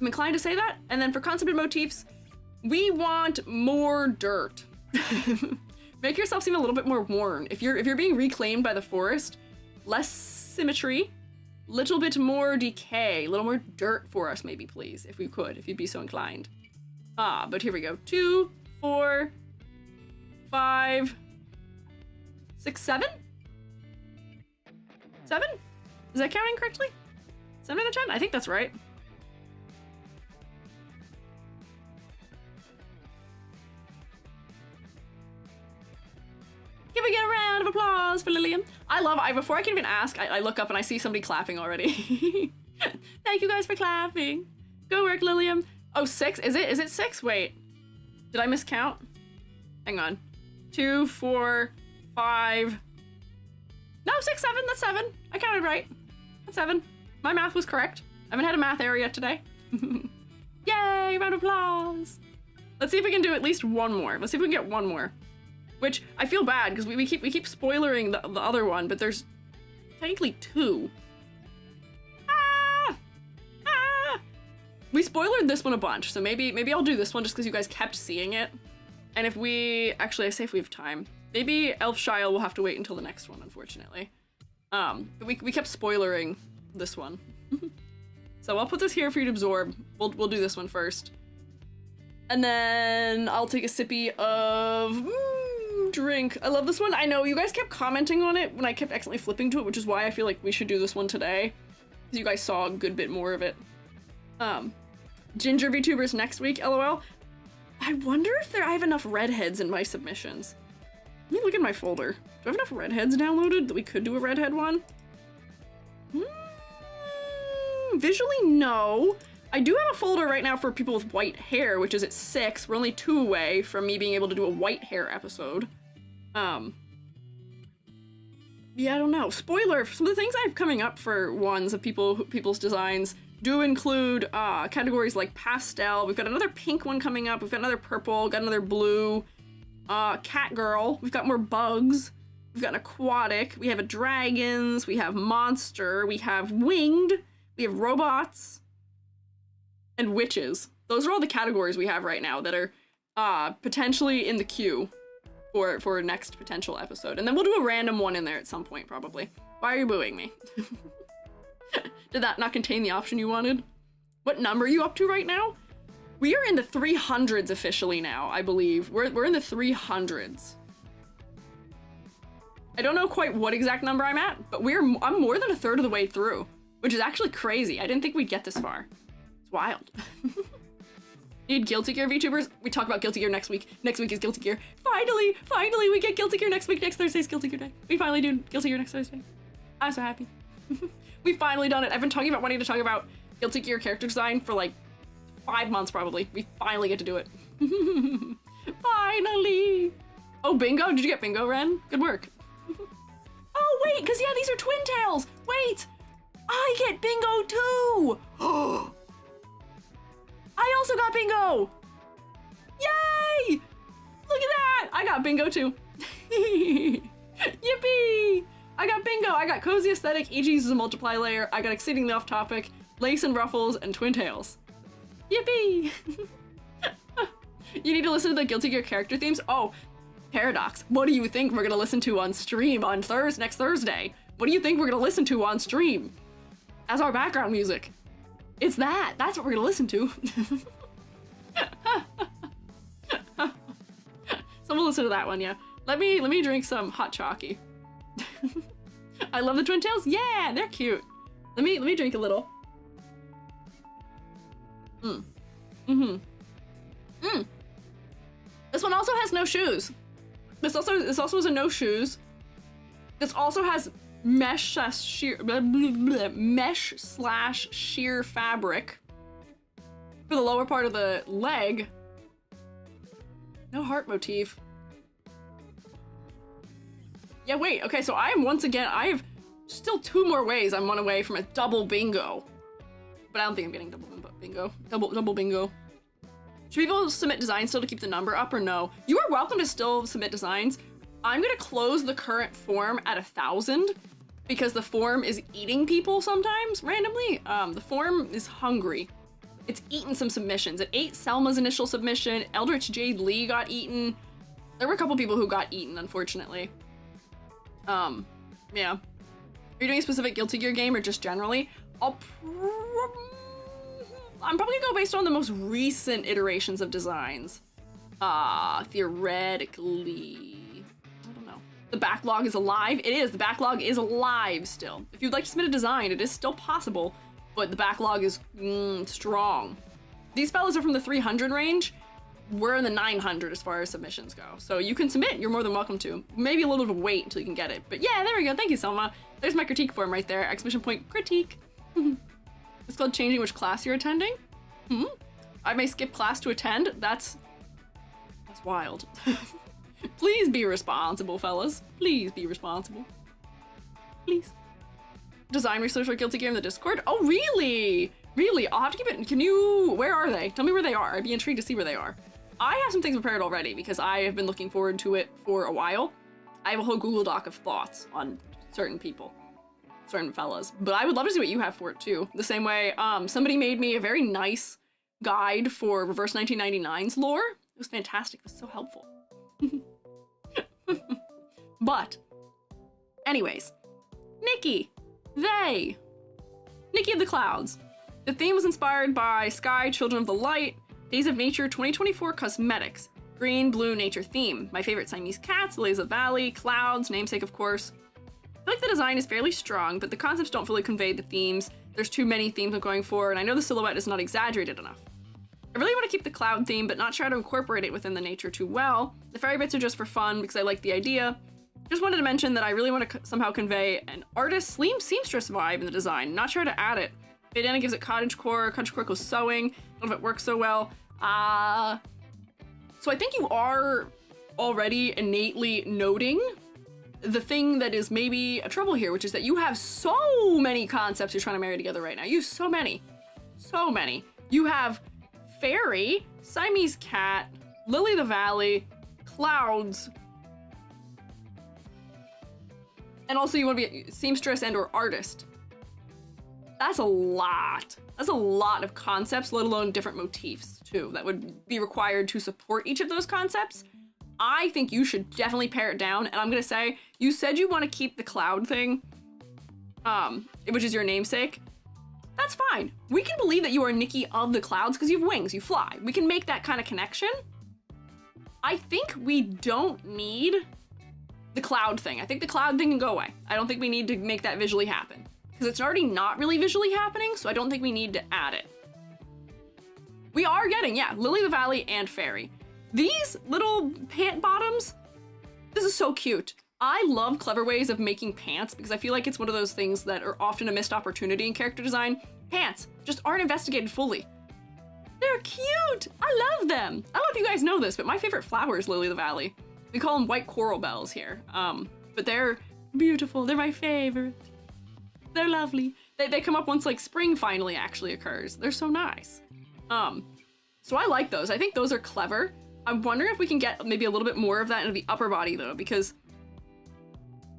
I'm inclined to say that. And then for concept and motifs, we want more dirt. Make yourself seem a little bit more worn. If you're being reclaimed by the forest, less symmetry, little bit more decay, a little more dirt for us maybe, please, if we could, if you'd be so inclined. But here we go. 2, 4, 5, 6, 7? 7? Is that counting correctly? 7 out of 10? I think that's right. Can we get a round of applause for Lillian? Before I can even ask, I look up and I see somebody clapping already. Thank you guys for clapping. Go work, Lillian. Oh, 6? Is it 6? Wait. Did I miscount? Hang on. 2, 4, 5. No, 6, 7. That's 7. I counted right. That's 7. My math was correct. I haven't had a math error yet today. Yay, round of applause. Let's see if we can do at least one more. Let's see if we can get one more. Which, I feel bad, because we keep spoilering the other one, but there's technically 2. We spoilered this one a bunch, so maybe I'll do this one just because you guys kept seeing it. And if we... Actually, I say if we have time. Maybe Elfshire will have to wait until the next one, unfortunately. But we kept spoilering this one. So I'll put this here for you to absorb. We'll do this one first. And then I'll take a sippy of... drink. I love this one. I know you guys kept commenting on it when I kept accidentally flipping to it, which is why I feel like we should do this one today. Because you guys saw a good bit more of it. Ginger VTubers next week, LOL. I wonder if I have enough redheads in my submissions. Let me look at my folder. Do I have enough redheads downloaded that we could do a redhead one? Visually, no. I do have a folder right now for people with white hair, which is at 6. We're only 2 away from me being able to do a white hair episode. Yeah, I don't know. Spoiler, some of the things I have coming up for ones of people's designs do include categories like pastel. We've got another pink one coming up. We've got another purple, got another blue, cat girl. We've got more bugs. We've got an aquatic. We have a dragons. We have monster. We have winged. We have robots. And witches. Those are all the categories we have right now that are potentially in the queue for next potential episode. And then we'll do a random one in there at some point, probably. Why are you booing me? Did that not contain the option you wanted? What number are you up to right now? We are in the 300s officially now, I believe. We're in the 300s. I don't know quite what exact number I'm at, but I'm more than a third of the way through, which is actually crazy. I didn't think we'd get this far. It's wild. Need Guilty Gear VTubers? We talk about Guilty Gear next week. Next week is Guilty Gear. Finally, we get Guilty Gear next week. Next Thursday's Guilty Gear Day. We finally do Guilty Gear next Thursday. I'm so happy. We've finally done it. I've been talking about wanting to talk about Guilty Gear character design for like 5 months probably. We finally get to do it. Finally. Oh, bingo? Did you get bingo, Ren? Good work. Oh, wait, because yeah, these are twin tails. Wait, I get bingo too. I also got bingo! Yay! Look at that! I got bingo too. Yippee! I got bingo! I got cozy aesthetic, e.g. uses a multiply layer. I got exceedingly off topic, lace and ruffles, and twin tails. Yippee! You need to listen to the Guilty Gear character themes? Oh, Paradox. What do you think we're gonna listen to on stream on next Thursday? What do you think we're gonna listen to on stream as our background music? It's that. That's what we're gonna listen to. So we'll listen to that one, yeah. Let me drink some hot chalky. I love the twin tails. Yeah, they're cute. Let me drink a little. This one also has no shoes. This also is a no shoes. This also has mesh slash sheer fabric for the lower part of the leg. No heart motif. Yeah, wait. Okay, so I have still 2 more ways. I'm 1 away from a double bingo. But I don't think I'm getting double bingo. Double bingo. Should people submit designs still to keep the number up or no? You are welcome to still submit designs. I'm gonna close the current form at 1,000 because the form is eating people sometimes randomly. The form is hungry. It's eaten some submissions. It ate Selma's initial submission. Eldritch Jade Lee got eaten. There were a couple people who got eaten, unfortunately. Yeah. Are you doing a specific Guilty Gear game or just generally? I'm probably gonna go based on the most recent iterations of designs. Theoretically, I don't know. The backlog is alive. It is. The backlog is alive still. If you'd like to submit a design, it is still possible, but the backlog is strong. These fellas are from the 300 range. We're in the 900 as far as submissions go. So you can submit. You're more than welcome to. Maybe a little bit of a wait until you can get it. But yeah, there we go. Thank you, Selma. There's my critique form right there. Exclamation point critique. It's called changing which class you're attending. I may skip class to attend. That's wild. Please be responsible, fellas. Please be responsible. Please. Design research for Guilty Gear in the Discord. Oh, really? Really? I'll have to keep it. Where are they? Tell me where they are. I'd be intrigued to see where they are. I have some things prepared already because I have been looking forward to it for a while. I have a whole Google Doc of thoughts on certain people. Certain fellas, but I would love to see what you have for it too. The same way, somebody made me a very nice guide for Reverse 1999's lore. It was fantastic. It was so helpful. But, anyways, Nikki of the Clouds. The theme was inspired by Sky, Children of the Light, Days of Nature 2024 cosmetics, green, blue nature theme. My favorite Siamese cats, Lilies of Valley, clouds, namesake of course. I feel like the design is fairly strong, but the concepts don't fully convey the themes. There's too many themes I'm going for, and I know the silhouette is not exaggerated enough. I really want to keep the cloud theme, but not try to incorporate it within the nature too well. The fairy bits are just for fun because I like the idea. Just wanted to mention that I really want to somehow convey an artist seamstress vibe in the design. Not sure how to add it. Bandana gives it cottagecore goes sewing. I don't know if it works so well. So I think you are already innately noting the thing that is maybe a trouble here, which is that you have so many concepts you're trying to marry together right now. You have so many. So many. You have fairy, Siamese cat, lily of the valley, clouds, and also you want to be a seamstress and or artist. That's a lot. That's a lot of concepts, let alone different motifs too, that would be required to support each of those concepts. I think you should definitely pare it down, and I'm gonna say, you said you want to keep the cloud thing, which is your namesake. That's fine. We can believe that you are Nikki of the clouds because you have wings, you fly. We can make that kind of connection. I think we don't need the cloud thing. I think the cloud thing can go away. I don't think we need to make that visually happen because it's already not really visually happening, so I don't think we need to add it. We are getting, yeah, Lily of the Valley and Fairy. These little pant bottoms, this is so cute. I love clever ways of making pants because I feel like it's one of those things that are often a missed opportunity in character design. Pants just aren't investigated fully. They're cute. I love them. I don't know if you guys know this, but my favorite flower is Lily of the Valley. We call them white coral bells here. But they're beautiful. They're my favorite. They're lovely. They come up once like spring finally actually occurs. They're so nice. So I like those. I think those are clever. I'm wondering if we can get maybe a little bit more of that into the upper body though, because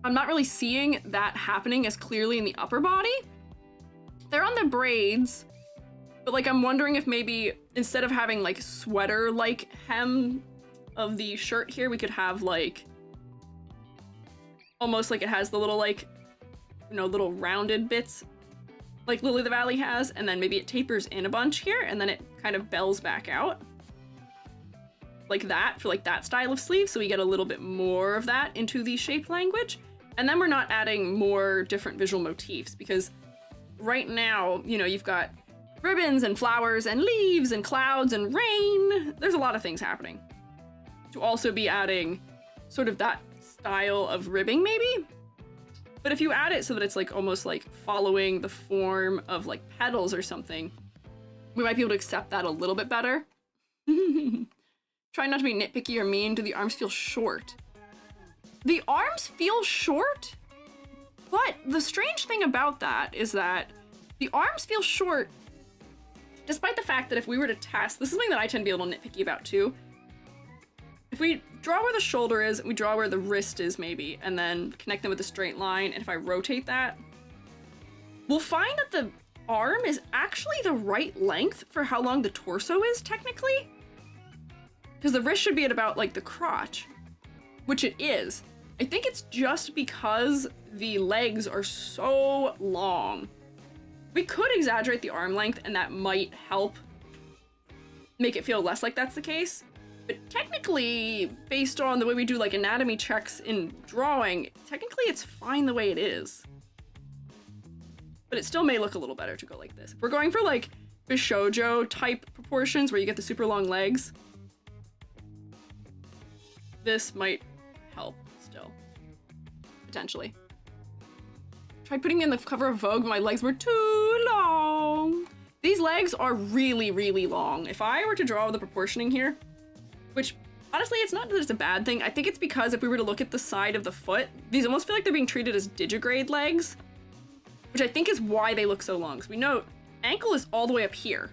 I'm not really seeing that happening as clearly in the upper body. They're on the braids, but like I'm wondering if maybe instead of having like sweater-like hem of the shirt here, we could have like almost like it has the little like, you know, little rounded bits like Lily of the Valley has, and then maybe it tapers in a bunch here, and then it kind of bells back out. Like that, for like that style of sleeve, so we get a little bit more of that into the shape language. And then we're not adding more different visual motifs, because right now, you know, you've got ribbons and flowers and leaves and clouds and rain. There's a lot of things happening. To also be adding sort of that style of ribbing maybe. But if you add it so that it's like almost like following the form of like petals or something, we might be able to accept that a little bit better. Try not to be nitpicky or mean. Do the arms feel short? The arms feel short, but the strange thing about that is that the arms feel short despite the fact that if we were to test, this is something that I tend to be a little nitpicky about too. If we draw where the shoulder is, we draw where the wrist is maybe, and then connect them with a straight line, and if I rotate that, we'll find that the arm is actually the right length for how long the torso is technically. Because the wrist should be at about like the crotch, which it is. I think it's just because the legs are so long. We could exaggerate the arm length and that might help make it feel less like that's the case. But technically, based on the way we do like anatomy checks in drawing, technically it's fine the way it is. But it still may look a little better to go like this. If we're going for like Bishoujo type proportions where you get the super long legs, this might help still, potentially. Tried putting me on the cover of Vogue, but my legs were too long. These legs are really, really long. If I were to draw the proportioning here, which honestly, it's not that it's a bad thing. I think it's because if we were to look at the side of the foot, these almost feel like they're being treated as digigrade legs, which I think is why they look so long. Because we know ankle is all the way up here,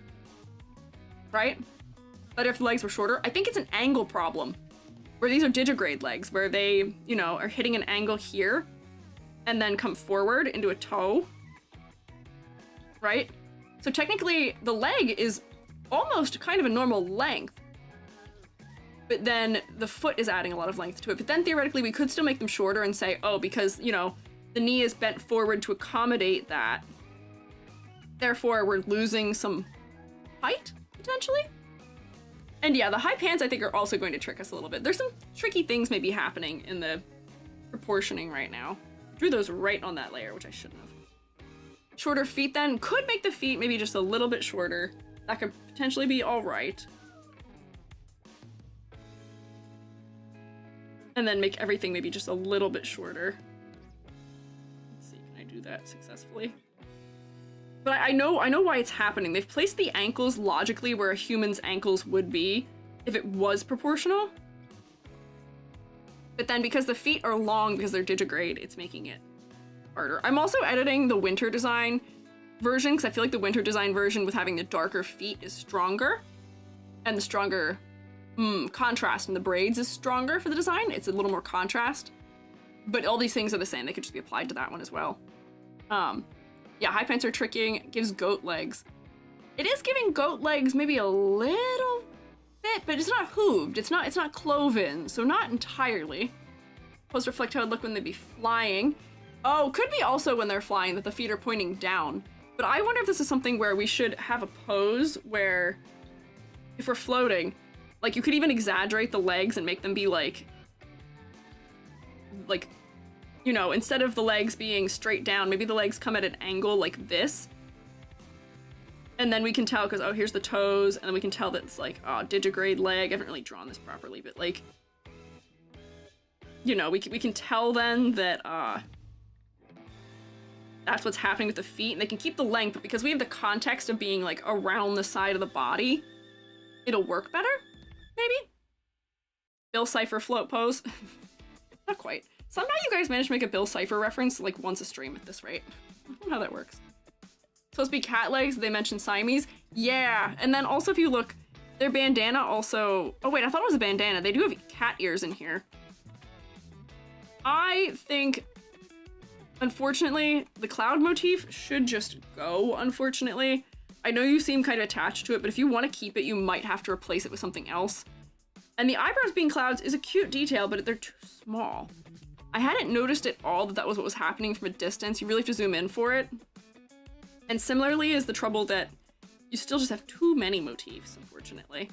right? But if the legs were shorter, I think it's an angle problem. Where these are digigrade legs, where they, you know, are hitting an angle here and then come forward into a toe, right? So technically the leg is almost kind of a normal length, but then the foot is adding a lot of length to it. But then theoretically we could still make them shorter and say, oh, because, you know, the knee is bent forward to accommodate that, therefore we're losing some height, potentially? And yeah, the high pants I think are also going to trick us a little bit. There's some tricky things maybe happening in the proportioning right now. Drew those right on that layer, which I shouldn't have. Shorter feet then could make the feet maybe just a little bit shorter. That could potentially be all right. And then make everything maybe just a little bit shorter. Let's see, can I do that successfully? But I know why it's happening. They've placed the ankles logically where a human's ankles would be if it was proportional. But then because the feet are long because they're digigrade, it's making it harder. I'm also editing the winter design version because I feel like the winter design version with having the darker feet is stronger. And the stronger contrast in the braids is stronger for the design. It's a little more contrast. But all these things are the same. They could just be applied to that one as well. Yeah, high pants are tricking. Gives goat legs. It is giving goat legs maybe a little bit, but it's not hooved. It's not cloven, so not entirely. Post reflect how it would look when they'd be flying. Oh, could be also when they're flying that the feet are pointing down. But I wonder if this is something where we should have a pose where if we're floating, like you could even exaggerate the legs and make them be like, you know, instead of the legs being straight down, maybe the legs come at an angle like this. And then we can tell, because, oh, here's the toes, and then we can tell that it's like, oh, digigrade leg. I haven't really drawn this properly, but like, you know, we can tell then that, that's what's happening with the feet, and they can keep the length, but because we have the context of being like around the side of the body, it'll work better, maybe? Bill Cipher float pose. Not quite. Somehow you guys managed to make a Bill Cipher reference like once a stream at this rate. I don't know how that works. Supposed to be cat legs, they mentioned Siamese. Yeah, and then also if you look, their bandana also... Oh wait, I thought it was a bandana. They do have cat ears in here. I think, unfortunately, the cloud motif should just go, unfortunately. I know you seem kind of attached to it, but if you want to keep it, you might have to replace it with something else. And the eyebrows being clouds is a cute detail, but they're too small. I hadn't noticed at all that that was what was happening from a distance. You really have to zoom in for it. And similarly is the trouble that you still just have too many motifs, unfortunately.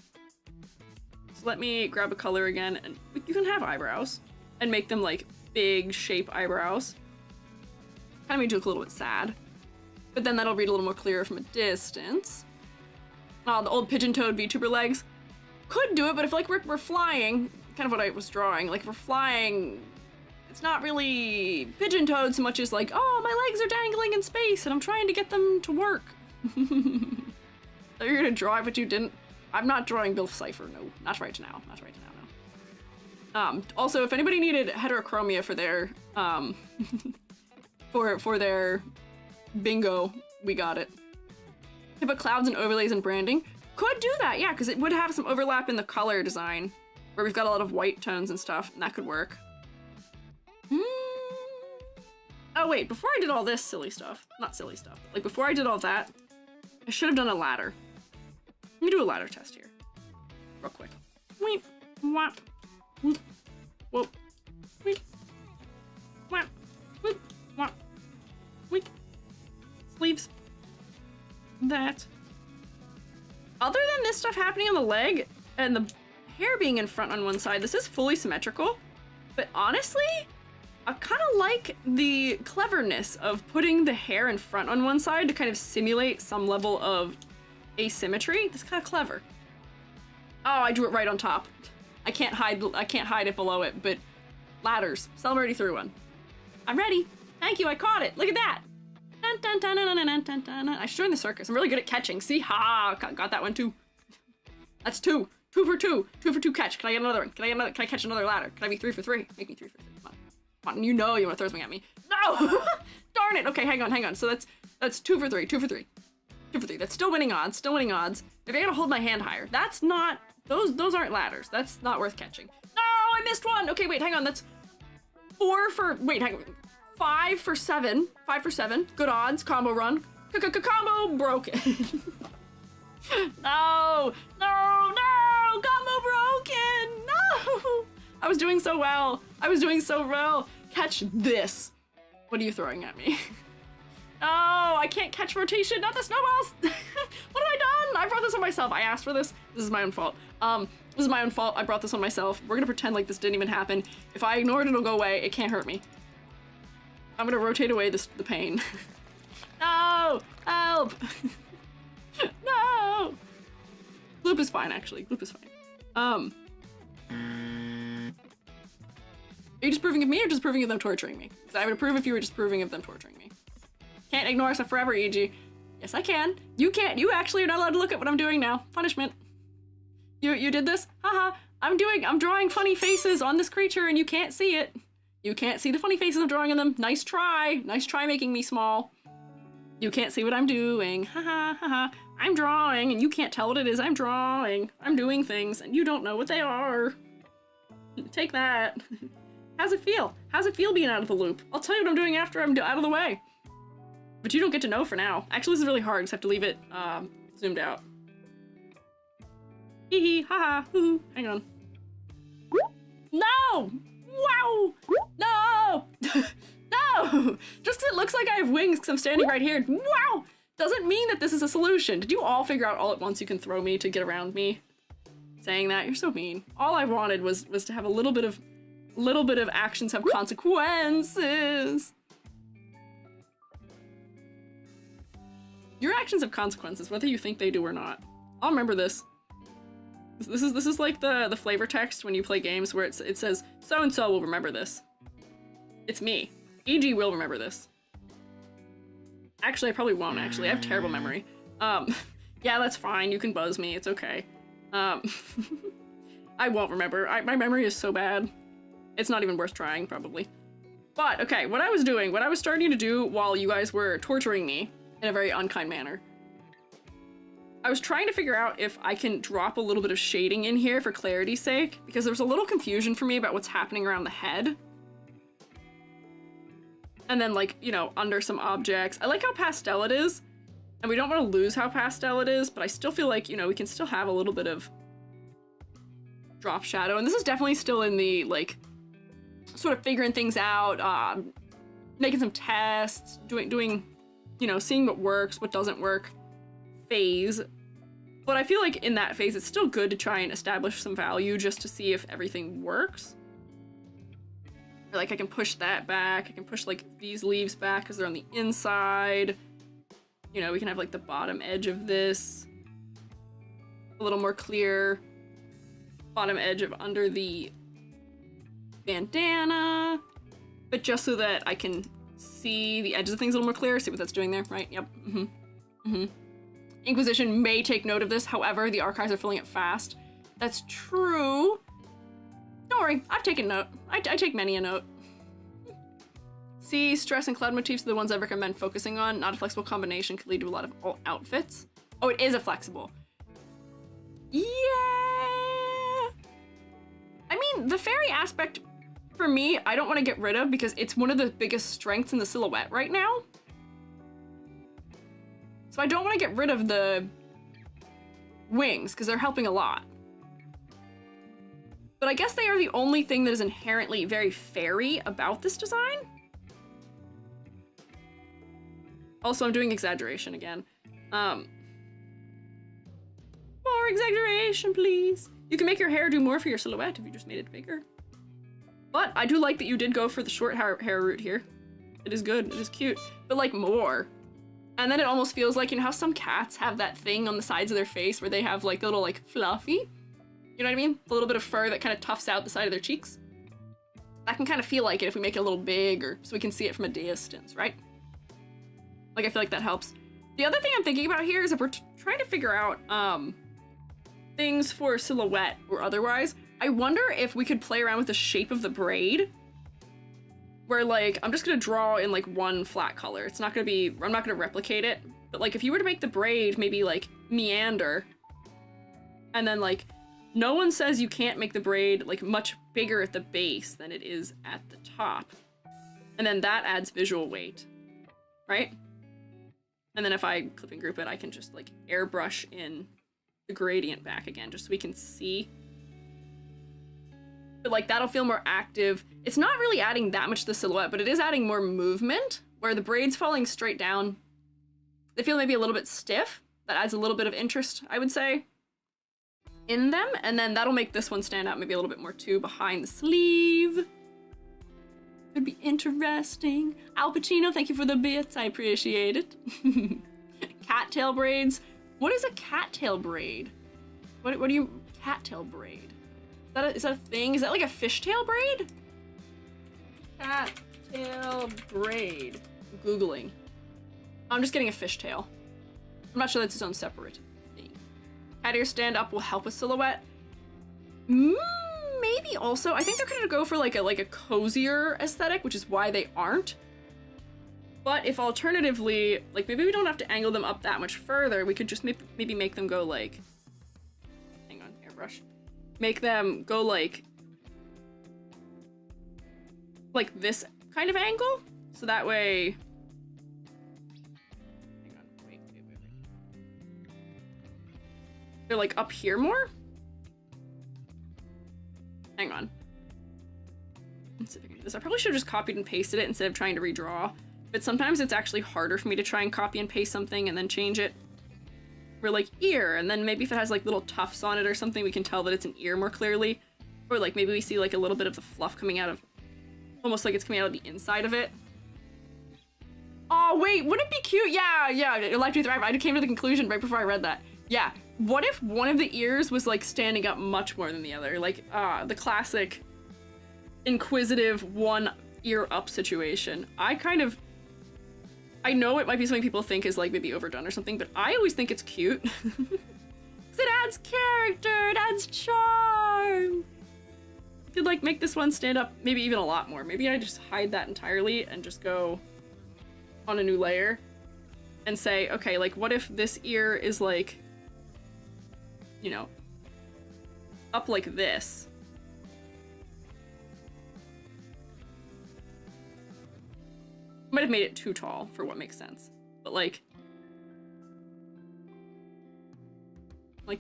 So let me grab a color again, and you can have eyebrows and make them like big shape eyebrows. Kind of made you look a little bit sad. But then that'll read a little more clear from a distance. The old pigeon-toed VTuber legs. Could do it, but I feel like we're flying. Kind of what I was drawing. Like, if we're flying, it's not really pigeon-toed so much as like, oh, my legs are dangling in space and I'm trying to get them to work. So you're gonna draw it, but you didn't. I'm not drawing Bill Cipher. No, not right now. Not right now, no. Also, if anybody needed heterochromia for their, for their bingo, we got it. You put clouds and overlays and branding. Could do that, yeah, because it would have some overlap in the color design where we've got a lot of white tones and stuff, and that could work. Oh wait, before I did all this silly stuff, not silly stuff, like before I did all that, I should have done a ladder. Let me do a ladder test here, real quick. Weep, whap, whoop, whoop, weep, whap, whoop, whap, weep. Sleeves. That. Other than this stuff happening on the leg and the hair being in front on one side, this is fully symmetrical, but honestly, I kind of like the cleverness of putting the hair in front on one side to kind of simulate some level of asymmetry. That's kind of clever. Oh, I drew it right on top. I can't hide it below it, but ladders. So I'm already through one. I'm ready. Thank you, I caught it. Look at that. Dun, dun, dun, dun, dun, dun, dun, dun, dun. I should join the circus. I'm really good at catching. See? Ha! Got that one too. That's two. 2 for 2. 2 for 2 catch. Can I get another one? Can I catch another ladder? Can I be 3 for 3? Make me 3 for 3. Come on. Come on. You know you want to throw something at me. No! Darn it. Okay, hang on. So that's 2 for 3. 2 for 3. 2 for 3. That's still winning odds. Still winning odds. If I gotta hold my hand higher, that's not... Those aren't ladders. That's not worth catching. No! I missed one! Okay, wait, hang on. That's 4 for... Wait, hang on. 5 for 7. 5 for 7. Good odds. Combo run. Combo broken. No! No! No! Combo broken! No! I was doing so well. I was doing so well. Catch this. What are you throwing at me? No! I can't catch rotation. Not the snowballs! What have I done? I brought this on myself. I asked for this. This is my own fault. This is my own fault. I brought this on myself. We're gonna pretend like this didn't even happen. If I ignore it, it'll go away. It can't hurt me. I'm gonna rotate away the pain. No! Help! No! Gloop is fine, actually. Gloop is fine. Are you disapproving of me or disapproving of them torturing me? Because I would approve if you were disapproving of them torturing me. Can't ignore us forever, EG. Yes, I can. You can't. You actually are not allowed to look at what I'm doing now. Punishment. You did this? Haha. I'm drawing funny faces on this creature and you can't see it. You can't see the funny faces I'm drawing on them. Nice try. Nice try making me small. You can't see what I'm doing. Haha, haha. I'm drawing and you can't tell what it is I'm drawing. I'm doing things and you don't know what they are. Take that. How's it feel? How's it feel being out of the loop? I'll tell you what I'm doing after I'm out of the way. But you don't get to know for now. Actually, this is really hard. I just have to leave it zoomed out. Hee hee, haha, hoo, hang on. No! Wow! No! No! Just 'cause it looks like I have wings because I'm standing right here. Wow! Doesn't mean that this is a solution. Did you all figure out all at once you can throw me to get around me? Saying that, you're so mean. All I wanted was to have a little bit of actions have consequences. Your actions have consequences, whether you think they do or not. I'll remember this. This is like the flavor text when you play games where it says, so-and-so will remember this. It's me. EG will remember this. Actually, I probably won't, actually. I have terrible memory. Yeah, that's fine. You can buzz me. It's okay. I won't remember. My memory is so bad. It's not even worth trying, probably. But, okay, what I was starting to do while you guys were torturing me in a very unkind manner, I was trying to figure out if I can drop a little bit of shading in here for clarity's sake, because there was a little confusion for me about what's happening around the head. And then, like, you know, under some objects. I like how pastel it is, and we don't want to lose how pastel it is, but I still feel like, you know, we can still have a little bit of drop shadow. And this is definitely still in the, like, sort of figuring things out, making some tests, doing, you know, seeing what works, what doesn't work phase. But I feel like in that phase, it's still good to try and establish some value just to see if everything works. Or, like, I can push that back. I can push, like, these leaves back because they're on the inside. You know, we can have, like, the bottom edge of this a little more clear. Bottom edge of under the bandana. But just so that I can see the edges of things a little more clear. See what that's doing there, right? Yep. Inquisition may take note of this. However, the archives are filling it fast. That's true. Don't worry, I've taken note. I take many a note. See, stress and cloud motifs are the ones I recommend focusing on. Not a flexible combination could lead to a lot of outfits. Oh, it is a flexible. Yeah. I mean, the fairy aspect, for me, I don't want to get rid of because it's one of the biggest strengths in the silhouette right now. So I don't want to get rid of the wings because they're helping a lot. But I guess they are the only thing that is inherently very fairy about this design. Also, I'm doing exaggeration again. More exaggeration, please. You can make your hair do more for your silhouette if you just made it bigger. But I do like that you did go for the short hair route here. It is good, it is cute, but like more. And then it almost feels like, you know how some cats have that thing on the sides of their face where they have like a little like fluffy? You know what I mean? A little bit of fur that kind of tufts out the side of their cheeks. That can kind of feel like it if we make it a little bigger so we can see it from a distance, right? Like, I feel like that helps. The other thing I'm thinking about here is if we're trying to figure out things for silhouette or otherwise, I wonder if we could play around with the shape of the braid. Where, like, I'm just gonna draw in, like, one flat color. It's not gonna be, I'm not gonna replicate it. But, like, if you were to make the braid maybe, like, meander, and then, like, no one says you can't make the braid, like, much bigger at the base than it is at the top. And then that adds visual weight, right? And then if I clip and group it, I can just, like, airbrush in the gradient back again, just so we can see. But, like, that'll feel more active. It's not really adding that much to the silhouette, but it is adding more movement, where the braids falling straight down, they feel maybe a little bit stiff. That adds a little bit of interest, I would say, in them. And then that'll make this one stand out maybe a little bit more, too, behind the sleeve. Could be interesting. Al Pacino, thank you for the bits. I appreciate it. Cattail braids. What is a cattail braid? What do you... Cattail braid. Is that a thing? Is that like a fishtail braid? Cattail braid. I'm Googling. I'm just getting a fishtail. I'm not sure that's its own separate thing. Cat ear stand up will help with silhouette. Maybe also. I think they're gonna go for like a cozier aesthetic, which is why they aren't. But if alternatively, like maybe we don't have to angle them up that much further, we could just maybe make them go like, hang on, airbrush. Make them go like this kind of angle. So that way, hang on, wait. They're like up here more. Hang on. Let's see if I can do this. I probably should have just copied and pasted it instead of trying to redraw. But sometimes it's actually harder for me to try and copy and paste something and then change it. We're like ear, and then maybe if it has like little tufts on it or something, we can tell that it's an ear more clearly. Or like maybe we see like a little bit of the fluff coming out of, almost like it's coming out of the inside of it. Oh wait, wouldn't it be cute? Yeah, Life to Thrive. I came to the conclusion right before I read that. Yeah, what if one of the ears was like standing up much more than the other? Like, the classic inquisitive one ear up situation. I know it might be something people think is like maybe overdone or something, but I always think it's cute. 'Cause it adds character, it adds charm. I could like make this one stand up maybe even a lot more. Maybe I just hide that entirely and just go on a new layer and say, okay, like what if this ear is like, you know, up like this. Might have made it too tall for what makes sense, but like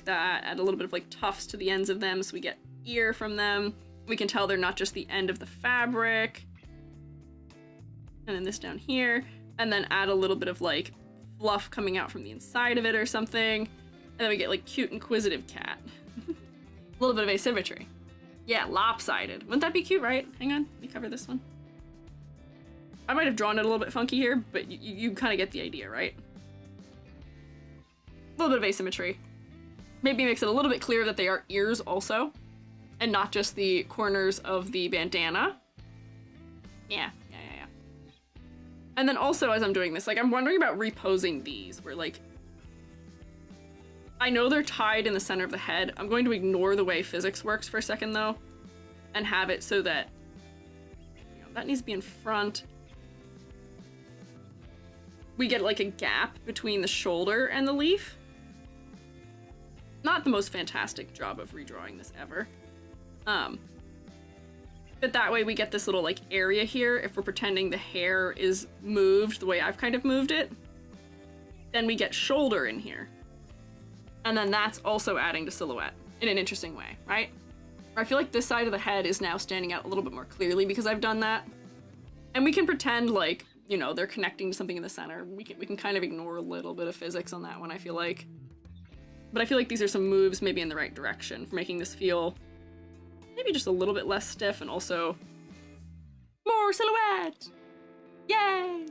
that, add a little bit of like tufts to the ends of them so we get ear from them. We can tell they're not just the end of the fabric. And then this down here, and then add a little bit of like fluff coming out from the inside of it or something. And then we get like cute inquisitive cat. A little bit of asymmetry. Yeah, lopsided. Wouldn't that be cute, right? Hang on, let me cover this one. I might have drawn it a little bit funky here, but you kind of get the idea, right? A little bit of asymmetry. Maybe makes it a little bit clearer that they are ears also, and not just the corners of the bandana. Yeah. And then also, as I'm doing this, like, I'm wondering about reposing these, where, like, I know they're tied in the center of the head. I'm going to ignore the way physics works for a second, though, and have it so that, you know, that needs to be in front. We get, like, a gap between the shoulder and the leaf. Not the most fantastic job of redrawing this ever. But that way we get this little, like, area here. If we're pretending the hair is moved the way I've kind of moved it, then we get shoulder in here. And then that's also adding to silhouette in an interesting way, right? I feel like this side of the head is now standing out a little bit more clearly because I've done that. And we can pretend like, you know, they're connecting to something in the center. We can kind of ignore a little bit of physics on that one, I feel like. But I feel like these are some moves maybe in the right direction for making this feel maybe just a little bit less stiff and also more silhouette. Yay!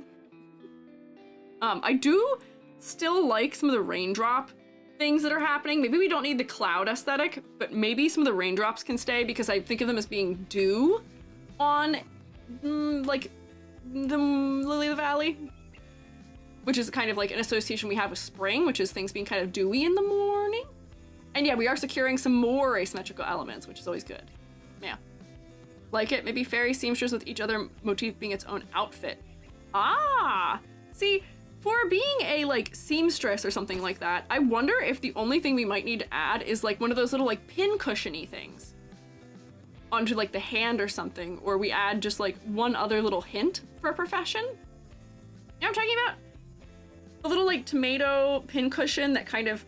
I do still like some of the raindrop things that are happening. Maybe we don't need the cloud aesthetic, but maybe some of the raindrops can stay because I think of them as being dew on, like, the Lily of the Valley, which is kind of like an association we have with spring, which is things being kind of dewy in the morning. And yeah, we are securing some more asymmetrical elements, which is always good. Yeah. Like it. Maybe fairy seamstress with each other motif being its own outfit. Ah! See, for being a, like, seamstress or something like that, I wonder if the only thing we might need to add is, like, one of those little, like, pin cushiony things onto, like, the hand or something, or we add just, like, one other little hint for a profession. You know what I'm talking about? A little, like, tomato pin cushion that kind of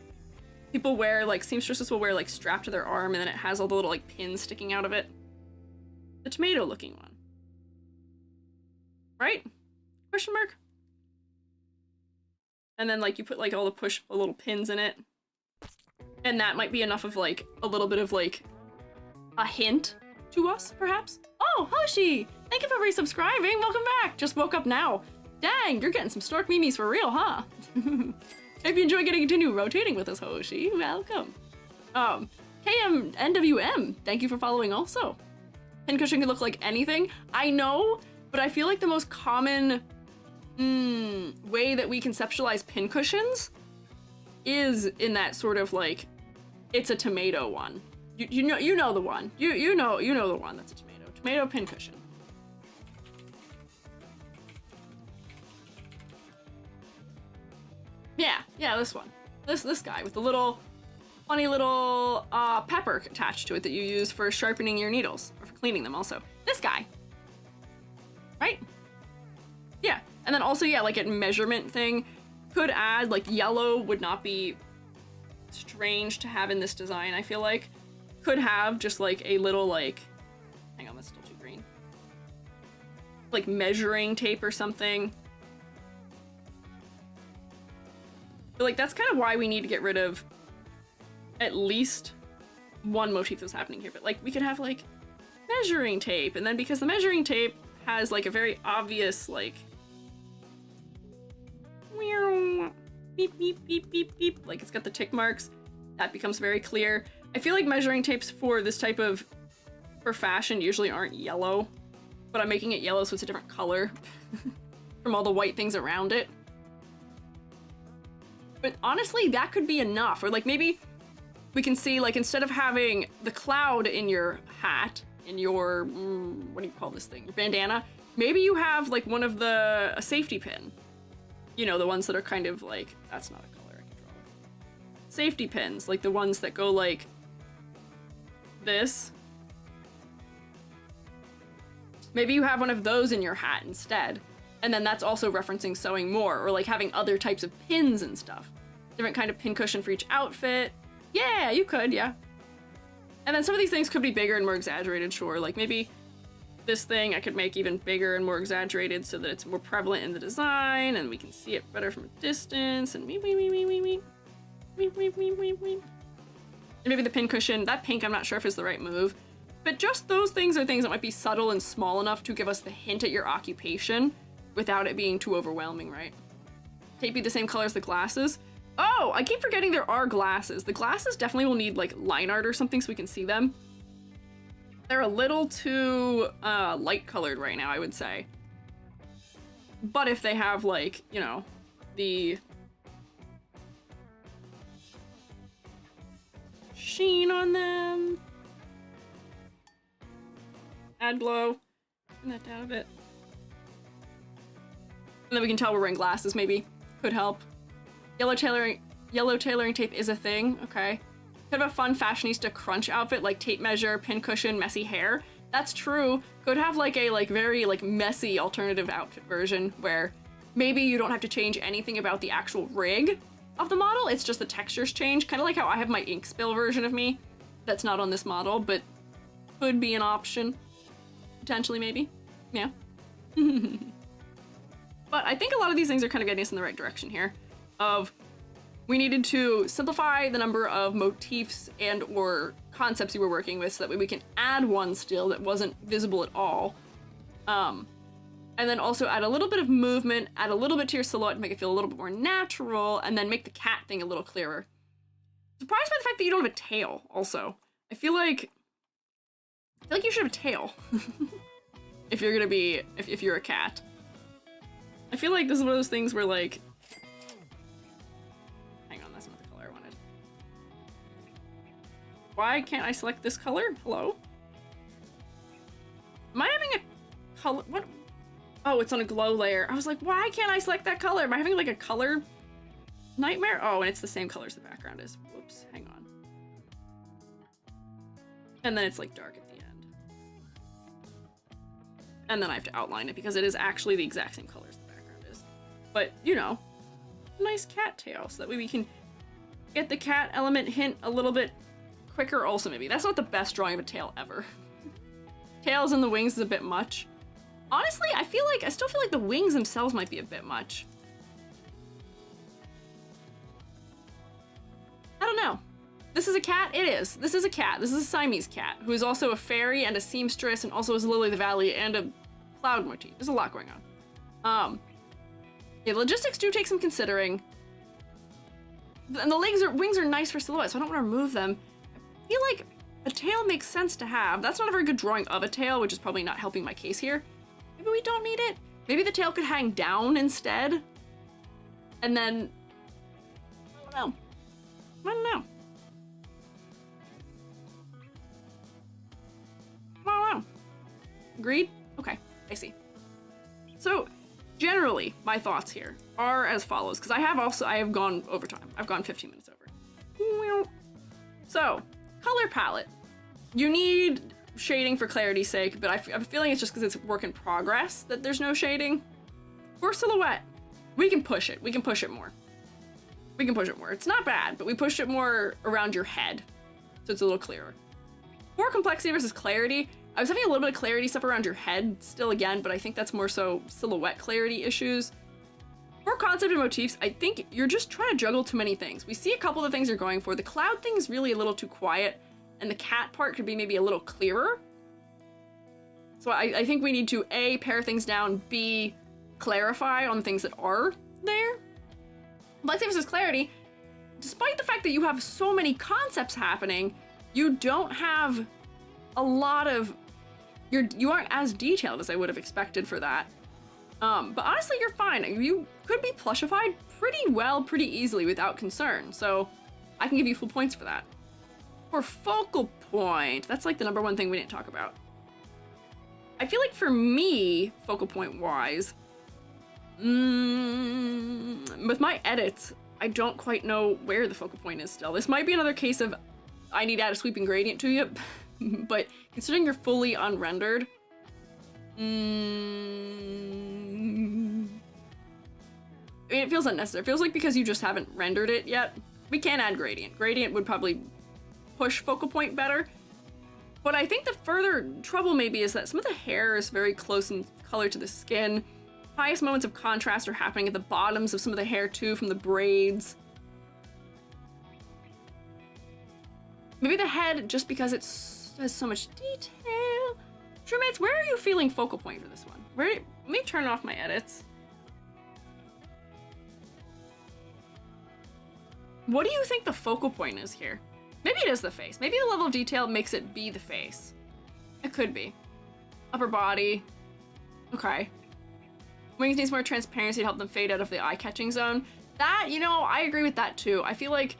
people wear, like, seamstresses will wear, like, strapped to their arm, and then it has all the little, like, pins sticking out of it. The tomato-looking one. Right? Question mark? And then, like, you put, like, all the little pins in it. And that might be enough of, like, a little bit of, like, a hint to us, perhaps? Oh, Hoshi! Thank you for resubscribing! Welcome back! Just woke up now. Dang, you're getting some stork memes for real, huh? Hope you enjoy getting to continue rotating with us, Hoshi. Welcome. KMNWM, thank you for following also. Pincushion can look like anything. I know but I feel like the most common way that we conceptualize pincushions is in that sort of like, it's a tomato one. You know the one. You know the one that's a tomato. Tomato pincushion. Yeah, this one. This guy with the little funny little pepper attached to it that you use for sharpening your needles or for cleaning them also. This guy. Right? Yeah. And then also, yeah, like a measurement thing could add, like yellow would not be strange to have in this design, I feel like. Could have just like a little like, hang on, that's still too green. Like measuring tape or something. But like that's kind of why we need to get rid of at least one motif that's happening here. But like we could have like measuring tape, and then because the measuring tape has like a very obvious like beep beep beep beep beep, like it's got the tick marks, that becomes very clear. I feel like measuring tapes for this type of for fashion usually aren't yellow, but I'm making it yellow so it's a different color from all the white things around it. But honestly, that could be enough. Or like maybe we can see like instead of having the cloud in your hat, in your, what do you call this thing? Your bandana, maybe you have like one of a safety pin. You know, the ones that are kind of like, that's not a color, I can draw it. Safety pins, like the ones that go like this. Maybe you have one of those in your hat instead. And then that's also referencing sewing more, or like having other types of pins and stuff. Different kind of pin cushion for each outfit. Yeah, you could, yeah. And then some of these things could be bigger and more exaggerated, sure. Like maybe this thing I could make even bigger and more exaggerated so that it's more prevalent in the design and we can see it better from a distance and and maybe the pin cushion, that pink I'm not sure if is the right move. But just those things are things that might be subtle and small enough to give us the hint at your occupation without it being too overwhelming, right? Tape be the same color as the glasses. Oh, I keep forgetting there are glasses. The glasses definitely will need like line art or something so we can see them. They're a little too light colored right now, I would say. But if they have like, you know, the sheen on them. Add glow. Turn that down a bit. And then we can tell we're wearing glasses, maybe. Could help. Yellow tailoring tape is a thing, okay. Kind of a fun fashionista crunch outfit, like tape measure, pin cushion, messy hair. That's true. Could have like a very messy alternative outfit version where maybe you don't have to change anything about the actual rig of the model, it's just the textures change. Kind of like how I have my ink spill version of me. That's not on this model, but could be an option. Potentially, maybe. Yeah. But I think a lot of these things are kind of getting us in the right direction here. Of we needed to simplify the number of motifs and or concepts you were working with so that way we can add one still that wasn't visible at all. And then also add a little bit of movement, add a little bit to your silhouette to make it feel a little bit more natural, and then make the cat thing a little clearer. Surprised by the fact that you don't have a tail, also. I feel like you should have a tail. if you're gonna be, if you're a cat. I feel like this is one of those things where like, hang on, that's not the color I wanted. Why can't I select this color? Hello? Am I having a color, what? Oh, it's on a glow layer. I was like, why can't I select that color? Am I having like a color nightmare? Oh, and it's the same color as the background is. Whoops, hang on. And then it's like dark at the end. And then I have to outline it because it is actually the exact same color as the background is. But, you know, nice cat tail so that way we can get the cat element hint a little bit quicker also maybe. That's not the best drawing of a tail ever. Tails and the wings is a bit much. Honestly, I still feel like the wings themselves might be a bit much. I don't know. This is a cat? It is. This is a cat. This is a Siamese cat, who is also a fairy and a seamstress and also is a lily of the valley and a cloud motif. There's a lot going on. Yeah, logistics do take some considering. And the wings are nice for silhouette, so I don't want to remove them. I feel like a tail makes sense to have. That's not a very good drawing of a tail, which is probably not helping my case here. I Maybe we don't need it. Maybe the tail could hang down instead. And then, I don't know. I don't know. I don't know. Agreed? Okay, I see. So, generally, my thoughts here are as follows, because I have gone over time. I've gone 15 minutes over. So, color palette. You need shading for clarity's sake, but I have a feeling it's just because it's work in progress that there's no shading. For silhouette, we can push it. We can push it more. We can push it more. It's not bad, but we pushed it more around your head, so it's a little clearer. For complexity versus clarity, I was having a little bit of clarity stuff around your head still again, but I think that's more so silhouette clarity issues. For concept and motifs, I think you're just trying to juggle too many things. We see a couple of things you're going for. The cloud thing is really a little too quiet, and the cat part could be maybe a little clearer. So I think we need to A, pare things down, B, clarify on things that are there. Complexity versus clarity, despite the fact that you have so many concepts happening, you don't have a lot of, you aren't as detailed as I would have expected for that. But honestly, you're fine. You could be plushified pretty well, pretty easily without concern. So I can give you full points for that. For focal point, that's like the number one thing we didn't talk about. I feel like for me, focal point wise, with my edits, I don't quite know where the focal point is still. This might be another case of I need to add a sweeping gradient to you, but considering you're fully unrendered, I mean, it feels unnecessary. It feels like because you just haven't rendered it yet, we can add gradient. Gradient would probably push focal point better. But I think the further trouble maybe is that some of the hair is very close in color to the skin. Highest moments of contrast are happening at the bottoms of some of the hair too, from the braids. Maybe the head, just because it has so much detail. Truemates, where are you feeling focal point for this one? Let me turn off my edits. What do you think the focal point is here? Maybe it is the face. Maybe the level of detail makes it be the face. It could be. Upper body. Okay. Wings needs more transparency to help them fade out of the eye-catching zone. That, you know, I agree with that too. I feel like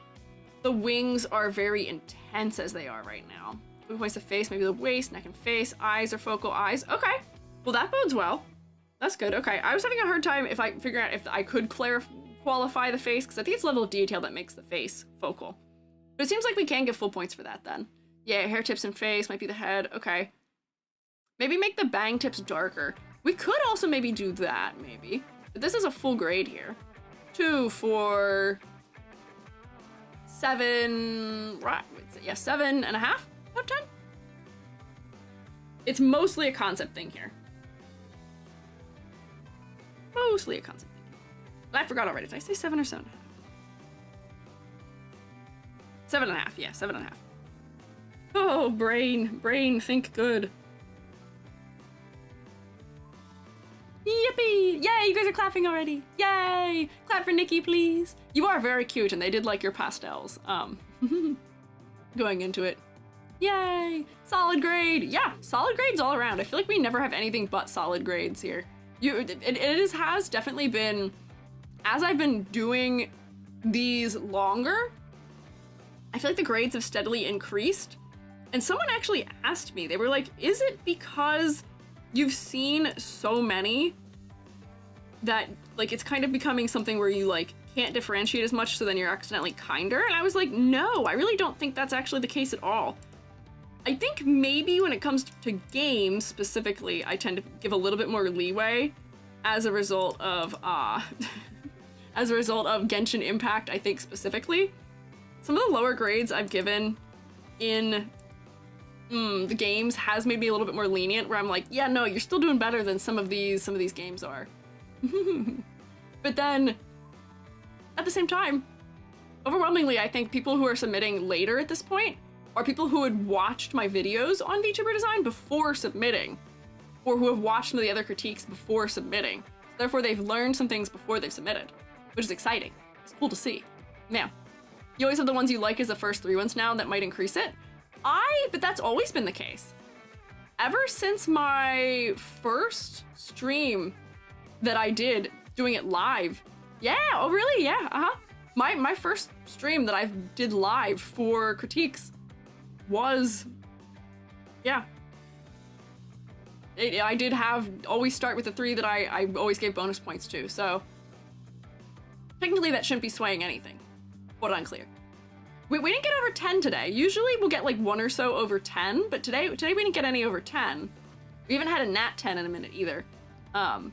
the wings are very intense as they are right now. Focal points the face, maybe the waist, neck and face, eyes are focal eyes. Okay. Well, that bodes well. That's good. Okay. I was having a hard time figuring out if I could qualify the face, because I think it's level of detail that makes the face focal. But it seems like we can get full points for that then. Yeah, hair tips and face might be the head. Okay. Maybe make the bang tips darker. We could also maybe do that, maybe. But this is a full grade here. 2 for 7, right? Yeah, 7.5 out of 10. It's mostly a concept thing here. Mostly a concept thing. I forgot already. Did I say 7 or 7.5? 7.5, yeah, 7.5. Oh, brain, think good. Yippee! Yay, you guys are clapping already. Yay! Clap for Nikki, please. You are very cute, and they did like your pastels. Going into it. Yay! Solid grade. Yeah, solid grades all around. I feel like we never have anything but solid grades here. It has definitely been, as I've been doing these longer, I feel like the grades have steadily increased. And someone actually asked me, they were like, is it because you've seen so many that like it's kind of becoming something where you like can't differentiate as much, so then you're accidentally kinder? And I was like, no, I really don't think that's actually the case at all. I think maybe when it comes to games specifically, I tend to give a little bit more leeway as a result of Genshin Impact, I think specifically. Some of the lower grades I've given in the games has made me a little bit more lenient, where I'm like, yeah, no, you're still doing better than some of these games are. But then, at the same time, overwhelmingly, I think people who are submitting later at this point are people who had watched my videos on VTuber design before submitting, or who have watched some of the other critiques before submitting. Therefore, they've learned some things before they've submitted, which is exciting. It's cool to see. Now, you always have the ones you like as the first 3 ones now that might increase it. But that's always been the case. ever since my first stream that I did doing it live. Yeah, oh really? Yeah, uh-huh. My first stream that I did live for critiques was, yeah. I did always start with the 3 that I always gave bonus points to, so technically that shouldn't be swaying anything, but unclear. We didn't get over 10 today. Usually we'll get like 1 or so over 10, but today we didn't get any over 10. We haven't had a nat 10 in a minute either. Thought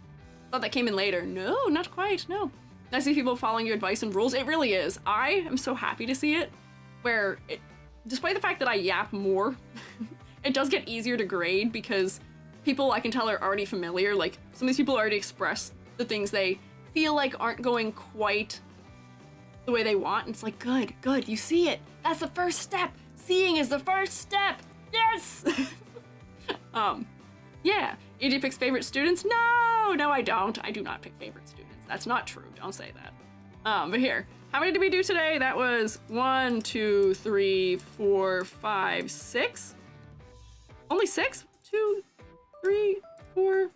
that came in later. No, not quite, no. I see people following your advice and rules. It really is. I am so happy to see it, where despite the fact that I yap more, it does get easier to grade because people I can tell are already familiar. Like, some of these people already express the things they feel like aren't going quite the way they want. And it's like, good, you see it. That's the first step. Seeing is the first step. Yes! Yeah. AJ picks favorite students? No, I don't. I do not pick favorite students. That's not true. Don't say that. But here, how many did we do today? That was 1, 2, 3, 4, 5, 6. Only 6? 2, 3, 4,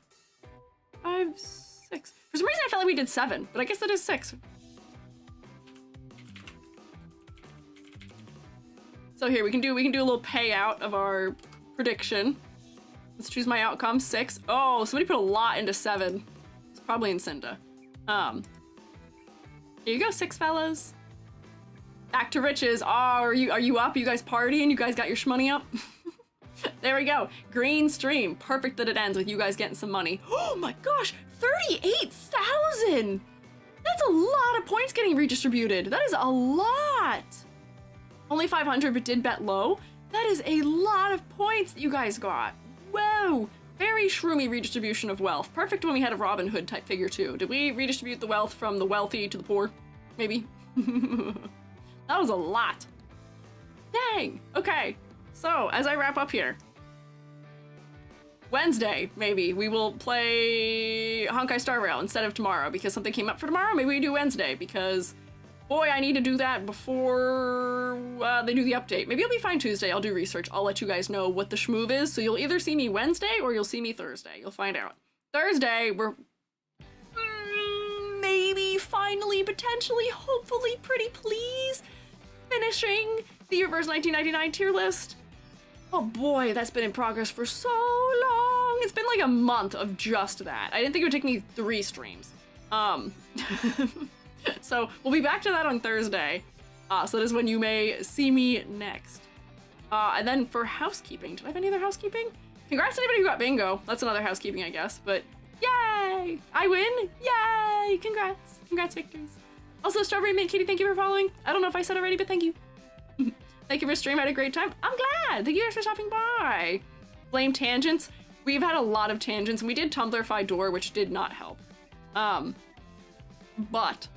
5, 6. For some reason, I felt like we did 7, but I guess that is 6. So here we can do a little payout of our prediction. Let's choose my outcome. 6. Oh, somebody put a lot into 7. It's probably in Cinda. Here you go, 6 fellas. Back to riches. Oh, are you up? You guys partying? You guys got your shmoney up? There we go. Green stream. Perfect that it ends with you guys getting some money. Oh my gosh, 38,000! That's a lot of points getting redistributed. That is a lot. Only 500, but did bet low. That is a lot of points that you guys got. Whoa. Very shroomy redistribution of wealth. Perfect when we had a Robin Hood type figure too. Did we redistribute the wealth from the wealthy to the poor? Maybe. That was a lot. Dang. Okay. So, as I wrap up here, Wednesday, maybe, we will play Honkai Star Rail instead of tomorrow because something came up for tomorrow. Maybe we do Wednesday because, boy, I need to do that before they do the update. Maybe it'll be fine Tuesday. I'll do research. I'll let you guys know what the schmoove is. So you'll either see me Wednesday or you'll see me Thursday. You'll find out. Thursday, we're maybe, finally, potentially, hopefully, pretty please, finishing the Reverse 1999 tier list. Oh boy, that's been in progress for so long. It's been like a month of just that. I didn't think it would take me 3 streams. So we'll be back to that on Thursday. So that is when you may see me next. And then for housekeeping, did I have any other housekeeping? Congrats to anybody who got bingo. That's another housekeeping, I guess, but yay! I win, yay! Congrats, congrats victors. Also, Strawberry Mint Kitty, thank you for following. I don't know if I said already, but thank you. Thank you for stream, I had a great time. I'm glad, thank you guys for stopping by. Blame tangents. We've had a lot of tangents, and we did Tumblrify Door, which did not help. But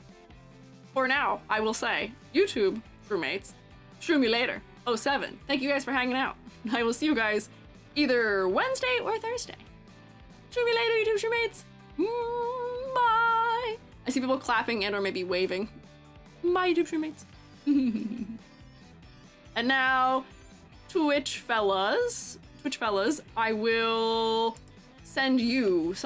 for now, I will say, YouTube, Shroommates, shroom me later, 07. Thank you guys for hanging out. I will see you guys either Wednesday or Thursday. Shroom me later, YouTube Shroommates. Bye. I see people clapping and or maybe waving. Bye, YouTube Shroommates. And now, Twitch fellas, I will send you some